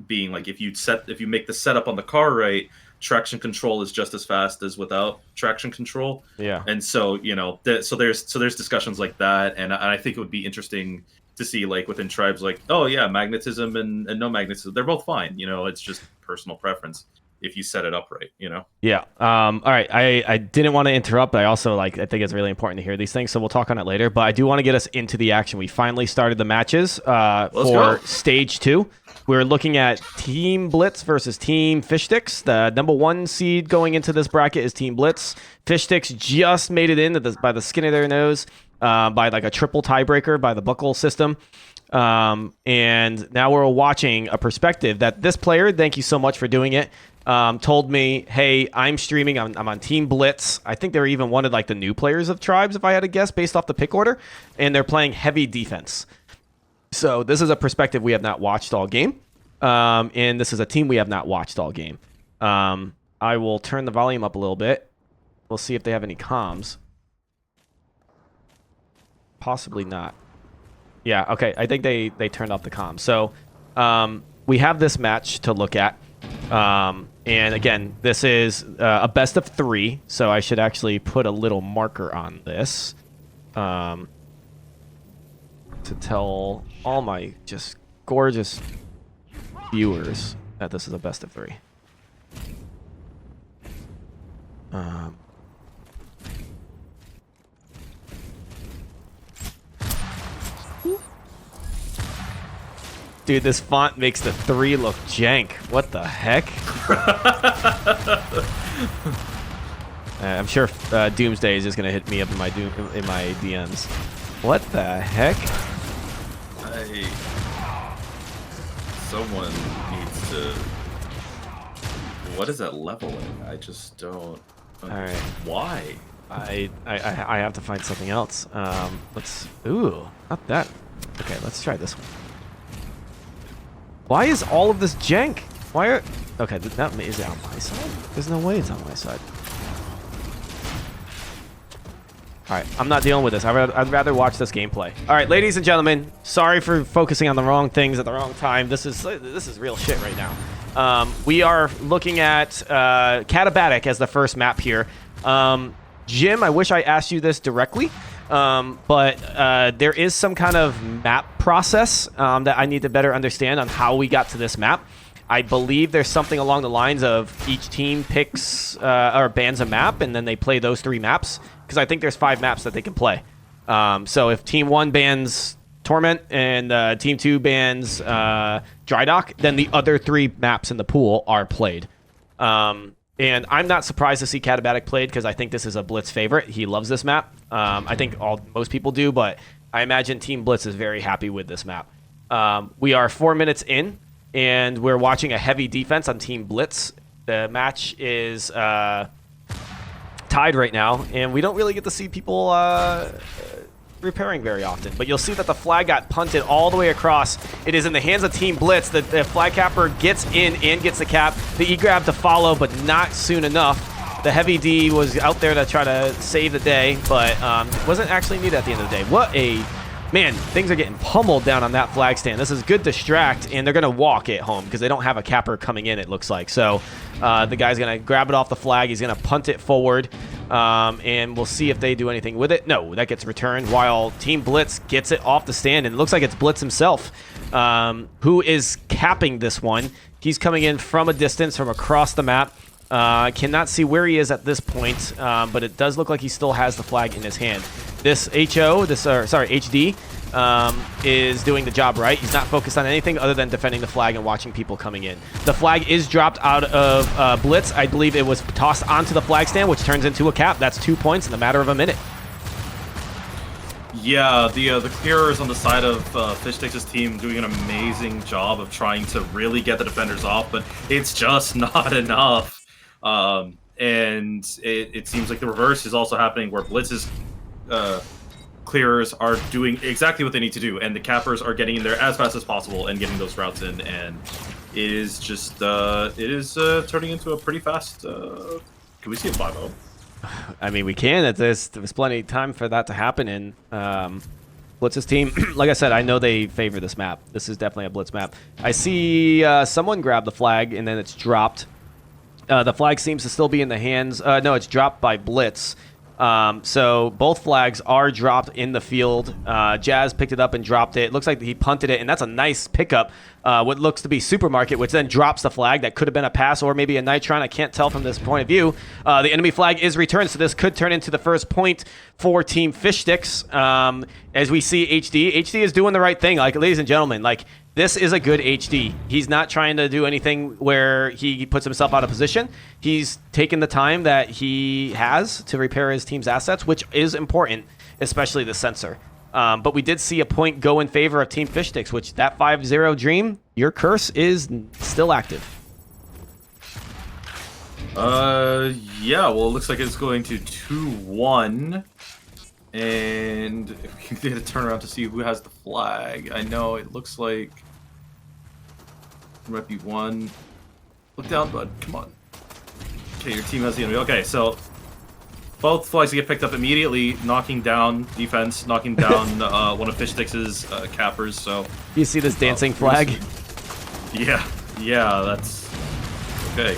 Being like, if you make the setup on the car right, traction control is just as fast as without traction control. Yeah. And so, so there's discussions like that, and I think it would be interesting to see, like, within tribes, like, oh yeah, magnetism and no magnetism, they're both fine. It's just personal preference if you set it up right. Yeah. All right. I didn't want to interrupt, but I also I think it's really important to hear these things, so we'll talk on it later. But I do want to get us into the action. We finally started the matches for stage 2. We're looking at Team Blitz versus Team Fishstix. The number 1 seed going into this bracket is Team Blitz. Fishstix just made it in by the skin of their nose, by like a triple tiebreaker by the buckle system. And now we're watching a perspective that this player, thank you so much for doing it, told me, hey, I'm streaming, I'm on Team Blitz. I think they even wanted like the new players of tribes, if I had to guess, based off the pick order, and they're playing heavy defense. So this is a perspective we have not watched all game, and this is a team we have not watched all game. I will turn the volume up a little bit. We'll see if they have any comms. Possibly not. Yeah, okay, I think they turned off the comms. So we have this match to look at. And again, this is a best of 3, so I should actually put a little marker on this to tell all my just gorgeous viewers that this is a best of 3. Dude, this font makes the 3 look jank. What the heck? I'm sure Doomsday is just gonna hit me up in my DMs. What the heck? Someone needs to. What is that leveling? I just don't. All right. Why? I have to find something else. Let's. Ooh, not that. Okay, let's try this one. Why is all of this jank? Why are... Okay, that is it on my side? There's no way it's on my side. Alright, I'm not dealing with this. I'd rather watch this gameplay. Alright, ladies and gentlemen, sorry for focusing on the wrong things at the wrong time. This is real shit right now. We are looking at Katabatic as the first map here. Jim, I wish I asked you this directly. But there is some kind of map process that I need to better understand on how we got to this map. I believe there's something along the lines of each team picks or bans a map, and then they play those 3 maps. Because I think there's 5 maps that they can play. So if Team 1 bans Torment and Team 2 bans Dry Dock, then the other 3 maps in the pool are played. And I'm not surprised to see Katabatic played because I think this is a Blitz favorite. He loves this map. I think most people do, but I imagine Team Blitz is very happy with this map. We are 4 minutes in, and we're watching a heavy defense on Team Blitz. The match is tied right now, and we don't really get to see people repairing very often. But you'll see that the flag got punted all the way across. It is in the hands of Team Blitz. The flag capper gets in and gets the cap. The E-grab to follow, but not soon enough. The heavy D was out there to try to save the day, but wasn't actually needed at the end of the day. What a... Man, things are getting pummeled down on that flag stand. This is good distract, and they're going to walk it home because they don't have a capper coming in, it looks like. So the guy's going to grab it off the flag. He's going to punt it forward, and we'll see if they do anything with it. No, that gets returned while Team Blitz gets it off the stand, and it looks like it's Blitz himself who is capping this one. He's coming in from a distance, from across the map. Cannot see where he is at this point, but it does look like he still has the flag in his hand. This HD, is doing the job right. He's not focused on anything other than defending the flag and watching people coming in. The flag is dropped out of Blitz. I believe it was tossed onto the flag stand, which turns into a cap. That's 2 points in a matter of a minute. Yeah, the clearers on the side of Fishstix's team doing an amazing job of trying to really get the defenders off, but it's just not enough. And it seems like the reverse is also happening, where Blitz's clearers are doing exactly what they need to do, and the cappers are getting in there as fast as possible and getting those routes in, and it is just turning into a pretty fast. Can we see a 5-0? I mean, we can. There's plenty of time for that to happen. And Blitz's team, like I said, I know they favor this map. This is definitely a Blitz map. I see someone grab the flag, and then it's dropped. The flag seems to still be in the hands. No, it's dropped by Blitz. So both flags are dropped in the field. Jazz picked it up and dropped it. Looks like he punted it, and that's a nice pickup. What looks to be Supermarket, which then drops the flag. That could have been a pass or maybe a Nitron. I can't tell from this point of view. The enemy flag is returned, so this could turn into the first point for Team Fishstix. As we see HD. HD is doing the right thing. Like, ladies and gentlemen, like, this is a good HD. He's not trying to do anything where he puts himself out of position. He's taken the time that he has to repair his team's assets, which is important, especially the sensor. But we did see a point go in favor of Team Fishstix, which that 5-0 dream, your curse is still active. Yeah, well, it looks like it's going to 2-1. And if we can get a turnaround to see who has the flag. I know it looks like there might be one. Look down, bud. Come on. Okay, your team has the enemy. Okay, so both flags get picked up immediately, knocking down defense, knocking down one of Fishstix's cappers. So you see this dancing flag? Yeah, that's okay.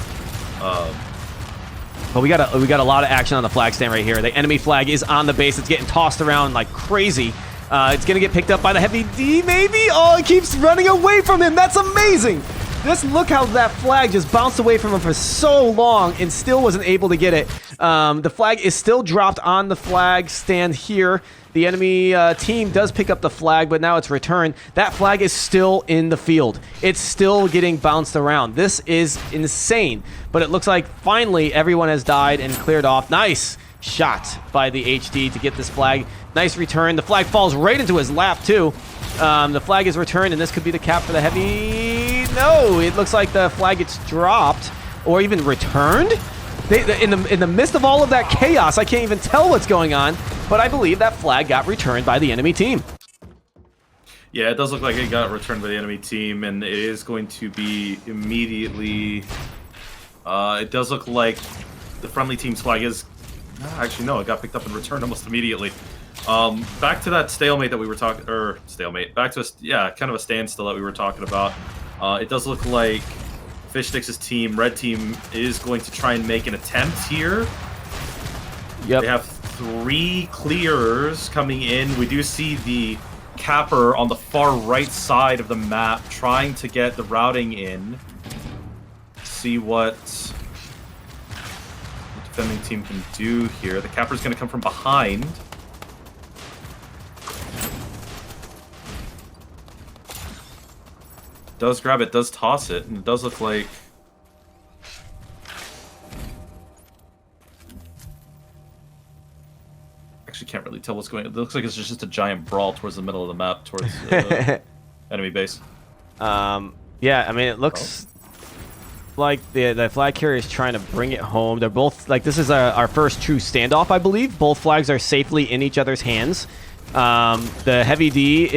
But we got a lot of action on the flag stand right here. The enemy flag is on the base. It's getting tossed around like crazy. It's going to get picked up by the heavy D, maybe? Oh, it keeps running away from him. That's amazing. Just look how that flag just bounced away from him for so long and still wasn't able to get it. The flag is still dropped on the flag stand here. The enemy team does pick up the flag, but now it's returned. That flag is still in the field. It's still getting bounced around. This is insane. But it looks like finally everyone has died and cleared off. Nice shot by the HD to get this flag. Nice return. The flag falls right into his lap, too. The flag is returned, and this could be the cap for the heavy. No, it looks like the flag gets dropped or even returned. In the midst of all of that chaos, I can't even tell what's going on, but I believe that flag got returned by the enemy team. Yeah, it does look like it got returned by the enemy team, and it is going to be immediately... it does look like the friendly team's flag is... Actually, no, it got picked up and returned almost immediately. Back to that stalemate that we were talking... stalemate. Back to, kind of a standstill that we were talking about. It does look like Fishstix's team, red team, is going to try and make an attempt here. Yep. They have 3 clearers coming in. We do see the capper on the far right side of the map trying to get the routing in. See what the defending team can do here. The capper's going to come from behind. Does grab it, does toss it, and it does look like... Actually can't really tell what's going on. It looks like it's just a giant brawl towards the middle of the map, towards enemy base. Yeah, I mean, it looks like the flag carrier is trying to bring it home. They're both, like, this is our first true standoff, I believe. Both flags are safely in each other's hands. The Heavy D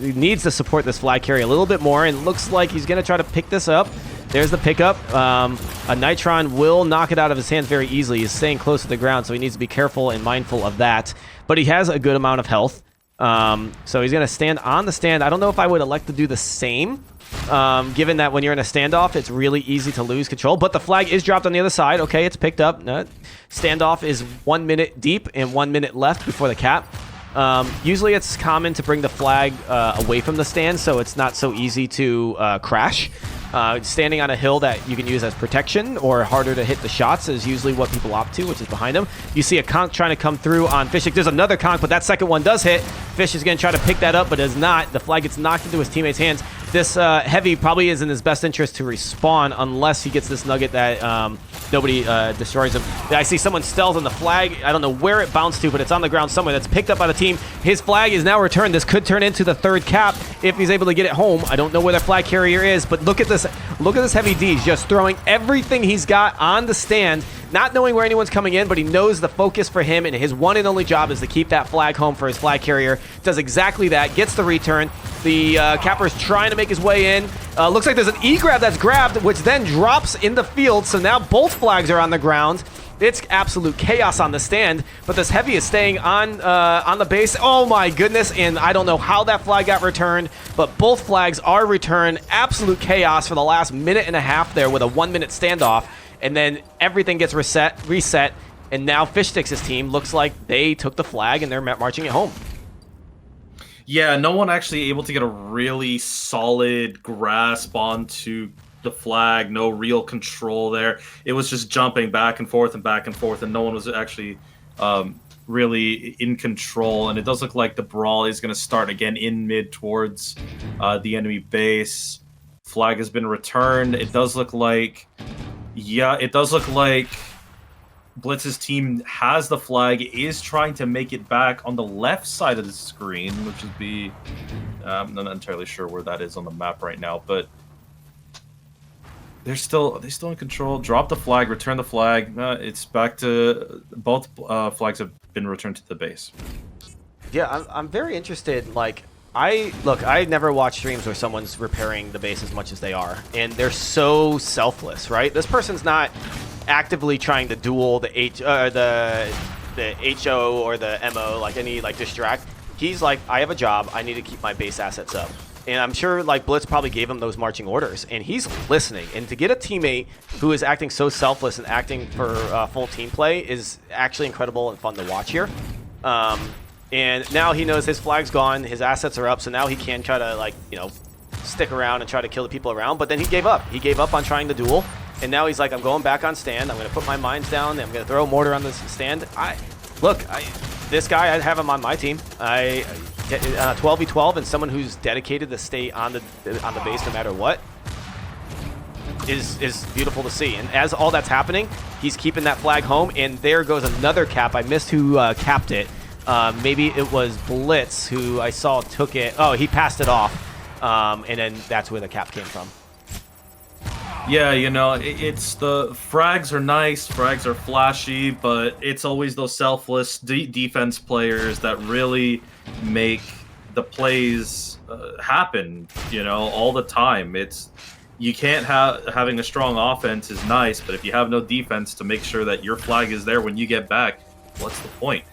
needs to support this flag carrier a little bit more, and looks like he's going to try to pick this up. There's the pickup. A Nitron will knock it out of his hands very easily. He's staying close to the ground, so he needs to be careful and mindful of that. But he has a good amount of health. So he's going to stand on the stand. I don't know if I would elect to do the same, given that when you're in a standoff, it's really easy to lose control. But the flag is dropped on the other side. Okay, it's picked up. Standoff is 1 minute deep and 1 minute left before the cap. Usually it's common to bring the flag away from the stand, so it's not so easy to crash. Standing on a hill that you can use as protection or harder to hit the shots is usually what people opt to, which is behind him. You see a conch trying to come through on Fishstix. There's another conch, but that second one does hit. Fish is going to try to pick that up, but does not. The flag gets knocked into his teammate's hands. This Heavy probably is in his best interest to respawn unless he gets this nugget that nobody destroys him. I see someone stealth on the flag. I don't know where it bounced to, but it's on the ground somewhere. That's picked up by the team. His flag is now returned. This could turn into the 3rd cap if he's able to get it home. I don't know where the flag carrier is, but look at this. Look at this Heavy D. He's just throwing everything he's got on the stand, not knowing where anyone's coming in, but he knows the focus for him, and his one and only job is to keep that flag home for his flag carrier. Does exactly that. Gets the return. The capper's trying to make his way in. Looks like there's an E-grab that's grabbed, which then drops in the field, so now both flags are on the ground. It's absolute chaos on the stand, but this Heavy is staying on the base. Oh my goodness, and I don't know how that flag got returned, but both flags are returned. Absolute chaos for the last minute and a half there with a 1 minute standoff, and then everything gets reset, and now Fishstix's team looks like they took the flag and they're marching it home. Yeah, no one actually able to get a really solid grasp onto the flag, no real control there. It was just jumping back and forth, and no one was actually really in control. And it does look like the brawl is going to start again in mid towards the enemy base. Flag has been returned. It does look like, Blitz's team has the flag, is trying to make it back on the left side of the screen, which would be, I'm not entirely sure where that is on the map right now, but they're still in control. Drop the flag, return the flag. It's back to both flags have been returned to the base. Yeah, I'm very interested. Like, I never watch streams where someone's repairing the base as much as they are, and they're so selfless, right? This person's not actively trying to duel the HO or the MO, like any distract. He's like, I have a job. I need to keep my base assets up. And I'm sure Blitz probably gave him those marching orders, and he's listening. And to get a teammate who is acting so selfless and acting for full team play is actually incredible and fun to watch here. And now he knows his flag's gone, his assets are up, so now he can try to stick around and try to kill the people around. But then he gave up. He gave up on trying to duel, and now he's like, I'm going back on stand. I'm going to put my mines down. I'm going to throw a mortar on the stand. This guy, I'd have him on my team. 12v12 and someone who's dedicated to stay on the base no matter what is beautiful to see. And as all that's happening, he's keeping that flag home, and there goes another cap. I missed who capped it. Maybe it was Blitz who I saw took it. Oh, he passed it off, and then that's where the cap came from. Yeah, it's the frags are nice, frags are flashy, but it's always those selfless defense players that really make the plays happen, you know, all the time. You can't having a strong offense is nice, but if you have no defense to make sure that your flag is there when you get back, what's the point?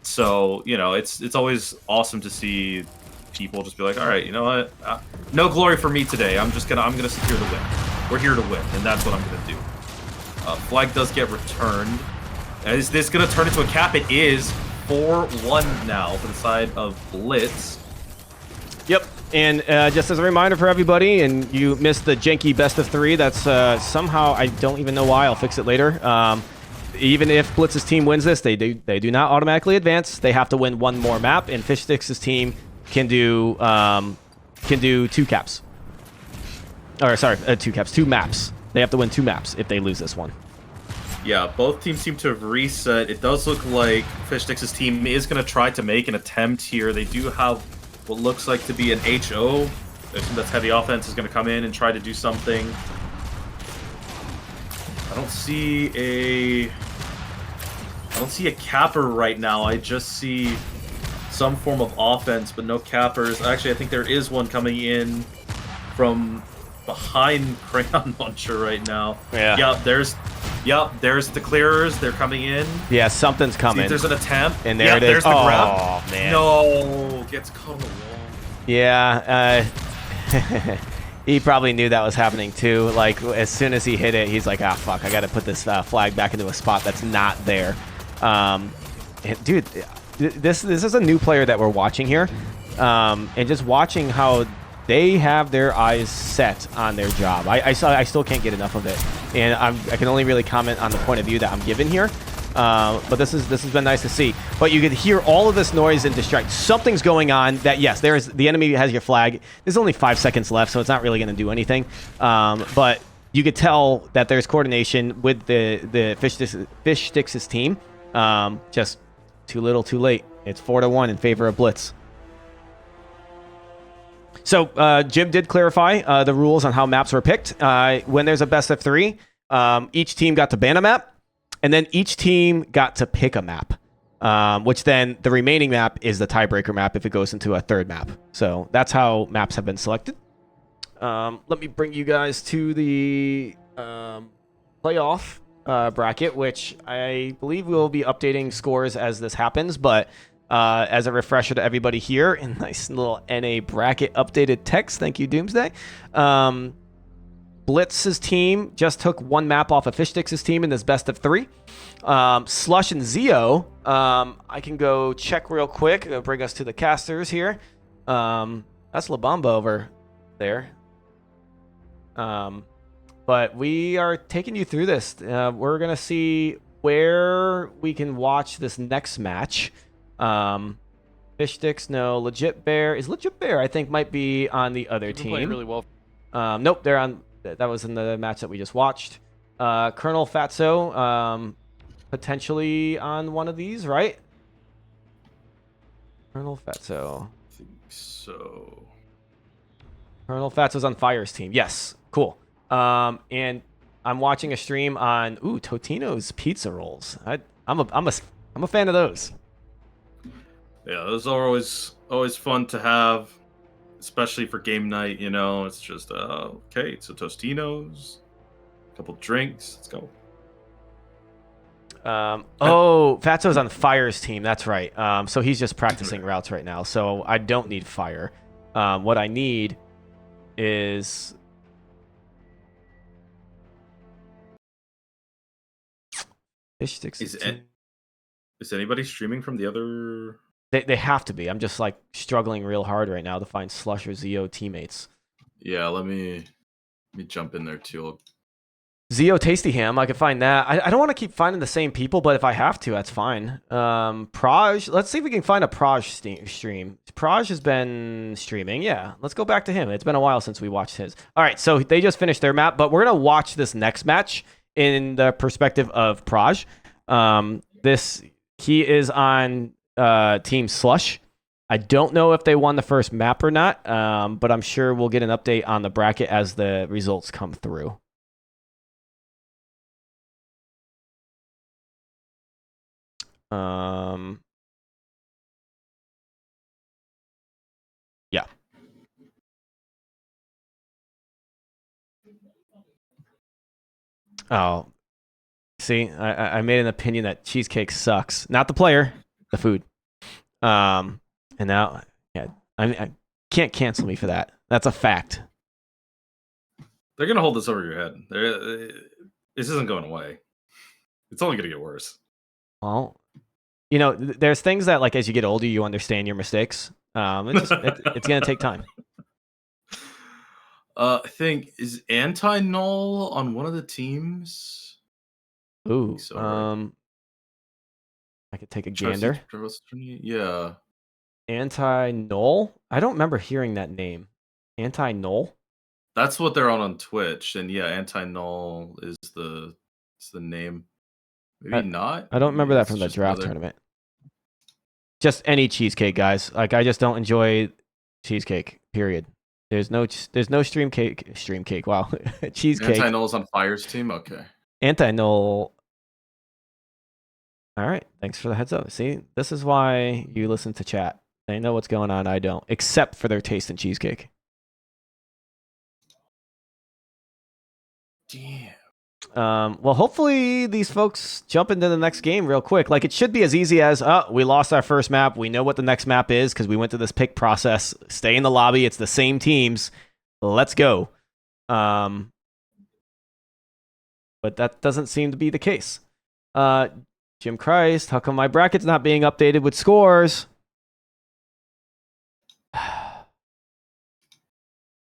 So, you know, it's always awesome to see people just be like, all right, you know what? No glory for me today. I'm gonna secure the win. We're here to win, and that's what I'm gonna do. Flag does get returned. Is this gonna turn into a cap? It is 4-1 now for the side of Blitz. Yep. And just as a reminder for everybody, and you missed the janky best of 3, that's somehow, I don't even know why, I'll fix it later. Even if Blitz's team wins this, they do not automatically advance. They have to win one more map, and Fishstix's team can do 2 caps. Or sorry, 2 caps, 2 maps. They have to win 2 maps if they lose this one. Yeah, both teams seem to have reset. It does look like Fishstix's team is going to try to make an attempt here. They do have what looks like to be an HO. That's heavy offense is going to come in and try to do something. I don't see a capper right now. I just see some form of offense, but no cappers. Actually, I think there is one coming in from behind Crayon Launcher right now. Yeah. There's the clearers. They're coming in. Yeah, something's coming. See if there's an attempt. And there it is. There's the grab. Oh, man. No, gets caught on the wall. Yeah, he probably knew that was happening too. Like, as soon as he hit it, he's like, ah, fuck, I got to put this flag back into a spot that's not there. Dude, this is a new player that we're watching here. And just watching how they have their eyes set on their job. I still can't get enough of it. And I can only really comment on the point of view that I'm given here. But this has been nice to see. But you could hear all of this noise and distract. Something's going on that, yes, the enemy has your flag. There's only 5 seconds left, so it's not really going to do anything. But you could tell that there's coordination with the Fishstix's team. Just too little, too late. It's 4-1 in favor of Blitz. So Jim did clarify the rules on how maps were picked. When there's a best of 3, each team got to ban a map. And then each team got to pick a map, which then the remaining map is the tiebreaker map if it goes into a 3rd map. So that's how maps have been selected. Let me bring you guys to the playoff bracket, which I believe we'll be updating scores as this happens. But as a refresher to everybody here, in nice little NA bracket updated text. Thank you, Doomsday. Blitz's team just took 1 map off of Fishstix's team in this best of 3. Slush and Zeeo, I can go check real quick. It'll bring us to the casters here. That's LeBomba over there. But we are taking you through this. We're going to see where we can watch this next match. Fishstix, no. Legit Bear. Is Legit Bear, I think, might be on the other team. Playing really well. Nope, they're on. That was in the match that we just watched. Colonel Fatso, potentially on one of these, right? Colonel Fatso. I think so. Colonel Fatso's on Fire's team. Yes, cool. And I'm watching a stream on Totino's pizza rolls. I'm a fan of those. Yeah, those are always fun to have. Especially for game night, you know, it's just, okay, so Tostinos, a couple drinks, let's go. Fatso's on Fire's team, that's right. So he's just practicing routes right now, so I don't need Fire. What I need is... Fishstix. Is anybody streaming from the other... They have to be. I'm just like struggling real hard right now to find Slush or Zeeo teammates. Yeah, let me jump in there too. Zeeo Tasty Ham, I can find that. I don't want to keep finding the same people, but if I have to, that's fine. Praj, let's see if we can find a Praj stream. Praj has been streaming. Yeah, let's go back to him. It's been a while since we watched his. All right, so they just finished their map, but we're going to watch this next match in the perspective of Praj. He is on Team Slush. I don't know if they won the first map or not, but I'm sure we'll get an update on the bracket as the results come through. Oh, see, I made an opinion that cheesecake sucks. Not the player, the food. And now, yeah, I can't cancel me for that. That's a fact. They're gonna hold this over your head. This isn't going away. It's only gonna get worse. Well, you know, there's things that like as you get older, you understand your mistakes. It's gonna take time. I think is anti-null on one of the teams. Ooh, So, right? I could take a Try to see gander. Yeah. Anti-null? I don't remember hearing that name. Anti-null? That's what they're on Twitch, and yeah, anti-null is the name. Maybe not. I don't remember Maybe that it's from the just draft another- tournament. Just any cheesecake, guys. Like I just don't enjoy cheesecake. Period. There's no stream cake. Wow, cheesecake. Anti-null's on Fire's team. Okay. Anti-null. All right. Thanks for the heads up. See, this is why you listen to chat. They know what's going on. I don't, except for their taste in cheesecake. Damn. Well, hopefully these folks jump into the next game real quick. Like it should be as easy as, we lost our first map. We know what the next map is because we went through this pick process. Stay in the lobby. It's the same teams. Let's go. But that doesn't seem to be the case. Jim Christ, how come my bracket's not being updated with scores?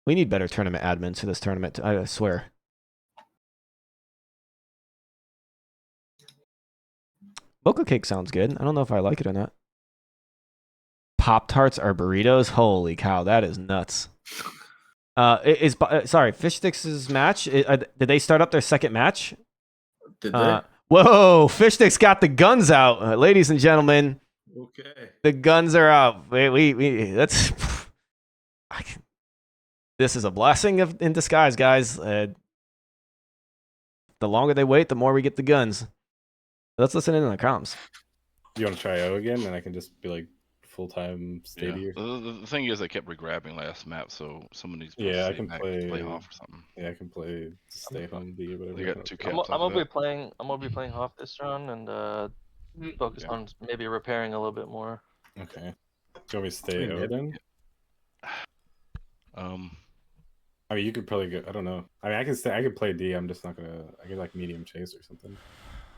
We need better tournament admins for this tournament, I swear. Mocha cake sounds good. I don't know if I like it or not. Pop-Tarts are burritos? Holy cow, that is nuts. Sorry, Fishstix's match, did they start up their second match? Did they? Whoa, Fishstix got the guns out. Ladies and gentlemen. Okay. The guns are out. That's... This is a blessing in disguise, guys. The longer they wait, the more we get the guns. Let's listen in on the comms. You want to try O again, and I can just be like full-time Stadia? The thing is, I kept regrabbing last map, so someone needs to I can play off or something. Yeah, I can play stay home B or whatever. They got two I'm caps. gonna be playing. I'm gonna be playing Hoff this round and focus on maybe repairing a little bit more. Okay. Do you want me to stay O then? I mean, you could probably go. I don't know. I mean, I can stay. I could play D. I'm just not gonna. I could like medium chase or something.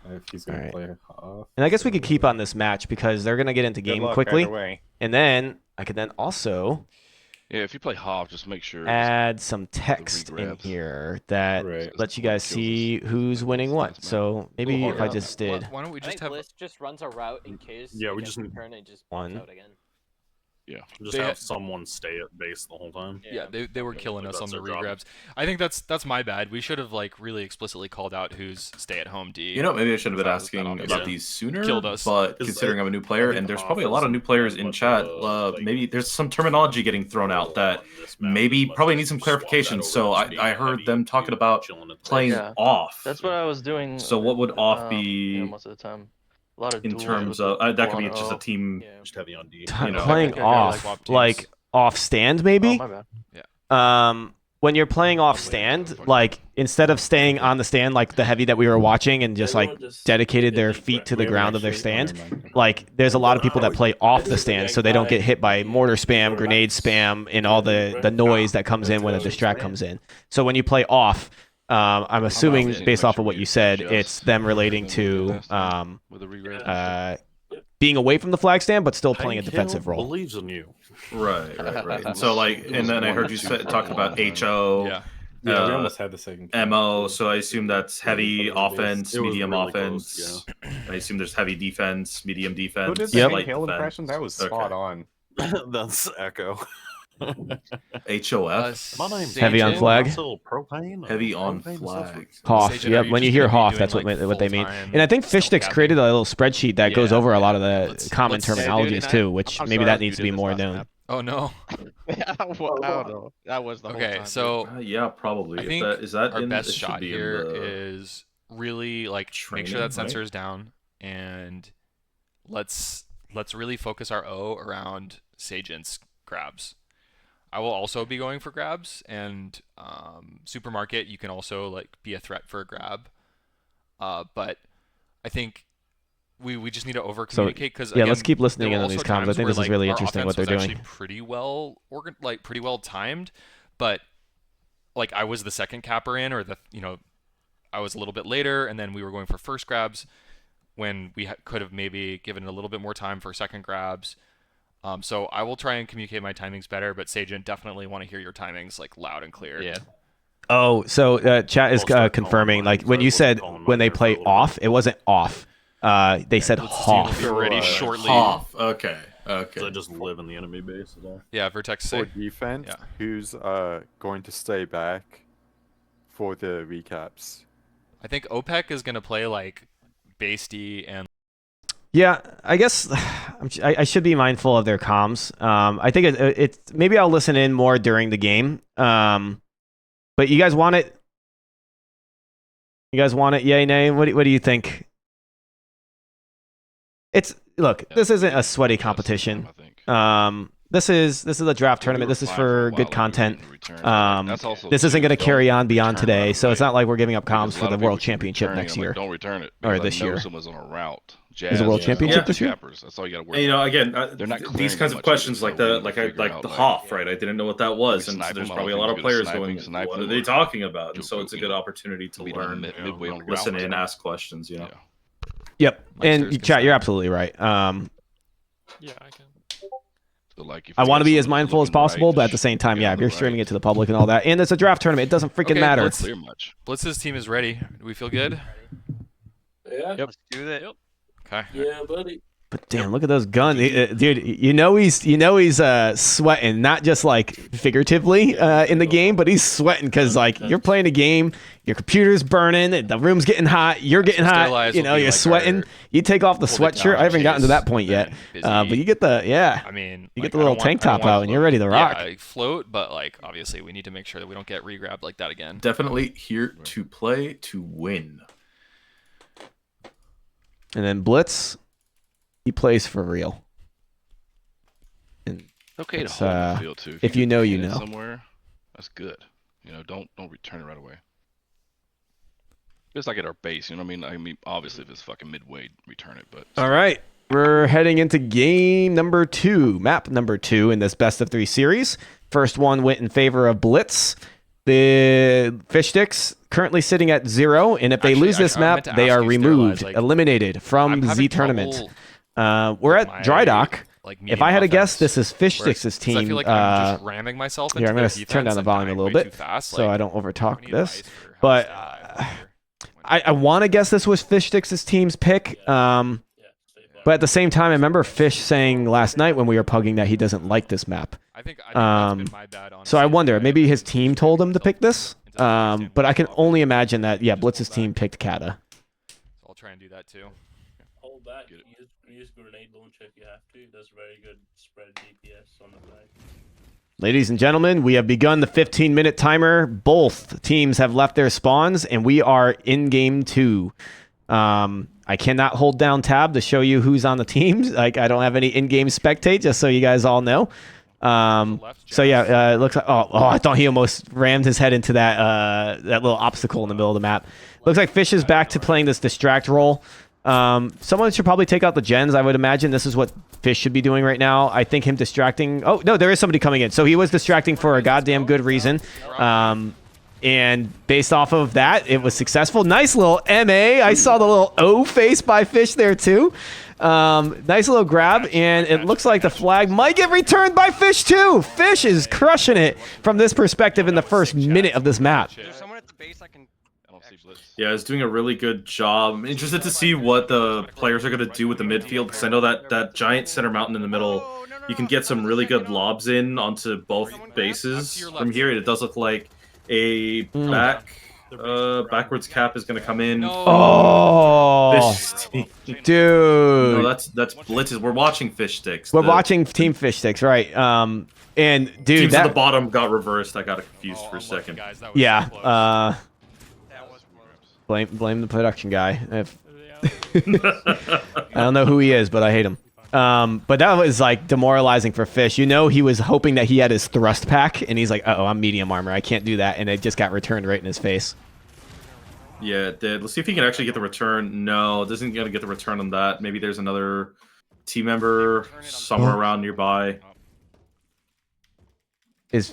If he's gonna play off. And I guess we could keep on this match because they're gonna get into game quickly. And then I could then also if you play Hoff, just make sure add some text in here that lets you guys see who's winning what. So maybe if I just did Why don't we just have Blitz just runs a route in case? Yeah, we just turn and just one out again. Yeah, just have someone stay at base the whole time. Yeah, they were killing us on the their job. regrabs. I think that's my bad. We should have like really explicitly called out who's stay at home D. You know, maybe I should have been asking about these sooner. Killed us. But considering I'm a new player, and there's probably a lot of new players in chat, maybe there's some terminology getting thrown out that maybe probably needs some clarification. So I heard them talking about playing off. That's what I was doing. So what would off be? Most of the time. A lot of in terms of that could be just a team just heavy on D. Playing off, like off stand, maybe. Oh, my bad. When you're playing off stand, like instead of staying on the stand like the heavy that we were watching and just like dedicated their feet to the ground of their stand, like there's a lot of people that play off the stand so they don't get hit by mortar spam, grenade spam, and all the noise that comes in when a distract comes in. So when you play off, I'm assuming based off of what you said, it's them relating to being away from the flag stand, but still playing a defensive role. Believes in you. Right. And so like, and then I heard you talk about HO. Yeah, we almost had the second MO. So I assume that's heavy offense, medium offense. I assume there's heavy defense, medium defense. Who did the light impression? That was spot on. That's Echo. HOF. My name's Heavy on flag. Heavy on flag. Hoff. Yep. When you hear Hoff, that's what they mean. And I think Fishstix created a little spreadsheet that goes over a lot of the common terminologies too, which maybe that needs to be more known. Oh no. I don't know. That was the whole time. So yeah, probably. I think is that our best shot here is really like make sure that sensor is down, and let's really focus our O around Sagent's grabs. I will also be going for grabs, and supermarket, you can also like be a threat for a grab. But I think we just need to over communicate because yeah, let's keep listening in on these comms. I think this is really interesting what they're doing. Actually pretty well pretty well timed, but like I was the second capper in, or I was a little bit later, and then we were going for first grabs when we could have maybe given it a little bit more time for second grabs. So I will try and communicate my timings better, but Sajent, definitely want to hear your timings like loud and clear. Yeah. Oh, so chat is confirming, like when you said when they play off, it wasn't off. They said Hoff. Already shortly. Hoff. Okay. Okay. So I just live in the enemy base is all. Yeah, Vertex say. For defense, who's going to stay back for the recaps? I think OPEC is going to play like base D and. Yeah, I guess I should be mindful of their comms. I think it's maybe I'll listen in more during the game. But you guys want it? You guys want it? Yay, nay? What do you think? Look, this isn't a sweaty competition. This is a draft tournament. This is for good content. This isn't going to carry on beyond today, so it's not like we're giving up comms for the World Championship next year. Don't return it. Or this year. Someone's on a route. Is it World Championship this year? That's all you got to worry. And, you know, again, they're not these kinds of questions like the Hoff, right? I didn't know what that was, and so there's probably a lot of players going, "What are they talking about?" And so it's a good opportunity to learn, listen in, ask questions. You know. Yep, and chat, you're absolutely right. Yeah, I can. So like, I want to be as mindful as possible, but at the same time, yeah, if you're streaming it to the public and all that, and it's a draft tournament, it doesn't freaking matter. Blitz's team is ready. Do we feel good? Yeah. Yep. Let's do that. Yep. Okay. Yeah, buddy. But damn, look at those guns, dude. You know he's sweating, not just like figuratively in the game, but he's sweating because like you're playing a game, your computer's burning, the room's getting hot, you're getting hot. You know, you're sweating. You take off the sweatshirt. I haven't gotten to that point yet, but you get the you get the little tank top out and you're ready to rock. Yeah, float, but like obviously we need to make sure that we don't get re-grabbed like that again. Definitely here to play to win. And then Blitz, he plays for real. And okay to hold the field too. If you know, you know. Somewhere, that's good. You know, don't return it right away. It's like at our base, you know what I mean? Obviously, if it's fucking midway, return it. But all right, we're heading into game number 2, map number 2 in this best of 3 series. First one went in favor of Blitz. The Fishstix currently sitting at 0, and if they lose this map, they are removed, eliminated from the Z tournament. We're at Dry Dock. If I had to guess, this is Fishstix's team. I feel like I'm just ramming myself into here, I'm going to turn down the volume a little bit so I don't overtalk this. But I want to guess this was Fishstix's team's pick. But at the same time, I remember Fish saying last night when we were pugging that he doesn't like this map. I think that's been my bad, honestly. So I wonder, maybe his team told him to pick this. But I can only imagine that, yeah, Blitz's team picked Kata. So I'll try and do that too. Hold back. Use grenade launcher if you have to. It does very good spread DPS on the flag. Ladies and gentlemen, we have begun the 15-minute timer. Both teams have left their spawns, and we are in game 2. I cannot hold down tab to show you who's on the teams. Like I don't have any in-game spectate, just so you guys all know. So yeah, it looks like I thought he almost rammed his head into that little obstacle in the middle of the map. Looks like Fish is back to playing this distract role. Someone should probably take out the gens. I would imagine this is what Fish should be doing right now. I think him distracting. Oh no, there is somebody coming in. So he was distracting for a goddamn good reason. And based off of that, it was successful. Nice little MA. I saw the little O face by Fish there too. Nice little grab, and it looks like the flag might get returned by Fish too. Fish is crushing it from this perspective in the first minute of this map. Yeah, he's doing a really good job. I'm interested to see what the players are going to do with the midfield, because I know that giant center mountain in the middle, you can get some really good lobs in onto both bases from here. It does look like a backwards cap is going to come in. Oh, dude! No, that's Blitz's. We're watching Fishstix. We're watching Team Fishstix, right? And dude, teams at the bottom got reversed. I got confused for a second. Yeah. Blame the production guy. I don't know who he is, but I hate him. But that was like demoralizing for Fish. You know, he was hoping that he had his thrust pack, and he's like, "Uh-oh, I'm medium armor. I can't do that," and it just got returned right in his face. Yeah, it did. Let's see if he can actually get the return. No, it doesn't gonna get the return on that. Maybe there's another team member somewhere around nearby.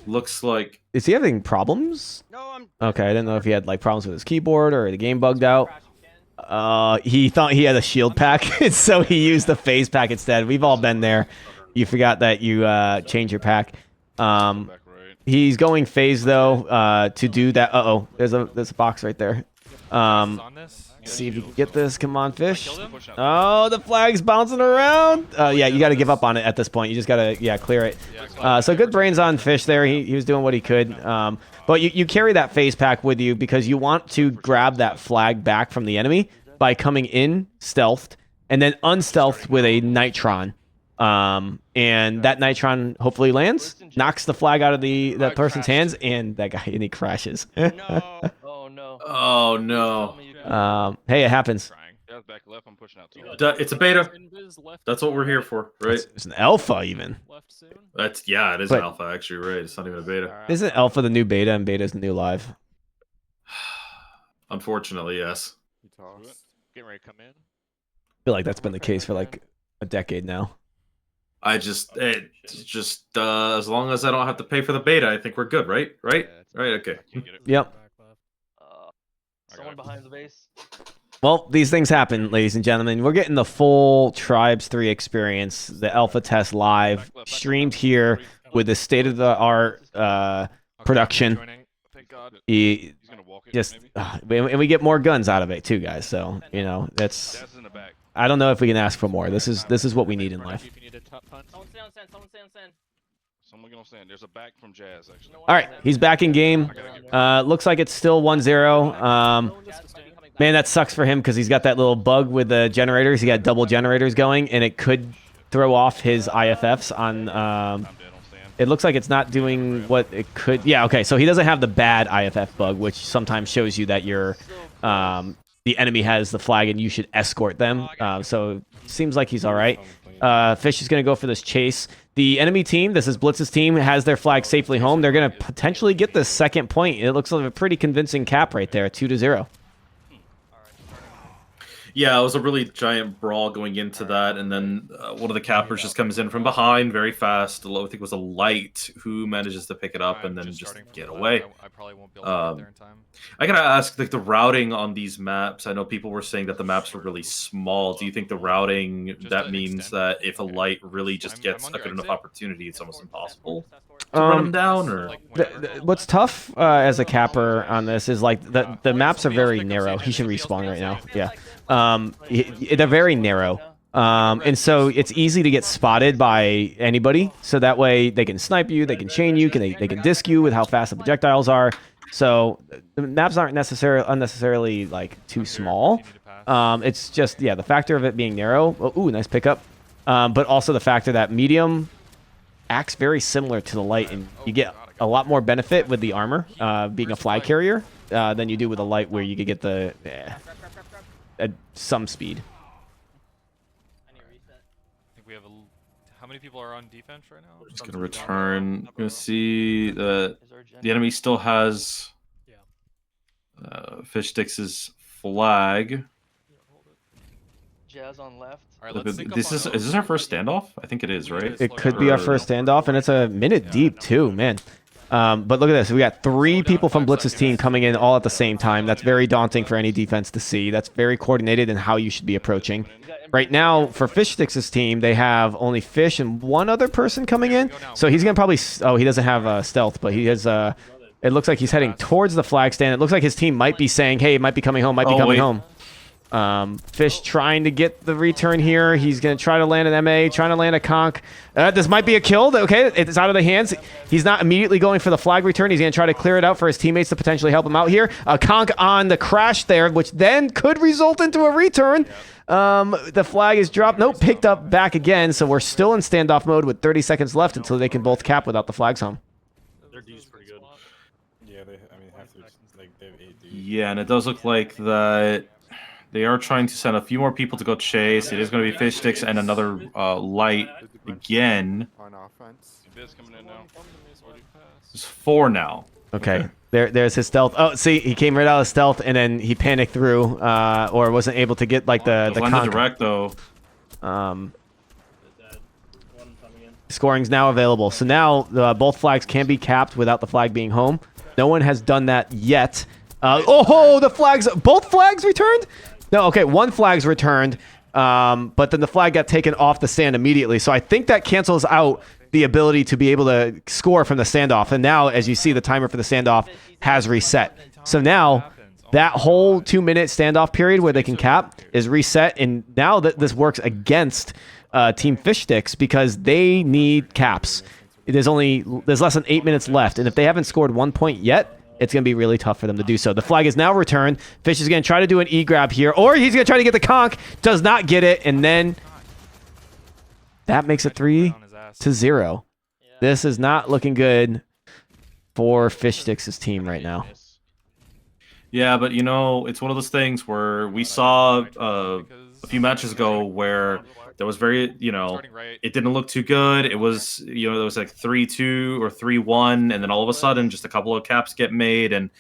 Looks like. Is he having problems? Okay, I didn't know if he had like problems with his keyboard or the game bugged out. He thought he had a shield pack, so he used the phase pack instead. We've all been there. You forgot that you change your pack. He's going phase though to do that. Uh-oh, there's a box right there. See if you can get this. Come on, Fish. Oh, the flag's bouncing around. Yeah, you got to give up on it at this point. You just got to, clear it. So good brains on Fish there. He was doing what he could. But you carry that phase pack with you because you want to grab that flag back from the enemy by coming in stealthed and then unstealthed with a Nitron. And that Nitron hopefully lands, knocks the flag out of that person's hands, and he crashes. Oh no. Hey, it happens. It's a beta. That's what we're here for, right? It's an alpha even. It is an alpha actually, right? It's not even a beta. Isn't alpha the new beta and beta is the new live? Unfortunately, yes. Getting ready to come in. I feel like that's been the case for like a decade now. As long as I don't have to pay for the beta, I think we're good, right? Right? Right, okay. Yep. Someone behind the base. Well, these things happen, ladies and gentlemen. We're getting the full Tribes 3 experience, the alpha test live, streamed here with the state-of-the-art production. And we get more guns out of it too, guys. So, that's... I don't know if we can ask for more. This is what we need in life. Someone get on stand. There's a back from Jazz, actually. All right, he's back in game. Looks like it's still 1-0. Man, that sucks for him because he's got that little bug with the generators. He got double generators going, and it could throw off his IFFs on... It looks like it's not doing what it could... Yeah, okay, so he doesn't have the bad IFF bug, which sometimes shows you that you're... the enemy has the flag and you should escort them. So seems like he's all right. Fish is going to go for this chase. The enemy team, this is Blitz's team, has their flag safely home. They're going to potentially get the second point. It looks like a pretty convincing cap right there, 2-0. Yeah, it was a really giant brawl going into that, and then one of the cappers just comes in from behind very fast. I think it was a light who manages to pick it up and then just get away. I probably won't be able to get there in time. I gotta ask, like the routing on these maps. I know people were saying that the maps were really small. Do you think the routing that means that if a light really just gets a good enough opportunity, it's almost impossible to run them down? Or what's tough as a capper on this is like the maps are very narrow. He should respawn right now. Yeah. They're very narrow. And so it's easy to get spotted by anybody. So that way they can snipe you, they can chain you, they can disc you with how fast the projectiles are. So the maps aren't unnecessarily like too small. It's just, the factor of it being narrow. Oh, ooh, nice pickup. But also the factor that medium acts very similar to the light, and you get a lot more benefit with the armor being a flag carrier than you do with a light, where you could get the some speed. I think we have how many people are on defense right now? Just gonna return. I'm gonna see that the enemy still has Fishstix's flag. Jazz on left. Is this our first standoff? I think it is, right? It could be our first standoff, and it's a minute deep too, man. But look at this. We got 3 people from Blitz's team coming in all at the same time. That's very daunting for any defense to see. That's very coordinated in how you should be approaching. Right now, for Fishstix's team, they have only Fish and one other person coming in. So he's going to probably... Oh, he doesn't have stealth, but he has... It looks like he's heading towards the flag stand. It looks like his team might be saying, hey, it might be coming home, home. Fish trying to get the return here. He's going to try to land an MA, trying to land a conch. This might be a kill. Okay, it's out of the hands. He's not immediately going for the flag return. He's going to try to clear it out for his teammates to potentially help him out here. A conch on the crash there, which then could result into a return. The flag is dropped. Nope, picked up back again. So we're still in standoff mode with 30 seconds left until they can both cap without the flags home. Their D's pretty good. Yeah, have to, like, they have 8 D. Yeah, and it does look like that they are trying to send a few more people to go chase. It is going to be Fishstix and another light again. On offense. It's 4 now. Okay. There's his stealth. Oh, see, he came right out of stealth, and then he panicked through, or wasn't able to get like the conk. Direct though. Scoring's now available. So now both flags can be capped without the flag being home. No one has done that yet. Both flags returned? No, okay, one flag's returned, but then the flag got taken off the stand immediately. So I think that cancels out the ability to be able to score from the standoff. And now, as you see, the timer for the standoff has reset. So now that whole 2-minute standoff period where they can cap is reset. And now that this works against Team Fishstix because they need caps. There's less than 8 minutes left. And if they haven't scored 1 point yet, it's going to be really tough for them to do so. The flag is now returned. Fish is going to try to do an E-grab here, or he's going to try to get the conk. Does not get it, and then that makes it 3-0. This is not looking good for Fishstix's team right now. Yeah, but you know, it's one of those things where we saw a few matches ago where there was very, you know, it didn't look too good. It was, you know, there was like 3-2 or 3-1, and then all of a sudden just a couple of caps get made and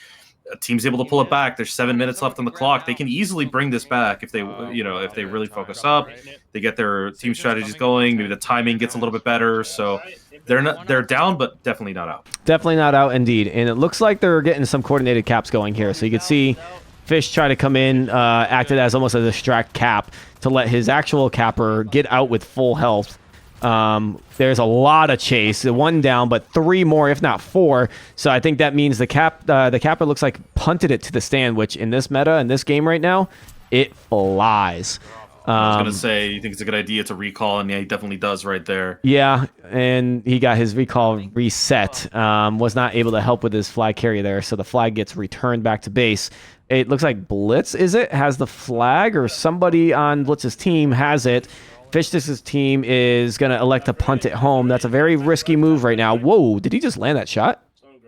a team's able to pull it back. There's 7 minutes left on the clock. They can easily bring this back if they, you know, if they really focus up. They get their team strategies going. Maybe the timing gets a little bit better. So they're down, but definitely not out. Definitely not out, indeed. And it looks like they're getting some coordinated caps going here. So you can see Fish try to come in, acted as almost a distract cap to let his actual capper get out with full health. There's a lot of chase. 1 down, but 3 more, if not 4. So I think that means the capper looks like punted it to the stand, which in this meta, in this game right now, it flies. I was going to say, you think it's a good idea to recall, and yeah, he definitely does right there. Yeah, and he got his recall reset. Was not able to help with his flag carry there, so the flag gets returned back to base. It looks like Blitz, has the flag, or somebody on Blitz's team has it. Fishstix's team is going to elect to punt it home. That's a very risky move right now. Whoa, did he just land that shot?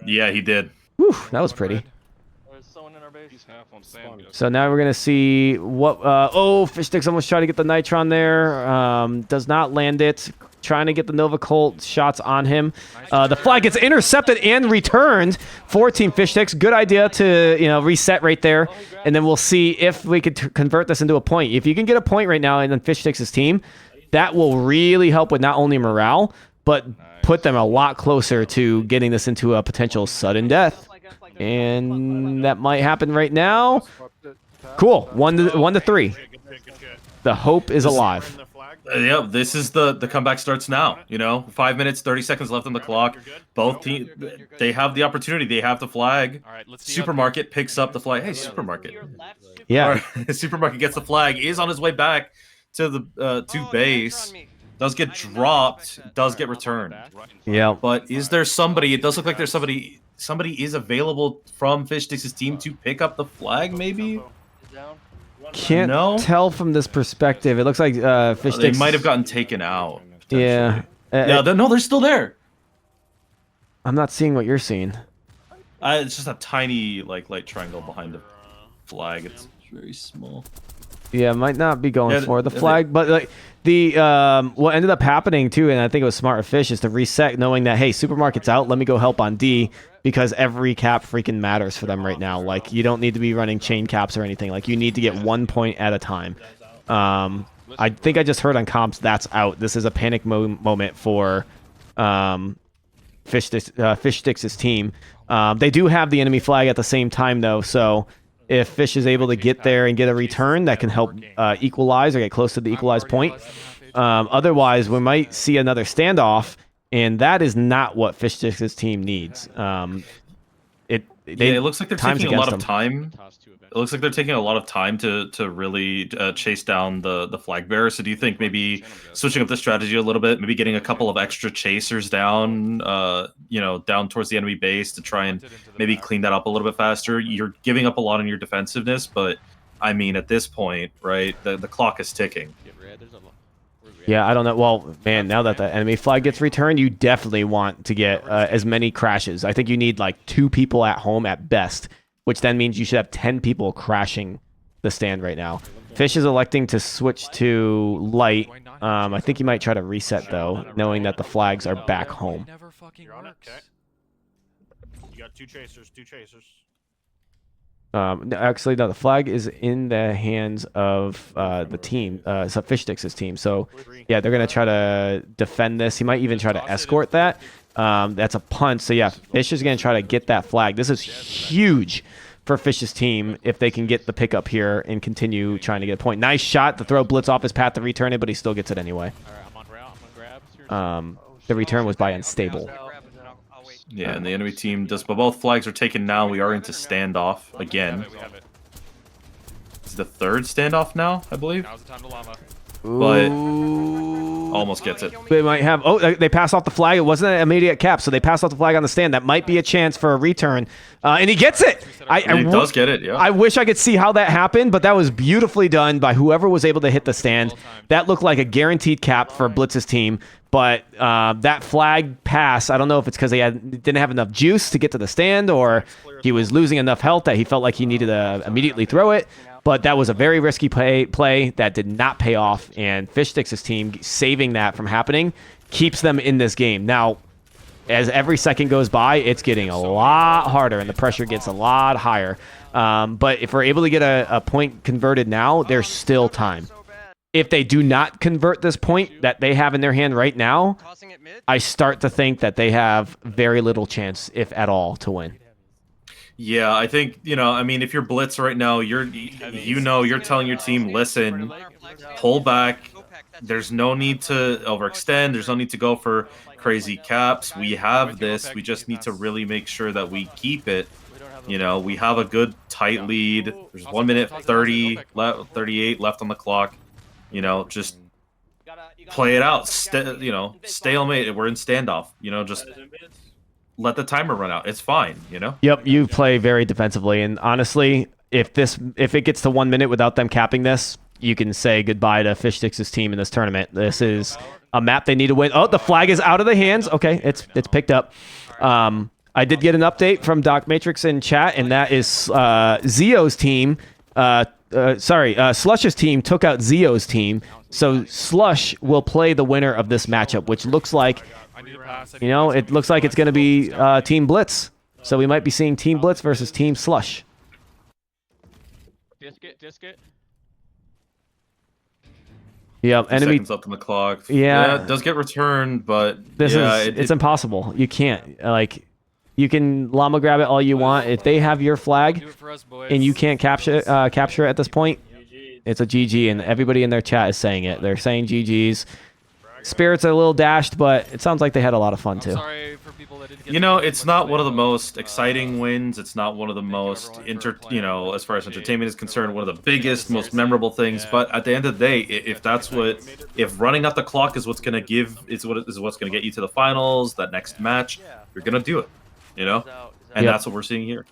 Yeah, he did. Whew, that was pretty. So now we're going to see what... Fishstix almost tried to get the Nitron there. Does not land it. Trying to get the Nova Colt shots on him. The flag gets intercepted and returned for Team Fishstix. Good idea to, you know, reset right there. And then we'll see if we could convert this into a point. If you can get a point right now in Fishstix's team, that will really help with not only morale, but put them a lot closer to getting this into a potential sudden death. And that might happen right now. Cool. 1-3. The hope is alive. Yeah, this is the comeback starts now. You know, 5 minutes, 30 seconds left on the clock. Both teams, they have the opportunity. They have the flag. Supermarket picks up the flag. Hey, Supermarket. Yeah. Supermarket gets the flag. Is on his way back to the to base. Does get dropped. Does get returned. Yeah. But is there somebody? It does look like there's somebody. Somebody is available from Fishstix's team to pick up the flag. Maybe. Can't tell from this perspective. It looks like Fishstix... They might have gotten taken out. Yeah. No, they're still there. I'm not seeing what you're seeing. It's just a tiny, like, light triangle behind the flag. It's very small. Yeah, might not be going for the flag, but like what ended up happening too, and I think it was smart of Fish, is to reset, knowing that hey, Supermarket's out. Let me go help on D, because every cap freaking matters for them right now. Like, you don't need to be running chain caps or anything. Like, you need to get 1 point at a time. I think I just heard on comps that's out. This is a panic moment for Fishstix's team. They do have the enemy flag at the same time though, so if Fish is able to get there and get a return, that can help equalize or get close to the equalized point. Otherwise, we might see another standoff, and that is not what Fishstix's team needs. It looks like they're taking a lot of time. It looks like they're taking a lot of time to really chase down the flag bearer. So do you think maybe switching up the strategy a little bit, maybe getting a couple of extra chasers down, down towards the enemy base to try and maybe clean that up a little bit faster? You're giving up a lot on your defensiveness, but I mean, at this point, right, the clock is ticking. Yeah, I don't know. Well, man, now that the enemy flag gets returned, you definitely want to get as many crashes. I think you need like 2 people at home at best, which then means you should have 10 people crashing the stand right now. Fish is electing to switch to light. I think he might try to reset, though, knowing that the flags are back home. You got two chasers. Actually, no, the flag is in the hands of the team, so Fishstix' team. So, yeah, they're going to try to defend this. He might even try to escort that. That's a punt. So, yeah, Fish is going to try to get that flag. This is huge for Fish's team if they can get the pickup here and continue trying to get a point. Nice shot to throw Blitz off his path to return it, but he still gets it anyway. The return was by unstable. Yeah, and the enemy team does, but both flags are taken now. We are into standoff again. It's the third standoff now, I believe. Now's the time to llama. But almost gets it. They might have. Oh, they pass off the flag. It wasn't an immediate cap, so they pass off the flag on the stand. That might be a chance for a return, and he gets it. He does get it. Yeah. I wish I could see how that happened, but that was beautifully done by whoever was able to hit the stand. That looked like a guaranteed cap for Blitz's team. But that flag pass, I don't know if it's because he didn't have enough juice to get to the stand, or he was losing enough health that he felt like he needed to immediately throw it. But that was a very risky play that did not pay off, and Fishstix' team saving that from happening keeps them in this game. Now, as every second goes by, it's getting a lot harder, and the pressure gets a lot higher. But if we're able to get a point converted now, there's still time. If they do not convert this point that they have in their hand right now, I start to think that they have very little chance, if at all, to win. Yeah, I think, I mean, if you're Blitz right now, you're telling your team, listen, pull back. There's no need to overextend. There's no need to go for crazy caps. We have this. We just need to really make sure that we keep it. We have a good tight lead. There's 1 minute 38 left on the clock. Just play it out. Stalemate. We're in standoff. Just let the timer run out. It's fine, Yep, you play very defensively, and honestly, if it gets to 1 minute without them capping this, you can say goodbye to Fishstix' team in this tournament. This is a map they need to win. Oh, the flag is out of the hands. Okay, it's picked up. I did get an update from Docmatrix in chat, and that is Zeo's team. Slush's team took out Zeo's team, so Slush will play the winner of this matchup, which looks like, it looks like it's going to be Team Blitz. So we might be seeing Team Blitz versus Team Slush. Disc. Yep, enemy seconds left on the clock. Yeah, it does get returned, but it's impossible. You can't you can llama grab it all you want. If they have your flag and you can't capture it at this point, it's a GG, and everybody in their chat is saying it. They're saying GGs. Spirits are a little dashed, but it sounds like they had a lot of fun too. Sorry for people that didn't get it's not one of the most exciting wins. It's not one of the most as far as entertainment is concerned, one of the biggest, most memorable things. But at the end of the day, if running out the clock is what's going to what's going to get you to the finals, that next match, you're going to do it. And that's what we're seeing here.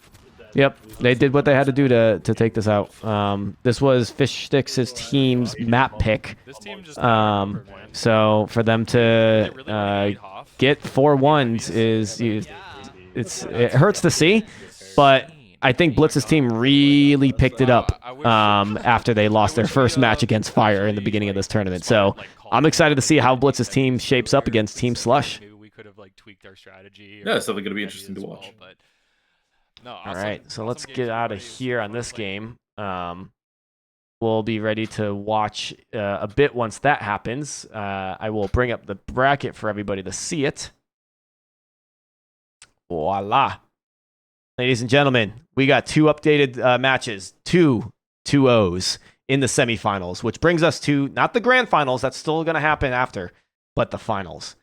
Yep, they did what they had to do to take this out. This was Fishstix' team's map pick. So for them to get 4 1s it hurts to see, but I think Blitz's team really picked it up after they lost their first match against Fire in the beginning of this tournament. So I'm excited to see how Blitz's team shapes up against Team Slush. We could have tweaked our strategy. Yeah, it's definitely going to be interesting to watch. But no, all right, so let's get out of here on this game. We'll be ready to watch a bit once that happens. I will bring up the bracket for everybody to see it. Voila. Ladies and gentlemen, we got 2 updated matches, 2 2-0s in the semifinals, which brings us to not the grand finals, that's still going to happen after, but the finals.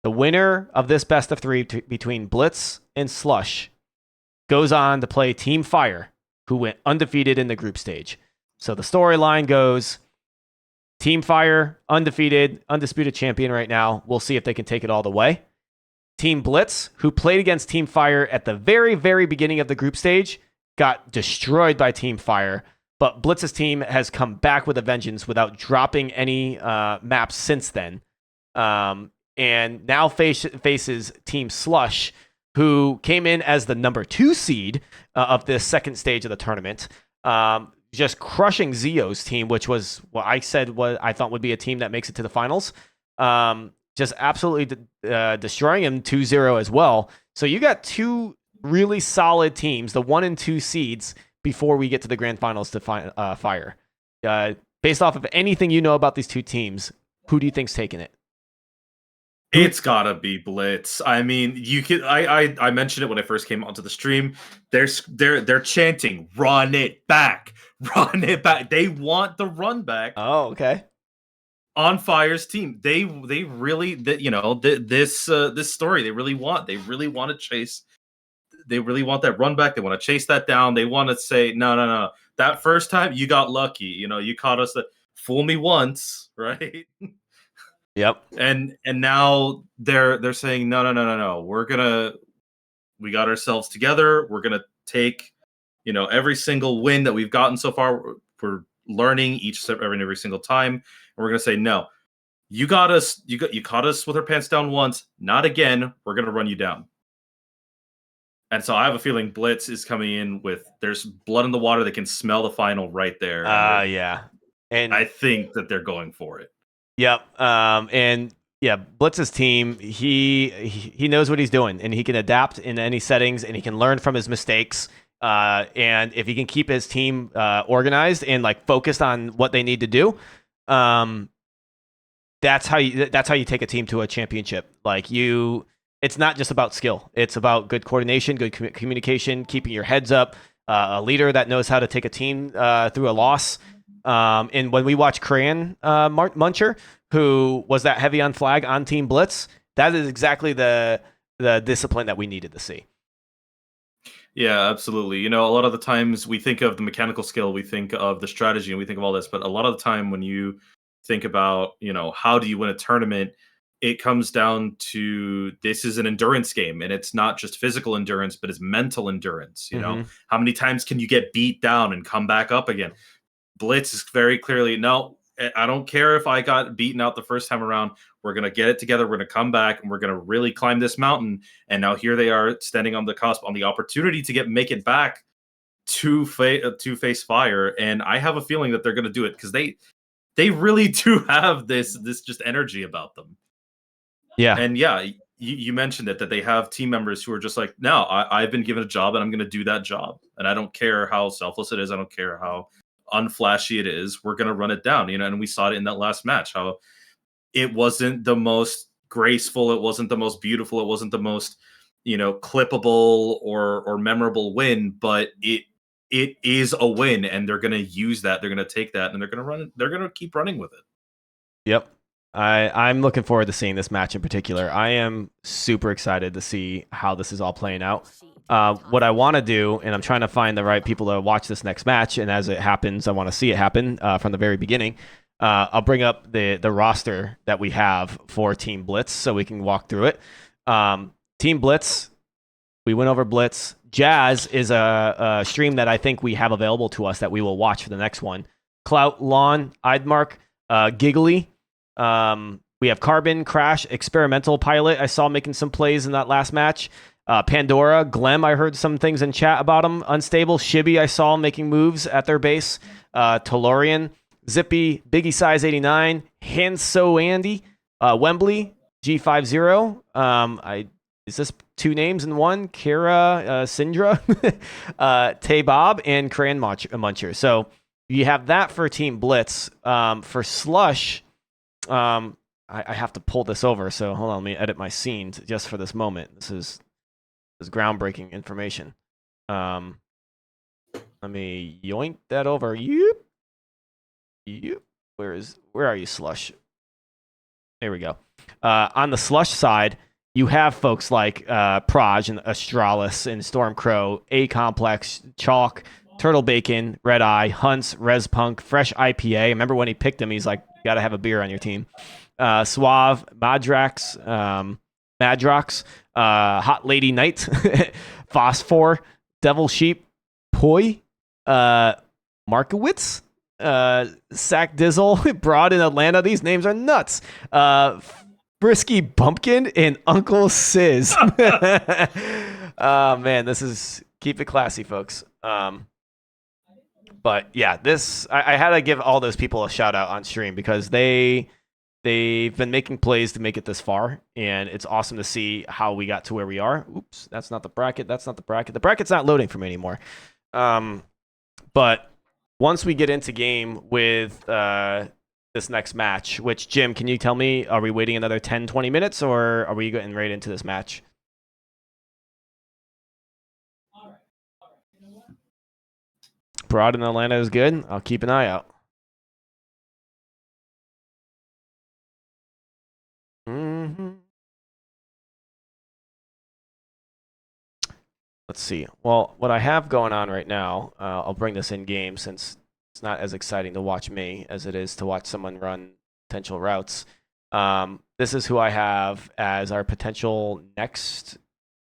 The winner of this best of 3 between Blitz and Slush goes on to play Team Fire, who went undefeated in the group stage. So the storyline goes, Team Fire, undefeated, undisputed champion right now. We'll see if they can take it all the way. Team Blitz, who played against Team Fire at the very, very beginning of the group stage, got destroyed by Team Fire. But Blitz's team has come back with a vengeance without dropping any maps since then. And now faces Team Slush, who came in as the number 2 seed of this second stage of the tournament. Just crushing Zeo's team, which was what I said I thought would be a team that makes it to the finals. Just absolutely destroying him 2-0 as well. So you got two really solid teams, the 1 and 2 seeds, before we get to the grand finals to fire. Based off of anything you know about these two teams, who do you think's taking it? It's gotta be Blitz. I mean, you could. I mentioned it when I first came onto the stream. They're chanting, "Run it back, run it back." They want the run back. Oh, okay. On Fire's team, they really this story they really want. They really want to chase. They really want that run back. They want to chase that down. They want to say, no. That first time you got lucky. You caught us. Fool me once, right? Yep. And now they're saying no. We got ourselves together. We're gonna take, every single win that we've gotten so far. We're learning every single time, and we're gonna say no. You got us. You caught us with our pants down once. Not again. We're gonna run you down. And so I have a feeling Blitz is coming in with there's blood in the water. They can smell the final right there. Yeah. And I think that they're going for it. Yep. And yeah, Blitz's team, he knows what he's doing, and he can adapt in any settings, and he can learn from his mistakes. And if he can keep his team organized and focused on what they need to do, that's how you take a team to a championship. It's not just about skill; it's about good coordination, good communication, keeping your heads up, a leader that knows how to take a team through a loss. And when we watch Cran Muncher, who was that heavy on flag on Team Blitz, that is exactly the discipline that we needed to see. Yeah, absolutely. A lot of the times we think of the mechanical skill, we think of the strategy, and we think of all this. But a lot of the time when you think about, how do you win a tournament, it comes down to this is an endurance game, and it's not just physical endurance, but it's mental endurance. How many times can you get beat down and come back up again? Blitz is very clearly, no, I don't care if I got beaten out the first time around. We're going to get it together. We're going to come back, and we're going to really climb this mountain. And now here they are standing on the cusp, on the opportunity to make it back to face Fire. And I have a feeling that they're going to do it because they really do have this just energy about them. Yeah. And yeah, you mentioned it, that they have team members who are just like, no, I've been given a job and I'm going to do that job. And I don't care how selfless it is. I don't care how unflashy it is. We're going to run it down, and we saw it in that last match, how it wasn't the most graceful. It wasn't the most beautiful. It wasn't the most, clippable or memorable win, but it is a win, and they're going to use that. They're going to take that, and they're going to run. They're going to keep running with it. Yep. I'm looking forward to seeing this match in particular. I am super excited to see how this is all playing out. What I want to do, and I'm trying to find the right people to watch this next match, and as it happens, I want to see it happen from the very beginning. I'll bring up the roster that we have for Team Blitz so we can walk through it. Team Blitz, we went over Blitz. Jazz is a stream that I think we have available to us that we will watch for the next one. Clout, Lawn, Eidmark, Giggly. We have Carbon, Crash, Experimental Pilot. I saw making some plays in that last match. Pandora, Glem, I heard some things in chat about him. Unstable, Shibby, I saw making moves at their base. Tolorian, Zippy, Biggie Size 89, Hanso Andy, Wembley, G50. Is this two names in one? Kara, Syndra, Tay Bob, and Cran Muncher. So you have that for Team Blitz. For Slush, I have to pull this over. So hold on, let me edit my scene just for this moment. This is groundbreaking information. Let me yoink that over. Yep. Where are you, Slush? There we go. On the Slush side, you have folks like Proj and Astralis and Stormcrow, A Complex, Chalk, Turtle Bacon, Red Eye, Hunts, Respunk, Fresh IPA. Remember when he picked him, he's like, you got to have a beer on your team. Suave, Madrax, Hot Lady Knight, Phosphor, Devil Sheep, Poi, Markowitz, Sack Dizzle, Broad in Atlanta. These names are nuts. Frisky Bumpkin and Uncle Sizz. Oh man, this is keep it classy, folks. But yeah, this I had to give all those people a shout out on stream because they they've been making plays to make it this far, and it's awesome to see how we got to where we are. Oops, that's not the bracket. That's not the bracket. The bracket's not loading for me anymore. But once we get into game with this next match, which, Jim, can you tell me, are we waiting another 10, 20 minutes, or are we getting right into this match? Broad in Atlanta is good. I'll keep an eye out. Let's see. Well, what I have going on right now, I'll bring this in game since it's not as exciting to watch me as it is to watch someone run potential routes. This is who I have as our potential next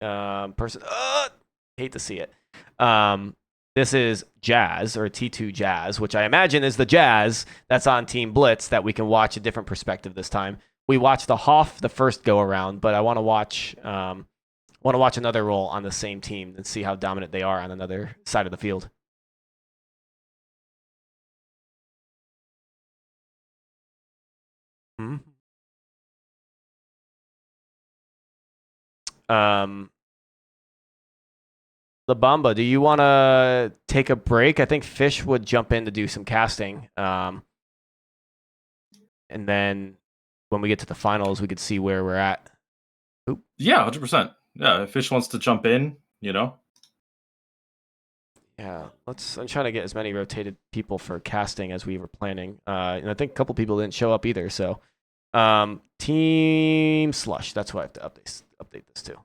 person. Hate to see it. This is Jazz, or T2 Jazz, which I imagine is the Jazz that's on Team Blitz that we can watch a different perspective this time. We watched the Hoff the first go around, but I want to watch another role on the same team and see how dominant they are on another side of the field. LeBomba, do you want to take a break? I think Fish would jump in to do some casting. And then when we get to the finals, we could see where we're at. Oop. Yeah, 100%. Yeah, if Fish wants to jump in, you know. Yeah, I'm trying to get as many rotated people for casting as we were planning. And I think a couple people didn't show up either. So, Team Slush, that's what I have to update this to.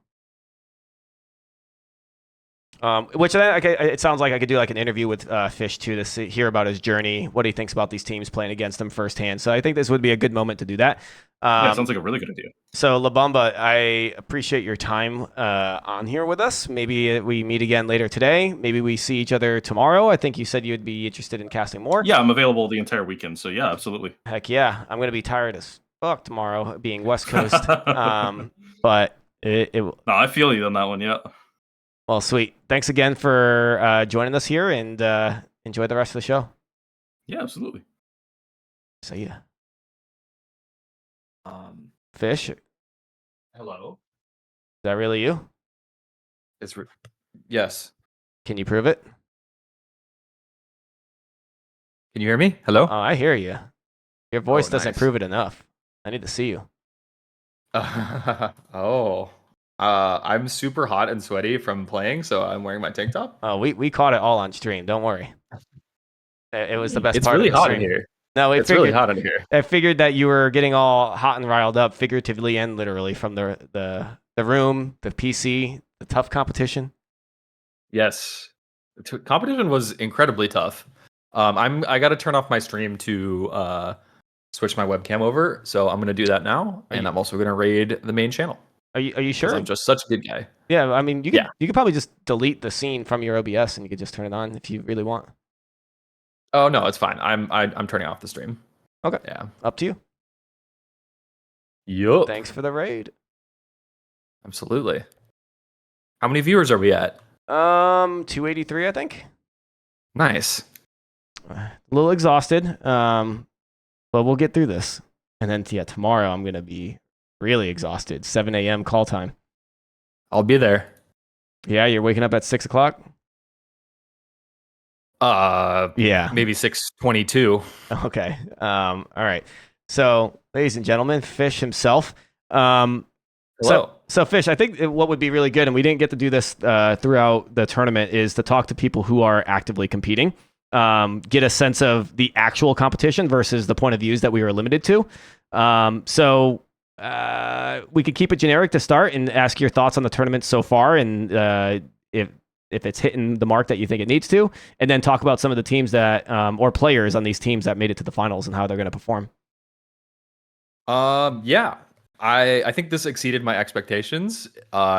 Which it sounds like I could do like an interview with Fish too to hear about his journey, what he thinks about these teams playing against them firsthand. So I think this would be a good moment to do that. Yeah, sounds like a really good idea. So LeBomba, I appreciate your time on here with us. Maybe we meet again later today. Maybe we see each other tomorrow. I think you said you would be interested in casting more. Yeah, I'm available the entire weekend. So yeah, absolutely. Heck yeah, I'm gonna be tired as fuck tomorrow, being West Coast. But no, I feel you on that one. Yeah. Well, sweet. Thanks again for joining us here, and enjoy the rest of the show. Yeah, absolutely. See ya. Fish. Hello. Is that really you? Yes. Can you prove it? Can you hear me? Hello. Oh, I hear you. Your voice doesn't nice. prove it enough. I need to see you. I'm super hot and sweaty from playing, so I'm wearing my tank top. Oh, we caught it all on stream. Don't worry. It was the best It's part. really of the hot stream. in here. No, it's really hot in here. I figured that you were getting all hot and riled up, figuratively and literally, from the room, the PC, the tough competition. Yes, competition was incredibly tough. I got to turn off my stream to switch my webcam over, so I'm gonna do that now, and I'm also gonna raid the main channel. Are you sure? I'm just such a good guy. Yeah, I mean, you could probably just delete the scene from your OBS and you could just turn it on if you really want. Oh no, it's fine. I'm turning off the stream. Okay. Yeah. Up to you. Yup. Thanks for the raid. Absolutely. How many viewers are we at? 283, I think. Nice. A little exhausted, but we'll get through this. And then tomorrow I'm gonna be really exhausted. 7 a.m. call time. I'll be there. Yeah, you're waking up at 6 o'clock. Yeah, maybe 6:22. Okay. All right. So, ladies and gentlemen, Fish himself. Hello. So Fish, I think what would be really good, and we didn't get to do this throughout the tournament, is to talk to people who are actively competing. Get a sense of the actual competition versus the point of views that we were limited to. So we could keep it generic to start and ask your thoughts on the tournament so far, and if it's hitting the mark that you think it needs to, and then talk about some of the teams that or players on these teams that made it to the finals and how they're going to perform. Yeah. I think this exceeded my expectations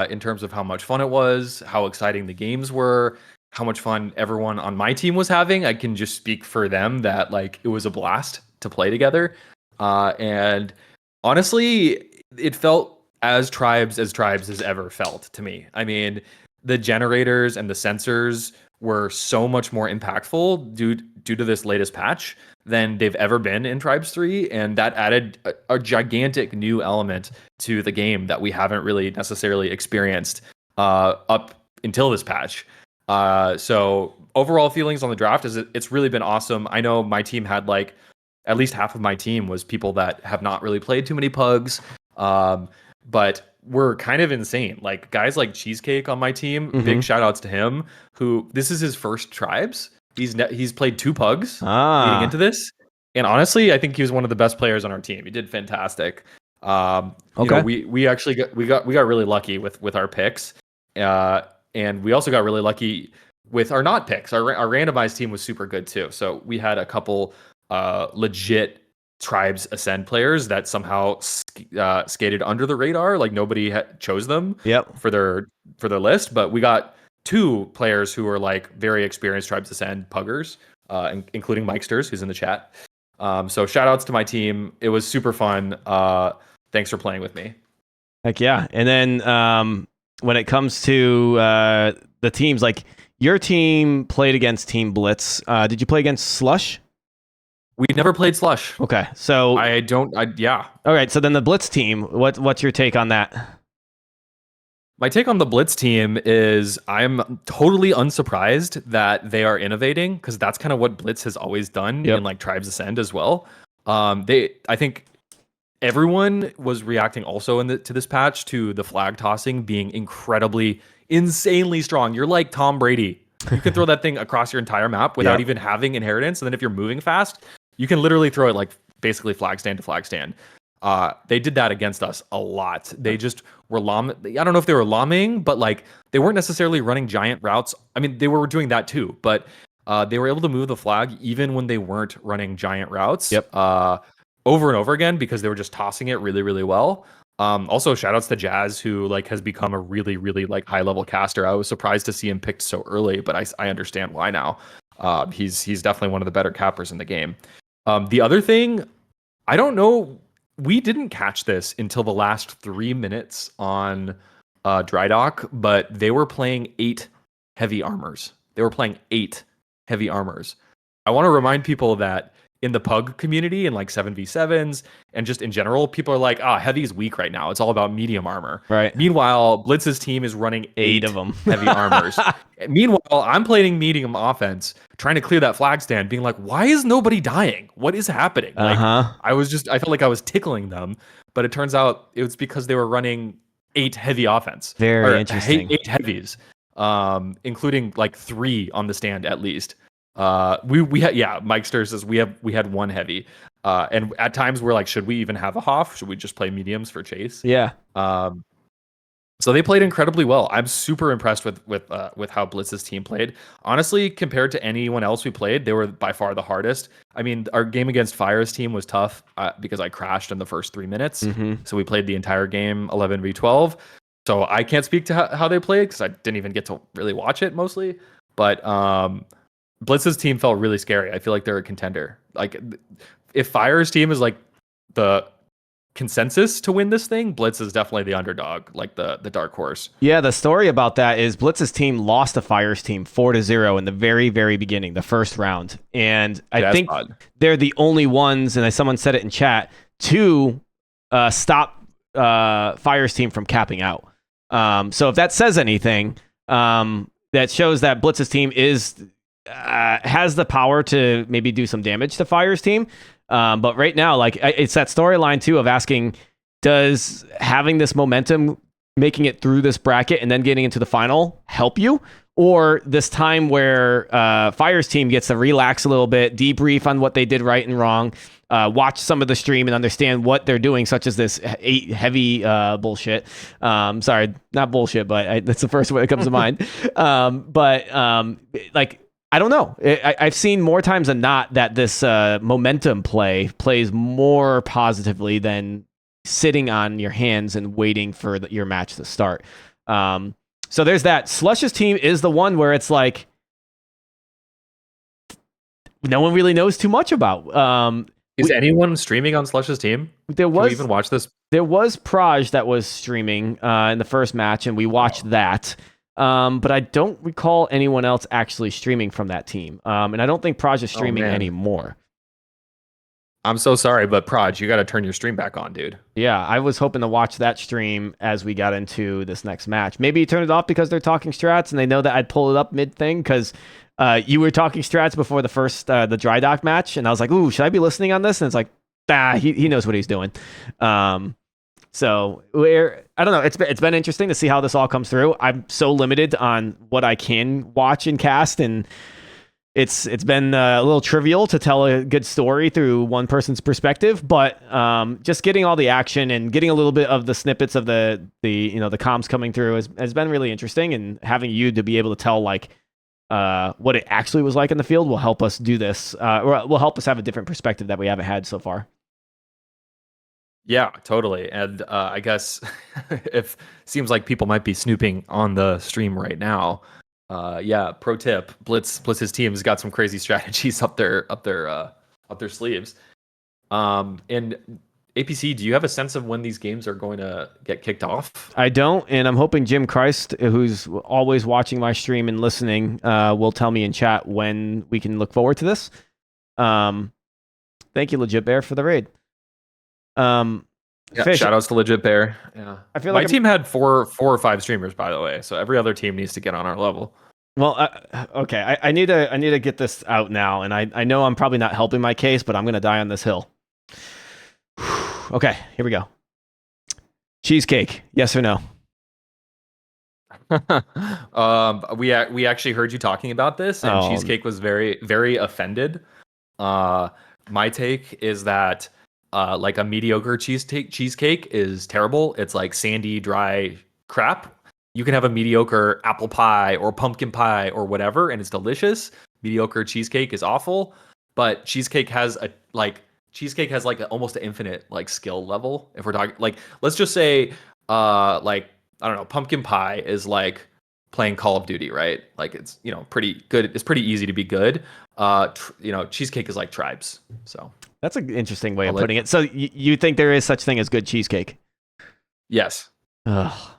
in terms of how much fun it was, how exciting the games were, how much fun everyone on my team was having. I can just speak for them that like it was a blast to play together. And honestly, it felt as tribes has ever felt to me. I mean, the generators and the sensors were so much more impactful due to this latest patch than they've ever been in Tribes 3, and that added a gigantic new element to the game that we haven't really necessarily experienced up until this patch. So overall feelings on the draft is it's really been awesome. I know my team had like at least half of my team was people that have not really played too many pugs, but were kind of insane. Like guys like Cheesecake on my team, big shout outs to him, who this is his first Tribes. He's played 2 pugs leading into this, and honestly, I think he was one of the best players on our team. He did fantastic. You know, we actually got really lucky with our picks, and we also got really lucky with our not picks. Our randomized team was super good too. So we had a couple legit Tribes Ascend players that somehow skated under the radar. Like nobody chose them for their list, but we got 2 players who were like very experienced Tribes Ascend puggers, including Mikesters, who's in the chat. So shout outs to my team. It was super fun. Thanks for playing with me. Heck yeah. And then when it comes to the teams, like your team played against Team Blitz. Did you play against Slush? We never played Slush. Okay, so yeah. All right, so then the Blitz team. What's your take on that? My take on the Blitz team is I'm totally unsurprised that they are innovating, because that's kind of what Blitz has always done in like Tribes Ascend as well. I think everyone was reacting also to this patch to the flag tossing being insanely strong. You're like Tom Brady. You can throw that thing across your entire map without even having inheritance, and then if you're moving fast, you can literally throw it like basically flag stand to flag stand. They did that against us a lot. They just were I don't know if they were lambing, but like they weren't necessarily running giant routes. I mean, they were doing that too, but they were able to move the flag even when they weren't running giant routes. Over and over again, because they were just tossing it really, really well. Also, shout outs to Jazz, who like has become a really, really like high level caster. I was surprised to see him picked so early, but I understand why now. He's definitely one of the better cappers in the game. The other thing, I don't know, we didn't catch this until the last 3 minutes on Dry Dock, but they were playing 8 heavy armors. I want to remind people that in the pug community, in like 7v7s and just in general, people are like, heavy's weak right now. It's all about medium armor. Right. Meanwhile, Blitz's team is running 8 of them heavy armors. Meanwhile, I'm playing medium offense, trying to clear that flag stand, being like, why is nobody dying? What is happening? Like, I felt like I was tickling them, but it turns out it was because they were running 8 heavy offense. Very interesting. 8 heavies, including like 3 on the stand at least. We had Mike Stir says we had 1 heavy, and at times we're like, should we even have a Hoff? Should we just play mediums for chase? So they played incredibly well. I'm super impressed with how Blitz's team played. Honestly, compared to anyone else we played, they were by far the hardest. I mean, our game against Fire's team was tough because I crashed in the first 3 minutes, so we played the entire game 11v12. So I can't speak to how they played because I didn't even get to really watch it mostly, but Blitz's team felt really scary. I feel like they're a contender. Like, if Fire's team is like the consensus to win this thing, Blitz is definitely the underdog, like the dark horse. Yeah, the story about that is Blitz's team lost to Fire's team 4-0 in the very, very beginning, the first round. And I think they're the only ones, and someone said it in chat, to stop Fire's team from capping out. So if that says anything, that shows that Blitz's team has the power to maybe do some damage to Fire's team. But right now, like, it's that storyline too of asking, does having this momentum, making it through this bracket and then getting into the final help you? Or this time where Fire's team gets to relax a little bit, debrief on what they did right and wrong, watch some of the stream and understand what they're doing, such as this 8 heavy bullshit. Sorry, not bullshit, but that's the first one that comes to mind. Like, I don't know. I've seen more times than not that this momentum play plays more positively than sitting on your hands and waiting for your match to start. So there's that. Slush's team is the one where it's like no one really knows too much about. Is anyone streaming on Slush's team? Can we even watch this? There was Praj that was streaming in the first match, and we watched that. But I don't recall anyone else actually streaming from that team. And I don't think Proj is streaming anymore. I'm so sorry, but Proj, you got to turn your stream back on, dude. Yeah, I was hoping to watch that stream as we got into this next match. Maybe you turn it off because they're talking strats and they know that I'd pull it up mid-thing because you were talking strats before the first the dry dock match, and I was like, ooh, should I be listening on this? And it's like, he knows what he's doing. So I don't know. It's been interesting to see how this all comes through. I'm so limited on what I can watch and cast, and it's been a little trivial to tell a good story through one person's perspective. But just getting all the action and getting a little bit of the snippets of the comms coming through has been really interesting. And having you to be able to tell like what it actually was like in the field will help us do this, or will help us have a different perspective that we haven't had so far. Yeah, totally. And I guess if seems like people might be snooping on the stream right now. Yeah, pro tip: Blitz's team's got some crazy strategies up their sleeves. And APC, do you have a sense of when these games are going to get kicked off? I don't, and I'm hoping Jim Christ, who's always watching my stream and listening, will tell me in chat when we can look forward to this. Thank you, Legit Bear, for the raid. Yeah, Fish, shout outs to Legit Bear. Yeah, I feel my like team had four or five streamers, by the way. So every other team needs to get on our level. Well, okay, I need to get this out now, and I know I'm probably not helping my case, but I'm gonna die on this hill. Okay, here we go. Cheesecake, yes or no? We actually heard you talking about this, and Cheesecake was very, very offended. My take is that like a mediocre cheesecake is terrible. It's like sandy, dry crap. You can have a mediocre apple pie or pumpkin pie or whatever, and it's delicious. Mediocre cheesecake is awful, but cheesecake has almost an infinite like skill level. If we're talking like, let's just say like, I don't know, pumpkin pie is like playing Call of Duty, right? Like it's, pretty good. It's pretty easy to be good. Cheesecake is like tribes. So that's an interesting way of putting it. So you think there is such thing as good cheesecake? Yes. Ugh.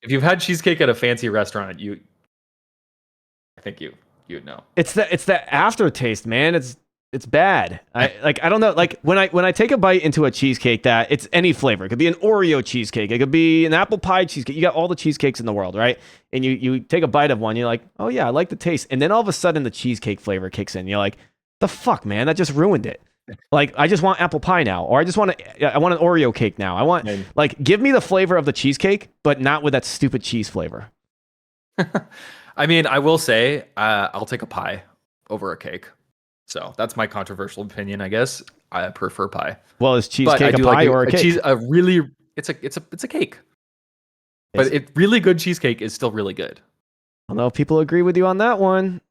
If you've had cheesecake at a fancy restaurant, I think you'd know. It's the aftertaste, man. It's bad. I don't know. Like when I take a bite into a cheesecake, that it's any flavor. It could be an Oreo cheesecake. It could be an apple pie cheesecake. You got all the cheesecakes in the world, right? And you take a bite of one, you're like, oh yeah, I like the taste. And then all of a sudden the cheesecake flavor kicks in. You're like, the fuck, man, that just ruined it. Like I just want apple pie now, or I want an Oreo cake now. I want like give me the flavor of the cheesecake, but not with that stupid cheese flavor. I mean, I will say I'll take a pie over a cake. So that's my controversial opinion, I guess. I prefer pie. Well, is cheesecake a pie or a cake? It's a cake. But really good cheesecake is still really good. I don't know if people agree with you on that one.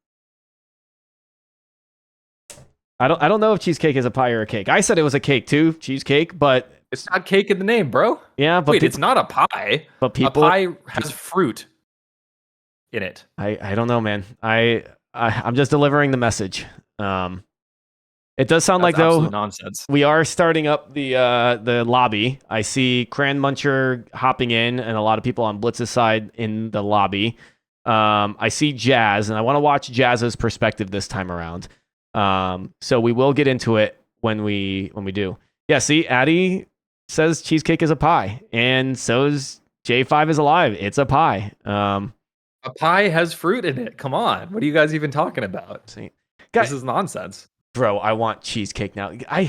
I don't know if cheesecake is a pie or a cake. I said it was a cake too, cheesecake, but it's not cake in the name, bro. Yeah, but it's not a pie. But a pie has fruit in it. I don't know, man. I'm just delivering the message. It does sound like though nonsense. We are starting up the lobby. I see Cran Muncher hopping in, and a lot of people on Blitz's side in the lobby. I see Jazz, and I want to watch Jazz's perspective this time around. So we will get into it when we do. Yeah, see, Addy says cheesecake is a pie, and so is J5 is alive. It's a pie. A pie has fruit in it. Come on, what are you guys even talking about? See, this is nonsense, bro. I want cheesecake now. I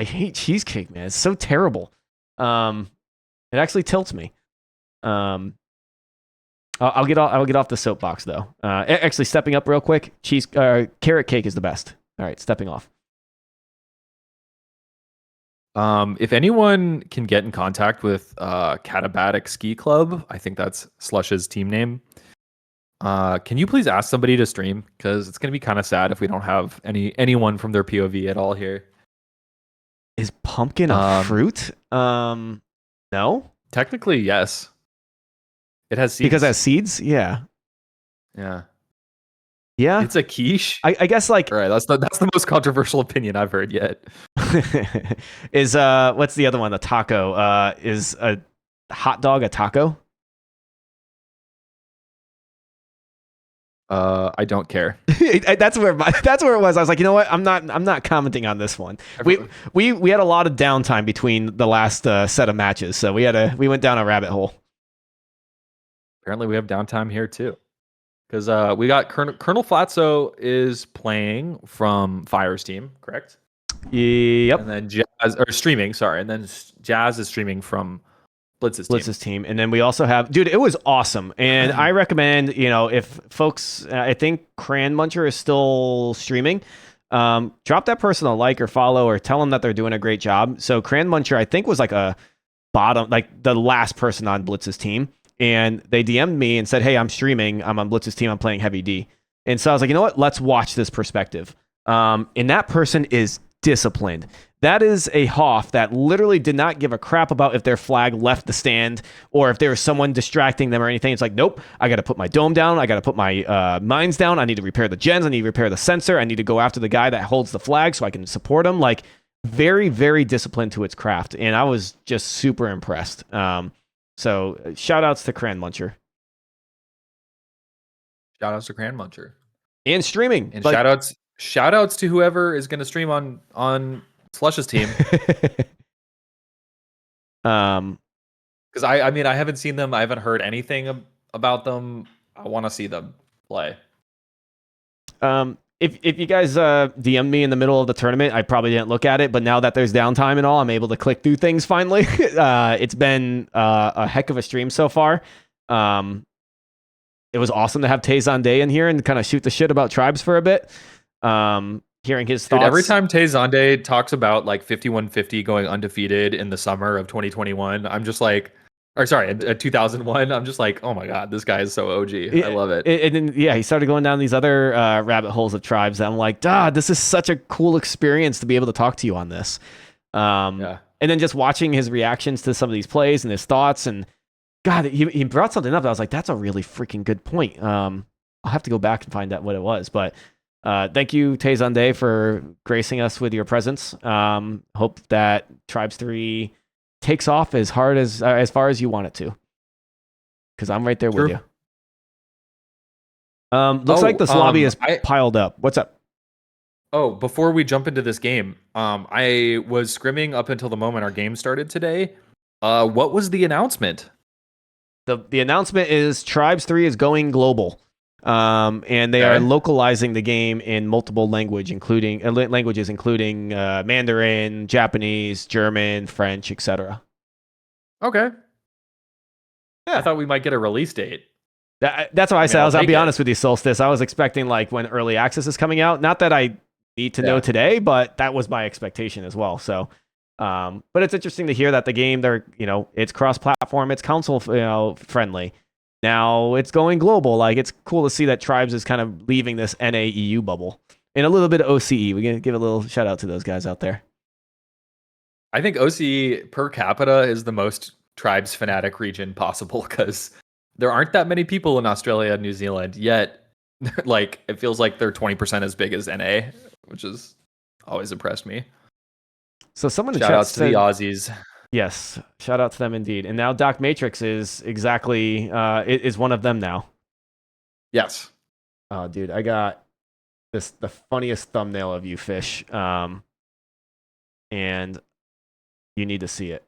hate cheesecake, man. It's so terrible. It actually tilts me. I'll get off the soapbox though. Actually, stepping up real quick. Carrot cake is the best. All right, stepping off. If anyone can get in contact with Catabatic Ski Club, I think that's Slush's team name. Can you please ask somebody to stream? Because it's gonna be kind of sad if we don't have anyone from their POV at all here. Is pumpkin a fruit? No. Technically, yes. It has seeds. Because it has seeds? Yeah. Yeah. Yeah. It's a quiche. I guess like right. That's the most controversial opinion I've heard yet. Is what's the other one? The taco. Is a hot dog a taco? I don't care. that's where it was. I was like, you know what? I'm not commenting on this one. We had a lot of downtime between the last set of matches, so we went down a rabbit hole. Apparently, we have downtime here too, because we got Colonel Flatso is playing from Fire's team, correct? Yep. And then Jazz streaming. Sorry, and then Jazz is streaming from Blitz's team. And then we also have, dude, it was awesome. And I recommend, if folks, I think Cran Muncher is still streaming, drop that person a like or follow or tell them that they're doing a great job. So Cran Muncher, I think, was like a bottom, like the last person on Blitz's team. And they DM'd me and said, hey, I'm streaming. I'm on Blitz's team. I'm playing Heavy D. And so I was like, you know what? Let's watch this perspective. And that person is disciplined. That is a Hoff that literally did not give a crap about if their flag left the stand or if there was someone distracting them or anything. It's like, nope, I got to put my dome down. I got to put my mines down. I need to repair the gens. I need to repair the sensor. I need to go after the guy that holds the flag so I can support him. Like, very, very disciplined to its craft. And I was just super impressed. So shout outs to Cran Muncher. Shout outs to Cran Muncher. And streaming. And shout outs to whoever is going to stream on Slush's team. Because I mean, I haven't seen them. I haven't heard anything about them. I want to see them play. If you guys DM me in the middle of the tournament, I probably didn't look at it, but now that there's downtime and all, I'm able to click through things finally. It's been a heck of a stream so far. It was awesome to have Tay Zonday in here and kind of shoot the shit about tribes for a bit. Hearing his thoughts. Dude, every time Tay Zonday talks about like 5150 going undefeated in the summer of 2021, I'm just like, or sorry, 2001, I'm just like, oh my God, this guy is so OG. I love it. And then, yeah, he started going down these other rabbit holes of tribes. And I'm like, this is such a cool experience to be able to talk to you on this. And then just watching his reactions to some of these plays and his thoughts. And God, he brought something up. I was like, that's a really freaking good point. I'll have to go back and find out what it was. But thank you, Tay Zonday, for gracing us with your presence. Hope that Tribes 3 takes off as far as you want it to, because I'm right there with you. Looks like this lobby is piled up. What's up? Oh, before we jump into this game, I was scrimming up until the moment our game started today. What was the announcement? The announcement is Tribes 3 is going global. And they are localizing the game in multiple languages, including Mandarin, Japanese, German, French, etc. Okay. Yeah, I thought we might get a release date. That's what I said. I'll be honest with you, Solstice. I was expecting like when early access is coming out. Not that I need to know today, but that was my expectation as well. So, but it's interesting to hear that the game it's cross-platform, it's console friendly. Now it's going global. Like, it's cool to see that Tribes is kind of leaving this NA-EU bubble. And a little bit of OCE. We're going to give a little shout out to those guys out there. I think OCE per capita is the most Tribes fanatic region possible, because there aren't that many people in Australia and New Zealand, yet like it feels like they're 20% as big as NA, which has always impressed me. So someone in shout chat outs to the Aussies. Yes, shout out to them indeed. And now Docmatrix is exactly is one of them now. Yes. Oh, dude, I got the funniest thumbnail of you, Fish. And you need to see it.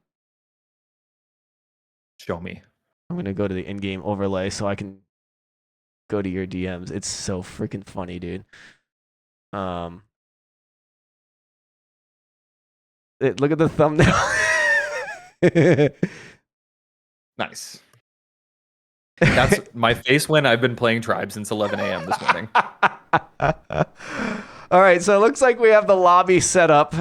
Show me. I'm gonna go to the in-game overlay so I can go to your DMs. It's so freaking funny, dude. Look at the thumbnail. Nice. That's my face when I've been playing Tribe since 11 a.m. this morning. All right, so it looks like we have the lobby set up.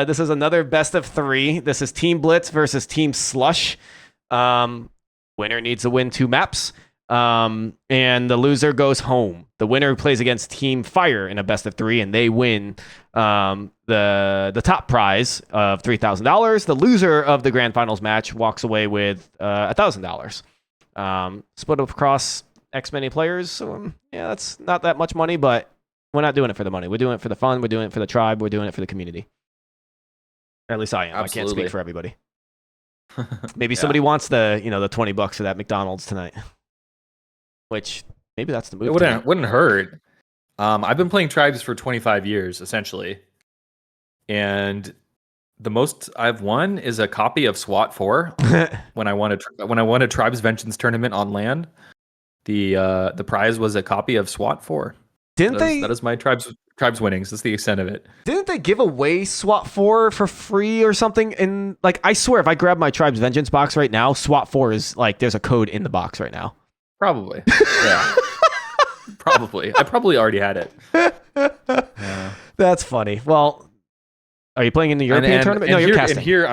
This is another best of 3. This is Team Blitz versus Team Slush. Winner needs to win 2 maps. And the loser goes home. The winner plays against Team Fire in a best of 3, and they win the top prize of $3,000. The loser of the grand finals match walks away with $1,000. Split up across X many players. So yeah, that's not that much money, but we're not doing it for the money. We're doing it for the fun. We're doing it for the tribe. We're doing it for the community. Or at least I am. Absolutely. I can't speak for everybody. Maybe somebody wants the $20 for that McDonald's tonight. Which Maybe that's the move. It wouldn't hurt. I've been playing tribes for 25 years, essentially. And the most I've won is a copy of SWAT 4 when I won a Tribes Vengeance tournament on land. The prize was a copy of SWAT 4. That is my tribes winnings. That's the extent of it. Didn't they give away SWAT 4 for free or something? And like, I swear, if I grab my Tribes Vengeance box right now, SWAT 4 is like, there's a code in the box right now. Probably. Yeah. Probably. I probably already had it. Yeah. That's funny. Well, are you playing in the European tournament? No, you're casting. And here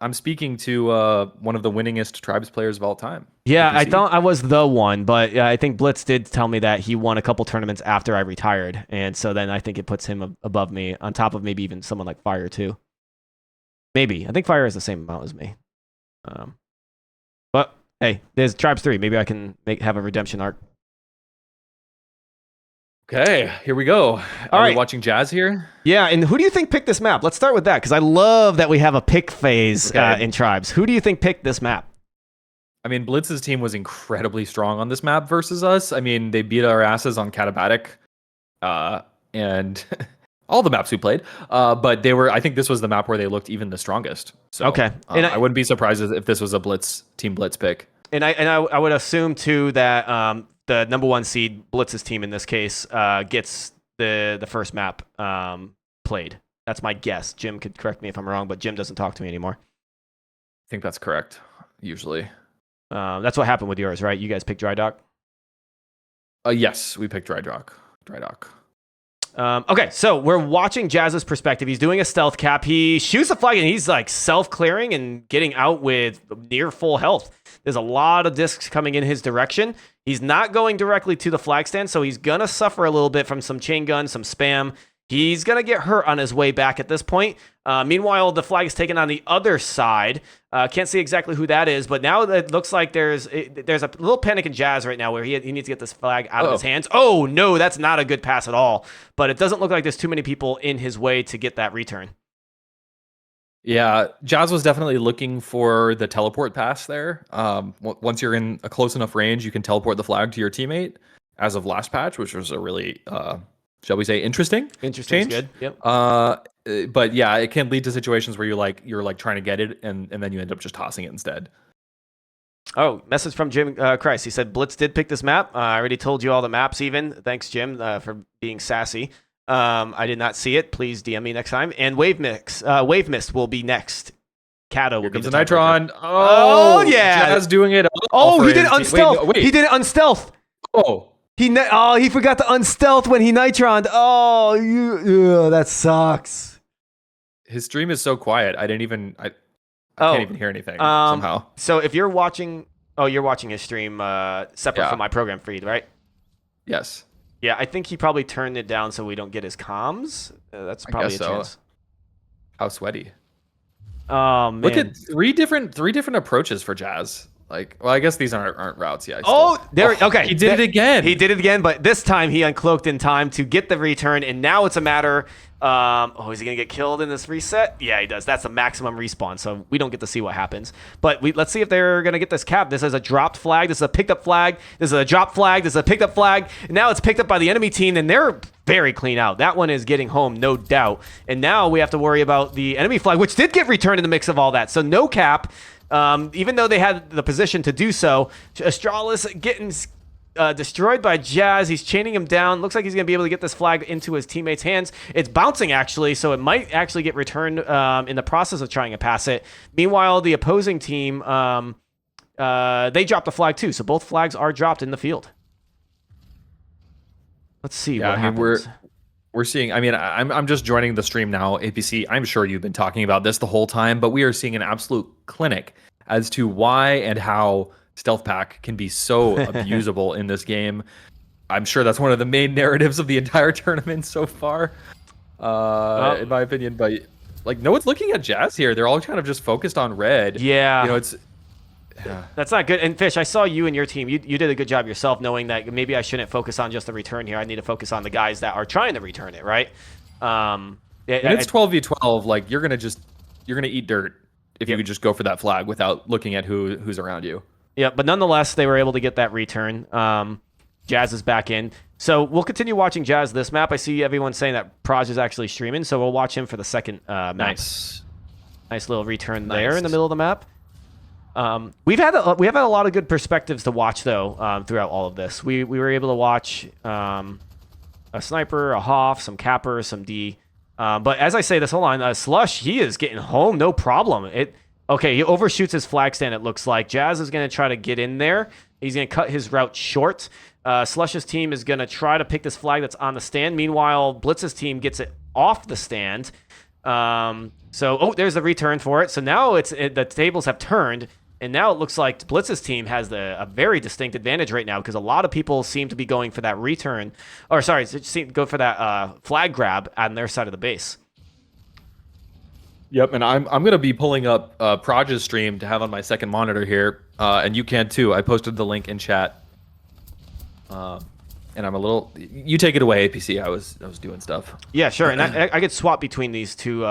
I'm speaking to one of the winningest Tribes players of all time. Yeah, I thought I was the one, but I think Blitz did tell me that he won a couple tournaments after I retired, and so then I think it puts him above me, on top of maybe even someone like Fire too. Maybe. I think Fire is the same amount as me. But hey, there's Tribes 3. Maybe I can have a redemption arc. Okay, here we go. Are we watching Jazz here? Yeah, and who do you think picked this map? Let's start with that, because I love that we have a pick phase in Tribes. Who do you think picked this map? I mean, Blitz's team was incredibly strong on this map versus us. I mean, they beat our asses on Katabatic, and all the maps we played. But I think this was the map where they looked even the strongest. So, okay, and I wouldn't be surprised if this was a Team Blitz pick. And I would assume too that the number 1 seed, Blitz's team in this case, gets the first map played. That's my guess. Jim could correct me if I'm wrong, but Jim doesn't talk to me anymore. I think that's correct, usually. That's what happened with yours, right? You guys picked Dry Dock? Yes, we picked Dry Dock. Okay, so we're watching Jazz's perspective. He's doing a stealth cap. He shoots a flag, and he's like self-clearing and getting out with near full health. There's a lot of discs coming in his direction. He's not going directly to the flag stand, so he's going to suffer a little bit from some chain gun, some spam. He's going to get hurt on his way back at this point. Meanwhile, the flag is taken on the other side. Can't see exactly who that is, but now it looks like there's a little panic in Jazz right now where he needs to get this flag out of his hands. Oh, no, that's not a good pass at all. But it doesn't look like there's too many people in his way to get that return. Yeah, Jazz was definitely looking for the teleport pass there. Once you're in a close enough range, you can teleport the flag to your teamate as of last patch, which was a really, shall we say, interesting change. Good. Yep. But yeah, it can lead to situations where you're trying to get it and then you end up just tossing it instead. Oh, message from Jim Christ. He said, Blitz did pick this map. I already told you all the maps even. Thanks, Jim, for being sassy. I did not see it. Please DM me next time. And Wave Mist will be next. Kato will be the Nitron. Oh, yeah. Jazz doing it. Oh, he did it unstealth. Wait. He did it unstealth. Oh. He forgot to unstealth when he Nitroned. Oh, that sucks. His stream is so quiet. I can't even hear anything somehow. So if you're watching, you're watching his stream separate from my program feed, right? Yes. Yeah, I think he probably turned it down so we don't get his comms. That's probably a chance. How sweaty. Oh man! Look at three different approaches for Jazz. I guess these aren't routes yet. Okay. He did it again. He did it again, but this time he uncloaked in time to get the return, and now it's a matter. Is he gonna get killed in this reset? Yeah, he does. That's a maximum respawn, so we don't get to see what happens. But let's see if they're gonna get this cap. This is a dropped flag. This is a picked up flag. This is a dropped flag. This is a picked up flag. And now it's picked up by the enemy team, and they're very clean out. That one is getting home, no doubt. And now we have to worry about the enemy flag, which did get returned in the mix of all that. So no cap. Even though they had the position to do so, Astralis getting destroyed by Jazz. He's chaining him down. Looks like he's going to be able to get this flag into his teammates' hands. It's bouncing, actually, so it might actually get returned in the process of trying to pass it. Meanwhile, the opposing team, they dropped the flag too, so both flags are dropped in the field. Let's see what happens. We're seeing, I'm just joining the stream now, APC. I'm sure you've been talking about this the whole time, but we are seeing an absolute clinic as to why and how Stealth Pack can be so abusable in this game. I'm sure that's one of the main narratives of the entire tournament so far, in my opinion. But no one's looking at Jazz here. They're all kind of just focused on red. Yeah. That's not good. And Fish, I saw you and your team. You did a good job yourself knowing that maybe I shouldn't focus on just the return here. I need to focus on the guys that are trying to return it, right? It's 12v12. You're gonna eat dirt if you could just go for that flag without looking at who's around you. Yeah, but nonetheless, they were able to get that return. Jazz is back in. So we'll continue watching Jazz this map. I see everyone saying that Proj is actually streaming, so we'll watch him for the second map. Nice little return there in the middle of the map. We have had a lot of good perspectives to watch though throughout all of this. We were able to watch a sniper, a Hoff, some capper, some D. But as I say this, hold on, Slush, he is getting home, no problem. Okay, he overshoots his flag stand, it looks like. Jazz is going to try to get in there. He's going to cut his route short. Slush's team is going to try to pick this flag that's on the stand. Meanwhile, Blitz's team gets it off the stand. There's the return for it. So now the tables have turned, and now it looks like Blitz's team has a very distinct advantage right now because a lot of people seem to be going for that return. Or sorry, go for that flag grab on their side of the base. Yep, and I'm going to be pulling up Proj's stream to have on my second monitor here, and you can too. I posted the link in chat. And I'm a little. You take it away, APC. I was doing stuff. Yeah, sure. And I could swap between these two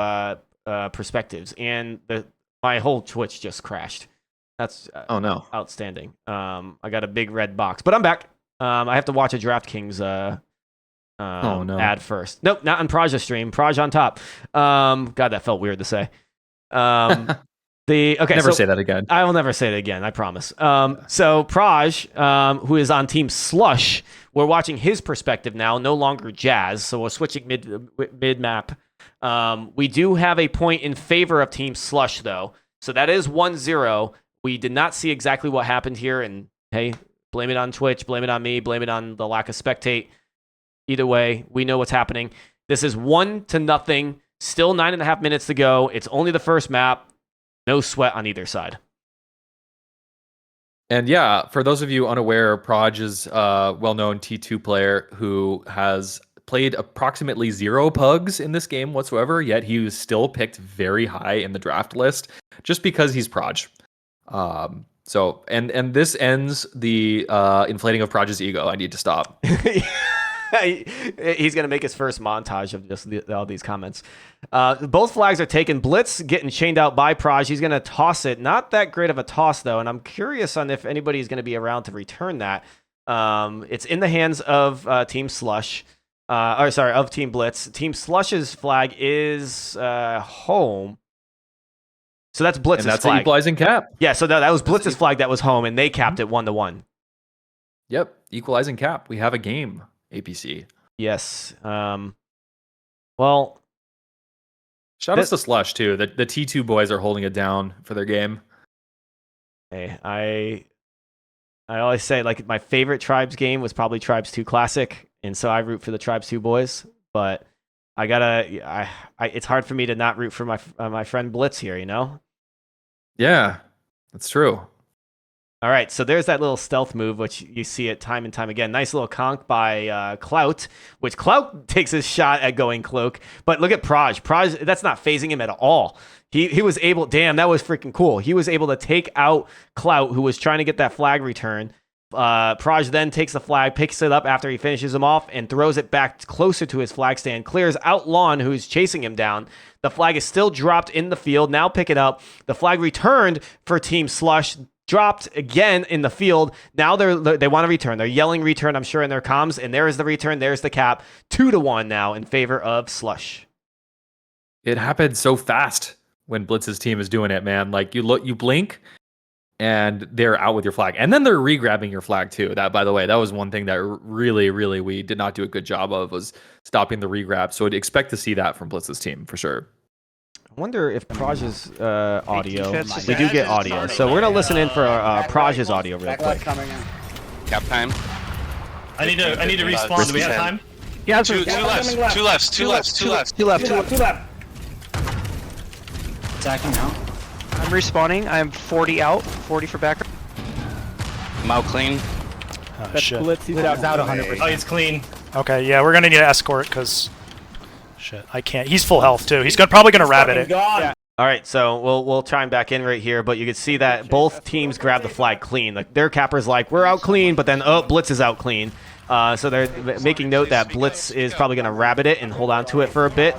perspectives, and my whole Twitch just crashed. That's oh no, outstanding. I got a big red box, but I'm back. I have to watch a DraftKings oh no ad first. Nope, not on Praj's stream. Praj on top. God, that felt weird to say. Never say that again. I will never say it again. I promise. So Praj, who is on Team Slush, we're watching his perspective now. No longer Jazz. So we're switching mid map. We do have a point in favor of Team Slush though. So that is 1-0. We did not see exactly what happened here, and hey, blame it on Twitch, blame it on me, blame it on the lack of spectate. Either way, we know what's happening. This is 1-0. Still 9.5 minutes to go. It's only the first map. No sweat on either side. And yeah, for those of you unaware, Proj is a well-known T2 player who has played approximately 0 pugs in this game whatsoever, yet he was still picked very high in the draft list just because he's Proj. So this ends the inflating of Proj's ego. I need to stop. He's going to make his first montage of just all these comments. Both flags are taken. Blitz getting chained out by Proj. He's going to toss it. Not that great of a toss, though, and I'm curious on if anybody's going to be around to return that. It's in the hands of Team Slush. Of Team Blitz. Team Slush's flag is home. So that's Blitz's flag. And that's an equalizing cap. Yeah, so that was Blitz's flag that was home, and they capped it 1-1. Yep, equalizing cap. We have a game. APC. Yes. Well, shout out to Slush too. The T2 boys are holding it down for their game. Hey, I always say like my favorite Tribes game was probably Tribes 2 Classic, and so I root for the Tribes 2 boys. But it's hard for me to not root for my friend Blitz here. You know? Yeah, that's true. All right, so there's that little stealth move, which you see it time and time again. Nice little conk by Clout, which Clout takes his shot at going cloak. But look at Proj. Proj, that's not phasing him at all. He was able, damn, that was freaking cool. He was able to take out Clout, who was trying to get that flag return. Proj then takes the flag, picks it up after he finishes him off, and throws it back closer to his flag stand. Clears out Lon, who's chasing him down. The flag is still dropped in the field. Now pick it up. The flag returned for Team Slush. Dropped again in the field. Now they want to return. They're yelling return, I'm sure, in their comms. And there is the return. There's the cap. 2-1 now in favor of Slush. It happened so fast when Blitz's team is doing it, man. Like you blink, and they're out with your flag, and then they're re-grabbing your flag too. That, by the way, that was one thing that really, really we did not do a good job of, was stopping the re-grab. So I'd expect to see that from Blitz's team for sure. I wonder if Praj's audio. We do get audio, so we're gonna listen in for Praj's audio real quick. Cap time. I need to respawn. Do we have time? Yeah, two lefts. Attacking now. I'm respawning. I'm 40 out. 40 for back. I'm out clean. Oh shit. He's out 100%. Oh, he's clean. Okay, yeah, we're gonna need an escort because. Shit, I can't. He's full health too. He's probably gonna rabbit it. Yeah. All right, so we'll chime back in right here, but you can see that both teams grab the flag clean. Like their capper's like, we're out clean, but then Blitz is out clean. So they're making note that Blitz is probably gonna rabbit it and hold on to it for a bit.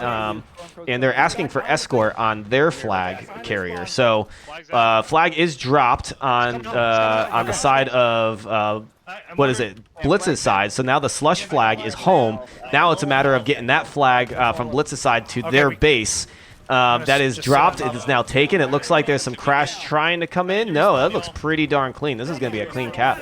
and they're asking for escort on their flag carrier. So flag is dropped on the side of what is it? Blitz's side. So now the slush flag is home. Now it's a matter of getting that flag from Blitz's side to their base. That is dropped. It is now taken. It looks like there's some crash trying to come in. No, that looks pretty darn clean. This is going to be a clean cap.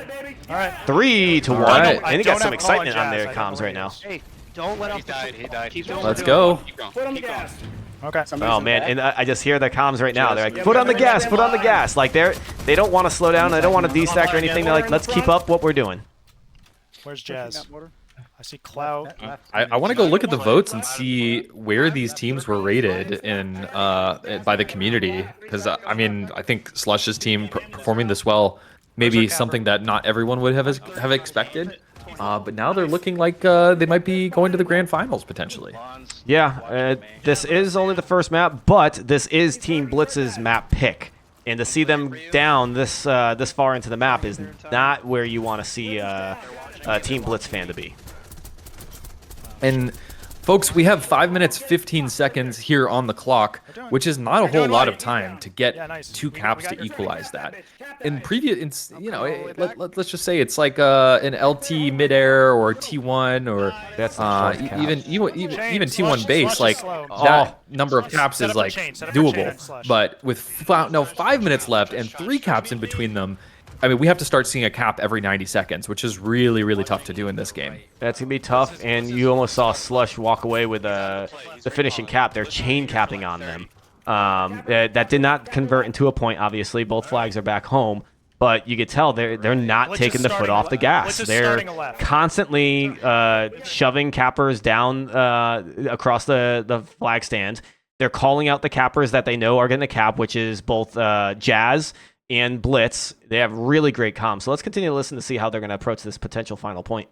All right. 3-1. Right. And they got some excitement on their comms right now. Hey, don't let up. He died. Let's go. Foot on the gas. Okay. Oh man, and I just hear the comms right now. They're like, foot on the gas, foot on the gas. Like they don't want to slow down. They don't want to destack or anything. They're like, let's keep up what we're doing. Where's Jazz? I see Cloud. I want to go look at the votes and see where these teams were rated in by the community, because I mean I think Slush's team performing this well, maybe something that not everyone would have expected. But now they're looking like they might be going to the grand finals potentially. Yeah, this is only the first map, but this is Team Blitz's map pick. And to see them down this far into the map is not where you want to see a Team Blitz fan to be. And folks, we have 5 minutes 15 seconds here on the clock, which is not a whole lot of time to get 2 caps to equalize that. In previous, let's just say it's like an LT midair or T1 or even T1 base. Like that number of caps is like doable. But with 5 minutes left and 3 caps in between them, I mean, we have to start seeing a cap every 90 seconds, which is really, really tough to do in this game. That's going to be tough, and you almost saw Slush walk away with the finishing cap. They're chain capping on them. That did not convert into a point, obviously. Both flags are back home, but you could tell they're not taking the foot off the gas. They're constantly shoving cappers down across the flag stand. They're calling out the cappers that they know are going to cap, which is both Jazz and Blitz. They have really great comms. So let's continue to listen to see how they're going to approach this potential final point.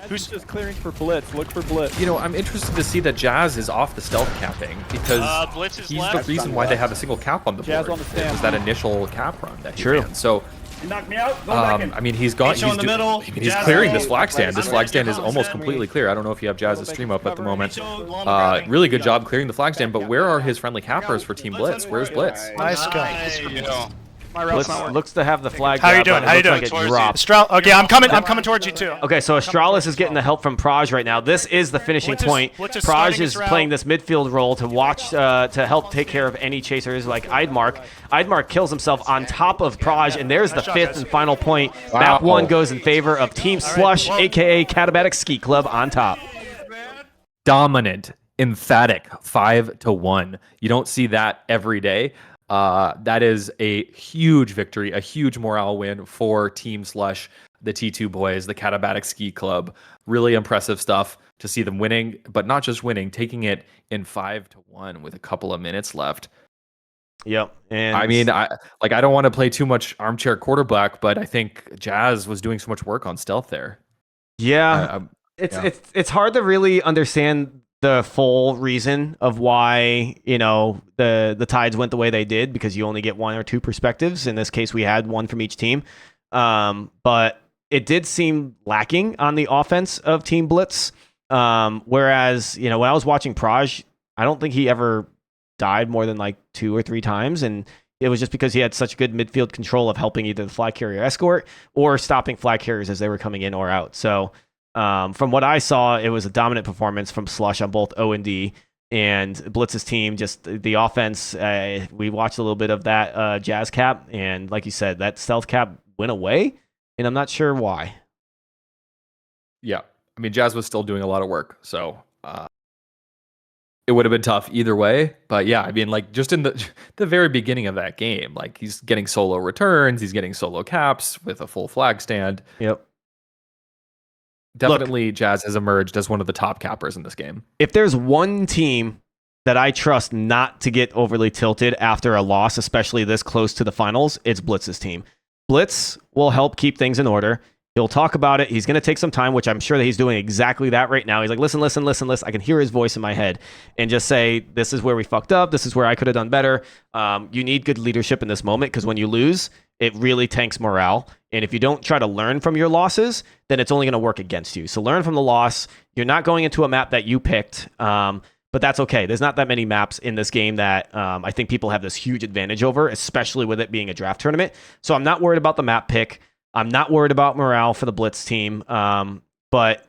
Who's just clearing for Blitz? Look for Blitz. You know, I'm interested to see that Jazz is off the stealth capping because Blitz is he's left. the reason why they have a single cap on the board. It was that initial cap run that he ran. So, You knocked me out. Go back in. I mean, he's gone. He's clearing this flag stand. This flag stand is almost completely clear. I don't know if you have Jazz's stream up at the moment. Really good job clearing the flag stand. But where are his friendly cappers for Team Blitz? Where's Blitz? Nice go. Blitz looks to have the flag. How you doing? How you doing? Okay, I'm coming towards you too. Okay, so Astralis is getting the help from Praj right now. This is the finishing point. Praj is playing this midfield role to watch to help take care of any chasers like Eidmark. Eidmark kills himself on top of Praj, and there's the 5th and final point. Map 1 goes in favor of Team Slush, aka Catabatic Ski Club, on top. Dominant, emphatic, 5-1. You don't see that every day. That is a huge victory, a huge morale win for Team Slush, the T2 boys, the Catabatic Ski Club. Really impressive stuff to see them winning, but not just winning, taking it in 5-1 with a couple of minutes left. Yep. And I mean, I don't want to play too much armchair quarterback, but I think Jazz was doing so much work on stealth there. Yeah. It's hard to really understand the full reason of why, the Tides went the way they did, because you only get 1 or 2 perspectives. In this case, we had 1 from each team. But it did seem lacking on the offense of Team Blitz. Whereas, when I was watching Praj, I don't think he ever died more than like 2 or 3 times. And it was just because he had such good midfield control of helping either the flag carrier escort or stopping flag carriers as they were coming in or out. So, from what I saw, it was a dominant performance from Slush on both O and D, and Blitz's team, just the offense. We watched a little bit of that Jazz cap, and like you said, that stealth cap went away, and I'm not sure why. Yeah, I mean, Jazz was still doing a lot of work, so it would have been tough either way. But yeah, I mean, like just in the very beginning of that game, like he's getting solo returns, he's getting solo caps with a full flag stand. Yep. Definitely, Jazz has emerged as one of the top cappers in this game. If there's one team that I trust not to get overly tilted after a loss, especially this close to the finals, it's Blitz's team. Blitz will help keep things in order. He'll talk about it. He's going to take some time, which I'm sure that he's doing exactly that right now. He's like, listen. I can hear his voice in my head and just say, this is where we fucked up. This is where I could have done better. You need good leadership in this moment, because when you lose, it really tanks morale. And if you don't try to learn from your losses, then it's only going to work against you. So learn from the loss. You're not going into a map that you picked. But but that's okay. There's not that many maps in this game that I think people have this huge advantage over, especially with it being a draft tournament. So I'm not worried about the map pick. I'm not worried about morale for the Blitz team, but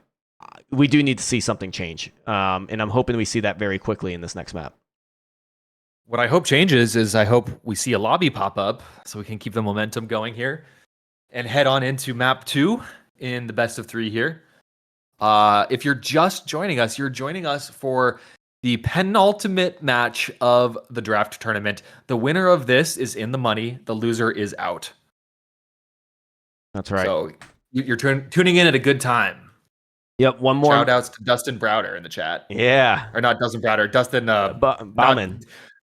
we do need to see something change, and I'm hoping we see that very quickly in this next map. What I hope changes is I hope we see a lobby pop up so we can keep the momentum going here and head on into map 2 in the best of 3 here. If you're just joining us, you're joining us for the penultimate match of the draft tournament. The winner of this is in the money. The loser is out. That's right. So you're tuning in at a good time. Yep, one more. Shout outs to Dustin Browder in the chat. Yeah. Or not Dustin Browder, Dustin Bauman.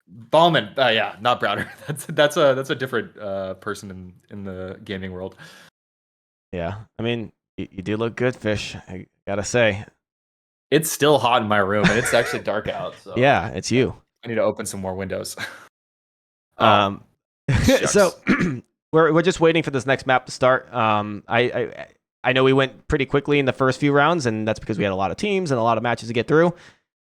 Bauman. Yeah, not Browder. That's a different person in the gaming world. Yeah. I mean, you do look good, Fish. I gotta say. It's still hot in my room, and it's actually dark out. So yeah, it's you. I need to open some more windows. So we're just waiting for this next map to start. I know we went pretty quickly in the first few rounds, and that's because we had a lot of teams and a lot of matches to get through.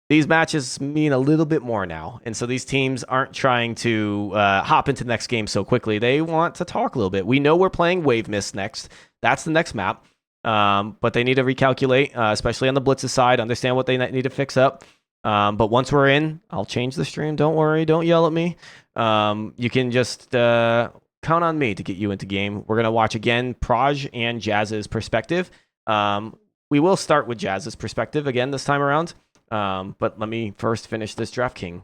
These matches mean a little bit more now, and so these teams aren't trying to hop into the next game so quickly. They want to talk a little bit. We know we're playing Wave Mist next. That's the next map. But they need to recalculate, especially on the Blitz's side, understand what they need to fix up. But once we're in, I'll change the stream. Don't worry. Don't yell at me. You can just count on me to get you into game. We're going to watch again Proj and Jazz's perspective. We will start with Jazz's perspective again this time around. But let me first finish this DraftKings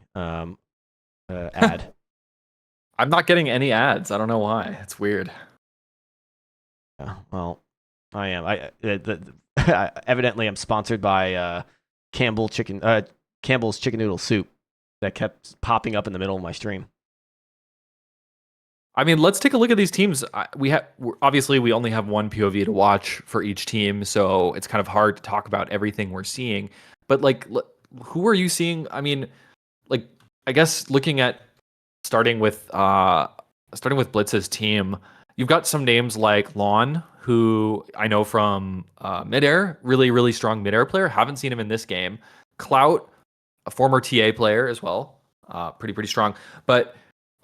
ad. I'm not getting any ads. I don't know why. It's weird. Yeah, well, I am. Evidently, I'm sponsored by Campbell's chicken noodle soup that kept popping up in the middle of my stream. I mean, let's take a look at these teams. Obviously we only have one POV to watch for each team, so it's kind of hard to talk about everything we're seeing. But like, who are you seeing? I mean, like, I guess starting with Blitz's team, you've got some names like Lon, who I know from midair, really, really strong midair player. Haven't seen him in this game. Clout, a former TA player as well, pretty strong. But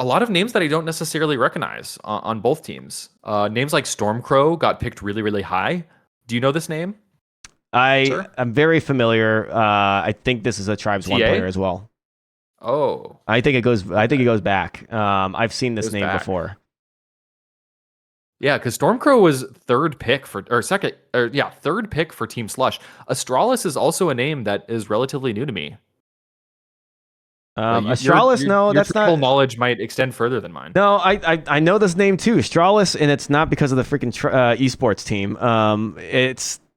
a lot of names that I don't necessarily recognize on both teams. Names like Stormcrow got picked really, really high. Do you know this name? I'm very familiar. I think this is a Tribes TA? 1 player as well. Oh, I think it goes back. I've seen this name before. Yeah, because Stormcrow was third pick for Team Slush. Astralis is also a name that is relatively new to me. Astralis, no, that's not. Your knowledge might extend further than mine. No, I know this name too, Astralis, and it's not because of the freaking esports team.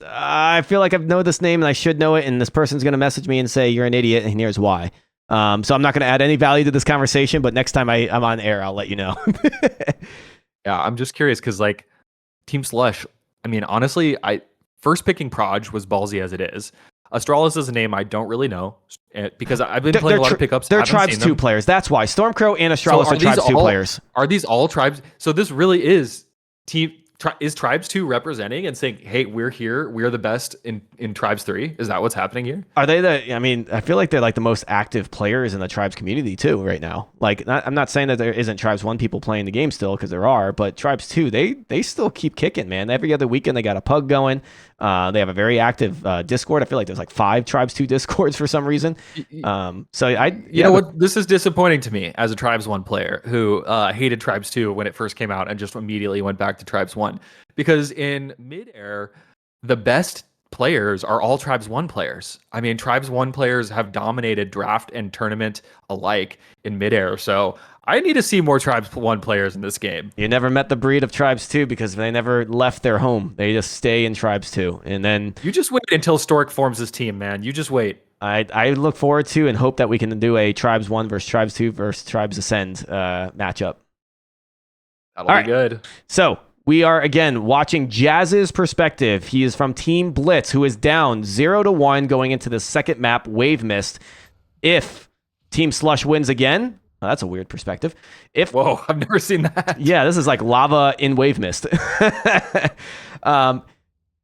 I feel like I've known this name and I should know it, and this person's gonna message me and say you're an idiot, and here's why. So I'm not gonna add any value to this conversation, but next time I'm on air, I'll let you know. Yeah, I'm just curious because like Team Slush, I mean, honestly, first picking Proj was ballsy as it is. Astralis is a name I don't really know because I've been playing a lot of pickups. They're Tribes 2 players. That's why Stormcrow and Astralis are Tribes 2 players. Are these all Tribes? So this really is is Tribes 2 representing and saying, "Hey, we're here. We're the best in Tribes 3." Is that what's happening here? Are they I mean, I feel like they're like the most active players in the Tribes community too right now. Like, I'm not saying that there isn't Tribes 1 people playing the game still, because there are, but Tribes 2, they still keep kicking, man. Every other weekend they got a pug going. They have a very active Discord. I feel like there's like 5 Tribes 2 Discords for some reason. You know what? This is disappointing to me as a Tribes 1 player who hated Tribes 2 when it first came out and just immediately went back to Tribes 1. Because in midair, the best players are all Tribes 1 players. I mean, Tribes 1 players have dominated draft and tournament alike in midair. So I need to see more Tribes 1 players in this game. You never met the breed of Tribes 2 because they never left their home. They just stay in Tribes 2. And then you just wait until Stork forms his team, man. You just wait. I look forward to and hope that we can do a Tribes 1 versus Tribes 2 versus Tribes Ascend matchup. That'll be good. So we are, again, watching Jazz's perspective. He is from Team Blitz, who is down 0-1 going into the second map, Wave Mist. If Team Slush wins again, well, that's a weird perspective. Whoa, I've never seen that. Yeah, this is like lava in Wave Mist.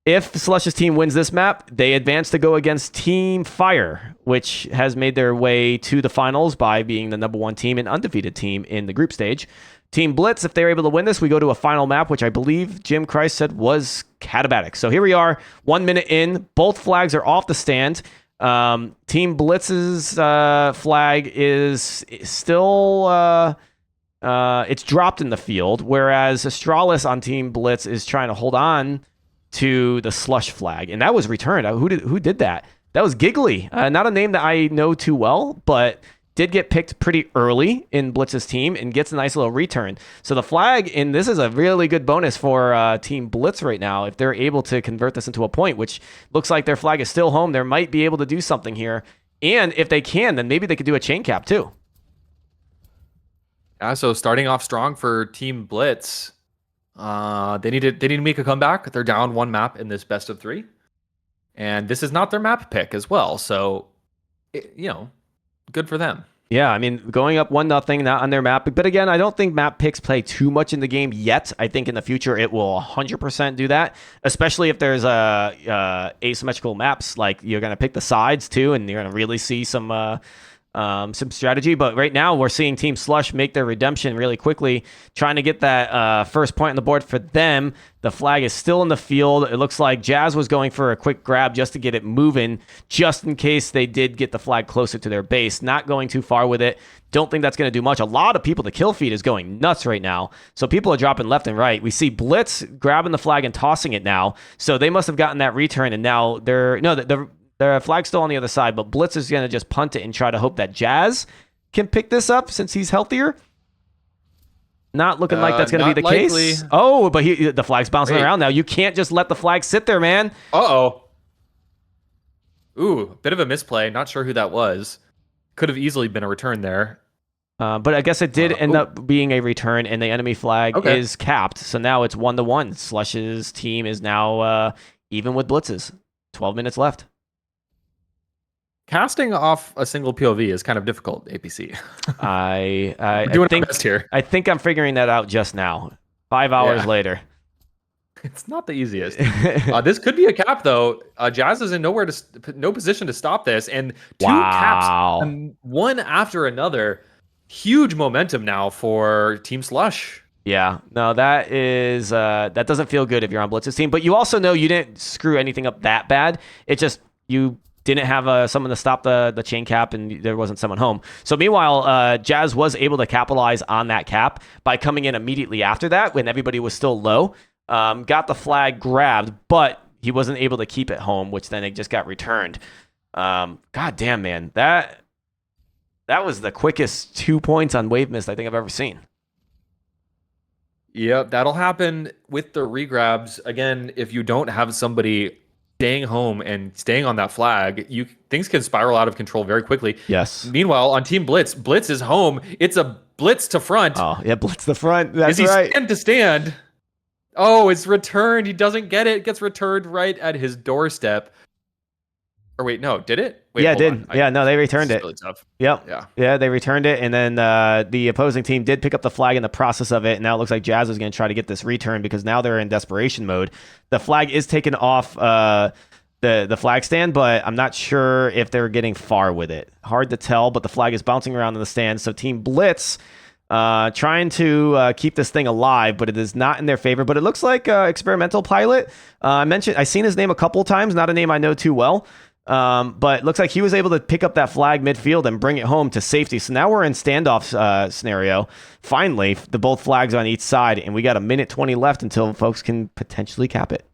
If Slush's team wins this map, they advance to go against Team Fire, which has made their way to the finals by being the #1 team and undefeated team in the group stage. Team Blitz, if they're able to win this, we go to a final map, which I believe Jim Christ said was Katabatic. So here we are, 1 minute in. Both flags are off the stand. Team Blitz's flag is still... it's dropped in the field, whereas Astralis on Team Blitz is trying to hold on to the slush flag, and that was returned. Who did that? That was Giggly. Not a name that I know too well, but did get picked pretty early in Blitz's team and gets a nice little return. So the flag, and this is a really good bonus for Team Blitz right now. If they're able to convert this into a point, which looks like their flag is still home, they might be able to do something here. And if they can, then maybe they could do a chain cap too. Yeah, so starting off strong for Team Blitz. They need to make a comeback. They're down 1 map in this best of 3. And this is not their map pick as well. So, good for them. Yeah, I mean, going up 1-0, not on their map. But again, I don't think map picks play too much in the game yet. I think in the future it will 100% do that, especially if there's asymmetrical maps. Like, you're going to pick the sides too, and you're going to really see some strategy. But right now we're seeing Team Slush make their redemption really quickly, trying to get that first point on the board for them. The flag is still in the field. It looks like Jazz was going for a quick grab just to get it moving, just in case they did get the flag closer to their base. Not going too far with it. Don't think that's going to do much. A lot of people, the kill feed is going nuts right now. So people are dropping left and right. We see Blitz grabbing the flag and tossing it now. So they must have gotten that return, and now the flag's still on the other side, but Blitz is going to just punt it and try to hope that Jazz can pick this up since he's healthier. Not looking like that's going to be the case. Oh, but the flag's bouncing around now. You can't just let the flag sit there, man. Uh-oh. Ooh, bit of a misplay. Not sure who that was. Could have easily been a return there. But I guess it did end up being a return, and the enemy flag is capped. So now it's 1-1. Slush's team is now even with Blitz's. 12 minutes left. Casting off a single POV is kind of difficult, APC. I doing think our best here. I think I'm figuring that out just now. 5 hours later. It's not the easiest. This could be a cap, though. Jazz is in no position to stop this, and 2 caps, one after another. Huge momentum now for Team Slush. Yeah, no, that is that doesn't feel good if you're on Blitz's team. But you also know you didn't screw anything up that bad. It just you didn't have someone to stop the chain cap, and there wasn't someone home. So meanwhile, Jazz was able to capitalize on that cap by coming in immediately after that when everybody was still low. Got the flag grabbed, but he wasn't able to keep it home, which then it just got returned. God damn, man. That was the quickest 2 points on Wave Mist I think I've ever seen. Yep, that'll happen with the regrabs. Again, if you don't have somebody staying home and staying on that flag, things can spiral out of control very quickly. Yes. Meanwhile, on Team Blitz, Blitz is home. It's a Blitz to front. Oh, yeah, Blitz to front. That's right. right. Stand to stand. Oh, it's returned. He doesn't get it. It gets returned right at his doorstep. Or wait, no, did it? Wait, yeah, it did. No, they returned it. Really tough. Yep. Yeah, they returned it, and then the opposing team did pick up the flag in the process of it, and now it looks like Jazz is going to try to get this return because now they're in desperation mode. The flag is taken off the flag stand, but I'm not sure if they're getting far with it. Hard to tell, but the flag is bouncing around in the stand, so Team Blitz trying to keep this thing alive, but it is not in their favor. But it looks like Experimental Pilot. I've seen his name a couple times, not a name I know too well. But it looks like he was able to pick up that flag midfield and bring it home to safety. So now we're in standoff scenario. Finally, both flags on each side, and we got 1:20 left until folks can potentially cap it.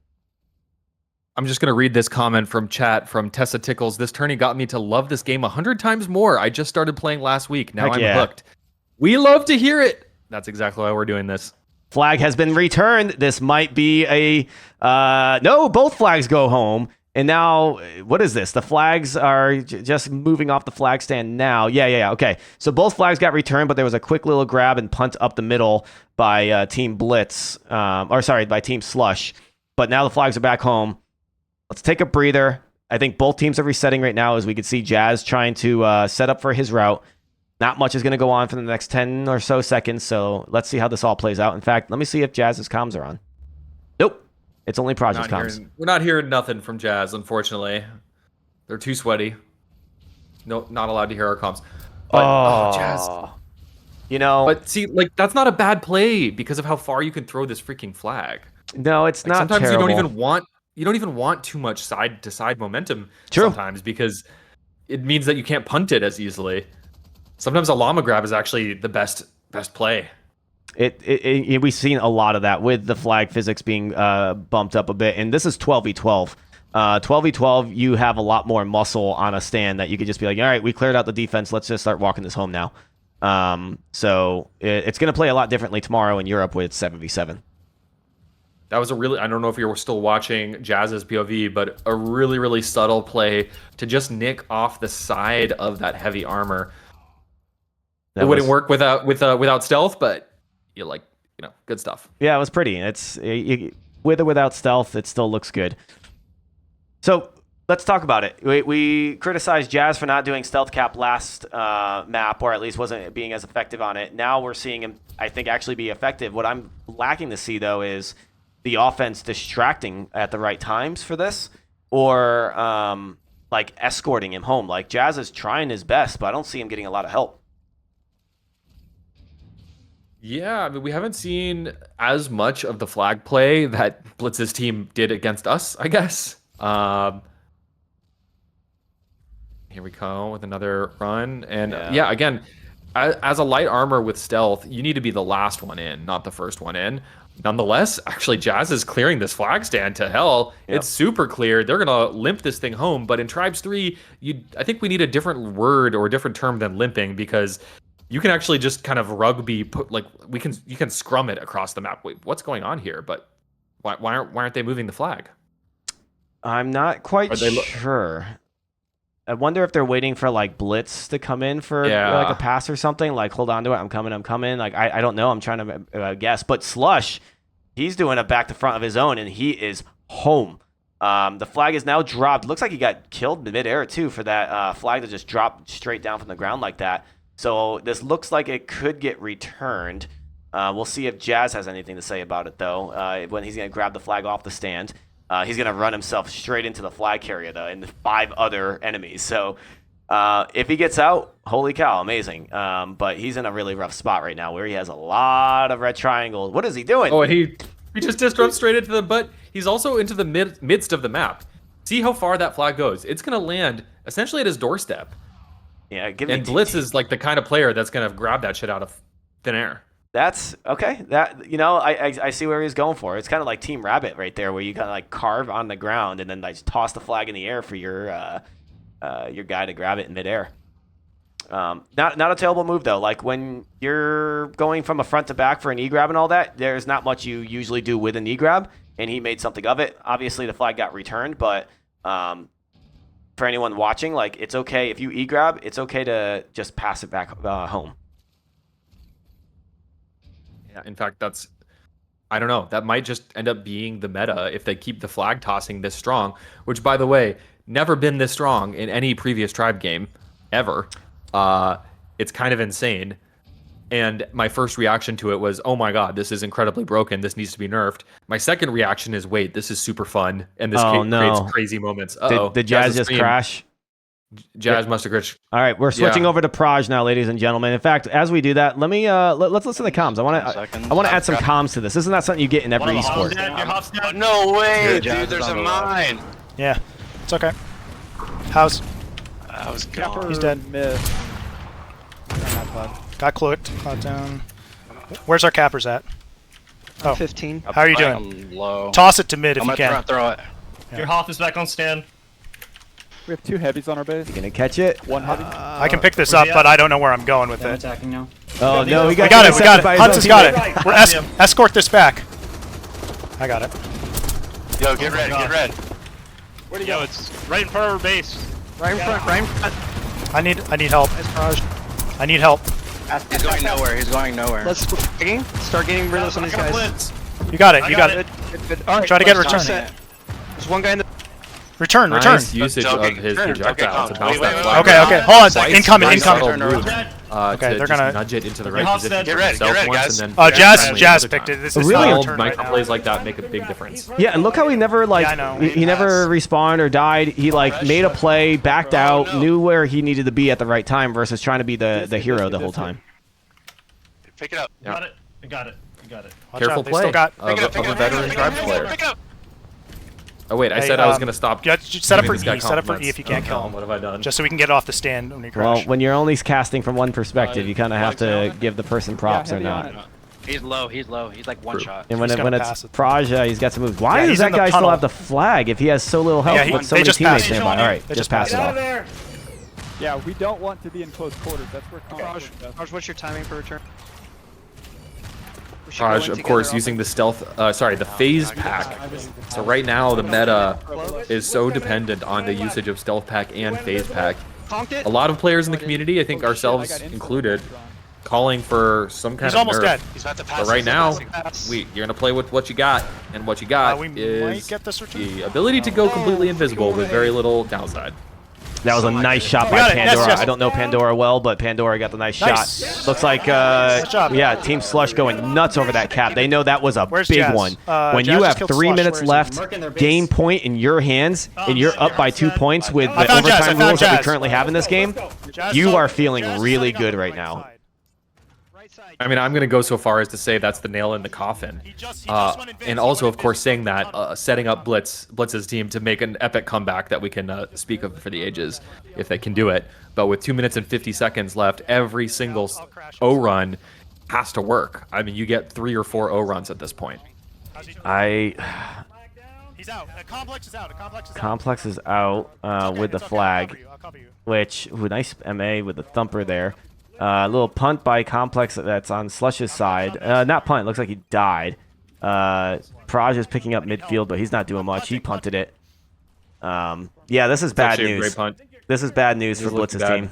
I'm just going to read this comment from chat from Tessa Tickles. This tourney got me to love this game 100 times more. I just started playing last week. Now I'm hooked. We love to hear it. That's exactly why we're doing this. Flag has been returned. This might be a... no, both flags go home. And now, what is this? The flags are just moving off the flag stand now. Yeah. Okay. So both flags got returned, but there was a quick little grab and punt up the middle by Team Blitz. By Team Slush. But now the flags are back home. Let's take a breather. I think both teams are resetting right now as we can see Jazz trying to set up for his route. Not much is going to go on for the next 10 or so seconds, so let's see how this all plays out. In fact, let me see if Jazz's comms are on. Nope. It's only Project comms. We're not hearing nothing from Jazz, unfortunately. They're too sweaty. No, not allowed to hear our comms. But, Jazz. You know, but see, like that's not a bad play because of how far you can throw this freaking flag. No, it's not. Sometimes terrible. you don't even want too much side to side momentum. True. Sometimes because it means that you can't punt it as easily. Sometimes a llama grab is actually the best play. We've seen a lot of that with the flag physics being bumped up a bit, and this is 12v12. 12v12, you have a lot more muscle on a stand that you could just be like, all right, we cleared out the defense. Let's just start walking this home now. So it's going to play a lot differently tomorrow in Europe with 7v7. That was I don't know if you're still watching Jazz's POV, but a really, really subtle play to just nick off the side of that heavy armor. It wouldn't work without stealth, but good stuff. Yeah, it was pretty. It's with or without stealth, it still looks good. So let's talk about it. We criticized Jazz for not doing stealth cap last map, or at least wasn't being as effective on it. Now we're seeing him, I think, actually be effective. What I'm lacking to see, though, is the offense distracting at the right times for this, or like escorting him home. Like Jazz is trying his best, but I don't see him getting a lot of help. Yeah, I mean, we haven't seen as much of the flag play that Blitz's team did against us, I guess. Here we go with another run. And yeah, again, as a light armor with stealth, you need to be the last one in, not the first one in. Nonetheless, actually, Jazz is clearing this flag stand to hell. Yep. It's super clear. They're going to limp this thing home. But in Tribes 3, I think we need a different word or a different term than limping, because you can actually just kind of rugby, you can scrum it across the map. Wait, what's going on here? But why aren't they moving the flag? I'm not quite sure. I wonder if they're waiting for like Blitz to come in for like a pass or something. Like, hold on to it. I'm coming. Like, I don't know. I'm trying to guess. But Slush, he's doing a back to front of his own, and he is home. The flag is now dropped. Looks like he got killed mid-air too for that flag to just drop straight down from the ground like that. So this looks like it could get returned. We'll see if Jazz has anything to say about it, though, when he's going to grab the flag off the stand. He's going to run himself straight into the flag carrier, though, and 5 other enemies. So if he gets out, holy cow, amazing. But he's in a really rough spot right now where he has a lot of red triangles. What is he doing? Oh, and he just disrupts straight into but he's also into the midst of the map. See how far that flag goes. It's going to land essentially at his doorstep. Yeah, and Blitz is like the kind of player that's going to grab that shit out of thin air. That's okay. That, I see where he's going for. It's kind of like Team Rabbit right there, where you kind of like carve on the ground and then like toss the flag in the air for your guy to grab it in midair. Not a terrible move though. Like when you're going from a front to back for an E-grab and all that, there's not much you usually do with an E-grab, and he made something of it. Obviously the flag got returned, but for anyone watching, like, it's okay if you E-grab, it's okay to just pass it back home. Yeah, in fact, I don't know, that might just end up being the meta if they keep the flag tossing this strong, which, by the way, never been this strong in any previous Tribe game, ever. It's kind of insane. And my first reaction to it was, oh my god, this is incredibly broken. This needs to be nerfed. My second reaction is, wait, this is super fun. And this creates crazy moments. Did Jazz just crash? Jazz must have crashed. All right, we're switching over to Praj now, ladies and gentlemen. In fact, as we do that, let me let's listen to the comms. I want to add some comms to this. Isn't that something you get in every esport? No way, dude. There's a mine. Yeah, it's okay. How's? He's dead. Mid. Got cloaked. Cloud down. Where's our cappers at? Oh, 15. How are you doing? I'm low. Toss it to mid if you can. Throw it. Yeah. Your Hoff is back on stand. We have 2 heavies on our base. You gonna catch it? 1 heavy. I can pick this up, but I don't know where I'm going with it. Attacking now. Oh no, we got it. Hunts has got it. We're escort this back. I got it. Yo, get red. Get red. Where'd he go? It's right in front of our base. Right in front. Right in front. I need help. I need help. He's going nowhere. He's going nowhere. Let's start getting rid of some of these guys. You got it. You got it. All right, try to get return. There's one guy in the. Nice usage of his projectile to bounce that flag. Okay. Hold on. Incoming. Okay, to they're just gonna nudge it into the right Get position for ready, himself get ready, once, guys. and then Jazz picked it. This is Really? not all a turn micro right plays like that make a big difference. Yeah, and look how he never like I know. he never respawned or died. He like made a play, backed out, knew where he needed to be at the right time versus trying to be the hero the whole time. Pick it up. Yeah. Got it. I got it. I got it. Watch Careful out, they play still got- of a veteran tribes player. Pick it up. Oh wait, I Hey, said I was gonna stop. Yeah, just set up for giving this E. guy Set up for E compliments. if you can't kill Oh, him. what have I done? Just so we can get it off the stand when we Well, crash. when you're only casting from one perspective, you kind of have to give the person props or not. He's low. He's low. He's like one shot. And when He's it's gonna pass it. Praja, he's got some moves. Why Yeah, does he's that in the guy still tunnel. have the flag if he has so little health Yeah, with so they many just teammates passed it. nearby? All right, They just just pass it passed off. Yeah, we don't want to be in close quarters. That's where Raj, what's your timing for return? We should go Raj, in of together course, on using the the phase pack. So right now, the meta is so dependent on the usage of stealth pack and phase pack. A lot of players in the community, I think ourselves included, calling for some kind He's of almost nerf. dead. He's about to pass. But right He's now, passing. you're gonna play with what you got, and what you got We might is get this return. the ability to go completely invisible with very little downside. That was a nice shot by got it. Pandora. Yes. I don't know Pandora well, but Pandora got the nice Nice. shot. Looks like, job. yeah, Team Slush going nuts over that cap. They know that was a Where's big Jazz? one. When Jazz you just have killed 3 Slush. minutes Where is he? left, game point in your hands, and you're up by 2 points with I the found Jazz, I overtime found rules that we Jazz. currently have in this game, Jazz you saw- are feeling Jazz really setting up good the right now. side. I mean, I'm going to go so far as to say that's the nail in the coffin. He just went invis. And also, of course, saying that, setting up Blitz's team to make an epic comeback that we can speak of for the ages, if they can do it. But with 2 minutes and 50 seconds left, every single O run has to work. I mean, you get 3 or 4 O runs at this point. He's out. A complex is out. A complex is out. Complex is out with the flag, which, ooh, nice MA with the thumper there. A little punt by Complex that's on Slush's side. Not punt, looks like he died. Praj is picking up midfield, but he's not doing much. He punted it. Yeah, this is bad actually a news. great punt. This is bad news This for is looking Blitz's bad. team.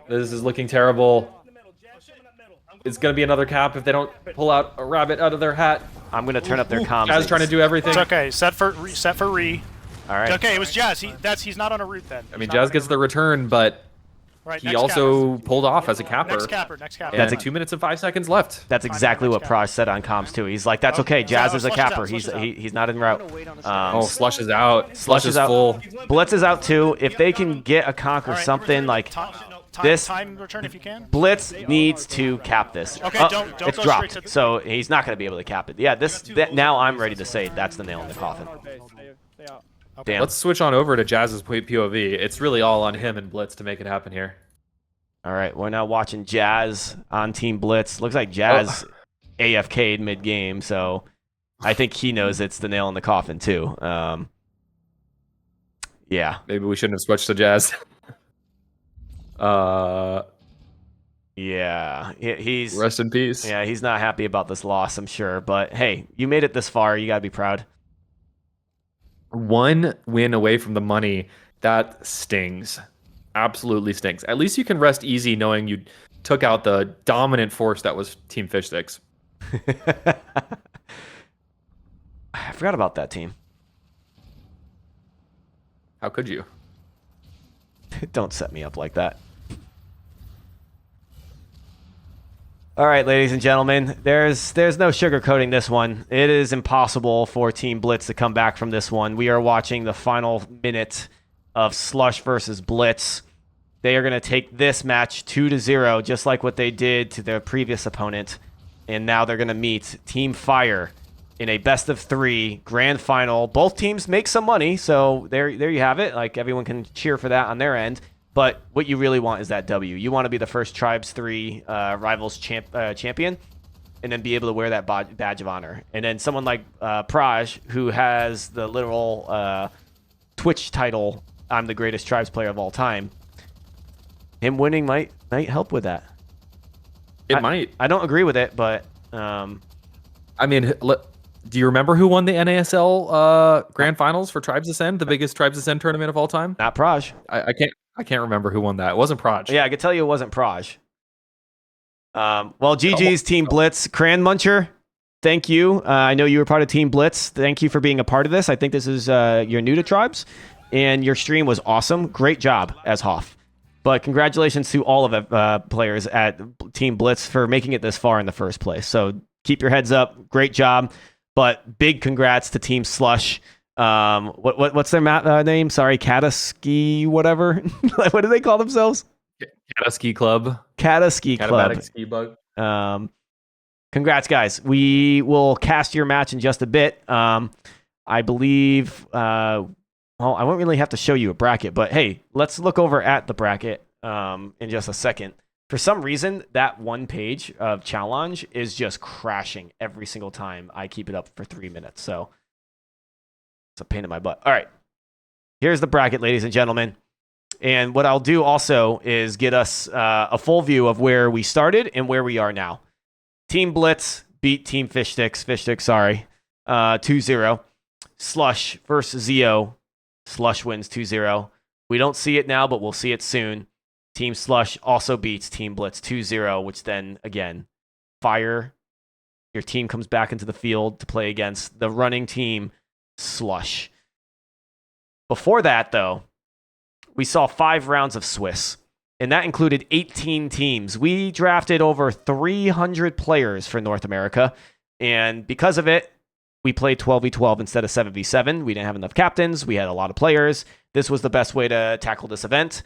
This is looking terrible. It's going to be another cap if they don't pull out a rabbit out of their hat. I'm going to turn up their comms. Jazz trying to do everything. It's okay. Set for re. All right. Okay, it was Jazz. He's not on a route then. I mean, Jazz gets the return, but Right, he next also pulled off as a capper. Next capper. And that's 2 minutes and 5 seconds left. That's exactly what Praj said on comms too. He's like, "That's okay. Jazz is a Slush is out, capper. Slush is out. He's not en route." Oh, Slush is out. Slush is out. full. Blitz is out too. If they can get a conk or something like this, Time return if you can. Blitz needs to cap this. Okay, don't it's go straight dropped, to the- so he's not going to be able to cap it. Yeah, now I'm ready to say that's the nail in the coffin. Damn. Let's switch on over to Jazz's POV. It's really all on him and Blitz to make it happen here. All right, we're now watching Jazz on Team Blitz. Looks like Jazz AFK'd mid-game, so I think he knows it's the nail in the coffin too. Yeah. Maybe we shouldn't have switched to Jazz. Yeah, he's rest in peace. Yeah, he's not happy about this loss, I'm sure. But hey, you made it this far. You gotta be proud. 1 win away from the money. That stings. Absolutely stings. At least you can rest easy knowing you took out the dominant force that was Team Fishstix. I forgot about that team. How could you? Don't set me up like that. All right, ladies and gentlemen, there's no sugarcoating this one. It is impossible for Team Blitz to come back from this one. We are watching the final minute of Slush versus Blitz. They are going to take this match 2-0, just like what they did to their previous opponent. And now they're going to meet Team Fire in a best-of-3 grand final. Both teams make some money, so there you have it. Like, everyone can cheer for that on their end. But what you really want is that W. You want to be the first Tribes 3 Rivals champion, and then be able to wear that badge of honor. And then someone like Praj, who has the literal Twitch title, I'm the greatest Tribes player of all time, him winning might help with that. It might. I don't agree with it, but... I mean, do you remember who won the NASL Grand Finals for Tribes Ascend, the biggest Tribes Ascend tournament of all time? Not Praj. I can't remember who won that. It wasn't Praj. Yeah, I can tell you it wasn't Praj. Well, GG's Team Blitz. Cran Muncher, thank you. I know you were part of Team Blitz. Thank you for being a part of this. I think this is you're new to Tribes, and your stream was awesome. Great job as Hoff. But congratulations to all of the players at Team Blitz for making it this far in the first place. So keep your heads up. Great job. But big congrats to Team Slush. What's their name? Sorry, Kataski, whatever. What do they call themselves? Kataski Club. Kataski Club. Katabatic Ski Bug. Congrats, guys. We will cast your match in just a bit. I believe, well, I won't really have to show you a bracket, but hey, let's look over at the bracket in just a second. For some reason, that one page of challenge is just crashing every single time I keep it up for 3 minutes. So it's a pain in my butt. All right. Here's the bracket, ladies and gentlemen. And what I'll do also is get us a full view of where we started and where we are now. Team Blitz beat Team Fishstix. 2-0. Slush versus Zeeo. Slush wins 2-0. We don't see it now, but we'll see it soon. Team Slush also beats Team Blitz 2-0, which then, again, Fire. Your team comes back into the field to play against the running team, Slush. Before that, though, we saw 5 rounds of Swiss, and that included 18 teams. We drafted over 300 players for North America, and because of it, we played 12v12 instead of 7v7. We didn't have enough captains. We had a lot of players. This was the best way to tackle this event.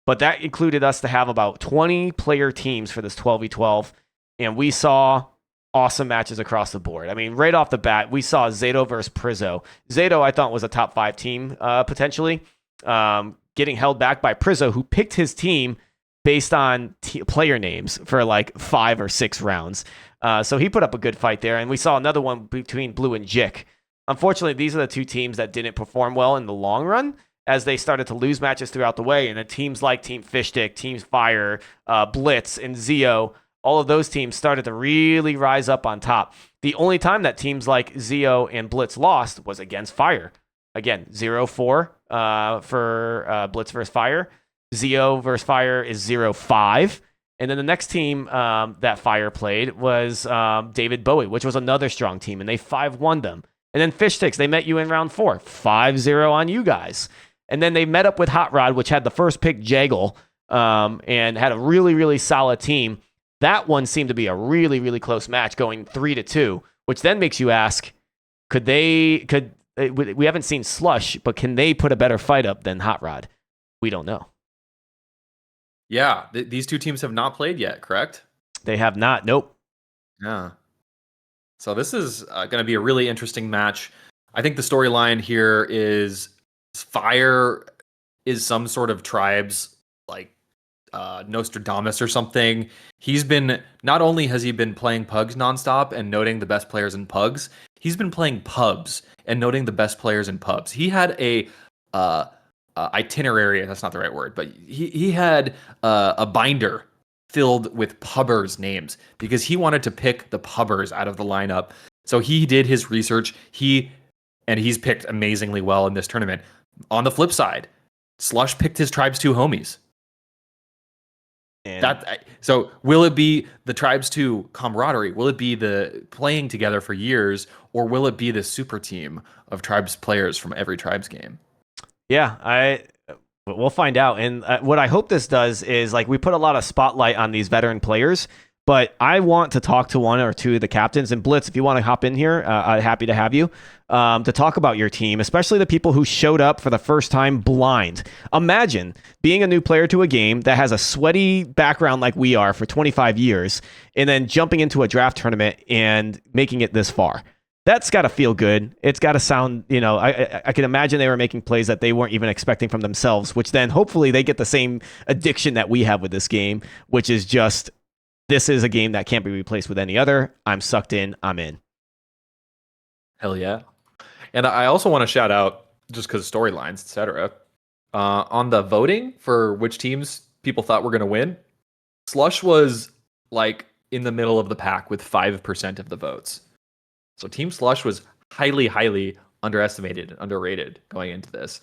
But that included us to have about 20 player teams for this 12v12, and we saw awesome matches across the board. I mean, right off the bat, we saw Zato versus Prizzo. Zato, I thought, was a top 5 team, potentially, getting held back by Prizzo, who picked his team based on player names for like 5 or 6 rounds. So he put up a good fight there, and we saw another one between Blue and Jick. Unfortunately, these are the 2 teams that didn't perform well in the long run, as they started to lose matches throughout the way. And then teams like Team Fishstix, Team Fire, Blitz, and Zeeo, all of those teams started to really rise up on top. The only time that teams like Zeeo and Blitz lost was against Fire. Again, 0-4 for Blitz versus Fire. Zeeo versus Fire is 0-5. And then the next team that Fire played was David Bowie, which was another strong team, and they 5-1 them. And then Fishstix, they met you in round 4, 5-0 on you guys. And then they met up with HotRod, which had the first pick, Jaggle, and had a really, really solid team. That one seemed to be a really, really close match, going 3-2, which then makes you ask, we haven't seen Slush, but can they put a better fight up than HotRod? We don't know. Yeah, these 2 teams have not played yet, correct? They have not. Nope. Yeah. So this is going to be a really interesting match. I think the storyline here is Fire is some sort of tribe's like Nostradamus or something. He's been, not only has he been playing pugs nonstop and noting the best players in pugs, he's been playing pubs and noting the best players in pubs. He had a itinerary, that's not the right word, but he had a binder filled with pubbers names because he wanted to pick the pubbers out of the lineup. So he did his research. He's picked amazingly well in this tournament. On the flip side, Slush picked his tribe's 2 homies. So will it be the tribe's 2 camaraderie? Will it be the playing together for years, or will it be the super team of tribes players from every tribes game? Yeah, we'll find out. And what I hope this does is, like, we put a lot of spotlight on these veteran players, but I want to talk to 1 or 2 of the captains. And Blitz, if you want to hop in here, I'm happy to have you to talk about your team, especially the people who showed up for the first time blind. Imagine being a new player to a game that has a sweaty background like we are for 25 years, and then jumping into a draft tournament and making it this far. That's got to feel good. It's got to sound, I can imagine they were making plays that they weren't even expecting from themselves, which then hopefully they get the same addiction that we have with this game, which is just, this is a game that can't be replaced with any other. I'm sucked in. I'm in. Hell yeah. And I also want to shout out, just because storylines, etc. On the voting for which teams people thought were going to win, Slush was like in the middle of the pack with 5% of the votes. So Team Slush was highly, highly underestimated and underrated going into this.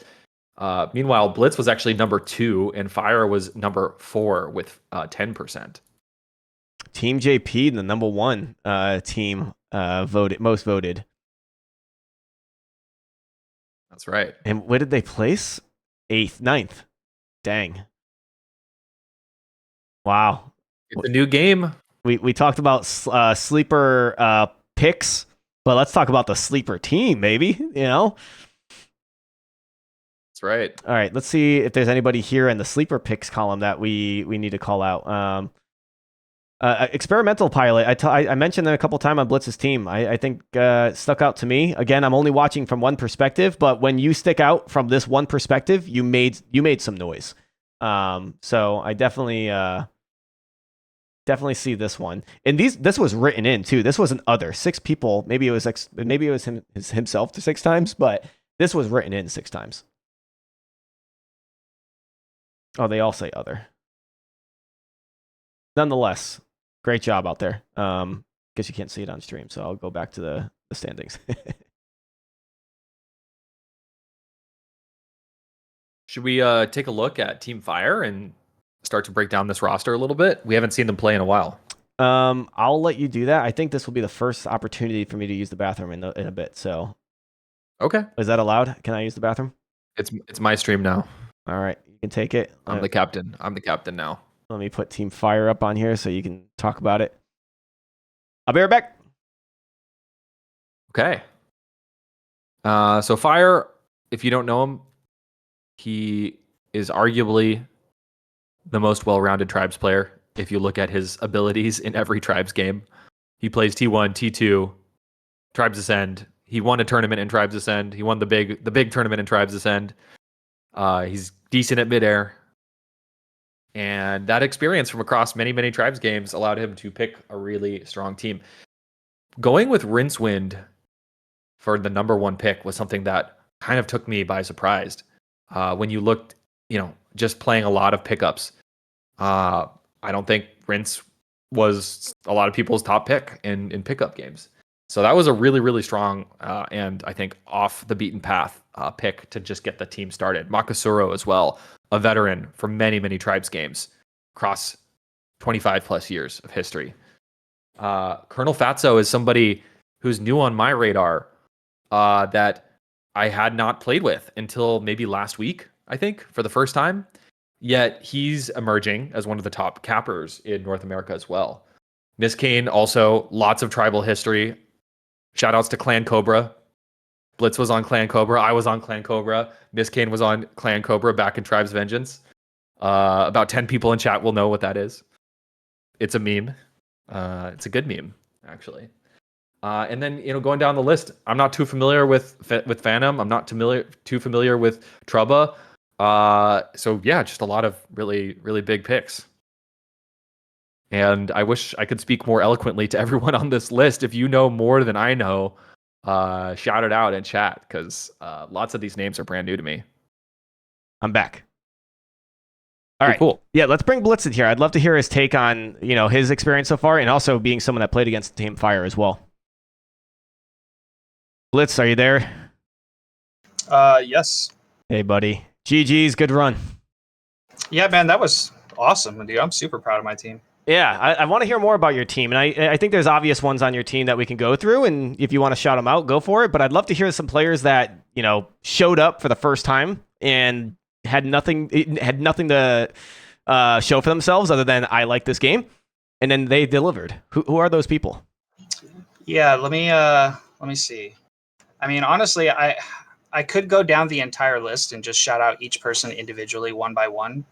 Meanwhile, Blitz was actually number 2 and Fire was number 4 with 10%. Team JP, the number 1 team, most voted. That's right. And where did they place? 8th, 9th. Dang. Wow. It's a new game. We talked about sleeper picks, but let's talk about the sleeper team, maybe. You know. That's right. All right. Let's see if there's anybody here in the sleeper picks column that we need to call out. Experimental pilot. I mentioned them a couple times on Blitz's team. I think stuck out to me. Again, I'm only watching from one perspective, but when you stick out from this one perspective, you made some noise. So I definitely see this one. And this was written in too. This was an other 6 people. Maybe it was himself to 6 times, but this was written in 6 times. Oh, they all say other. Nonetheless, great job out there. Guess you can't see it on stream, so I'll go back to the standings. Should we take a look at Team Fire and start to break down this roster a little bit? We haven't seen them play in a while. I'll let you do that. I think this will be the first opportunity for me to use the bathroom in a bit. So, okay, is that allowed? Can I use the bathroom? It's my stream now. All right, you can take it. I'm the captain. I'm the captain now. Let me put Team Fire up on here so you can talk about it. I'll be right back. Okay. So Fire, if you don't know him, he is arguably the most well-rounded Tribes player. If you look at his abilities in every Tribes game, he plays T1, T2, Tribes Ascend. He won a tournament in Tribes Ascend. He won the big tournament in Tribes Ascend. He's decent at midair. And that experience from across many, many Tribes games allowed him to pick a really strong team. Going with Rincewind for the number 1 pick was something that kind of took me by surprise. When you looked, just playing a lot of pickups, I don't think Rince was a lot of people's top pick in pickup games. So that was a really, really strong and I think off the beaten path pick to just get the team started. Makasuro as well, a veteran for many, many Tribes games across 25 plus years of history. Colonel Fatso is somebody who's new on my radar that I had not played with until maybe last week, I think, for the first time. Yet he's emerging as one of the top cappers in North America as well. Miss Kane, also lots of tribal history. Shout outs to Clan Cobra. Blitz was on Clan Cobra. I was on Clan Cobra. Miss Kane was on Clan Cobra back in Tribes Vengeance. About 10 people in chat will know what that is. It's a meme. It's a good meme, actually. And then, going down the list, I'm not too familiar with Phantom. I'm not too familiar with Trubba. So yeah, just a lot of really, really big picks. And I wish I could speak more eloquently to everyone on this list. If you know more than I know, shout it out in chat, because lots of these names are brand new to me. I'm back. All right, cool. Yeah, let's bring Blitz in here. I'd love to hear his take on his experience so far, and also being someone that played against Team Fire as well. Blitz, are you there? Yes. Hey, buddy. GG's, good run. Yeah, man, that was awesome, dude. I'm super proud of my team. Yeah, I want to hear more about your team, and I think there's obvious ones on your team that we can go through, and if you want to shout them out, go for it. But I'd love to hear some players that showed up for the first time and had nothing to show for themselves other than I like this game, and then they delivered. Who are those people? Yeah, let me see. I mean, honestly, I could go down the entire list and just shout out each person individually, one by one,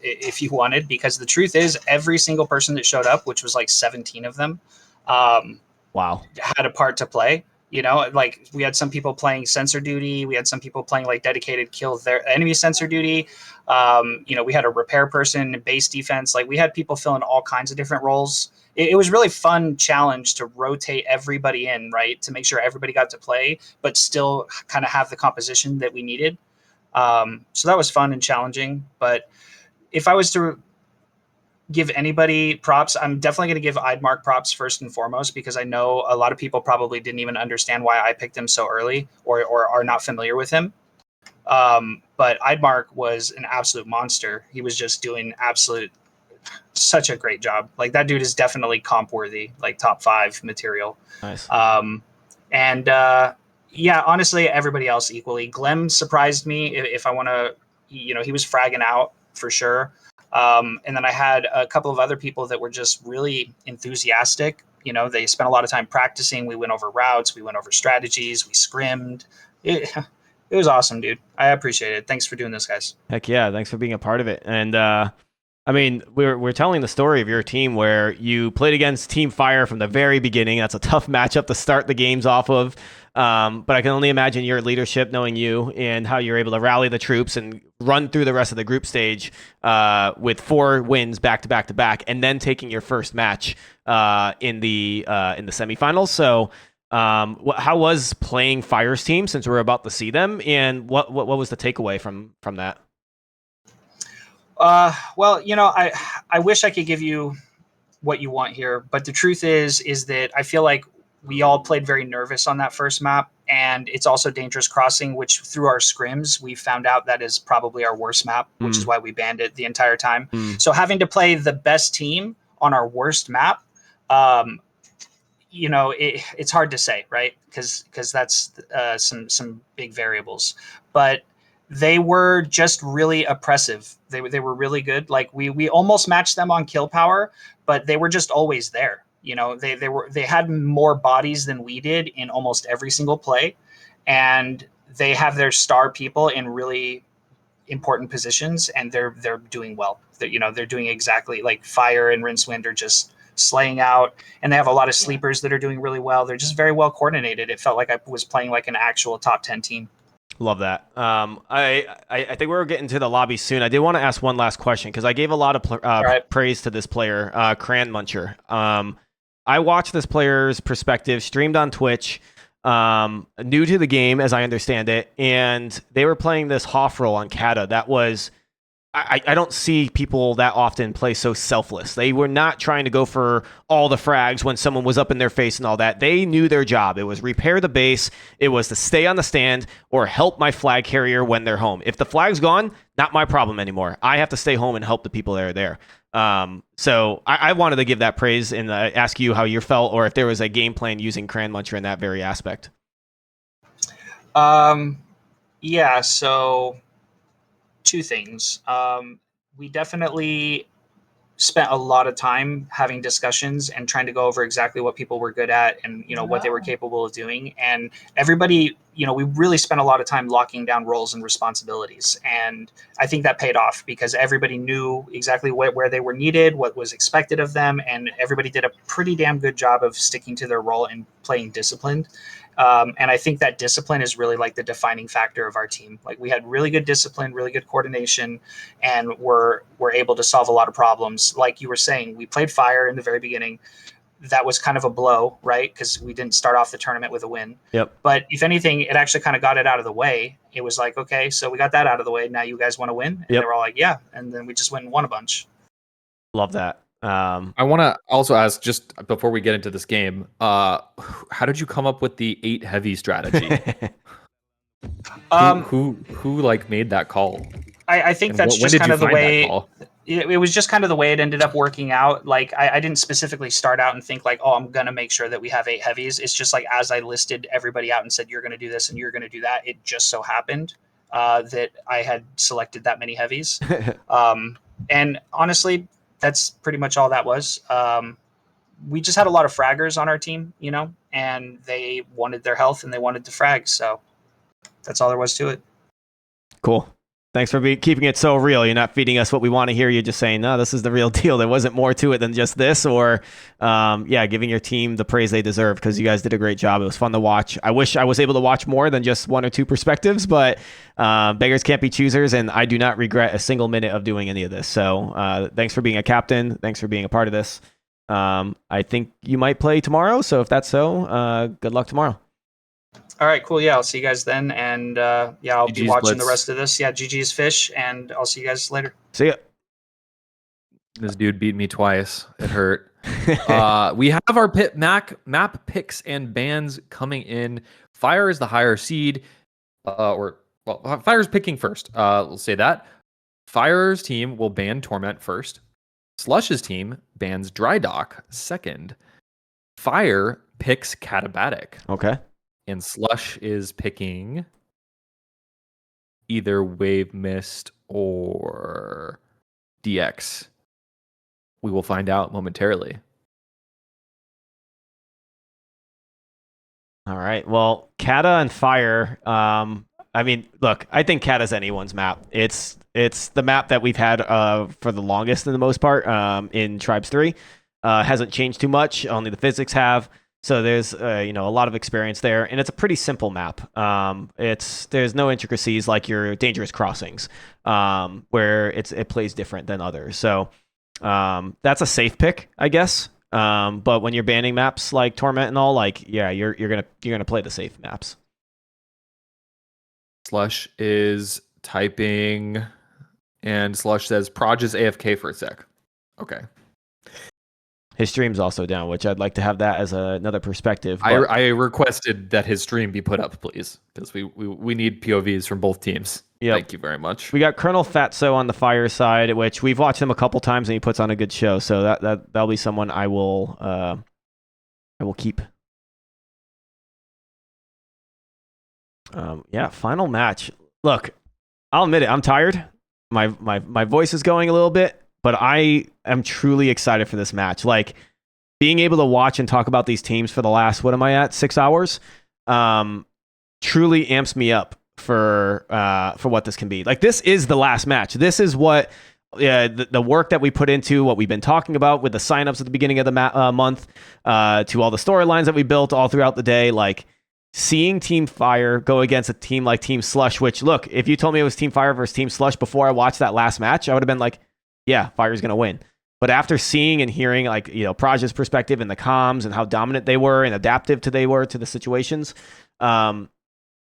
if you wanted, because the truth is every single person that showed up, which was like 17 of them, wow, had a part to play. Like we had some people playing sensor duty. We had some people playing like dedicated kill their enemy sensor duty. We had a repair person, base defense. Like we had people filling all kinds of different roles. It was really fun challenge to rotate everybody in, right? To make sure everybody got to play, but still kind of have the composition that we needed. So that was fun and challenging. But if I was to give anybody props, I'm definitely going to give Eidmark props first and foremost, because I know a lot of people probably didn't even understand why I picked him so early or are not familiar with him. But Eidmark was an absolute monster. He was just doing such a great job. Like that dude is definitely comp worthy, like top 5 material. Nice. Yeah, honestly, everybody else equally. Glem surprised me. If I want to, he was fragging out for sure. And then I had a couple of other people that were just really enthusiastic. You know, they spent a lot of time practicing. We went over routes, we went over strategies, we scrimmed. It was awesome, dude. I appreciate it. Thanks for doing this, guys. Heck yeah, thanks for being a part of it. And I mean, we're telling the story of your team where you played against Team Fire from the very beginning. That's a tough matchup to start the games off of. But I can only imagine your leadership, knowing you and how you're able to rally the troops and run through the rest of the group stage with 4 wins back to back to back, and then taking your first match in the semifinals. So, how was playing Fire's team, since we're about to see them, and what was the takeaway from that? Well, you know, I wish I could give you what you want here, but the truth is that I feel like we all played very nervous on that first map, and it's also Dangerous Crossing, which through our scrims, we found out that is probably our worst map, which is why we banned it the entire time. So having to play the best team on our worst map, you know, it's hard to say, right? Because that's some big variables, but they were just really oppressive. They were really good. Like we almost matched them on kill power, but they were just always there. You know, they had more bodies than we did in almost every single play, and they have their star people in really important positions, and they're doing well. They're doing exactly like Fire and Rincewind are just slaying out, and they have a lot of sleepers that are doing really well. They're just very well coordinated. It felt like I was playing like an actual top 10 team. Love that. I think we're getting to the lobby soon. I did want to ask one last question because I gave a lot of praise to this player, Cran Muncher. I watched this player's perspective, streamed on Twitch, new to the game as I understand it, and they were playing this Hoff roll on Kata. That was, I don't see people that often play so selfless. They were not trying to go for all the frags when someone was up in their face and all that. They knew their job. It was repair the base. It was to stay on the stand or help my flag carrier when they're home. If the flag's gone, not my problem anymore. I have to stay home and help the people that are there. So I wanted to give that praise and ask you how you felt, or if there was a game plan using Cran Muncher in that very aspect. Yeah, so 2 things. We definitely spent a lot of time having discussions and trying to go over exactly what people were good at and, you know, what they were capable of doing. And everybody, you know, we really spent a lot of time locking down roles and responsibilities. And I think that paid off because everybody knew exactly where they were needed, what was expected of them. And everybody did a pretty damn good job of sticking to their role and playing disciplined. And I think that discipline is really like the defining factor of our team. Like we had really good discipline, really good coordination, and we're able to solve a lot of problems. Like you were saying, we played Fire in the very beginning. That was kind of a blow, right? Because we didn't start off the tournament with a win. Yep. But if anything, it actually kind of got it out of the way. It was like, okay, so we got that out of the way. Now you guys want to win? And they were all like, yeah. And then we just went and won a bunch. Love that. I want to also ask, just before we get into this game, how did you come up with the 8 heavy strategy? Who like made that call? I think that's just kind of the way. It was just kind of the way it ended up working out. Like I didn't specifically start out and think like, oh, I'm gonna make sure that we have 8 heavies. It's just like as I listed everybody out and said you're gonna do this and you're gonna do that. It just so happened that I had selected that many heavies. And honestly, that's pretty much all that was. We just had a lot of fraggers on our team, you know, and they wanted their health and they wanted to frag. So that's all there was to it. Cool. Thanks for keeping it so real. You're not feeding us what we want to hear. You're just saying, no, this is the real deal. There wasn't more to it than just this, or giving your team the praise they deserve because you guys did a great job. It was fun to watch. I wish I was able to watch more than just 1 or 2 perspectives, but beggars can't be choosers, and I do not regret a single minute of doing any of this. So thanks for being a captain. Thanks for being a part of this. I think you might play tomorrow, so if that's so, good luck tomorrow. All right, cool. Yeah, I'll see you guys then. And I'll be watching Blitz. the rest of this. Yeah, GG's Fish, and I'll see you guys later. See ya. This dude beat me twice. It hurt. We have our map picks and bans coming in. Fire is the higher seed. Fire's picking first. We'll say that. Fire's team will ban Torment first. Slush's team bans Dry Dock second. Fire picks Catabatic. Okay. And Slush is picking either Wave Mist or DX? We will find out momentarily. All right. Well, Kata and Fire. I mean, look, I think Kata's anyone's map. It's the map that we've had for the longest, in the most part, in Tribes 3. Hasn't changed too much. Only the physics have. So there's a lot of experience there, and it's a pretty simple map. There's no intricacies like your Dangerous Crossings, where it plays different than others. So that's a safe pick, I guess. But when you're banning maps like Torment and all, like, yeah, you're gonna play the safe maps. Slush is typing, and Slush says Proj is AFK for a sec. Okay. His stream's also down, which I'd like to have that as another perspective. I requested that his stream be put up, please, because we need POVs from both teams. Yep. Thank you very much. We got Colonel Fatso on the Fire side, which we've watched him a couple times, and he puts on a good show. So that'll be someone I will keep. Yeah, final match. Look, I'll admit it. I'm tired. My voice is going a little bit, but I am truly excited for this match. Like, being able to watch and talk about these teams for the last, what am I at, 6 hours, truly amps me up for what this can be. Like, this is the last match. This is what the work that we put into what we've been talking about with the signups at the beginning of the month, to all the storylines that we built all throughout the day. Like, seeing Team Fire go against a team like Team Slush, which, look, if you told me it was Team Fire versus Team Slush before I watched that last match, I would have been like, yeah, Fire's going to win. But after seeing and hearing, like, Praj's perspective and the comms and how dominant they were and adaptive they were to the situations, I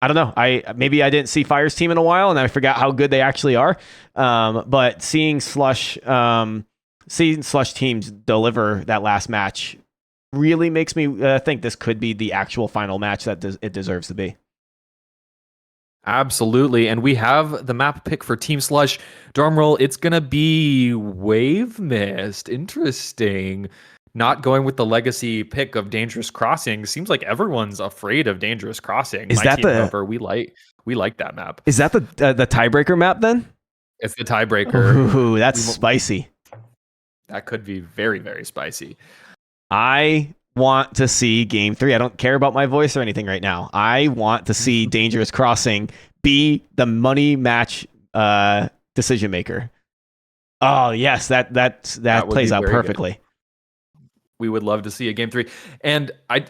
don't know. Maybe I didn't see Fire's team in a while and I forgot how good they actually are. But seeing Slush teams deliver that last match really makes me think this could be the actual final match that it deserves to be. Absolutely. And we have the map pick for Team Slush. Drumroll, it's going to be Wave Mist. Interesting. Not going with the legacy pick of Dangerous Crossing. Seems like everyone's afraid of Dangerous Crossing. Is that we like that map. Is that the tiebreaker map then? It's the tiebreaker. Ooh, that's spicy. That could be very, very spicy. I want to see Game 3. I don't care about my voice or anything right now. I want to see Dangerous Crossing be the money match decision maker. Oh yes, that plays out perfectly. Good. We would love to see a Game 3, and I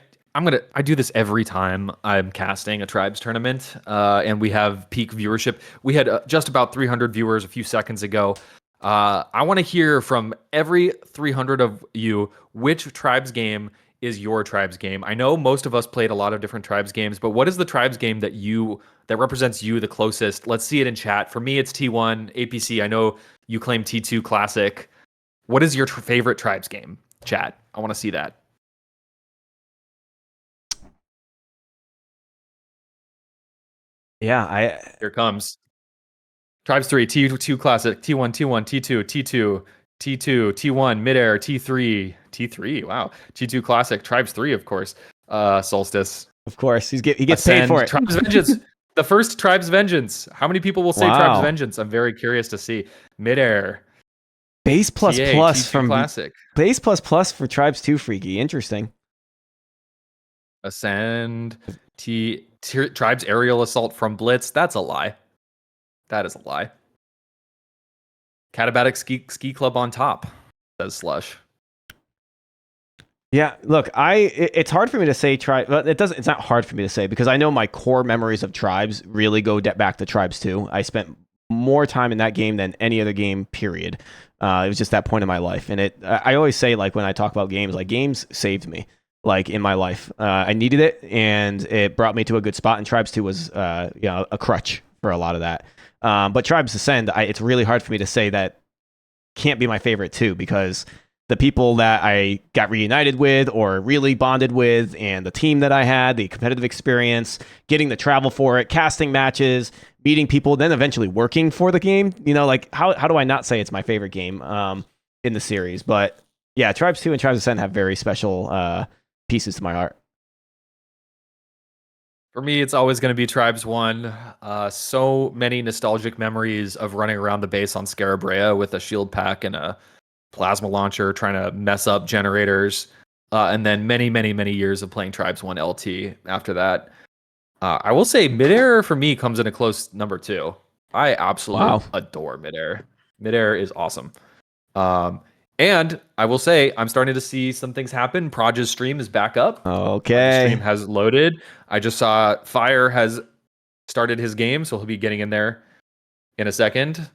do this every time I'm casting a Tribes tournament, and we have peak viewership. We had just about 300 viewers a few seconds ago. I want to hear from every 300 of you which Tribes game is your Tribes game. I know most of us played a lot of different Tribes games, but what is the Tribes game that represents you the closest? Let's see it in chat. For me, it's T1 APC. I know you claim T2 Classic. What is your favorite Tribes game? Chat. I want to see that. Yeah, here it comes. Tribes 3, T2 Classic, T1, T2, T2, T2, T1, Midair, T3, wow. T2 Classic, Tribes 3, of course. Solstice. Of course, he gets paid for it. Tribes Vengeance. The first Tribes Vengeance. How many people will say Tribes Vengeance? I'm very curious to see. Midair. Base plus plus from Classic. Base plus plus for Tribes 2 Freaky. Interesting. Ascend. Tribes Aerial Assault from Blitz. That's a lie. That is a lie. Catabatic Ski Club on top, says Slush. Yeah, look, it's hard for me to say it's not hard for me to say because I know my core memories of Tribes really go back to Tribes 2. I spent more time in that game than any other game, period. It was just that point in my life. And I always say, like, when I talk about games, like, games saved me, like, in my life. I needed it, and it brought me to a good spot, and Tribes 2 was a crutch for a lot of that. But Tribes Ascend, it's really hard for me to say that can't be my favorite too, because the people that I got reunited with or really bonded with, and the team that I had, the competitive experience, getting the travel for it, casting matches, meeting people, then eventually working for the game. Like, how do I not say it's my favorite game in the series? But yeah, Tribes 2 and Tribes Ascend have very special pieces to my heart. For me, it's always going to be Tribes 1. So many nostalgic memories of running around the base on Scarabrea with a shield pack and a plasma launcher trying to mess up generators. And then many, many, many years of playing Tribes 1 LT after that. I will say Midair for me comes in a close number 2. I absolutely adore Midair. Midair is awesome. And I will say, I'm starting to see some things happen. Praj's stream is back up. Okay. Praj's stream has loaded. I just saw Fire has started his game, so he'll be getting in there in a second.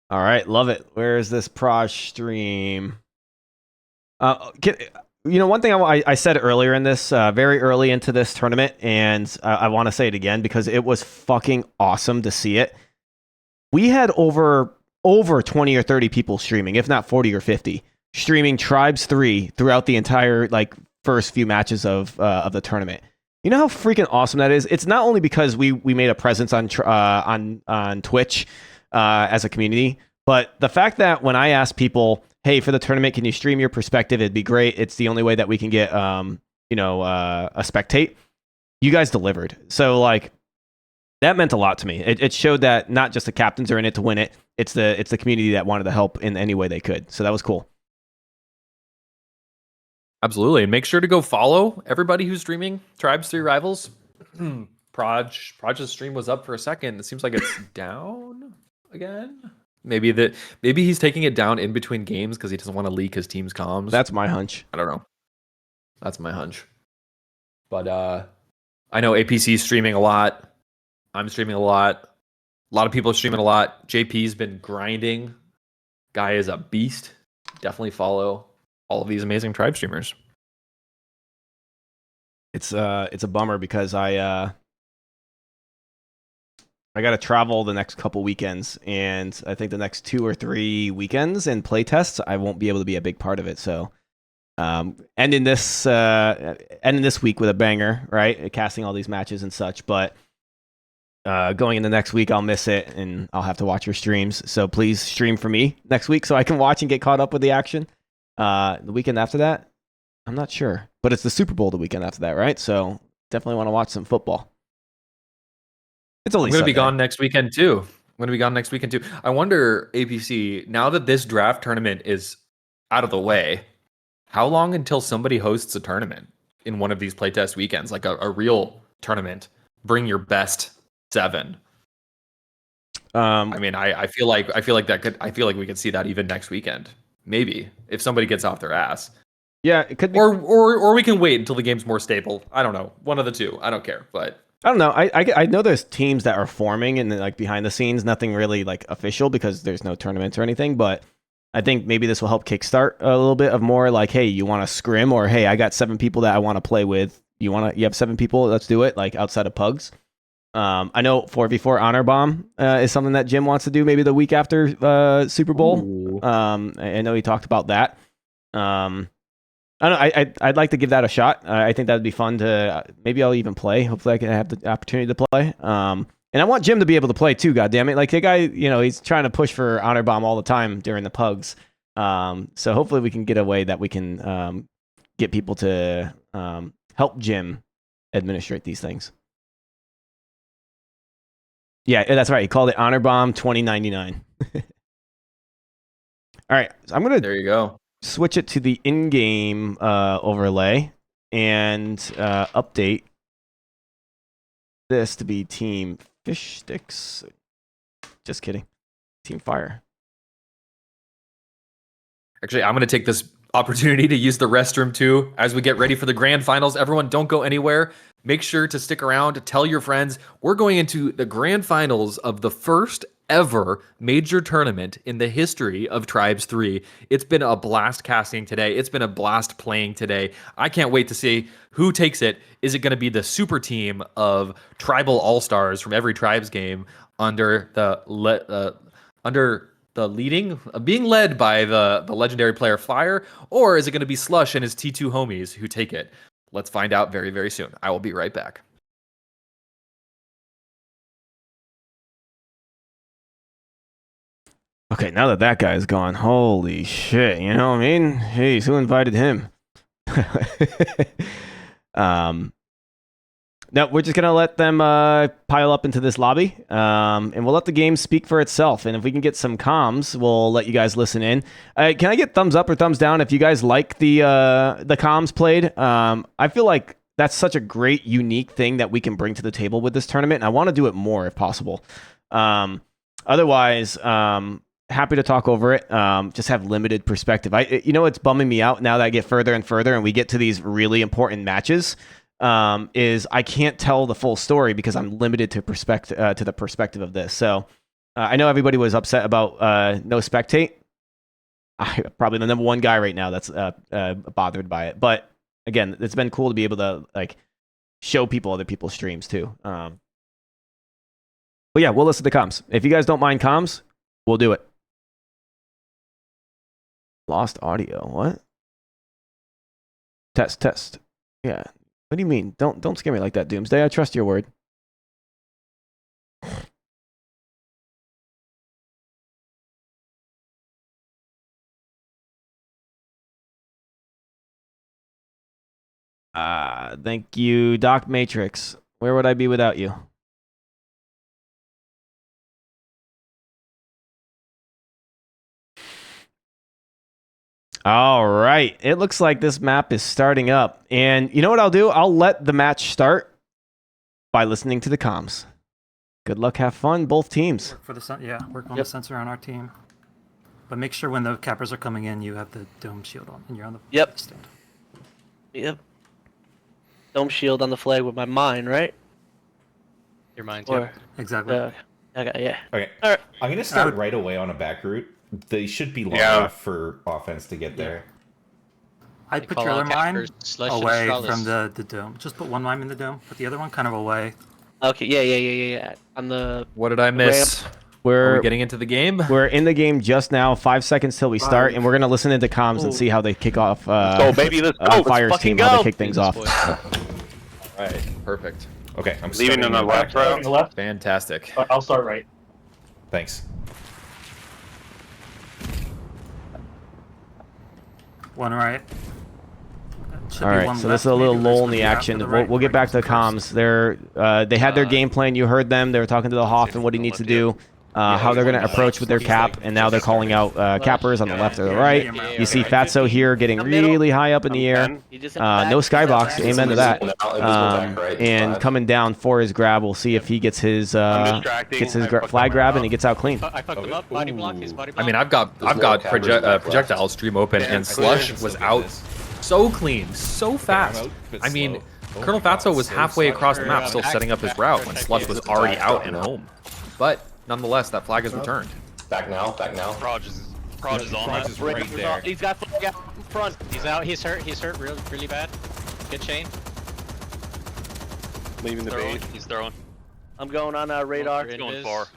All right, love it. Where is this Praj stream? One thing I said earlier in this, very early into this tournament, and I want to say it again because it was fucking awesome to see it. We had over 20 or 30 people streaming, if not 40 or 50, streaming Tribes 3 throughout the entire first few matches of the tournament. You know how freaking awesome that is? It's not only because we made a presence on Twitch as a community, but the fact that when I asked people, hey, for the tournament, can you stream your perspective? It'd be great. It's the only way that we can get a spectate. You guys delivered. So that meant a lot to me. It showed that not just the captains are in it to win it. It's the community that wanted to help in any way they could. So that was cool. Absolutely. And make sure to go follow everybody who's streaming Tribes 3 Rivals. Praj's stream was up for a second. It seems like it's down again. Maybe he's taking it down in between games because he doesn't want to leak his team's comms. That's my hunch. I don't know. That's my hunch. But I know APC's streaming a lot. I'm streaming a lot. A lot of people are streaming a lot. JP's been grinding. Guy is a beast. Definitely follow all of these amazing Tribe streamers. It's a bummer because I got to travel the next couple weekends, and I think the next 2 or 3 weekends and play tests I won't be able to be a big part of it. So ending this week with a banger, right? Casting all these matches and such, but going into next week I'll miss it and I'll have to watch your streams. So please stream for me next week so I can watch and get caught up with the action. The weekend after that, I'm not sure, but it's the Super Bowl the weekend after that, right? So definitely want to watch some football. It's only I'm going to Sunday. be gone next weekend too. I wonder, APC, now that this draft tournament is out of the way, how long until somebody hosts a tournament in one of these playtest weekends, like a real tournament? Bring your best 7. I feel like we could see that even next weekend. Maybe if somebody gets off their ass. Yeah, it could be. Or we can wait until the game's more stable. I don't know. One of the two. I don't care. But I don't know. I know there's teams that are forming and behind the scenes, nothing really official because there's no tournaments or anything. But I think maybe this will help kickstart a little bit of more hey, you want to scrim, or hey, I got 7 people that I want to play with. You have 7 people? Let's do it. Outside of pugs. I know 4v4 honor bomb is something that Jim wants to do maybe the week after Super Bowl. I know he talked about that. I don't know. I'd like to give that a shot. I think that'd be fun to. Maybe I'll even play. Hopefully, I can have the opportunity to play. And I want Jim to be able to play too. God damn it! The guy, he's trying to push for honor bomb all the time during the pugs. So hopefully, we can get a way that we can get people to help Jim administrate these things. Yeah, that's right. He called it Honor Bomb 2099. All right, so I'm gonna. There you go. Switch it to the in-game overlay and update this to be Team Fishstix. Just kidding. Team Fire. Actually, I'm going to take this opportunity to use the restroom too as we get ready for the grand finals. Everyone, don't go anywhere. Make sure to stick around. Tell your friends. We're going into the grand finals of the first ever major tournament in the history of Tribes 3. It's been a blast casting today. It's been a blast playing today. I can't wait to see who takes it. Is it going to be the super team of tribal all-stars from every Tribes game under being led by the legendary player Fire, or is it going to be Slush and his T2 homies who take it? Let's find out very, very soon. I will be right back. Okay, now that guy's gone, holy shit, you know what I mean? Jeez, who invited him? No, we're just gonna let them pile up into this lobby, and we'll let the game speak for itself. And if we can get some comms, we'll let you guys listen in. Can I get thumbs up or thumbs down if you guys like the comms played? I feel like that's such a great, unique thing that we can bring to the table with this tournament, and I want to do it more if possible. Otherwise, happy to talk over it. Just have limited perspective. It's bumming me out now that I get further and further, and we get to these really important matches. Is I can't tell the full story because I'm limited to the perspective of this. So I know everybody was upset about no spectate. I'm probably the number one guy right now that's bothered by it. But again, it's been cool to be able to like show people other people's streams too. But yeah, we'll listen to comms. If you guys don't mind comms, we'll do it. Lost audio. What? Test. Yeah. What do you mean? Don't scare me like that, Doomsday. I trust your word. Thank you, Docmatrix. Where would I be without you? All right. It looks like this map is starting up. And you know what I'll do? I'll let the match start by listening to the comms. Good luck, have fun, both teams. Work on the sensor on our team. But make sure when the cappers are coming in, you have the dome shield on and you're on the stand. Yep. Dome shield on the flag with my mine, right? Your mine too. Exactly. Okay, yeah. Okay. All right. I'm gonna start right away on a back route. They should be long enough for offense to get there. I'd put your other mine away from the dome. Just put one mine in the dome, put the other one kind of away. Okay, yeah. On the What did I miss? Are we getting into the game? We're in the game just now. 5 seconds till we start, and we're gonna listen into comms and see how they kick off. Let's go, baby. Let's go. Fire's Let's team go. how they kick things off. All right, perfect. Okay, I'm leaving on the left, bro. Left. Fantastic. I'll start right. Thanks. One right. All right, so this is a little lull in the action. We'll get back to the comms. They had their game plan. You heard them. They were talking to the Hoff and what he needs to do, how they're going to approach with their cap, and now they're calling out cappers on the left or the right. You see Fatso here getting really high up in the air. No skybox. Amen to that. And coming down for his grab. We'll see if he gets his flag grab and he gets out clean. I fucked him up. Body block. His body block. I mean, I've got projectile stream open, and Slush was out so clean, so fast. I mean, Colonel Fatso was halfway across the map still setting up his route when Slush was already out and home. But nonetheless, that flag is returned. Back now. Proj is on that. Right there. He's got flag out in front. He's out. He's hurt really bad. Good chain. Leaving the base. He's throwing. I'm going on radar. He's going far.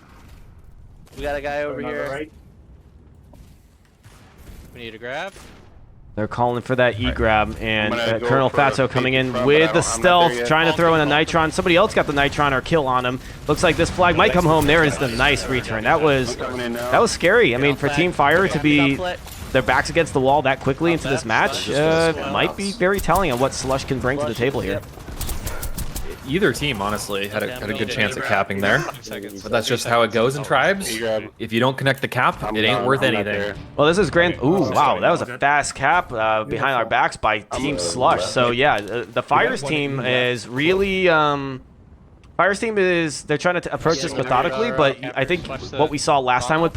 We got a guy over here. Right. We need a grab. They're calling for that E-grab, and Colonel Fatso coming in with the stealth, trying to throw in a Nitron. Somebody else got the Nitron or kill on him. Looks like this flag might come home. There is the nice return. That was scary. I mean, for Team Fire to be their backs against the wall that quickly into this match might be very telling on what Slush can bring to the table here. Either team, honestly, had a good chance at capping there. But that's just how it goes in tribes. If you don't connect the cap, it ain't worth anything. Well, this is grand. Ooh, wow, that was a fast cap behind our backs by Team Slush. So yeah, the Fires team is really. Fires team they're trying to approach this methodically, but I think what we saw last time with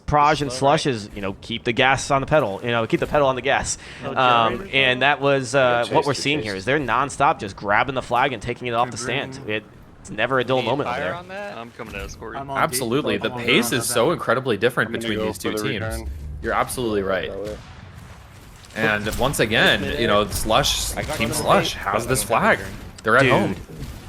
Proj and Slush is, keep the gas on the pedal, keep the pedal on the gas. And that was what we're seeing here is they're nonstop just grabbing the flag and taking it off the stand. It's never a dull moment over there. I'm coming to escort you. Absolutely. The pace is so incredibly different between these two teams. You're absolutely right. And once again, Team Slush has this flag. They're at home.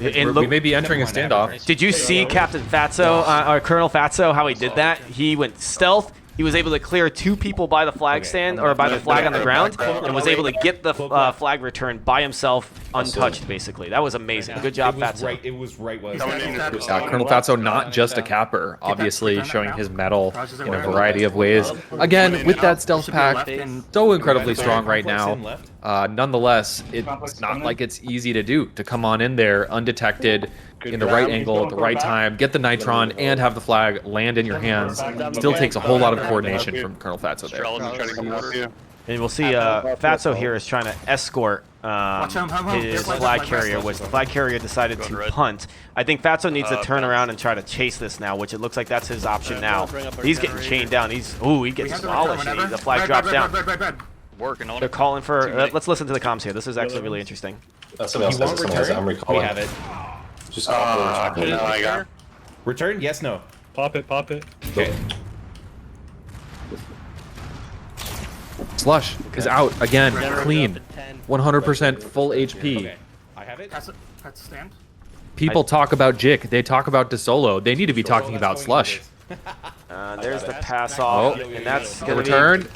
And we may be entering a standoff. Did you see Captain Fatso, or Colonel Fatso, how he did that? He went stealth. He was able to clear 2 people by the flag stand, or by the flag on the ground, and was able to get the flag returned by himself, untouched, basically. That was amazing. Good job, Fatso. It was right. Colonel Fatso, not just a capper, obviously showing his mettle in a variety of ways. Again, with that stealth pack, so incredibly strong right now. Nonetheless, it's not like it's easy to do, to come on in there undetected, in the right angle, at the right time, get the Nitron, and have the flag land in your hands. Still takes a whole lot of coordination from Colonel Fatso there. And we'll see Fatso here is trying to escort his flag carrier, which the flag carrier decided to punt. I think Fatso needs to turn around and try to chase this now, which it looks like that's his option now. He's getting chained down. He gets demolished. The flag drops down. They're calling for... let's listen to the comms here. This is actually really interesting. Somebody else has it. I'm recalling. We have it. Just return? Yes, no. Pop it, pop it. Okay. Slush is out again, clean, 100% full HP. Okay. I have it. That's stand. People talk about Jick, they talk about DeSolo. They need to be talking about Slush. There's the pass off, and that's gonna return.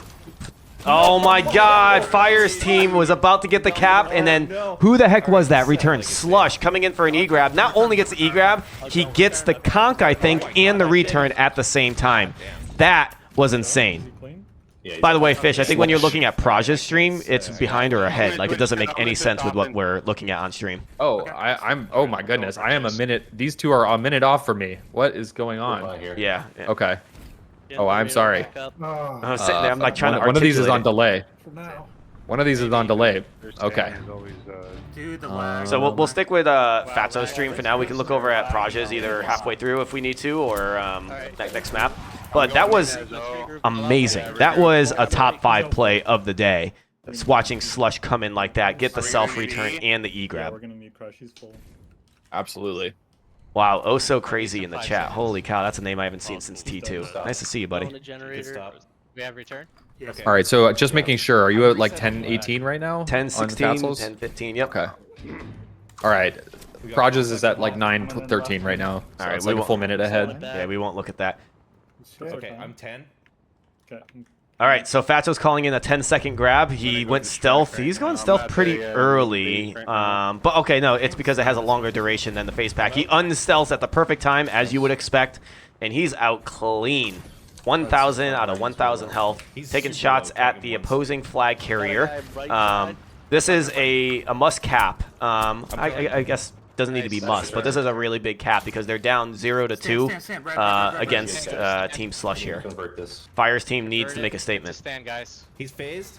Oh my God! Fire's team was about to get the cap, and then who the heck was that? Return Slush coming in for an E-grab. Not only gets the E-grab, he gets the conk, I think, and the return at the same time. That was insane. By the way, Fish, I think when you're looking at Praj's stream, it's behind or ahead. Like, it doesn't make any sense with what we're looking at on stream. Oh, I'm. Oh my goodness, I am a minute. These two are a minute off for me. What is going on? Yeah. Okay. Oh, I'm sorry. I was sitting there, I'm like trying to one of these is on articulate delay. One of these is on delay. Okay. So we'll stick with Fatso's stream for now. We can look over at Praj's either halfway through if we need to, or next map. But that was amazing. That was a top 5 play of the day. Just watching Slush come in like that, get the self-return and the E-grab. Absolutely. Wow, oh so crazy in the chat. Holy cow, that's a name I haven't seen since T2. Nice to see you, buddy. We have return? All right, so just making sure, are you at like 10-18 right now? 10-16, 10-15, yep. Okay. All right. Praj's is at like 9-13 right now. So All right, it's like a full minute ahead. Yeah, we won't look at that. Okay, I'm 10. Okay. All right, so Fatso's calling in a 10-second grab. He went stealth. He's going stealth pretty early. But okay, no, it's because it has a longer duration than the face pack. He unstealths at the perfect time, as you would expect, and he's out clean. 1,000 out of 1,000 health. Taking shots at the opposing flag carrier. This is a must cap. I guess doesn't need to be must, but this is a really big cap because they're down 0-2 against Team Slush here. Fire's team needs to make a statement. Stand, guys. He's phased.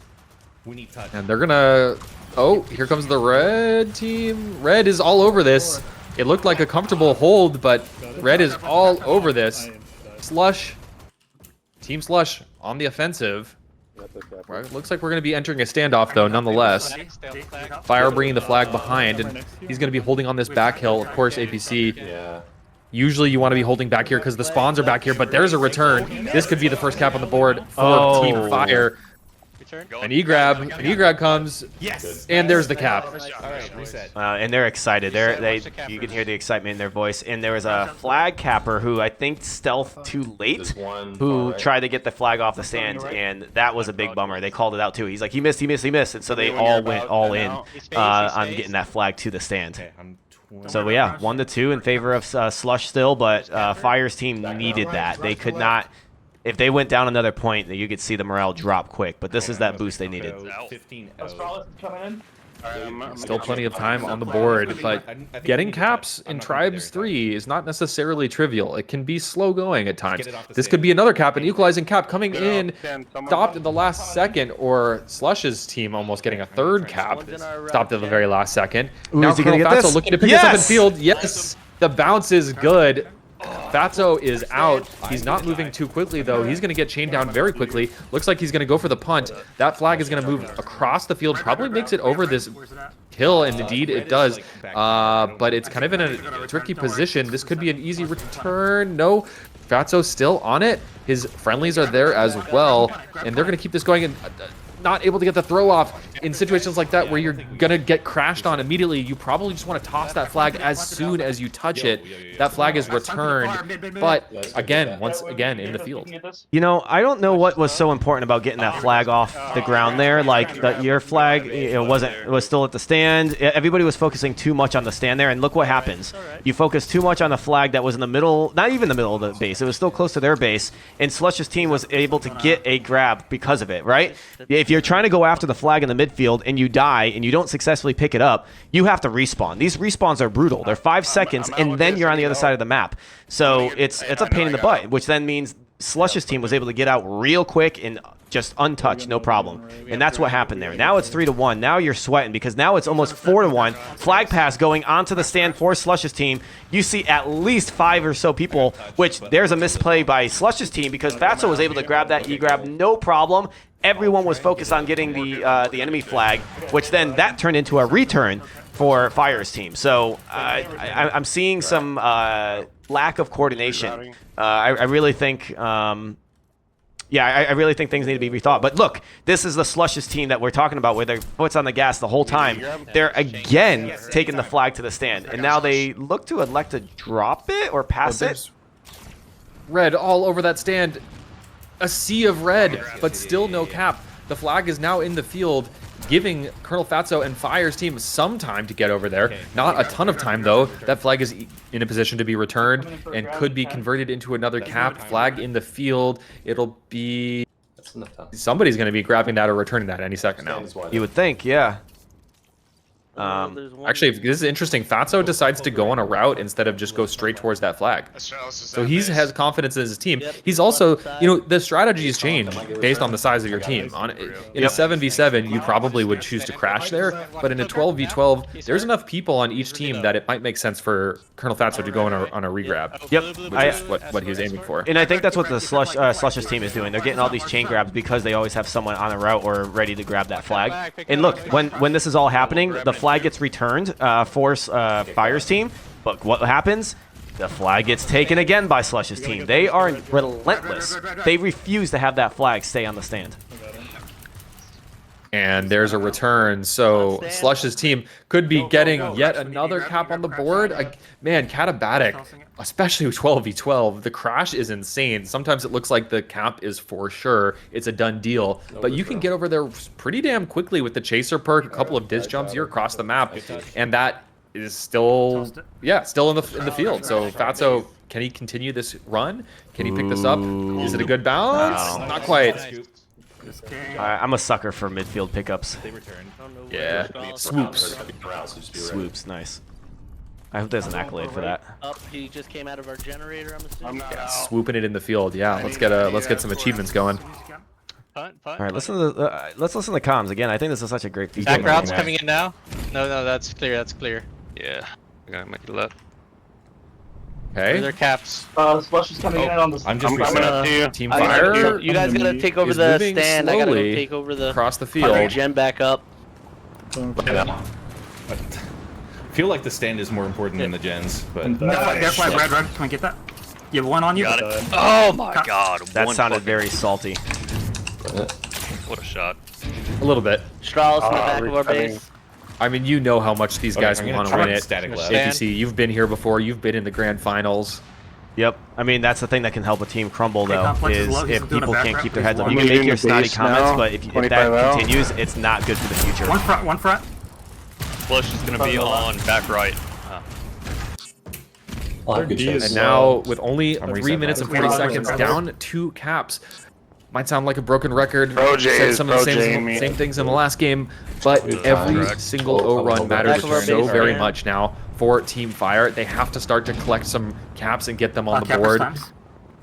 We need touch. And they're gonna... Oh, here comes the red team. Red is all over this. It looked like a comfortable hold, but red is all over this. Slush. Team Slush on the offensive. Right, looks like we're going to be entering a standoff, though, nonetheless. Fire bringing the flag behind, and he's going to be holding on this back hill. Of course, APC. Yeah. Usually you want to be holding back here because the spawns are back here, but there's a return. This could be the first cap on the board for Team Fire. An E-grab comes, yes, and there's the cap. All right, reset. And they're excited. You can hear the excitement in their voice. And there was a flag capper who I think stealthed too late, who tried to get the flag off the stand, and that was a big bummer. They called it out too. He's like, he missed, and so they all went all in on getting that flag to the stand. So yeah, 1-2 in favor of Slush still, but Fire's team needed that. They could not. If they went down another point, you could see the morale drop quick. But this is that boost they needed. 15. Still plenty of time on the board, but getting caps in Tribes 3 is not necessarily trivial. It can be slow going at times. This could be another cap, an equalizing cap coming in, stopped in the last second, or Slush's team almost getting a third cap, stopped at the very last second. Now Colonel Fatso looking to pick this up in field. Yes, the bounce is good. Fatso is out. He's not moving too quickly, though. He's going to get chained down very quickly. Looks like he's going to go for the punt. That flag is going to move across the field. Probably makes it over this hill, and indeed it does. But it's kind of in a tricky position. This could be an easy return. No. Fatso's still on it. His friendlies are there as well, and they're going to keep this going. And not able to get the throw off in situations like that where you're gonna get crashed on immediately. You probably just want to toss that flag as soon as you touch it. That flag is returned, but again, once again in the field. You know, I don't know what was so important about getting that flag off the ground there. Like your flag, was still at the stand. Everybody was focusing too much on the stand there, and look what happens. You focus too much on the flag that was in the middle, not even the middle of the base. It was still close to their base, and Slush's team was able to get a grab because of it, right? If you're trying to go after the flag in the midfield and you die and you don't successfully pick it up, you have to respawn. These respawns are brutal. They're 5 seconds, and then you're on the other side of the map. So it's a pain in the butt, which then means Slush's team was able to get out real quick and just untouched, no problem. And that's what happened there. Now it's 3-1. Now you're sweating because now it's almost 4-1. Flag pass going onto the stand for Slush's team. You see at least 5 or so people, which there's a misplay by Slush's team because Zato was able to grab that E-grab, no problem. Everyone was focused on getting the enemy flag, which then that turned into a return for Fire's team. So I'm seeing some lack of coordination. I really think... I really think things need to be rethought. But look, this is the Slush's team that we're talking about where their foot's on the gas the whole time. They're again taking the flag to the stand. And now they look to elect to drop it or pass it. Red all over that stand. A sea of red, but still no cap. The flag is now in the field, giving Colonel Fatso and Fire's team some time to get over there. Not a ton of time, though. That flag is in a position to be returned and could be converted into another cap. Flag in the field. It'll be... Somebody's going to be grabbing that or returning that any second now. You would think, yeah. Actually, this is interesting. Fatso decides to go on a route instead of just go straight towards that flag. So he has confidence in his team. He's also, you know, the strategies change based on the size of your team. In a 7v7, you probably would choose to crash there, but in a 12v12, there's enough people on each team that it might make sense for Colonel Fatso to go on a regrab. Yep, which is what he was aiming for. And I think that's what the Slush's team is doing. They're getting all these chain grabs because they always have someone on a route or ready to grab that flag. And look, when this is all happening, the flag gets returned for Fire's team, but what happens? The flag gets taken again by Slush's team. They are relentless. They refuse to have that flag stay on the stand. And there's a return, so Slush's team could be getting yet another cap on the board. Man, Catabatic, especially with 12v12, the crash is insane. Sometimes it looks like the cap is for sure. It's a done deal, but you can get over there pretty damn quickly with the Chaser perk, a couple of disc jumps, you're across the map, and that is still, still in the field. So Fatso, can he continue this run? Can he pick this up? Is it a good bounce? Not quite. I'm a sucker for midfield pickups. Yeah, swoops. Swoops, nice. I hope there's an accolade for that. Up, he just came out of our generator, I'm assuming. Yeah, swooping it in the field. Yeah, let's get some achievements going. All right, let's listen to the comms again. I think this is such a great feature. That crowd's coming in now. No, that's clear. That's clear. Yeah, I gotta make it up. Okay. Their caps. Slush is coming in on the. I'm just coming up to you. Team Fire. You guys gotta take over the stand. I gotta go take over the. Across the field. Gen back up. I feel like the stand is more important than the gens, but That's why red. Can I get that? You have one on you. Got it. Oh my god. That sounded very salty. What a shot. A little bit. Strauss in the back of our base. I mean, you know how much these guys want to win it. Static left. APC, you've been here before. You've been in the grand finals. Yep. I mean, that's the thing that can help a team crumble, though, is if people can't keep their heads up. You One can make your leading snotty base comments, now, but if that 25L. continues, it's not good for the future. One front. Flush is gonna be on back right. And now, with only 3 minutes and 40 seconds, down 2 caps. Might sound like a broken record. Said some of the same things in the last game, but every single O run matters so very much now for Team Fire. They have to start to collect some caps and get them on the board.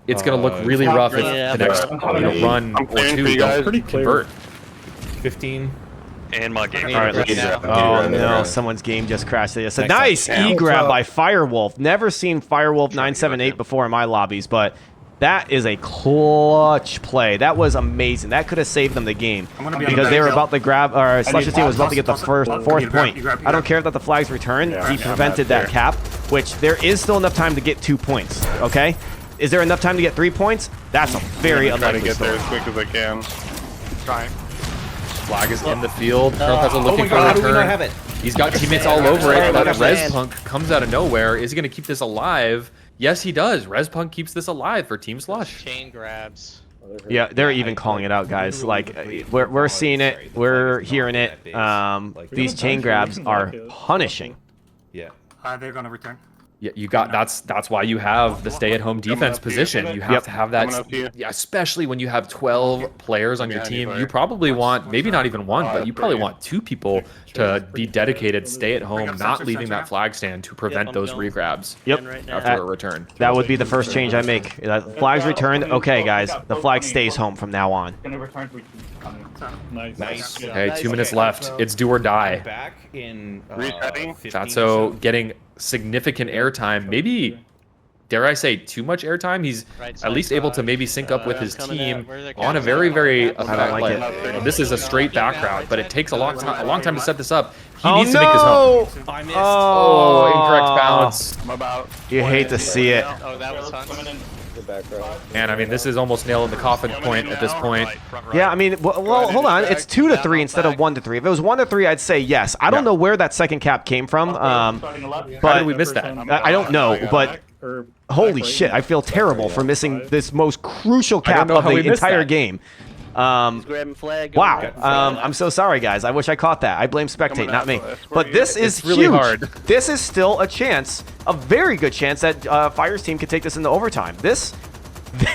It's going to look really rough if the next run or two don't convert. 15. And my game. All right, oh no, someone's game just crashed. It's a nice E-grab by Firewolf. Never seen Firewolf 978 before in my lobbies, but that is a clutch play. That was amazing. That could have saved them the game because they were about to grab, or Slush's team was about to get the fourth point. I don't care that the flag's returned. He prevented that cap, which there is still enough time to get 2 points, okay? Is there enough time to get 3 points? That's a very unlikely try to get there as quick as I can. Trying. Flag is in the field. Colonel's looking for a return. He's got teammates all over it, but Respunk comes out of nowhere. Is he going to keep this alive? Yes, he does. Respunk keeps this alive for Team Slush. Chain grabs. Yeah, they're even calling it out, guys. Like, we're seeing it. We're hearing it. These chain grabs are punishing. Yeah. They're gonna return. you got that's why you have the stay-at-home defense position. You have to have that, yeah, especially when you have 12 players on your team. You probably want maybe not even one, but you probably want 2 people to be dedicated, stay at home, not leaving that flag stand to prevent those regrabs. After a return. That would be the first change I make. Flag's returned. Okay, guys, the flag stays home from now on. Nice. Okay, 2 minutes left. It's do or die. Back in Zato getting significant airtime. Maybe, dare I say, too much airtime. He's at least able to maybe sync up with his team on a very, very. This is a straight back route, but it takes a long time to set this up. He needs to make this home. I missed. Oh, incorrect bounce. You hate to see it. Oh, that was fun. And I mean, this is almost nail in the coffin point at this point. Yeah, I mean, well, hold on. It's 2 to 3 instead of 1 to 3. If it was 1 to 3, I'd say yes. I don't know where that second cap came from. But how did we miss that? I don't know, but holy shit, I feel terrible for missing this most crucial cap of the entire game. Wow. I'm so sorry, guys. I wish I caught that. I blame Spectate, not me. But this is really huge. hard. This is still a chance, a very good chance that Fire's team could take this into overtime. This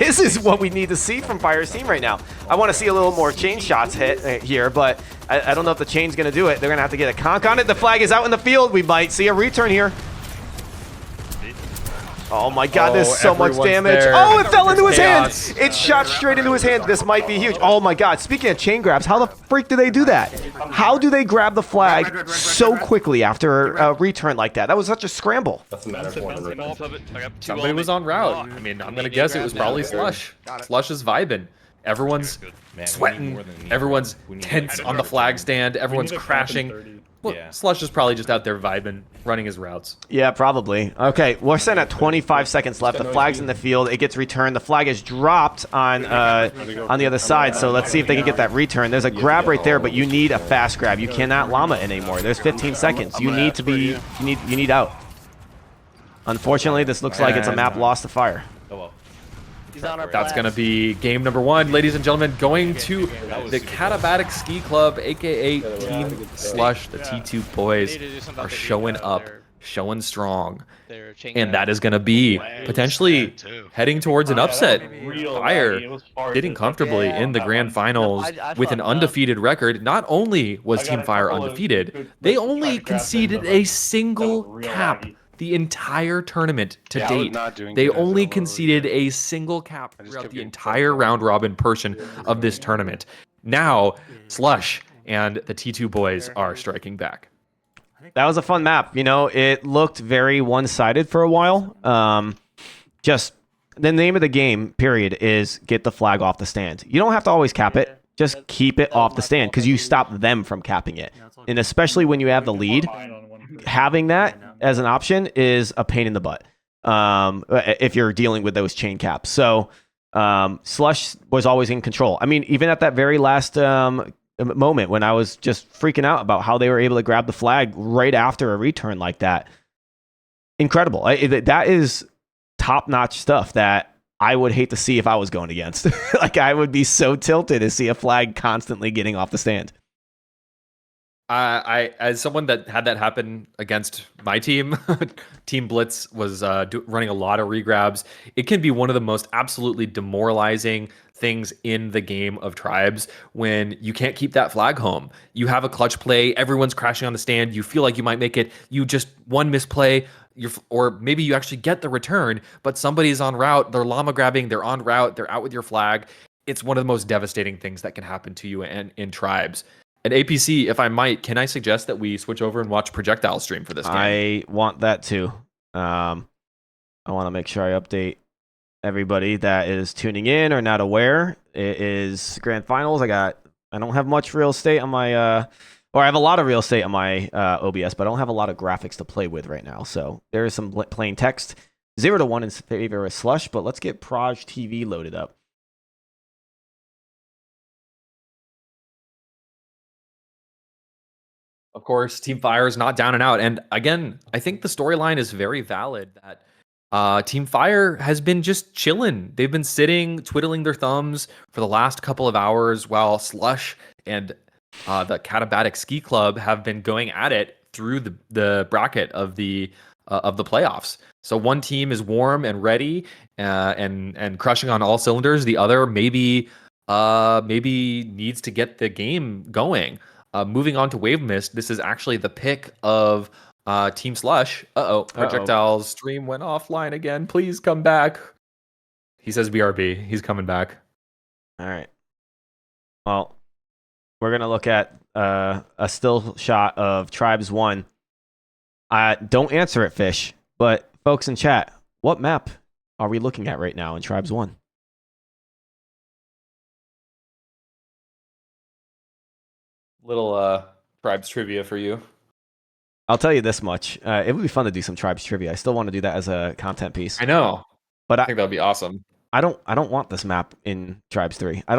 is what we need to see from Fire's team right now. I want to see a little more chain shots hit here, but I don't know if the chain's going to do it. They're going to have to get a conk on it. The flag is out in the field. We might see a return here. Oh my god, there's so much damage. There. Oh, it fell into his Chaos. hand. It shot straight into his hand. This might be huge. Oh my god, speaking of chain grabs, how the freak do they do that? How do they grab the flag so quickly after a return like that? That was such a scramble. Somebody was on route. I mean, I'm going to guess it was probably Slush. Slush is vibing. Everyone's sweating. Everyone's tense on the flag stand. Everyone's crashing. Well, Slush is probably just out there vibing, running his routes. Yeah, probably. Okay, we're sitting at 25 seconds left. The flag's in the field. It gets returned. The flag is dropped on the other side. So let's see if they can get that return. There's a grab right there, but you need a fast grab. You cannot llama it anymore. There's 15 seconds. You need to be. You need out. Unfortunately, this looks like it's a map lost to Fire. That's going to be game number 1, ladies and gentlemen, going to the Catabatic Ski Club, aka Team Slush. The T2 boys are showing up, showing strong. And that is going to be potentially heading towards an upset. Fire sitting comfortably in the grand finals with an undefeated record. Not only was Team Fire undefeated, they only conceded a single cap the entire tournament to date. They only conceded a single cap throughout the entire round-robin portion of this tournament. Now, Slush and the T2 boys are striking back. That was a fun map. You know, it looked very one-sided for a while. Just the name of the game, period, is get the flag off the stand. You don't have to always cap it. Just keep it off the stand because you stop them from capping it. And especially when you have the lead, having that as an option is a pain in the butt if you're dealing with those chain caps. So Slush was always in control. I mean, even at that very last moment when I was just freaking out about how they were able to grab the flag right after a return like that. Incredible. That is top-notch stuff that I would hate to see if I was going against. Like, I would be so tilted to see a flag constantly getting off the stand. I as someone that had that happen against my team, Team Blitz was running a lot of regrabs. It can be one of the most absolutely demoralizing things in the game of Tribes when you can't keep that flag home. You have a clutch play, everyone's crashing on the stand, you feel like you might make it, you just one misplay, or maybe you actually get the return, but somebody's on route, they're llama grabbing, they're on route, they're out with your flag. It's one of the most devastating things that can happen to you in Tribes. And APC, if I might, can I suggest that we switch over and watch Projectile stream for this game? I want that too. I want to make sure I update everybody that is tuning in or not aware. It is Grand Finals. I don't have much real estate on my, or I have a lot of real estate on my OBS, but I don't have a lot of graphics to play with right now. So there is some plain text. 0-1 in favor of Slush, but let's get Proj TV loaded up. Of course, Team Fire is not down and out. And again, I think the storyline is very valid that Team Fire has been just chilling. They've been sitting, twiddling their thumbs for the last couple of hours while Slush and the Catabatic Ski Club have been going at it through the bracket of the of the playoffs. So one team is warm and ready and crushing on all cylinders. The other maybe needs to get the game going. Moving on to Wave Mist, this is actually the pick of Team Slush. Projectile's stream went offline again. Please come back. He says BRB. He's coming back. All right. Well, we're going to look at a still shot of Tribes 1. Don't answer it, Fish. But folks in chat, what map are we looking at right now in Tribes 1? Little Tribes trivia for you. I'll tell you this much. It would be fun to do some Tribes trivia. I still want to do that as a content piece. I know. But I think that would be awesome. I don't want this map in Tribes 3. I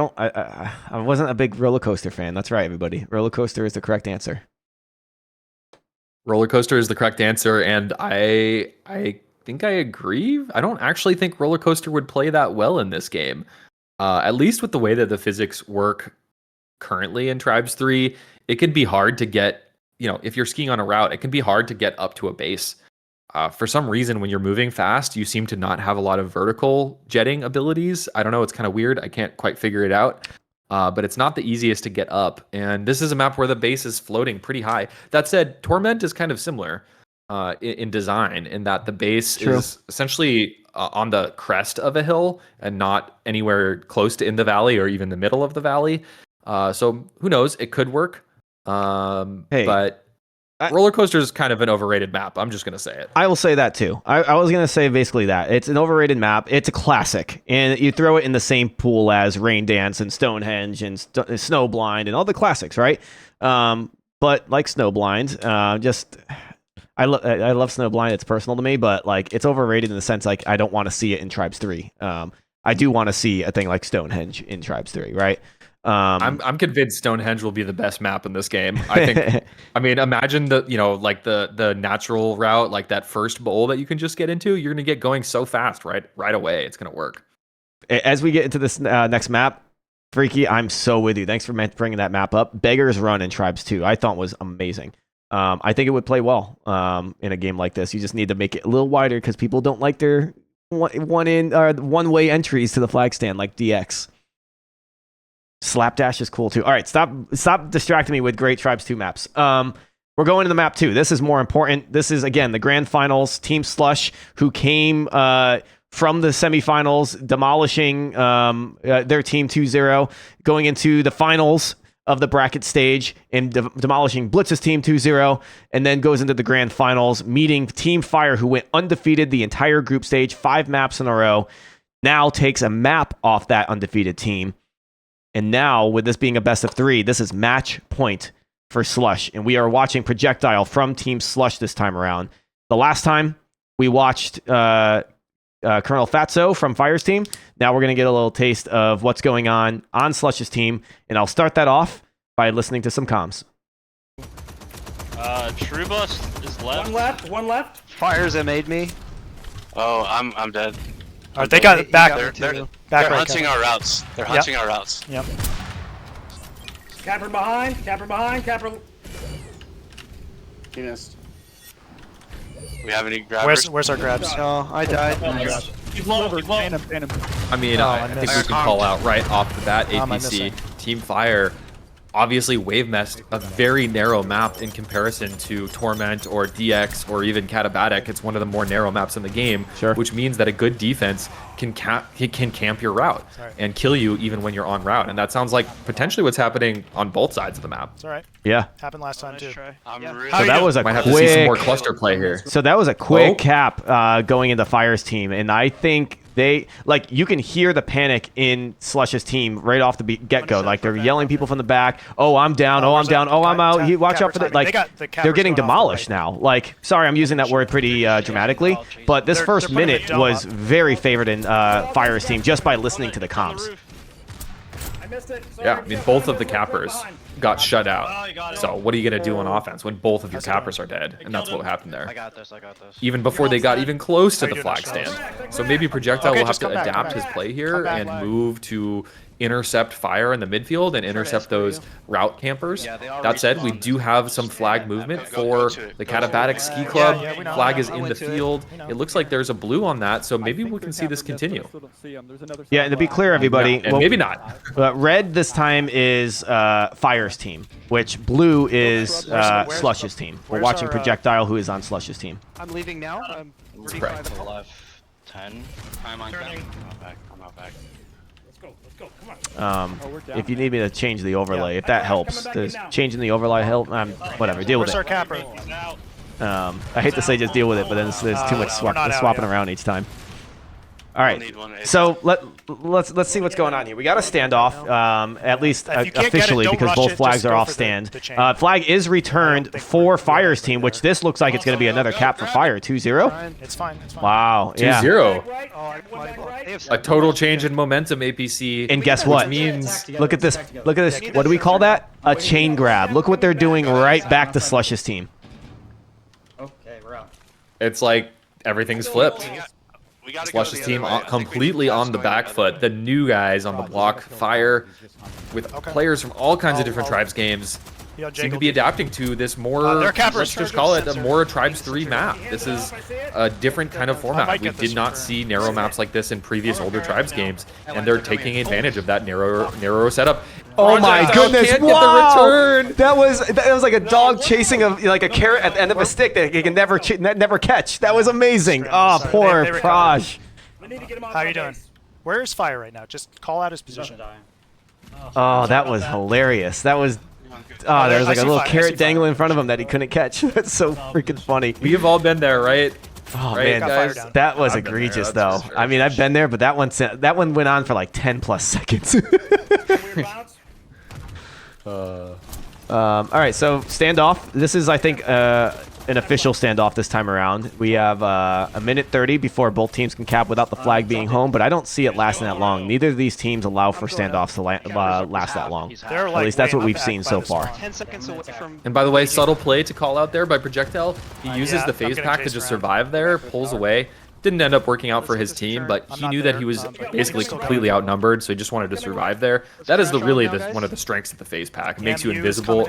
wasn't a big roller coaster fan. That's right, everybody. Roller coaster is the correct answer. Roller coaster is the correct answer, and I think I agree. I don't actually think roller coaster would play that well in this game. At least with the way that the physics work currently in Tribes 3, it can be hard to get, if you're skiing on a route, it can be hard to get up to a base. For some reason, when you're moving fast, you seem to not have a lot of vertical jetting abilities. I don't know, it's kind of weird. I can't quite figure it out. But it's not the easiest to get up. And this is a map where the base is floating pretty high. That said, Torment is kind of similar in design in that the base is essentially on the crest of a hill and not anywhere close to in the valley or even the middle of the valley. So who knows? It could work. But roller coaster is kind of an overrated map. I'm just going to say it. I will say that too. I was going to say basically that. It's an overrated map. It's a classic. And you throw it in the same pool as Rain Dance and Stonehenge and Snowblind and all the classics, right? But like Snowblind, I love Snowblind. It's personal to me, but like it's overrated in the sense like I don't want to see it in Tribes 3. I do want to see a thing like Stonehenge in Tribes 3, right? I'm convinced Stonehenge will be the best map in this game. I think. I mean, imagine the natural route, like that first bowl that you can just get into. You're gonna get going so fast right away. It's gonna work. As we get into this next map, Freaky, I'm so with you. Thanks for bringing that map up. Beggar's Run in Tribes 2, I thought was amazing. I think it would play well in a game like this. You just need to make it a little wider because people don't like their one-way entries to the flag stand like DX. Slapdash is cool too. All right, stop distracting me with great Tribes 2 maps. We're going to the map 2. This is more important. This is, again, the grand finals. Team Slush, who came from the semifinals, demolishing their team 2-0, going into the finals of the bracket stage and demolishing Blitz's team 2-0, and then goes into the grand finals, meeting Team Fire, who went undefeated the entire group stage, 5 maps in a row, now takes a map off that undefeated team. And now, with this being a best of 3, this is match point for Slush. And we are watching Projectile from Team Slush this time around. The last time, we watched Colonel Fatso from Fire's team. Now we're going to get a little taste of what's going on Slush's team. And I'll start that off by listening to some comms. True Bust is left. One left. Fires that made me. Oh, I'm dead. All right, they got it back. They're hunting our routes. They're hunting our routes. Yep. Capper behind. Capper. He missed. We have any grabbers? Where's our grabs? No, I died. He's low. Ban him. I mean, I think we can call out right off the bat, APC, Team Fire. Obviously, Wave Mist, a very narrow map in comparison to Torment or DX or even Katabatic. It's one of the more narrow maps in the game, which means that a good defense can camp your route and kill you even when you're en route. And that sounds like potentially what's happening on both sides of the map. It's all right. Yeah. Happened last time too. So that was a might quick, have to see some more cluster play here. So that was a quick cap going into Fire's team, and I think you can hear the panic in Slush's team right off the get-go. Like they're yelling people from the back. Oh, I'm down. Oh, I'm down. Oh, I'm out. Watch out for that. Like they're getting demolished now. Like, sorry, I'm using that word pretty dramatically, but this first minute was very favored in Fire's team just by listening to the comms. Yeah, I mean, both of the cappers got shut out. So what are you going to do on offense when both of your cappers are dead? And that's what happened there. I got this. Even before they got even close to the flag stand. So maybe Projectile will have to adapt his play here and move to intercept fire in the midfield and intercept those route campers. That said, we do have some flag movement for the Katabatic Ski Club. Flag is in the field. It looks like there's a blue on that, so maybe we can see this continue. Yeah, and to be clear, everybody, and maybe not. Red this time is Fire's team, which blue is Slush's team. We're watching Projectile, who is on Slush's team. I'm leaving now. I'm 45 left. 10. I'm on back. I'm out back. If you need me to change the overlay, if that helps, does changing the overlay help? Whatever, deal with Where's it. our capper? I hate to say just deal with it, but then there's too much swapping around each time. All right, so let's see what's going on here. We got a standoff, at least officially, because both flags are off stand. Flag is returned for Fire's team, which this looks like it's going to be another cap for Fire. 2-0. It's fine. It's fine. Wow. 2-0. A total change in momentum, APC. And guess what? Means look at this. Look at this. What do we call that? A chain grab. Look what they're doing right back to Slush's team. Okay, we're out. It's like everything's flipped. Slush's team completely on the back foot. The new guys on the block, Fire, with players from all kinds of different Tribes games, seem to be adapting to this more, let's just call it a more Tribes 3 map. This is a different kind of format. We did not see narrow maps like this in previous older Tribes games, and they're taking advantage of that narrow setup. Oh my goodness! Can't Wow, get the return. That was like a dog chasing like a carrot at the end of a stick that he can never catch. That was amazing. Oh, poor Praj. How are you doing? Where is Fire right now? Just call out his position. Oh, that was hilarious. That was. Oh, there was like a little carrot dangling in front of him that he couldn't catch. That's so freaking funny. We've all been there, right? Oh right, man, guys? that was egregious though. I mean, I've been there, but that one went on for like 10+ seconds. All right, so standoff. This is, I think, an official standoff this time around. We have a minute 30 before both teams can cap without the flag being home, but I don't see it lasting that long. Neither of these teams allow for standoffs to last that long. At least that's what we've seen so far. 10 seconds away from. And by the way, subtle play to call out there by Projectile. He uses the phase pack to just survive there, pulls away. Didn't end up working out for his team, but he knew that he was basically completely outnumbered, so he just wanted to survive there. That is really one of the strengths of the phase pack. It makes you invincible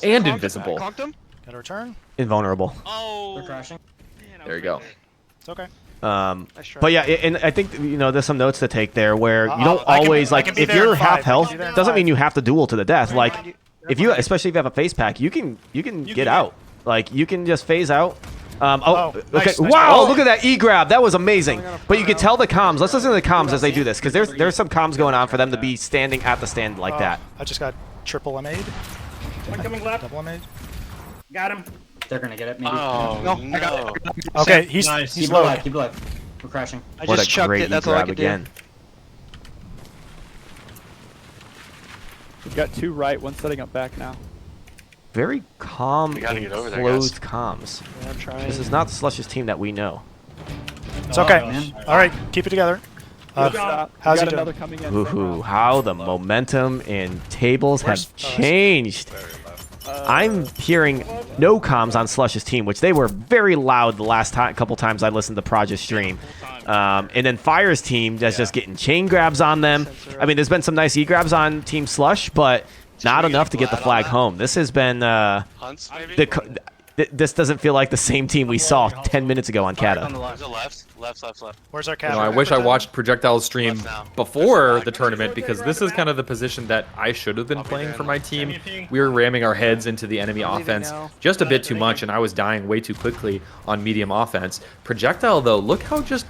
and invisible. Got a return. Invulnerable. Oh, crashing. There you go. It's okay. But yeah, and I think there's some notes to take there where you don't always like if you're half health, doesn't mean you have to duel to the death. Like if you, especially if you have a phase pack, you can get out. Like you can just phase out. Okay. Nice wow, play. look at that E-grab. That was amazing. But you can tell the comms. Let's listen to the comms as they do this, because there's some comms going on for them to be standing at the stand like that. I just got triple MA'd. Coming left. Double MA'd. Got him. They're gonna get it. Maybe. Oh, no. I got it. Okay, he's Keep low. alive. Keep alive. We're crashing. I What just a chucked great it. That's all I E-grab could again. do. We've got 2 right, 1 setting up back now. Very calm We gotta and get over there, closed comms. Yeah, I'm trying. This is not Slush's team that we know. It's okay. All right, keep it together. Good job. How's he got doing? another coming in. Woohoo! How the momentum and tables have changed. I'm hearing no comms on Slush's team, which they were very loud the last couple times I listened to Proj's stream. And then Fire's team that's just getting chain grabs on them. I mean, there's been some nice E-grabs on Team Slush, but not enough to get the flag home. This has been Hunts, maybe? this doesn't feel like the same team we saw 10 minutes ago on Kata. Left. Where's our cat? I wish I watched Projectile's stream before the tournament, because this is kind of the position that I should have been playing for my team. We were ramming our heads into the enemy offense just a bit too much, and I was dying way too quickly on medium offense. Projectile, though, look how just,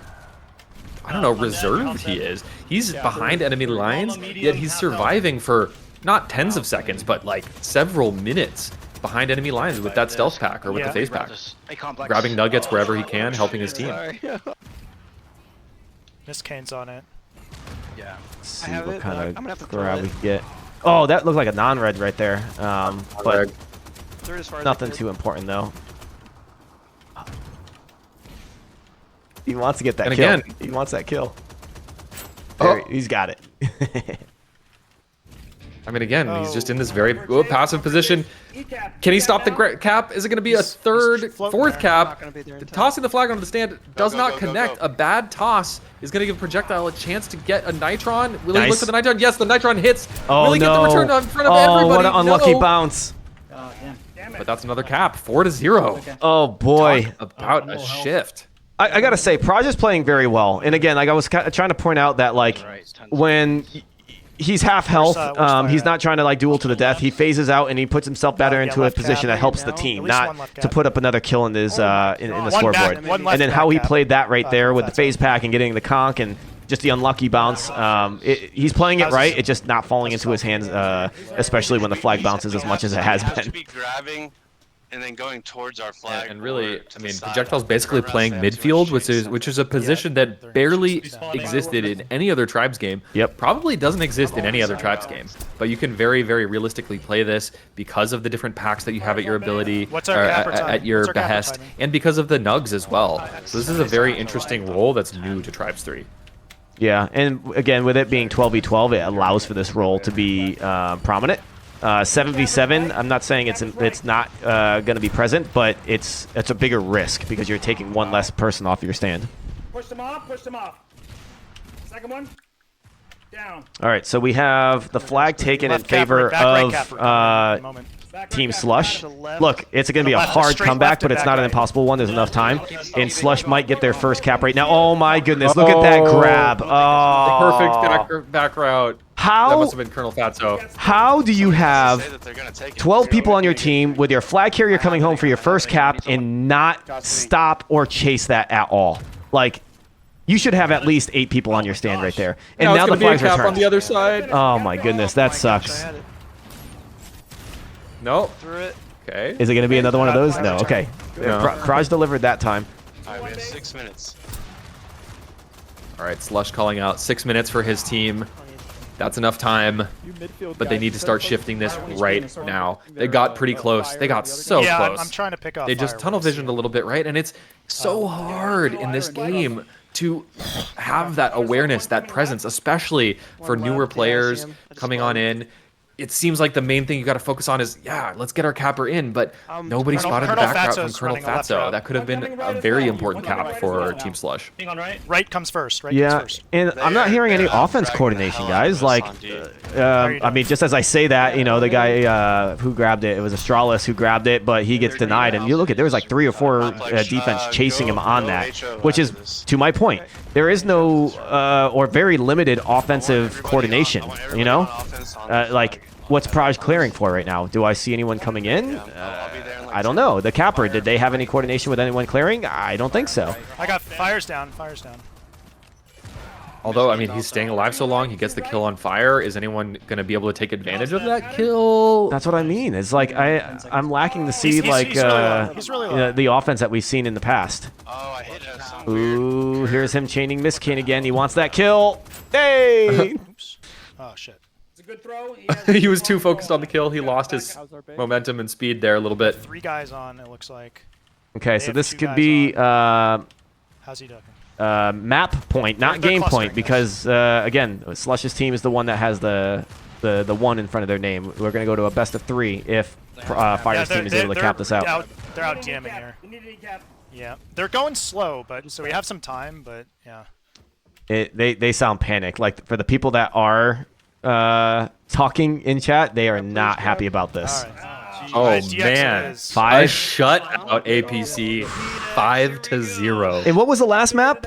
I don't know, reserved he is. He's behind enemy lines, yet he's surviving for not tens of seconds, but like several minutes behind enemy lines with that stealth pack or with the phase pack. Grabbing nuggets wherever he can, helping his team. Miss Kane's on it. Yeah. Let's see what kind of grab we get. Oh, that looked like a non-red right there. But nothing too important though. He wants to get that kill. Again, he wants that kill. There, he's got it. I mean, again, he's just in this very passive position. Can he stop the cap? Is it going to be a third, fourth cap? Tossing the flag onto the stand does not connect. A bad toss is going to give projectile a chance to get a Nitron. Will he look for the Nitron? Yes, the Nitron hits. Will he get the return in front of everybody? What an unlucky bounce. But that's another cap. 4-0. Oh, boy. Talk about a shift. I got to say, Proj is playing very well. And again, like I was trying to point out that, like, when he's half health, he's not trying to, like, duel to the death. He phases out and he puts himself better into a position that helps the team, not to put up another kill in his in the scoreboard. And then how he played that right there with the phase pack and getting the conk and just the unlucky bounce. He's playing it right. It's just not falling into his hands, especially when the flag bounces as much as it has been. Grabbing and then going towards our flag. And really, I mean, projectile's basically playing midfield, which is a position that barely existed in any other Tribes game. Yep. Probably doesn't exist in any other Tribes game. But you can very, very realistically play this because of the different packs that you have at your ability, at your behest, and because of the nugs as well. So this is a very interesting role that's new to Tribes 3. Yeah, and again, with it being 12v12, it allows for this role to be prominent. 7v7, I'm not saying it's not going to be present, but it's a bigger risk because you're taking one less person off your stand. Push them off, push them off. Second one, down. All right, so we have the flag taken in favor of Team Slush. Look, it's going to be a hard comeback, but it's not an impossible one. There's enough time. And Slush might get their first cap right now. Oh, my goodness. Look at that grab. Oh. The perfect back route. How? That must have been Colonel Fatso. How do you have 12 people on your team with your flag carrier coming home for your first cap and not stop or chase that at all? Like, you should have at least 8 people on your stand right there. And now the flag's returned. On the other side. Oh, my goodness. That sucks. Nope. Okay. Is it going to be another one of those? No. Okay. Kraj delivered that time. All right, we have 6 minutes. All right, Slush calling out 6 minutes for his team. That's enough time, but they need to start shifting this right now. They got pretty close. They got so close. I'm trying to pick off. They just tunnel visioned a little bit, right? And it's so hard in this game to have that awareness, that presence, especially for newer players coming on in. It seems like the main thing you got to focus on is, let's get our capper in, but nobody spotted the back route from Colonel Fatso. That could have been a very important cap for Team Slush. Right comes first. And I'm not hearing any offense coordination, guys. Like, I mean, just as I say that, you know, the guy who grabbed it, it was Astralis who grabbed it, but he gets denied. And you look at, there was like 3 or 4 defense chasing him on that, which is, to my point, there is no or very limited offensive coordination, you know? Like, what's Proj clearing for right now? Do I see anyone coming in? I don't know. The capper, did they have any coordination with anyone clearing? I don't think so. I got fires down. Although, I mean, he's staying alive so long, he gets the kill on fire. Is anyone going to be able to take advantage of that kill? That's what I mean. It's like I'm lacking to see the offense that we've seen in the past. Oh, I hit him. Ooh, here's him chaining Miskin again. He wants that kill. Hey! Oh, shit. Good throw. He was too focused on the kill. He lost his momentum and speed there a little bit. 3 guys on, it looks like. Okay, so this could be how's he ducking? Map point, not game point, because again, Slush's team is the one that has the 1 in front of their name. We're going to go to a best of 3 if Fire's team is able to cap this out. They're out DMing here. Yeah, they're going slow, but so we have some time, but yeah. They sound panicked. Like, for the people that are talking in chat, they are not happy about this. Oh man, 5 shutout APC, 5-0. And what was the last map?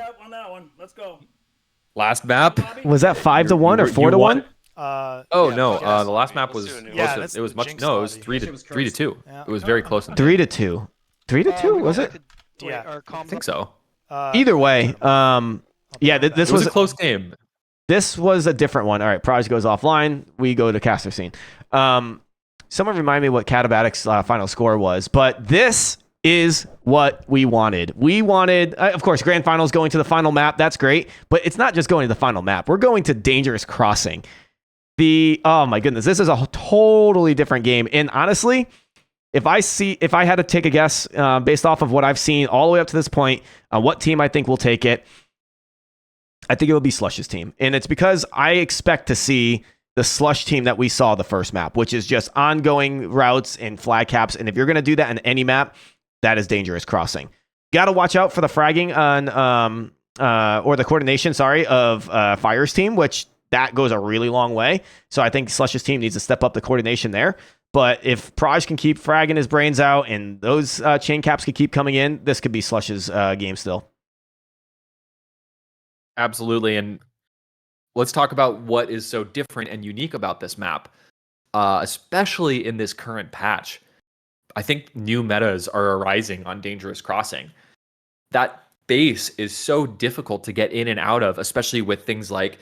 Last map? Was that 5-1 or 4-1? Oh no, the last map was it was much. No, it was 3-2. It was very close. 3-2. 3-2 was it? Yeah, I think so. Either way, yeah, this was a close game. This was a different one. All right, Proj goes offline. We go to caster scene. Someone remind me what Catabatic's final score was, but this is what we wanted. We wanted, of course, Grand Finals going to the final map. That's great, but it's not just going to the final map. We're going to Dangerous Crossing. Oh my goodness, this is a totally different game. And honestly, if I had to take a guess based off of what I've seen all the way up to this point, what team I think will take it, I think it will be Slush's team. And it's because I expect to see the slush team that we saw the first map, which is just ongoing routes and flag caps. And if you're going to do that on any map, that is Dangerous Crossing. Got to watch out for the fragging on, or the coordination, sorry, of Fire's team, which that goes a really long way. So I think Slush's team needs to step up the coordination there. But if Praj can keep fragging his brains out and those chain caps can keep coming in, this could be Slush's game still. Absolutely. And let's talk about what is so different and unique about this map, especially in this current patch. I think new metas are arising on Dangerous Crossing. That base is so difficult to get in and out of, especially with things like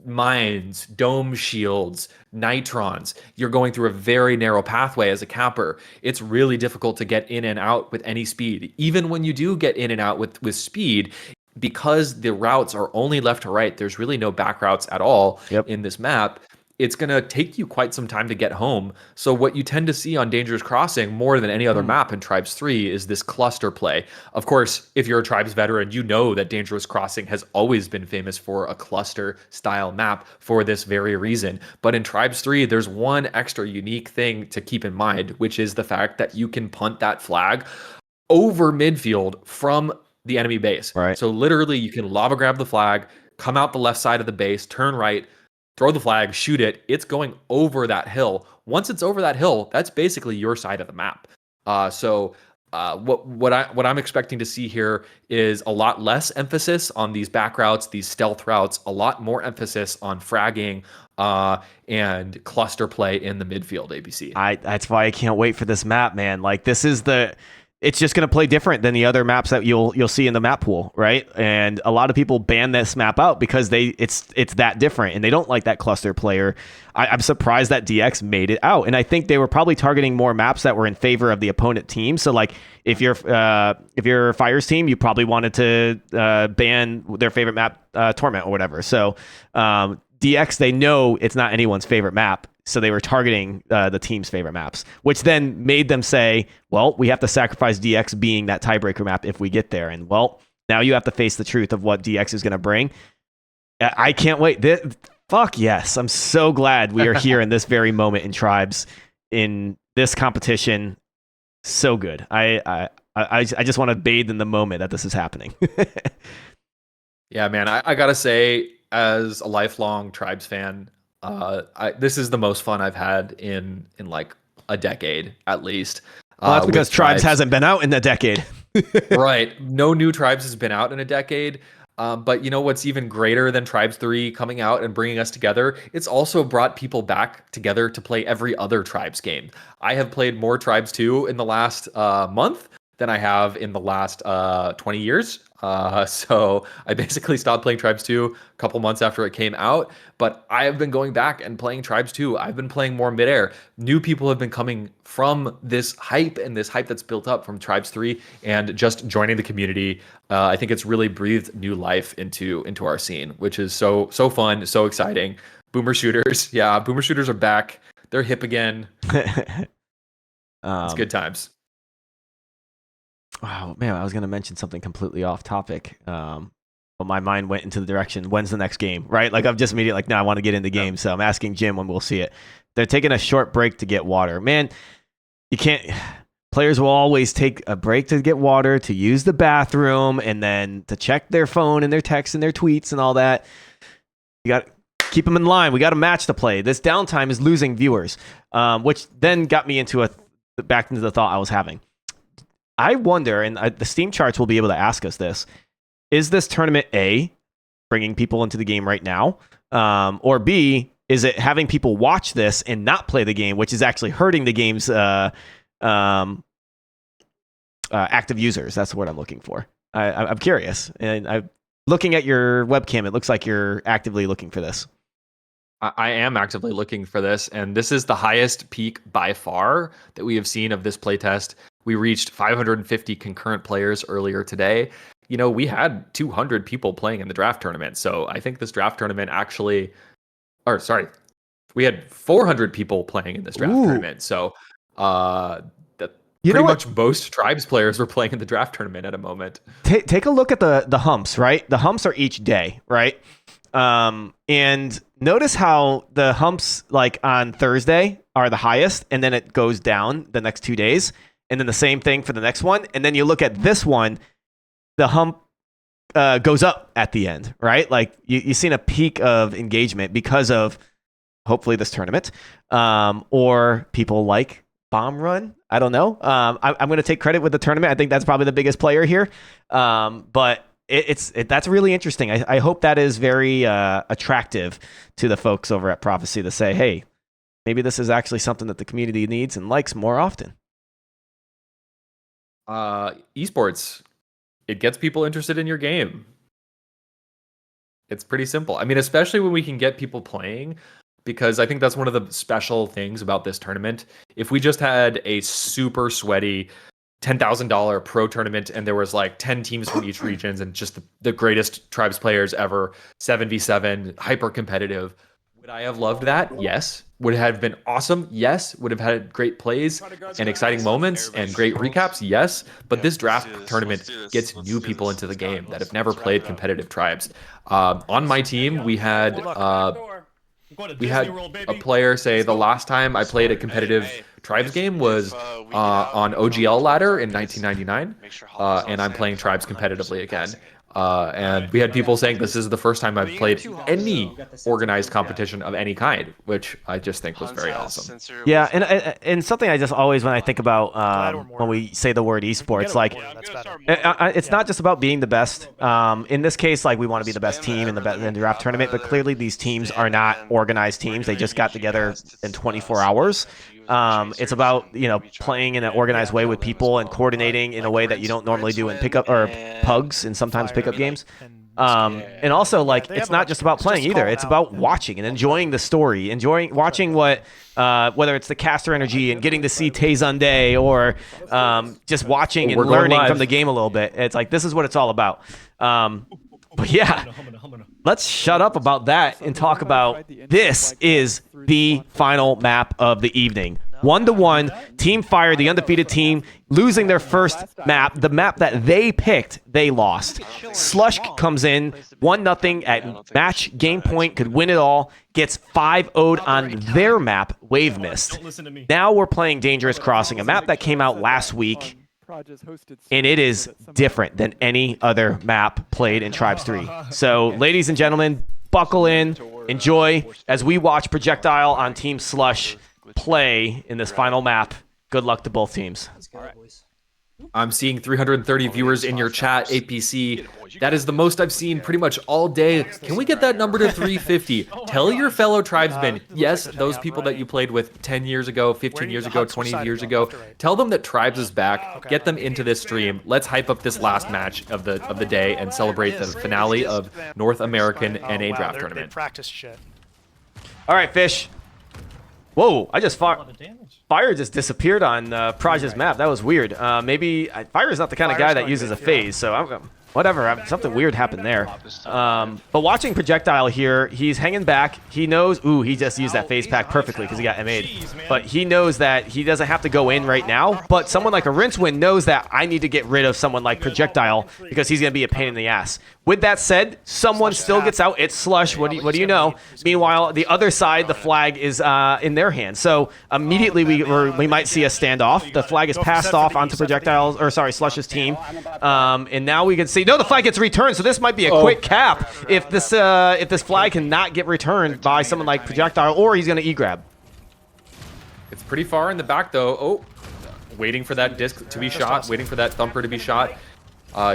mines, dome shields, nitrons. You're going through a very narrow pathway as a capper. It's really difficult to get in and out with any speed. Even when you do get in and out with speed, because the routes are only left to right, there's really no back routes at all in this map. It's going to take you quite some time to get home. So what you tend to see on Dangerous Crossing more than any other map in Tribes 3 is this cluster play. Of course, if you're a Tribes veteran, you know that Dangerous Crossing has always been famous for a cluster style map for this very reason. But in Tribes 3, there's one extra unique thing to keep in mind, which is the fact that you can punt that flag over midfield from the enemy base. Right. So literally you can lava grab the flag, come out the left side of the base, turn right, throw the flag, shoot it. It's going over that hill. Once it's over that hill, that's basically your side of the map. What I'm expecting to see here is a lot less emphasis on these back routes, these stealth routes, a lot more emphasis on fragging and cluster play in the midfield. ABC. That's why I can't wait for this map, man. Like this is it's just going to play different than the other maps that you'll see in the map pool, right? And a lot of people ban this map out because it's that different and they don't like that cluster player. I'm surprised that DX made it out, and I think they were probably targeting more maps that were in favor of the opponent team. So like if you're Fire's team, you probably wanted to ban their favorite map, Torment or whatever. So DX, they know it's not anyone's favorite map. So they were targeting the team's favorite maps, which then made them say, well, we have to sacrifice DX being that tiebreaker map if we get there. And well, now you have to face the truth of what DX is going to bring. I can't wait. Fuck yes. I'm so glad we are here in this very moment in Tribes in this competition. So good. I just want to bathe in the moment that this is happening. Yeah, man. I got to say, as a lifelong Tribes fan, this is the most fun I've had in like a decade at least. Well, that's because Tribes hasn't been out in a decade. Right. No new Tribes has been out in a decade. But you know what's even greater than Tribes 3 coming out and bringing us together? It's also brought people back together to play every other Tribes game. I have played more Tribes 2 in the last month than I have in the last 20 years. So I basically stopped playing Tribes 2 a couple months after it came out, but I have been going back and playing Tribes 2. I've been playing more midair. New people have been coming from this hype and this hype that's built up from Tribes 3 and just joining the community. I think it's really breathed new life into our scene, which is so fun, so exciting. Boomer shooters. Yeah, boomer shooters are back. They're hip again. It's good times. Wow, man, I was going to mention something completely off topic. But my mind went into the direction, when's the next game, right? Like, I'm just immediately like, no, I want to get in the game. So I'm asking Jim when we'll see it. They're taking a short break to get water. Man, you can't... Players will always take a break to get water, to use the bathroom, and then to check their phone and their texts and their tweets and all that. You got to keep them in line. We got a match to play. This downtime is losing viewers, which then got me back into the thought I was having. I wonder, and the Steam charts will be able to ask us this, is this tournament A, bringing people into the game right now, or B, is it having people watch this and not play the game, which is actually hurting the game's active users? That's the word I'm looking for. I'm curious, and looking at your webcam, it looks like you're actively looking for this. I am actively looking for this, and this is the highest peak by far that we have seen of this playtest. We reached 550 concurrent players earlier today. You know, we had 200 people playing in the draft tournament. So I think this draft tournament we had 400 people playing in this draft tournament. So pretty much most Tribes players were playing in the draft tournament at a moment. Take a look at the humps, right? The humps are each day, right? And notice how the humps like on Thursday are the highest, and then it goes down the next 2 days, and then the same thing for the next one, and then you look at this one, the hump goes up at the end, right? Like you've seen a peak of engagement because of hopefully this tournament, or people like Bomb Run. I don't know. I'm going to take credit with the tournament. I think that's probably the biggest player here, but that's really interesting. I hope that is very attractive to the folks over at Prophecy to say, hey, maybe this is actually something that the community needs and likes more often. Esports, it gets people interested in your game. It's pretty simple. I mean, especially when we can get people playing, because I think that's one of the special things about this tournament. If we just had a super sweaty $10,000 pro tournament and there was like 10 teams from each regions and just the greatest Tribes players ever, 7v7, hyper competitive, would I have loved that? Yes. Would it have been awesome? Yes. Would have had great plays and exciting moments and great recaps? Yes. But this draft tournament gets new people into the game that have never played competitive Tribes. On my team, we had a player say the last time I played a competitive Tribes game was on OGL ladder in 1999, and I'm playing Tribes competitively again. And we had people saying this is the first time I've played any organized competition of any kind, which I just think was very awesome. Yeah, and something I just always, when I think about when we say the word esports, like it's not just about being the best. In this case, like we want to be the best team in the draft tournament, but clearly these teams are not organized teams. They just got together in 24 hours. It's about, playing in an organized way with people and coordinating in a way that you don't normally do in pickup or pugs and sometimes pickup games. And also, like, it's not just about playing either. It's about watching and enjoying the story, watching what, whether it's the caster energy and getting to see Tay Zonday or just watching and learning from the game a little bit. It's like, this is what it's all about. But yeah, let's shut up about that and talk about this is the final map of the evening. 1-1, Team Fire, the undefeated team, losing their first map. The map that they picked, they lost. Slush comes in, 1-0 at match game point, could win it all, gets 5-0'd on their map, Wave Mist. Now we're playing Dangerous Crossing, a map that came out last week, and it is different than any other map played in Tribes 3. So, ladies and gentlemen, buckle in, enjoy as we watch Projectile on Team Slush play in this final map. Good luck to both teams. I'm seeing 330 viewers in your chat, APC. That is the most I've seen pretty much all day. Can we get that number to 350? Tell your fellow tribesmen, yes, those people that you played with 10 years ago, 15 years ago, 20 years ago, tell them that Tribes is back. Get them into this stream. Let's hype up this last match of the day and celebrate the finale of North American NA draft tournament. Practice shit. All right, Fish. Whoa, I just Fire just disappeared on Praj's map. That was weird. Maybe Fire is not the kind of guy that uses a phase, so whatever. Something weird happened there. But watching Projectile here, he's hanging back. He knows, he just used that phase pack perfectly because he got MA'd. But he knows that he doesn't have to go in right now. But someone like a Rincewind knows that I need to get rid of someone like Projectile because he's going to be a pain in the ass. With that said, someone still gets out. It's Slush. What do you know? Meanwhile, the other side, the flag is in their hands. So immediately we might see a standoff. The flag is passed off onto Slush's team. And now we can see, no, the flag gets returned. So this might be a quick cap if this flag cannot get returned by someone like Projectile, or he's going to E-grab. It's pretty far in the back, though. Waiting for that disc to be shot, waiting for that thumper to be shot.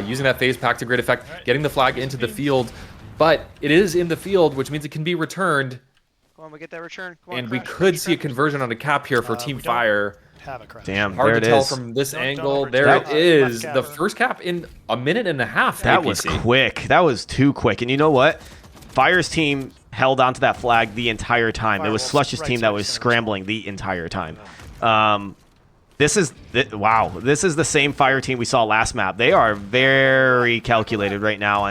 Using that phase pack to great effect, getting the flag into the field. But it is in the field, which means it can be returned. Come on, we get that return. And we could see a conversion on a cap here for Team Fire. Damn, hard there to it tell is. from this angle. There it is. The first cap in a minute and a half. That was quick. That was too quick. And you know what? Fire's team held onto that flag the entire time. It was Slush's team that was scrambling the entire time. This is the same Fire team we saw last map. They are very calculated right now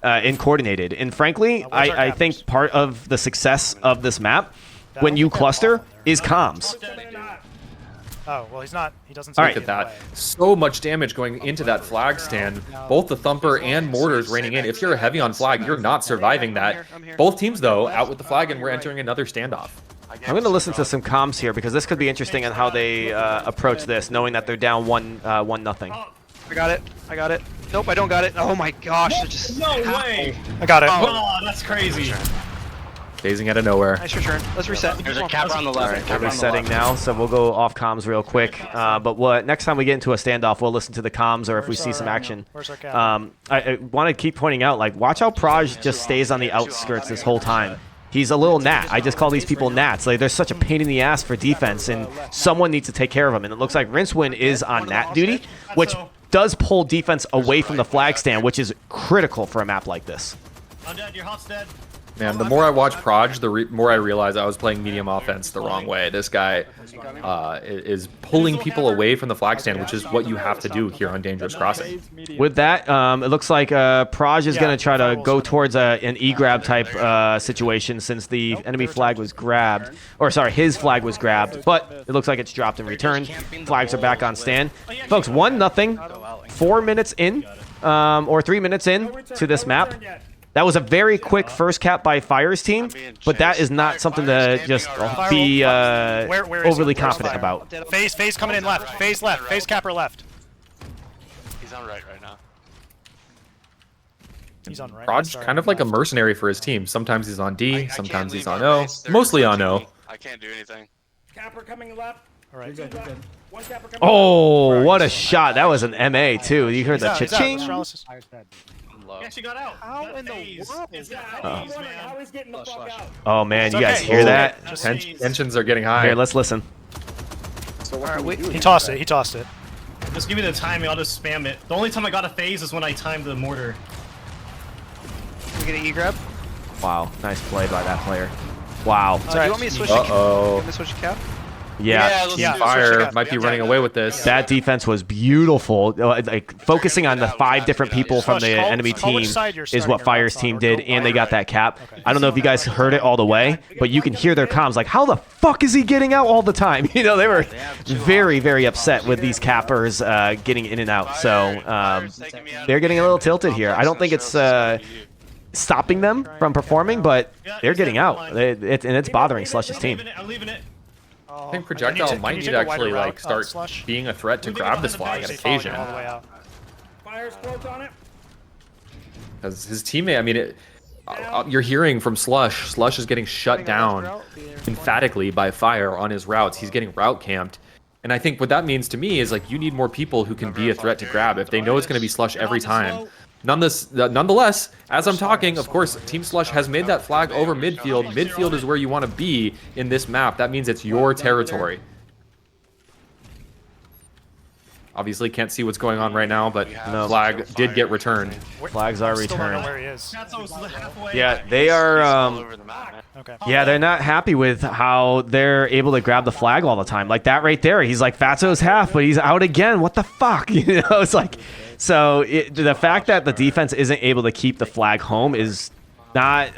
and coordinated. And frankly, I think part of the success of this map, when you cluster, is comms. Oh, well, he's not. He doesn't. Look stay at in that. the way. So much damage going into that flag stand. Both the Thumper and Mortars raining in. If you're heavy on flag, you're not surviving that. Both teams, though, out with the flag, and we're entering another standoff. I'm going to listen to some comms here because this could be interesting on how they approach this, knowing that they're down 1-0. I got it. I got it. Nope, I don't got it. Oh my gosh, that just No way! I got it. Oh, that's crazy. Phasing out of nowhere. Nice return. Let's reset. There's a capper on the left. We're resetting now, so we'll go off comms real quick. But next time we get into a standoff, we'll listen to the comms, or if we see some action. Where's our cap? I want to keep pointing out, like, watch how Praj just stays on the outskirts this whole time. He's a little gnat. I just call these people gnats. Like, they're such a pain in the ass for defense, and someone needs to take care of him. And it looks like Rincewind is on gnat duty, which does pull defense away from the flag stand, which is critical for a map like this. I'm dead. Your hot's dead. Man, the more I watch Proj, the more I realize I was playing medium offense the wrong way. This guy is pulling people away from the flag stand, which is what you have to do here on Dangerous Crossing. With that, it looks like Proj is going to try to go towards an E-grab type situation since the enemy flag was grabbed. Or, sorry, his flag was grabbed, but it looks like it's dropped in return. Flags are back on stand. Folks, 1-0, 4 minutes in, or 3 minutes in to this map. That was a very quick first cap by Fire's team, but that is not something to just be overly confident about. Phase coming in left. Phase left. Phase capper left. He's on right now. He's on right. Proj kind of like a mercenary for his team. Sometimes he's on D, sometimes he's on O, mostly on O. I can't do anything. Capper coming left. All right. You're good. One capper coming Oh, what a shot. That was an MA, too. You heard the cha-ching. He actually got out. How in the world is that? How he's getting the fuck out? Oh, man, you guys hear that? Tensions are getting high. Here, let's listen. He tossed it. He tossed it. Just give me the timing. I'll just spam it. The only time I got a phase is when I timed the mortar. We get an E-grab? Wow, nice play by that player. Wow. Do you want me to switch Uh-oh. to switch cap? Yeah, Fire might be running away with this. That defense was beautiful. Like, focusing on the 5 different people from the enemy team is what Fire's team did, and they got that cap. I don't know if you guys heard it all the way, but you can hear their comms like, how the fuck is he getting out all the time? You know, they were very, very upset with these cappers getting in and out. So they're getting a little tilted here. I don't think it's stopping them from performing, but they're getting out, and it's bothering Slush's team. I'm leaving it. I think Projectile might need to actually like start being a threat to grab this flag on occasion. Fire's close on it. Because his teammate, I mean, you're hearing from Slush. Slush is getting shut down emphatically by Fire on his routes. He's getting route camped. And I think what that means to me is like you need more people who can be a threat to grab if they know it's going to be Slush every time. Nonetheless, as I'm talking, of course, Team Slush has made that flag over midfield. Midfield is where you want to be in this map. That means it's your territory. Obviously, can't see what's going on right now, but the flag did get returned. Flags are returned. Where he is. Yeah, they are. Yeah, they're not happy with how they're able to grab the flag all the time. Like that right there. He's like, Fatso's half, but he's out again. What the fuck? You know, it's like. So the fact that the defense isn't able to keep the flag home is not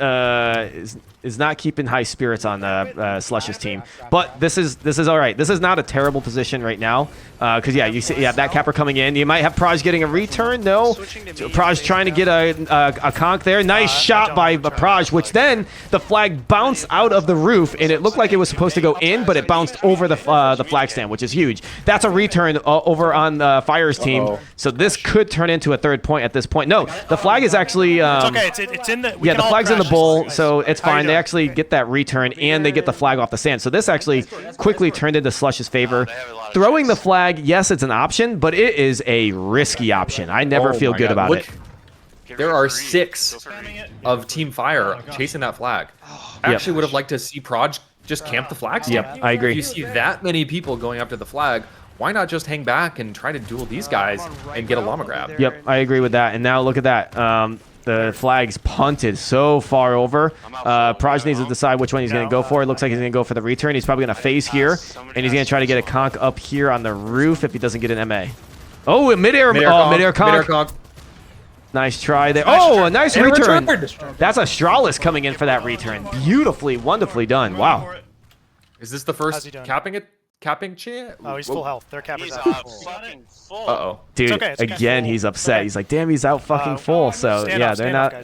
keeping high spirits on Slush's team. But this is all right. This is not a terrible position right now. Because you see that capper coming in. You might have Proj getting a return. No, Proj trying to get a conk there. Nice shot by Proj, which then the flag bounced out of the roof, and it looked like it was supposed to go in, but it bounced over the flag stand, which is huge. That's a return over on Fire's team. So this could turn into a 3rd point at this point. No, the flag is actually. It's okay. It's in the. Yeah, the flag's in the bowl, so it's fine. They actually get that return, and they get the flag off the sand. So this actually quickly turned into Slush's favor. Throwing the flag, yes, it's an option, but it is a risky option. I never feel good about it. There are 6 of Team Fire chasing that flag. I actually would have liked to see Proj just camp the flag stand. Yep, I agree. If you see that many people going after the flag, why not just hang back and try to duel these guys and get a llama grab? Yep, I agree with that. And now look at that. The flag's punted so far over. Proj needs to decide which one he's going to go for. It looks like he's going to go for the return. He's probably going to phase here, and he's going to try to get a conk up here on the roof if he doesn't get an MA. Oh, a midair conk. Nice try there. Oh, a nice return. That's a Stralis coming in for that return. Beautifully, wonderfully done. Wow. Is this the first capping it capping chance? Oh, he's full health. Their cap is He's out. fucking full. Uh-oh. Dude, okay, it's okay. again, he's upset. He's like, damn, he's out fucking full. So, stand yeah, off, they're stand off, not.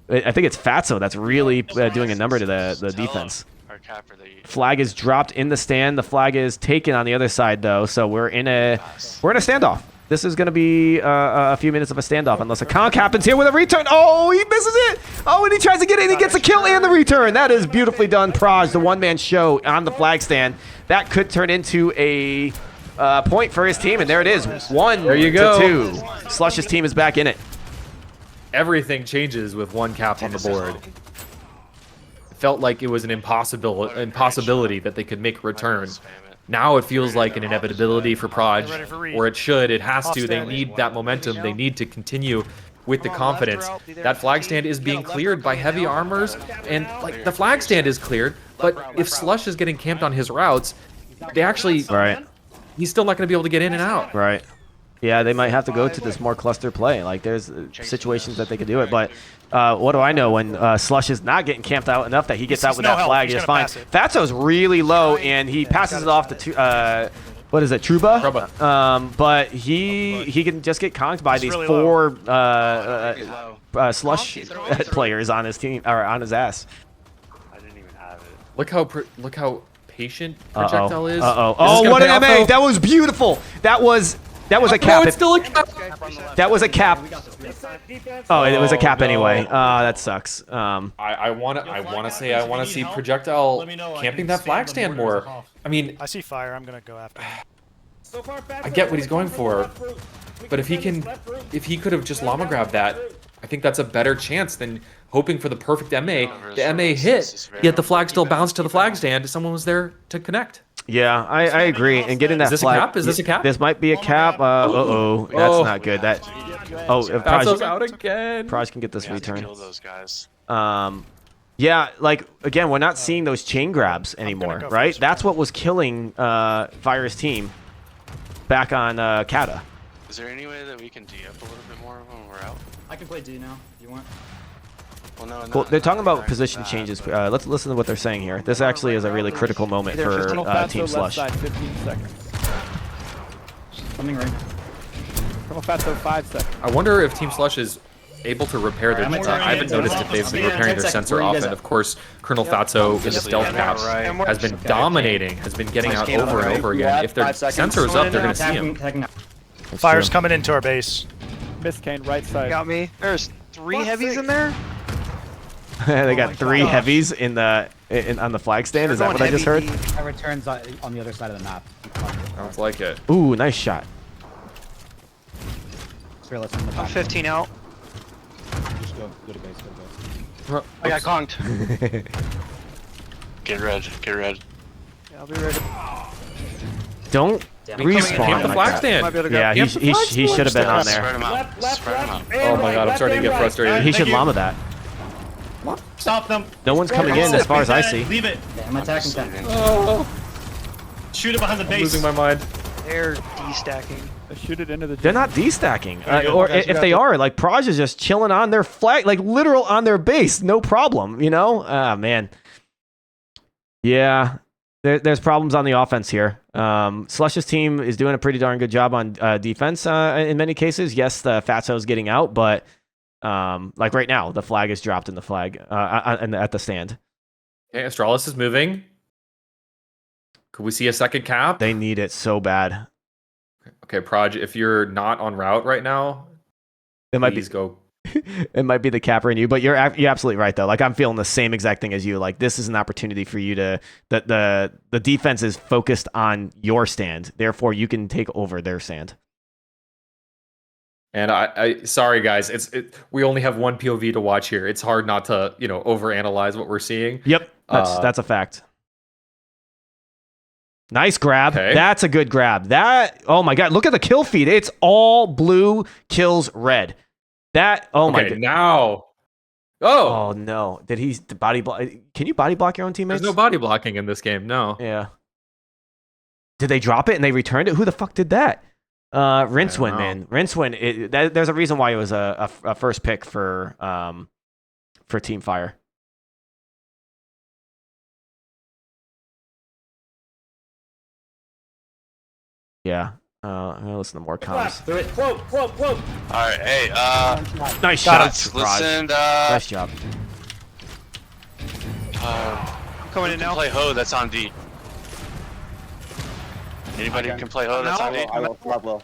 guys. I think it's Fatso that's really doing a number to the defense. Our capper that you... Flag is dropped in the stand. The flag is taken on the other side, though. So we're in a standoff. This is going to be a few minutes of a standoff unless a conk happens here with a return. Oh, he misses it. Oh, and he tries to get it. And he gets a kill and the return. That is beautifully done. Praj, the one-man show on the flag stand. That could turn into a point for his team. And there it is. 1 there you go. to 2. Slush's team is back in it. Everything changes with 1 cap on the board. It felt like it was an impossibility that they could make a return. Now it feels like an inevitability for Proj, or it should. It has to. They need that momentum. They need to continue with the confidence. That flag stand is being cleared by heavy armors, and like the flag stand is cleared, but if Slush is getting camped on his routes, they actually... Right. He's still not going to be able to get in and out. Right. Yeah, they might have to go to this more cluster play. Like, there's situations that they could do it, but what do I know when Slush is not getting camped out enough that he gets out with that flag? He's fine. Fatso's really low, and he passes it off to what is it, Truba? But he can just get conked by these 4 Slush players on his team or on his ass. I didn't even have it. Look how patient projectile is. Oh, what an MA! That was beautiful. That was a cap. Oh, it's still a cap. That was a cap. Oh, it was a cap anyway. That sucks. I want to see projectile camping that flag stand more. I mean, I see fire. I'm gonna go after him. I get what he's going for, but if he could have just llama grabbed that, I think that's a better chance than hoping for the perfect MA. The MA hit, yet the flag still bounced to the flag stand. Someone was there to connect. Yeah, I agree. And getting that flag. A cap? Is this a cap? This might be a cap. That's not good. That. Oh, if Praj out again. Praj can get this return. Kill those guys. Yeah, like again, we're not seeing those chain grabs anymore, right? That's what was killing Fire's team back on Kata. Is there any way that we can D up a little bit more when we're out? I can play D now if you want. Well, they're talking about position changes. Let's listen to what they're saying here. This actually is a really critical moment for Team Slush. Side, 15 seconds. Coming right. Colonel Fatso, 5 seconds. I wonder if Team Slush is able to repair their... I haven't noticed if they've been repairing their sensor often. Of course, Colonel Fatso in the stealth cap has been dominating, has been getting out over and over again. If their sensor is up, they're going to see him. Fire's coming into our base. Miss Kane, right side. Got me. There's 3 heavies in there. They got 3 heavies on the flag stand. Is that what I just heard? That returns on the other side of the map. Sounds like it. Ooh, nice shot. I'm 15 out. Just go to base. Go to base. I got conked. Get red. Get red. Yeah, I'll be ready. Don't respawn the flag stand. Yeah, he should have been on there. Oh my god, I'm starting to get frustrated. He should llama that. Stop them. No one's coming in as far as I see. Leave it. I'm attacking them. Shoot it behind the base. I'm losing my mind. They're D-stacking. Shoot it into the... They're not D-stacking. Or if they are, like, Praj is just chilling on their flag, like, literal on their base. No problem, you know? Ah, man. Yeah. There's problems on the offense here. Slush's team is doing a pretty darn good job on defense in many cases. Yes, the Fatso's getting out, but like right now, the flag is dropped in the flag at the stand. Okay, Astralis is moving. Could we see a second cap? They need it so bad. Okay, Proj, if you're not on route right now, please go. It might be the capper in you, but you're absolutely right though. Like I'm feeling the same exact thing as you. Like this is an opportunity for you to the defense is focused on your stand, therefore you can take over their stand. And I sorry guys, we only have one POV to watch here. It's hard not to overanalyze what we're seeing. Yep, that's a fact. Nice grab. Okay. That's a good grab. Oh my god, look at the kill feed. It's all blue kills red. My god. Now. Oh no. Did he body block? Can you body block your own teammates? There's no body blocking in this game, no. Yeah. Did they drop it and they returned it? Who the fuck did that? Rincewind, man. Rincewind, there's a reason why it was a first pick for Team Fire. Yeah. I'm gonna listen to more comms. Cloak. All right, hey, Nice let's shot. listen. Nice job. Coming in now. Play Ho. That's on D. Anybody who can play Ho? That's on D. I will. Swap low.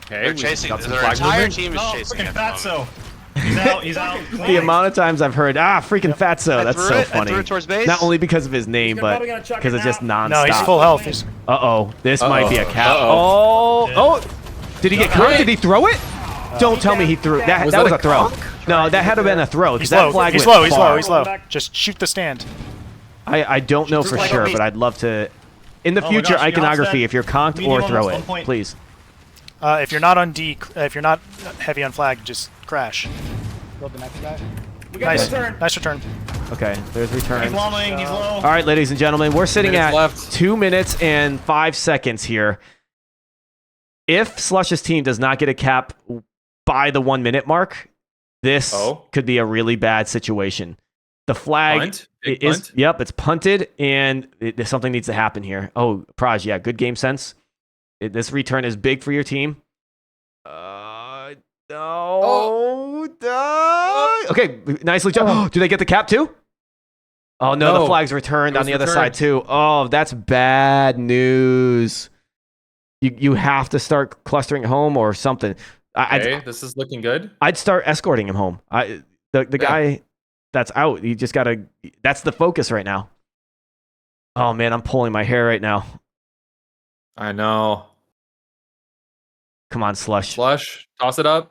Okay, They're we chasing. got some Their flag entire movement. team is chasing. Freaking at the moment. Fatso. He's out. He's out. The amount of times I've heard, freaking Fatso. That's so I funny. threw it towards base. Not only because of his name, but probably gonna chuck because it it's just now. nonstop. No, he's full health. He's This might be a cap. Uh-oh. Oh. Did he get caught? Did he throw it? Don't tell me he threw it. That was a throw. No, that had to have been a throw. he's That low. flag He's went low. He's far. low. He's low. Just shoot the stand. I don't know for sure, but I'd love to. In the Oh my future, gosh, iconography, Beyonce. if you're conked Medium or throw almost it, 1 point. please. If you're not on D, if you're not heavy on flag, just crash. Build the next guy. We got Nice. the return. Nice return. Okay, there's He's returns. lomming. He's low. All right, ladies and gentlemen, we're sitting at Minutes left. 2 minutes and 5 seconds here. If Slush's team does not get a cap by the 1 minute mark, this could be a really bad situation. The flag Punt? Big is, punt? yep, it's punted, and something needs to happen here. Oh, Praj, yeah, good game sense. This return is big for your team. No. Okay, nicely done. Do they get the cap too? Oh no, the flag's returned on the other side too. Oh, that's bad news. You have to start clustering home or something. Okay, this is looking good. I'd start escorting him home. The guy that's out, you just gotta. That's the focus right now. Oh man, I'm pulling my hair right now. I know. Come on, Slush. Slush, toss it up.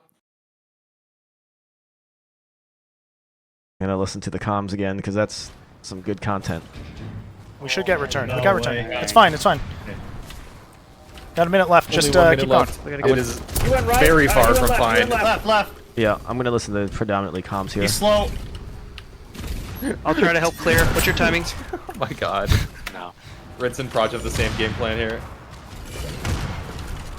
I'm gonna listen to the comms again because that's some good content. We should get return. We got return. It's fine. It's fine. Got a minute left. Only Just 1 minute keep left. going. It is very far from fine. Left. Yeah, I'm gonna listen to predominantly comms here. He's slow. I'll try to help clear. What's your timing? Oh my god. No. Rince and Proj have the same game plan here.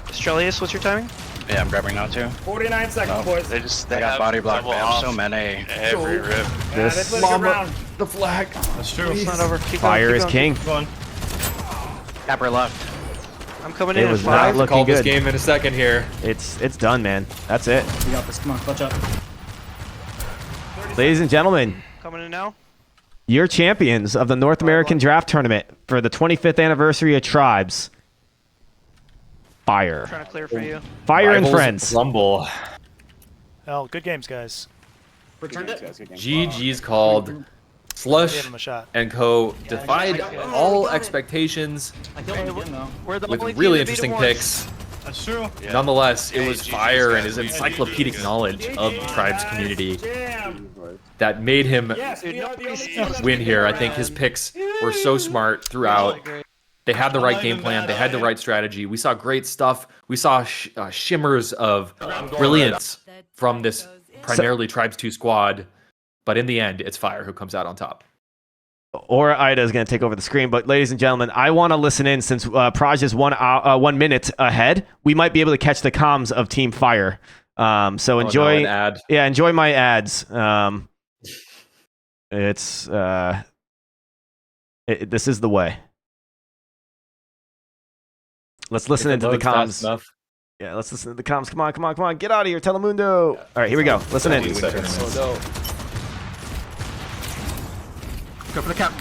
Strelius, what's your timing? Yeah, I'm grabbing now too. 49 seconds, boys. They got body block bam. So many. Every rip. This the flag. That's true. It's not over. Keep fire going, is keep king. going. Capper left. I'm coming It in. was at not five. looking Call this good. game in a second here. It's done, man. That's it. We got this. Come on, clutch up. Ladies and gentlemen, Coming in now. you're champions of the North American Draft Tournament for the 25th anniversary of Tribes. Fire. Trying to clear for you. Fire and Rivals friends. Rumble. Oh, good games, guys. Returned it. GG's called. Give Slush him a shot. and Co. defied all expectations I killed him again though. We're the with only team really to beat him interesting once. picks. That's true. Nonetheless, it Hey, was GG's Fire and guys. his encyclopedic knowledge of the Tribes community Jam. that made him Yes, we are the only team that's win here. I beaten think his picks were so smart throughout. They had the right game plan. They had the right strategy. We saw great stuff. We saw shimmers of brilliance from this primarily Tribes 2 squad. But in the end, it's Fire who comes out on top. Or Ida is going to take over the screen. But ladies and gentlemen, I want to listen in since Praj is 1 minute ahead. We might be able to catch the comms of Team Fire. So enjoy. an ad. Yeah, enjoy my ads. It's this is the way. Let's listen into the comms. Yeah, let's listen to the comms. Come on, come on, come on. Get out of here, Telemundo. All right, here we go. Listen in. Go for the cap.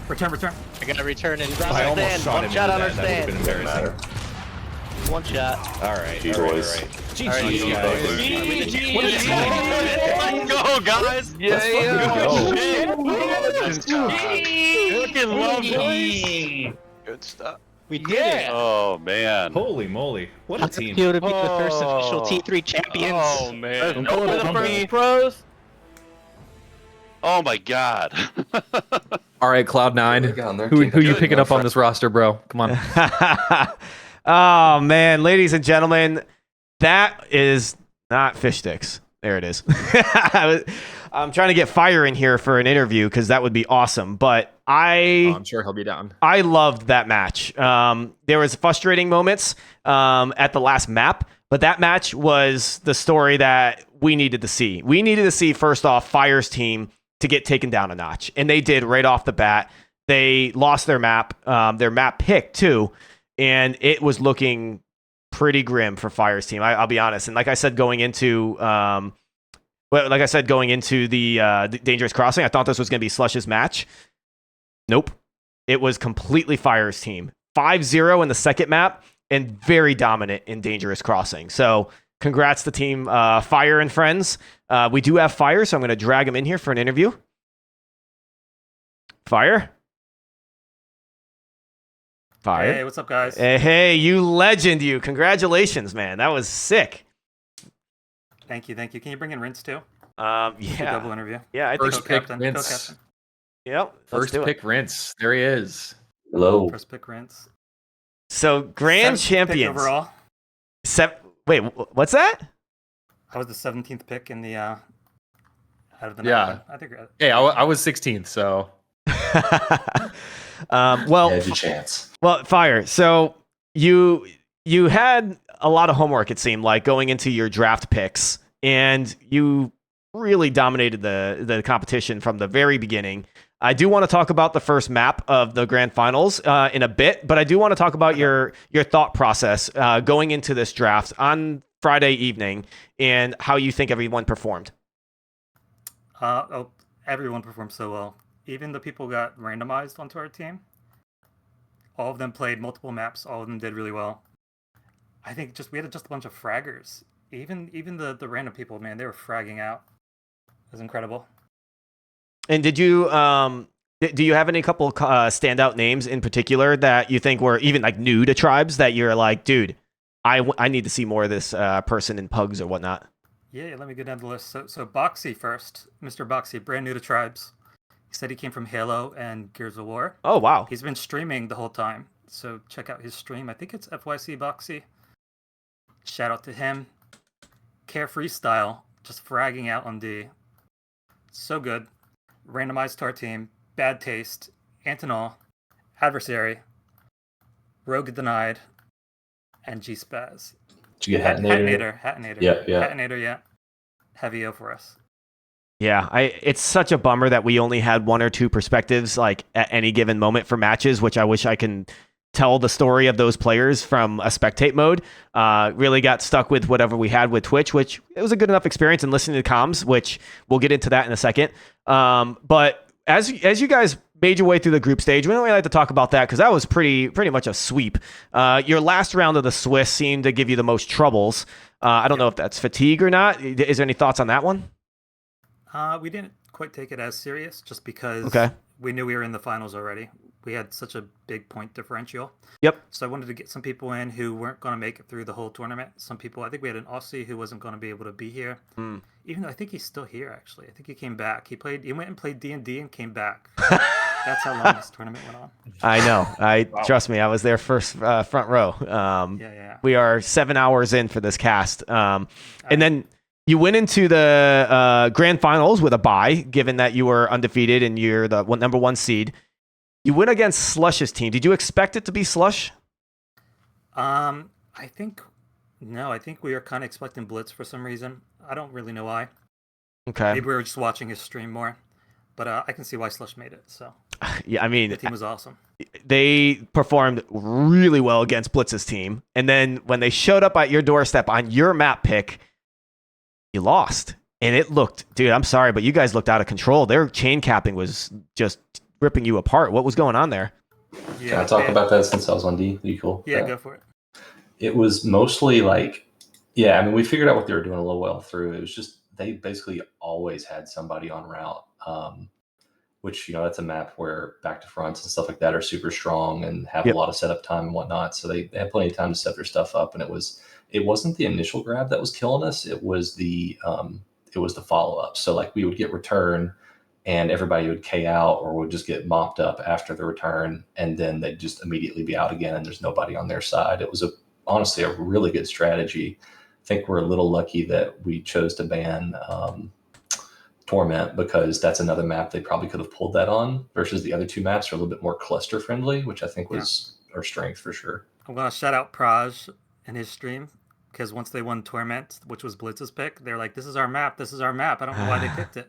Return. I gotta return in. I almost Stand. shot One him shot into on our that. That stand. would have been embarrassing. One shot. All right. GG, all right, boys. all right. GG, Let's go, guys! Yeah, Looking lovely. Good stuff. We did it. Oh man. Holy moly! What a How's team! it feel to be the first official T3 champions? Oh man. No, we're the first pros. Oh my god. All right, Cloud9. Who you picking up on this roster, bro? Come on. Oh man, ladies and gentlemen, that is not Fishstix. There it is. I'm trying to get Fire in here for an interview because that would be awesome. But I'm sure he'll be down. I loved that match. There was frustrating moments at the last map, but that match was the story that we needed to see. We needed to see, first off, Fire's team to get taken down a notch, and they did right off the bat. they lost their map pick too, and it was looking pretty grim for Fire's team. I'll be honest. And like I said, going into the Dangerous Crossing, I thought this was going to be Slush's match. Nope. It was completely Fire's team. 5-0 in the second map and very dominant in Dangerous Crossing. So congrats to team Fire and friends. We do have Fire, so I'm going to drag him in here for an interview. Fire? Fire? Hey, what's up, guys? Hey, you legend, you. Congratulations, man. That was sick. Thank you. Can you bring in Rince too? Yeah. Double interview. Yeah, I think First pick Rince. Yep. First pick Rince. There he is. Hello. First pick Rince. So grand 17th champions. pick overall. Wait, what's that? I was the 17th pick in the out of the Yeah. 9. I think. Hey, I was 16th, so. Well, Had your chance. Well, Fire. So you had a lot of homework, it seemed like, going into your draft picks, and you really dominated the competition from the very beginning. I do want to talk about the first map of the grand finals in a bit, but I do want to talk about your thought process going into this draft on Friday evening and how you think everyone performed. Everyone performed so well. Even the people who got randomized onto our team, all of them played multiple maps. All of them did really well. I think we had just a bunch of fraggers. Even the random people, man, they were fragging out. It was incredible. And did you do you have any couple standout names in particular that you think were even like new to Tribes that you're like, dude, I need to see more of this person in Pugs or whatnot? Yeah, let me go down the list. So Boxy first, Mr. Boxy, brand new to Tribes. He said he came from Halo and Gears of War. Oh, wow. He's been streaming the whole time. So check out his stream. I think it's FYC Boxy. Shout out to him. Carefree Style, just fragging out on D. So good. Randomized to our team. Bad Taste. Antonol. Adversary. Rogue Denied. And G-Spaz. Did you get Hatinator? Hatinator. Yeah. Hatinator, yeah. Heavy O for us. Yeah, it's such a bummer that we only had one or two perspectives like at any given moment for matches, which I wish I can tell the story of those players from a spectate mode. Really got stuck with whatever we had with Twitch, which it was a good enough experience, and listening to comms, which we'll get into that in a second. But as you guys made your way through the group stage, we don't really like to talk about that because that was pretty much a sweep. Your last round of the Swiss seemed to give you the most troubles. I don't know if that's fatigue or not. Is there any thoughts on that one? We didn't quite take it as serious just because we knew we were in the finals already. We had such a big point differential. Yep. So I wanted to get some people in who weren't going to make it through the whole tournament. Some people, I think we had an Aussie who wasn't going to be able to be here. Even though I think he's still here, actually. I think he came back. He went and played D&D and came back. That's how long this tournament went on. I know. Trust me, I was there first front row. We are 7 hours in for this cast. And then you went into the grand finals with a bye, given that you were undefeated and you're the number 1 seed. You went against Slush's team. Did you expect it to be Slush? I think we were kind of expecting Blitz for some reason. I don't really know why. Okay. Maybe we were just watching his stream more. But I can see why Slush made it. So yeah, I mean, the team was awesome. They performed really well against Blitz's team, and then when they showed up at your doorstep on your map pick, you lost. And it looked, dude, I'm sorry, but you guys looked out of control. Their chain capping was just ripping you apart. What was going on there? Yeah, can I talk about that since I was on D? Are you cool? Yeah, go for it. It was mostly like, I mean, we figured out what they were doing a little well through. It was just they basically always had somebody on route, which, that's a map where back to fronts and stuff like that are super strong and have a lot of setup time and whatnot. So they had plenty of time to set their stuff up, and it wasn't the initial grab that was killing us. It was the follow up. So like we would get return, and everybody would K out or would just get mopped up after the return, and then they'd just immediately be out again, and there's nobody on their side. It was honestly a really good strategy. I think we're a little lucky that we chose to ban Torment, because that's another map they probably could have pulled that on, versus the other two maps are a little bit more cluster friendly, which I think was our strength for sure. I'm going to shout out Praj in his stream, because once they won Torment, which was Blitz's pick, they're like, this is our map. I don't know why they picked it.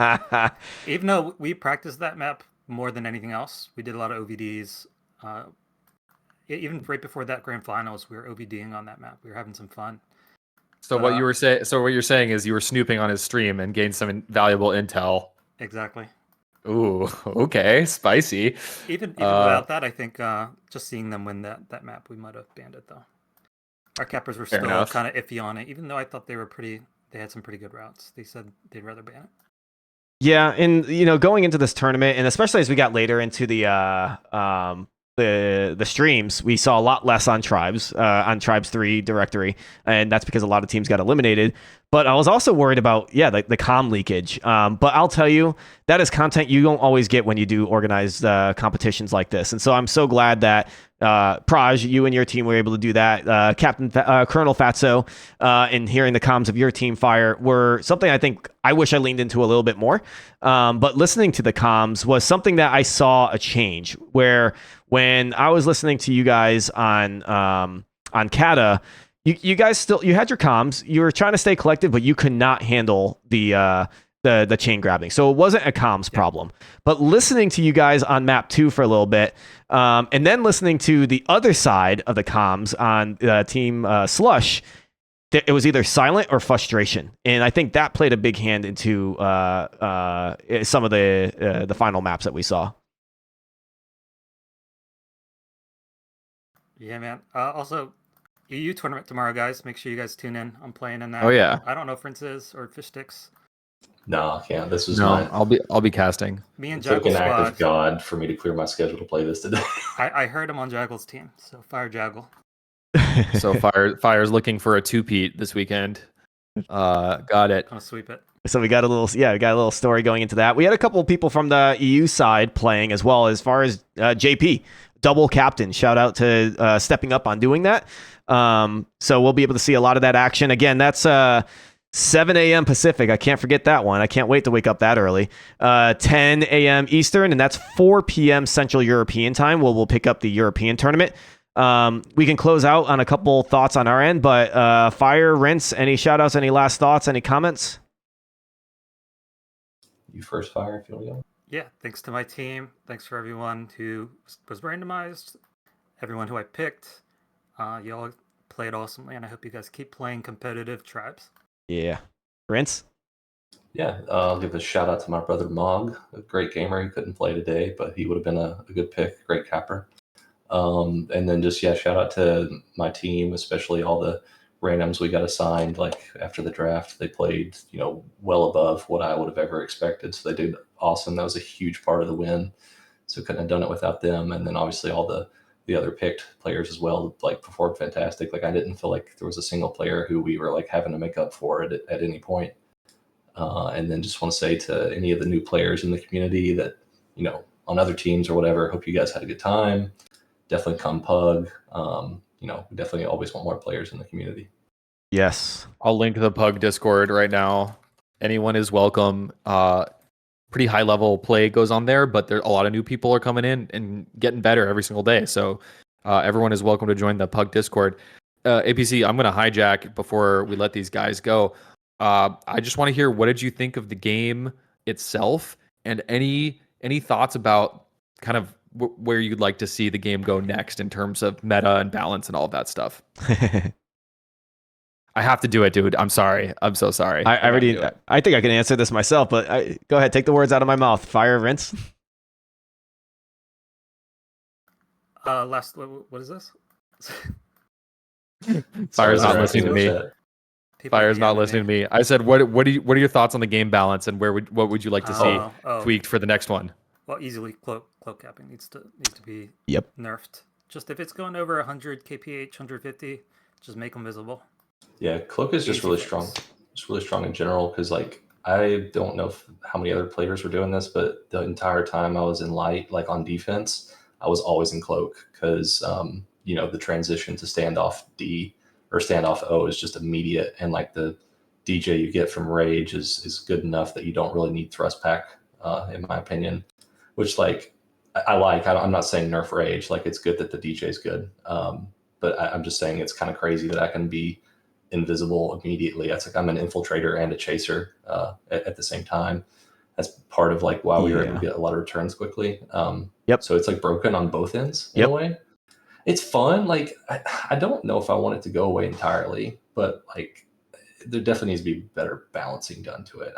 Even though we practiced that map more than anything else. We did a lot of OVDs. Even right before that grand finals, we were OVDing on that map. We were having some fun. So what you were saying? So what you're saying is you were snooping on his stream and gained some valuable intel. Exactly. Ooh, okay, spicy. Even without that, I think just seeing them win that map, we might have banned it though. Our cappers were Fair still enough. kind of iffy on it, even though I thought they had some pretty good routes. They said they'd rather ban it. Yeah, and going into this tournament, and especially as we got later into the streams, we saw a lot less on Tribes 3 directory, and that's because a lot of teams got eliminated. But I was also worried about the comm leakage. But I'll tell you, that is content you don't always get when you do organized competitions like this. And so I'm so glad that Praj, you and your team were able to do that. Captain Colonel Fatso, and hearing the comms of your team Fire were something I think I wish I leaned into a little bit more. But listening to the comms was something that I saw a change where when I was listening to you guys on Kata, you guys you had your comms, you were trying to stay collected, but you could not handle the chain grabbing. So it wasn't a comms problem. But listening to you guys on map 2 for a little bit, and then listening to the other side of the comms on team Slush, it was either silent or frustration. And I think that played a big hand into some of the final maps that we saw. Yeah, man. Also, EU tournament tomorrow, guys. Make sure you guys tune in. I'm playing in that. Oh, yeah. I don't know if Rince is or Fishstix. No, I can't. This was I'll be casting. Me and It took Jackal an act squad. of God for me to clear my schedule to play this today. I heard him on Jaggal's team, so fire Jaggal. So Fire's looking for a 2-peat this weekend. Got it. Gonna sweep it. So we got a little story going into that. We had a couple of people from the EU side playing as well, as far as JP, double captain. Shout out to stepping up on doing that. So we'll be able to see a lot of that action. Again, that's 7 a.m. Pacific. I can't forget that one. I can't wait to wake up that early. 10 a.m. Eastern, and that's 4 p.m. Central European time. We'll pick up the European tournament. We can close out on a couple thoughts on our end, but Fire, Rince, any shout outs, any last thoughts, any comments? You first, Fire, if you want to go. Yeah, thanks to my team. Thanks for everyone who was randomized, everyone who I picked. Y'all played awesomely, and I hope you guys keep playing competitive Tribes. Yeah. Rince? Yeah, I'll give a shout out to my brother Mog, a great gamer. He couldn't play today, but he would have been a good pick, great capper. And then just, shout out to my team, especially all the randoms we got assigned. Like after the draft, they played, well above what I would have ever expected. So they did awesome. That was a huge part of the win. So couldn't have done it without them. And then obviously all the other picked players as well, performed fantastic. Like I didn't feel like there was a single player who we were having to make up for it at any point. And then just want to say to any of the new players in the community that, on other teams or whatever, hope you guys had a good time. Definitely come pug. We definitely always want more players in the community. Yes. I'll link the Pug Discord right now. Anyone is welcome. Pretty high level play goes on there, but there a lot of new people are coming in and getting better every single day. So everyone is welcome to join the Pug Discord. APC, I'm going to hijack before we let these guys go. I just want to hear, what did you think of the game itself, and any thoughts about kind of where you'd like to see the game go next in terms of meta and balance and all of that stuff? I have to do it, dude. I'm sorry. I'm so sorry. I think I can answer this myself, but go ahead. Take the words out of my mouth. Fire, Rince. What is this? Fire's not listening to me. Fire's not listening to me. I said, what are your thoughts on the game balance, and what would you like to see tweaked for the next one? Well, easily cloak capping needs to be nerfed. Just if it's going over 100 kph, 150, just make them visible. Yeah, cloak is just really strong. It's really strong in general because I don't know how many other players were doing this, but the entire time I was in light, on defense, I was always in cloak because the transition to standoff D or standoff O is just immediate, and the DJ you get from Rage is good enough that you don't really need thrust pack, in my opinion. Which I like. I'm not saying nerf Rage. It's good that the DJ is good, but I'm just saying it's kind of crazy that I can be invisible immediately. It's I'm an infiltrator and a chaser at the same time. That's part of like why we were able to get a lot of returns quickly. Yep. So it's like broken on both ends in a way. It's fun. Like I don't know if I want it to go away entirely, but like there definitely needs to be better balancing done to it.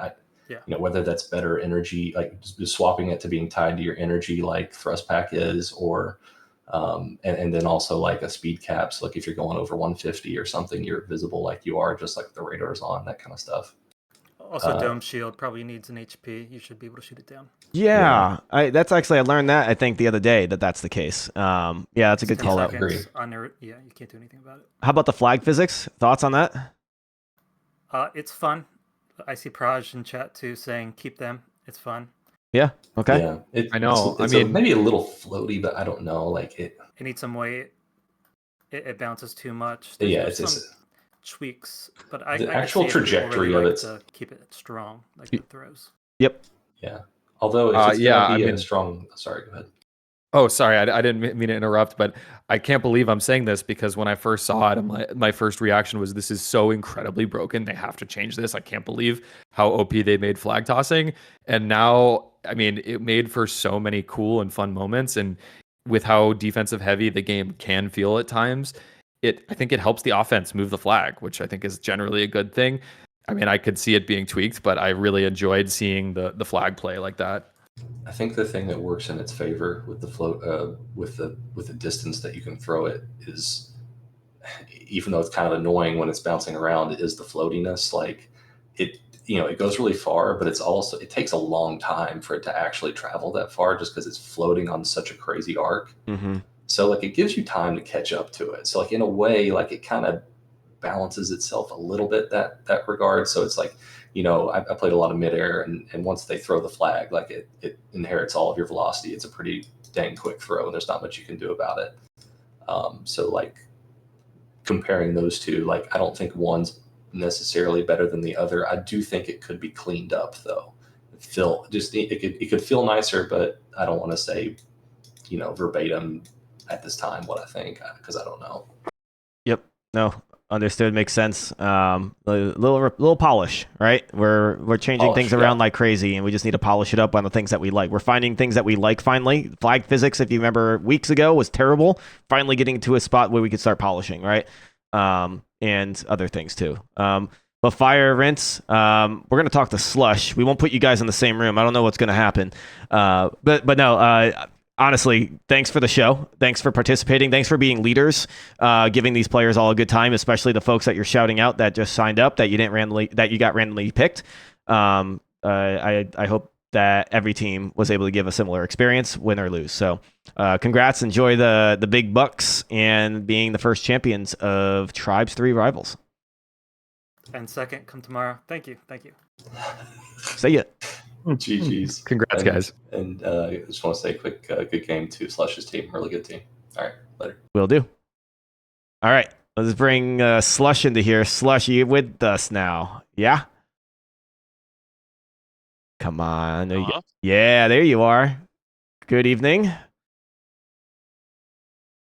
You know, whether that's better energy, like just swapping it to being tied to your energy, like thrust pack is, or and then also like a speed cap. So like if you're going over 150 or something, you're visible like you are, just like the radar's on, that kind of stuff. Also, Dome Shield probably needs an HP. You should be able to shoot it down. Yeah, that's actually I learned that I think the other day that's the case. Yeah, that's a good call out. Yeah, you can't do anything about it. How about the flag physics? Thoughts on that? It's fun. I see Praj in chat too saying keep them. It's fun. Yeah. Okay. Yeah. I know. It's I mean, maybe a little floaty, but I don't know. Like it needs some weight. It bounces too much. There's some tweaks, but the I actual trajectory of it to keep it strong, like the throws. Yep. Yeah. Although if it's gonna be a strong. Sorry. Go ahead. Oh, sorry, I didn't mean to interrupt, but I can't believe I'm saying this because when I first saw it, my first reaction was, this is so incredibly broken. They have to change this. I can't believe how OP they made flag tossing. And now, I mean, it made for so many cool and fun moments. And with how defensive heavy the game can feel at times, I think it helps the offense move the flag, which I think is generally a good thing. I mean, I could see it being tweaked, but I really enjoyed seeing the flag play like that. I think the thing that works in its favor with the float, with the distance that you can throw it is, even though it's kind of annoying when it's bouncing around, is the floatiness. Like it goes really far, but it takes a long time for it to actually travel that far, just because it's floating on such a crazy arc. Mm-hmm. So like it gives you time to catch up to it. So like in a way, like it kind of balances itself a little bit that regard. So it's like, I played a lot of midair, and once they throw the flag, like it inherits all of your velocity. It's a pretty dang quick throw, and there's not much you can do about it. So like comparing those two, like I don't think one's necessarily better than the other. I do think it could be cleaned up though. It could feel nicer, but I don't want to say, verbatim at this time what I think, because I don't know. Yep. No. Understood. Makes sense. Little polish, right? We're changing things around like crazy, and we just need to polish it up on the things that we like. We're finding things that we like finally. Flag physics, if you remember weeks ago, was terrible. Finally getting to a spot where we could start polishing, right? And other things too. But Fire, Rince, we're gonna talk to Slush. We won't put you guys in the same room. I don't know what's gonna happen. But no. Honestly, thanks for the show. Thanks for participating. Thanks for being leaders, giving these players all a good time, especially the folks that you're shouting out that just signed up that you got randomly picked. I hope that every team was able to give a similar experience, win or lose. So, congrats. Enjoy the big bucks and being the first champions of Tribes 3 Rivals. And second, come tomorrow. Thank you. See ya. GG's. Congrats, guys. And I just want to say a quick good game to Slush's team. Really good team. All right, later. Will do. All right, let's bring Slush into here. Slush, you with us now? Yeah? Come on. Yeah, there you are. Good evening.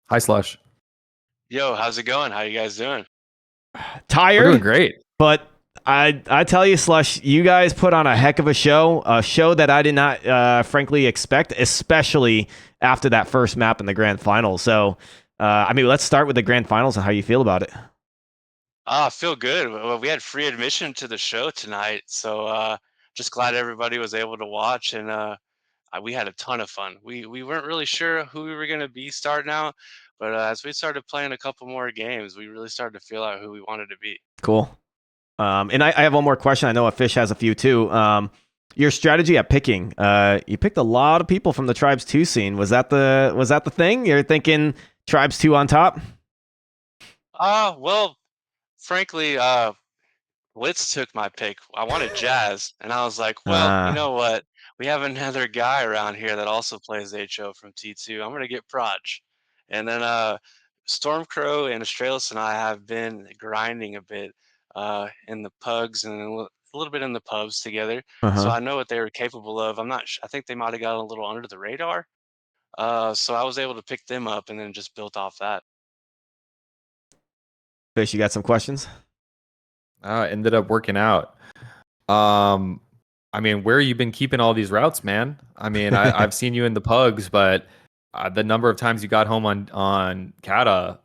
Hi, Slush. Yo, how's it going? How you guys doing? Tired. We're doing great. But I tell you, Slush, you guys put on a heck of a show that I did not, frankly, expect, especially after that first map in the grand finals. So, let's start with the grand finals and how you feel about it. I feel good. Well, we had free admission to the show tonight, so just glad everybody was able to watch, and we had a ton of fun. We weren't really sure who we were going to be starting out, but as we started playing a couple more games, we really started to feel out who we wanted to be. Cool. And I have one more question. I know a Fish has a few too. Your strategy at picking, you picked a lot of people from the Tribes 2 scene. Was that the thing? You're thinking Tribes 2 on top? Well, frankly, Blitz took my pick. I wanted Jazz, and I was like, well, you know what? We have another guy around here that also plays HO from T2. I'm going to get Proj. And then Stormcrow and Astralis and I have been grinding a bit in the pugs and a little bit in the pubs together. So I know what they were capable of. I think they might have got a little under the radar. So I was able to pick them up and then just built off that. Fish, you got some questions? Ended up working out. I mean, where you been keeping all these routes, man? I mean, I've seen you in the pugs, but the number of times you got home on Kata,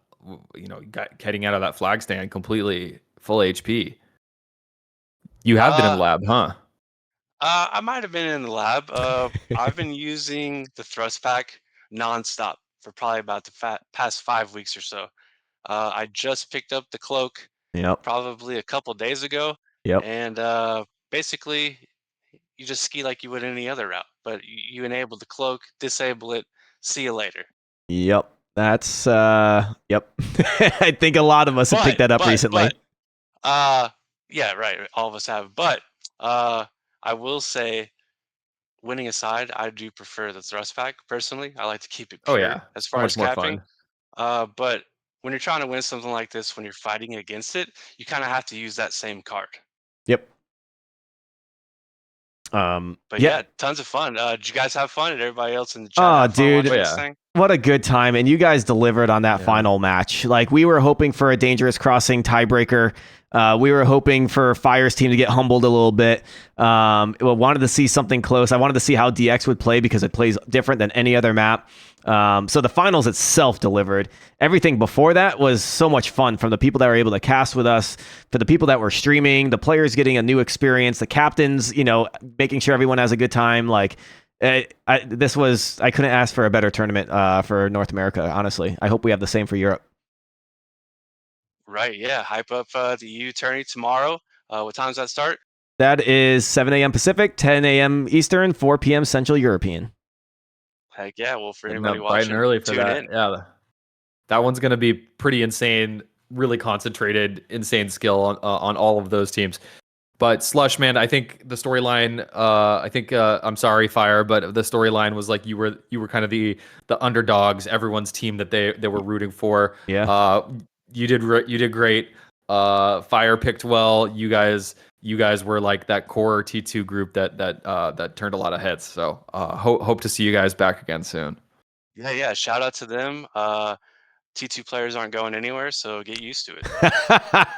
you know, getting out of that flag stand completely full HP. You have been in the lab, huh? I might have been in the lab. I've been using the thrust pack nonstop for probably about the past 5 weeks or so. I just picked up the cloak probably a couple days ago. And basically, you just ski like you would any other route, but you enable the cloak, disable it, see you later. Yep. That's yep. I think a lot of us have picked that up recently. Yeah, right. All of us have. But I will say, winning aside, I do prefer the thrust pack personally. I like to keep it pure as far as capping. But when you're trying to win something like this, when you're fighting against it, you kind of have to use that same card. Yep. But yeah, tons of fun. Did you guys have fun? Did everybody else in the chat Oh, have fun dude. watching this thing? What a good time. And you guys delivered on that final match. Like, we were hoping for a Dangerous Crossing tiebreaker. We were hoping for Fire's team to get humbled a little bit. Wanted to see something close. I wanted to see how DX would play because it plays different than any other map. So the finals itself delivered. Everything before that was so much fun, from the people that were able to cast with us, for the people that were streaming, the players getting a new experience, the captains, you know, making sure everyone has a good time. Like, I couldn't ask for a better tournament for North America, honestly. I hope we have the same for Europe. Right, yeah. Hype up the EU tourney tomorrow. What time does that start? That is 7 a.m. Pacific, 10 a.m. Eastern, 4 p.m. Central European. Heck yeah. Well, for Getting anybody up bright watching, and early for tune that. in. Yeah, that one's going to be pretty insane, really concentrated, insane skill on all of those teams. But Slush, man, I think the storyline. I'm sorry, Fire, but the storyline was like you were kind of the underdogs, everyone's team that they were rooting for. Yeah. You did great. Fire picked well. You guys were like that core T2 group that turned a lot of heads. So hope to see you guys back again soon. Yeah. Shout out to them. T2 players aren't going anywhere, so get used to it.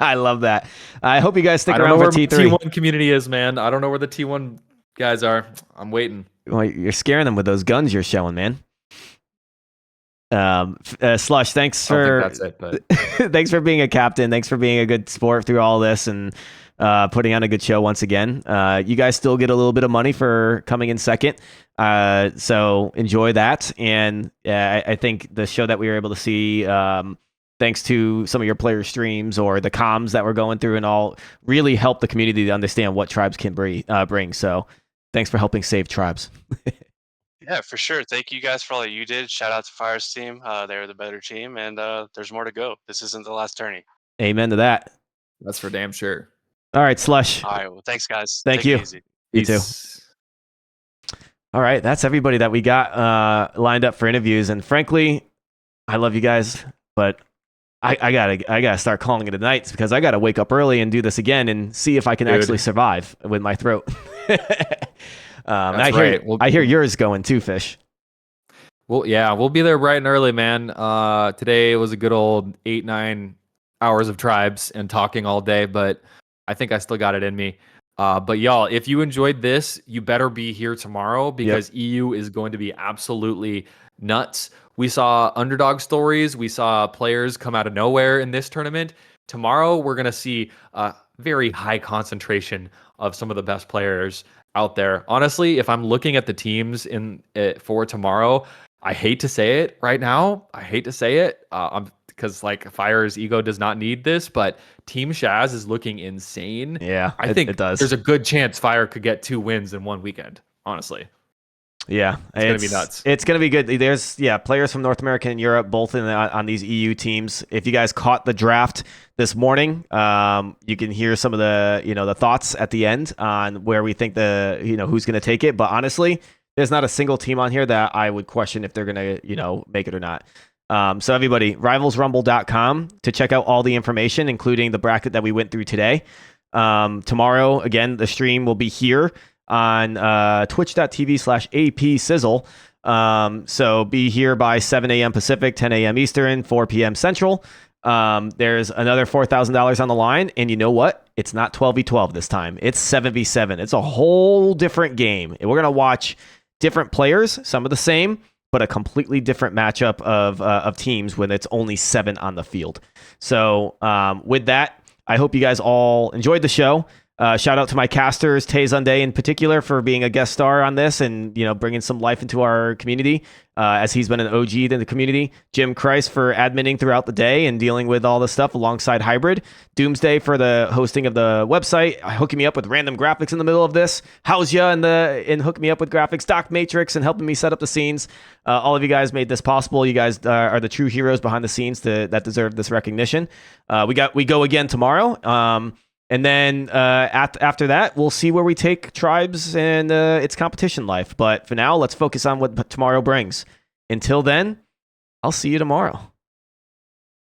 I love that. I hope you guys stick I don't around know where for T3. the T1 community is, man. I don't know where the T1 guys are. I'm waiting. Well, you're scaring them with those guns you're showing, man. Slush, thanks for I don't think that's it, but thanks for being a captain. Thanks for being a good sport through all this and putting on a good show once again. You guys still get a little bit of money for coming in second. So enjoy that. And I think the show that we were able to see, thanks to some of your player streams or the comms that we're going through and all, really helped the community to understand what tribes can bring. So thanks for helping save tribes. Yeah, for sure. Thank you guys for all that you did. Shout out to Fire's team. They were the better team, and there's more to go. This isn't the last tourney. Amen to that. That's for damn sure. All right, Slush. All right. Well, thanks, guys. Thank Take you. it easy. You too. All right, that's everybody that we got lined up for interviews. And frankly, I love you guys, but I gotta start calling it a night because I gotta wake up early and do this again and see if I can actually survive with my throat. I hear yours going too, Fish. Well, yeah, we'll be there bright and early, man. Today was a good old 8-9 hours of tribes and talking all day, but I think I still got it in me. But y'all, if you enjoyed this, you better be here tomorrow because EU is going to be absolutely nuts. We saw underdog stories. We saw players come out of nowhere in this tournament. Tomorrow, we're going to see a very high concentration of some of the best players out there. Honestly, if I'm looking at the teams for tomorrow, I hate to say it right now. I hate to say it because like Fire's ego does not need this, but Team Shaz is looking insane. Yeah, I think it does. There's a good chance Fire could get 2 wins in one weekend, honestly. Yeah, it's going to be nuts. It's going to be good. There's players from North America and Europe both on these EU teams. If you guys caught the draft this morning, you can hear some of the the thoughts at the end on where we think who's going to take it. But honestly, there's not a single team on here that I would question if they're going to make it or not. So everybody, rivalsrumble.com to check out all the information, including the bracket that we went through today. Tomorrow, again, the stream will be here on twitch.tv/APSizzle. So be here by 7 a.m. Pacific, 10 a.m. Eastern, 4 p.m. Central. There's another $4,000 on the line, and you know what? It's not 12v12 this time. It's 7v7. It's a whole different game. And we're gonna watch different players, some of the same, but a completely different matchup of teams when it's only 7 on the field. So with that, I hope you guys all enjoyed the show. Shout out to my casters, Tay Zonday in particular, for being a guest star on this and bringing some life into our community, as he's been an OG in the community. Jim Christ for adminning throughout the day and dealing with all the stuff alongside Hybrid. Doomsday for the hosting of the website, hooking me up with random graphics in the middle of this. How's ya in hooking me up with graphics. Docmatrix and helping me set up the scenes. All of you guys made this possible. You guys are the true heroes behind the scenes that deserve this recognition. We go again tomorrow. And then after that, we'll see where we take Tribes and its competition life. But for now, let's focus on what tomorrow brings. Until then, I'll see you tomorrow.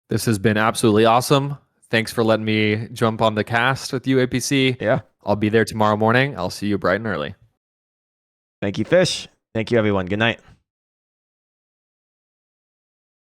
This has been absolutely awesome. Thanks for letting me jump on the cast with you, APC. Yeah. I'll be there tomorrow morning. I'll see you bright and early. Thank you, Fish. Thank you, everyone. Good night.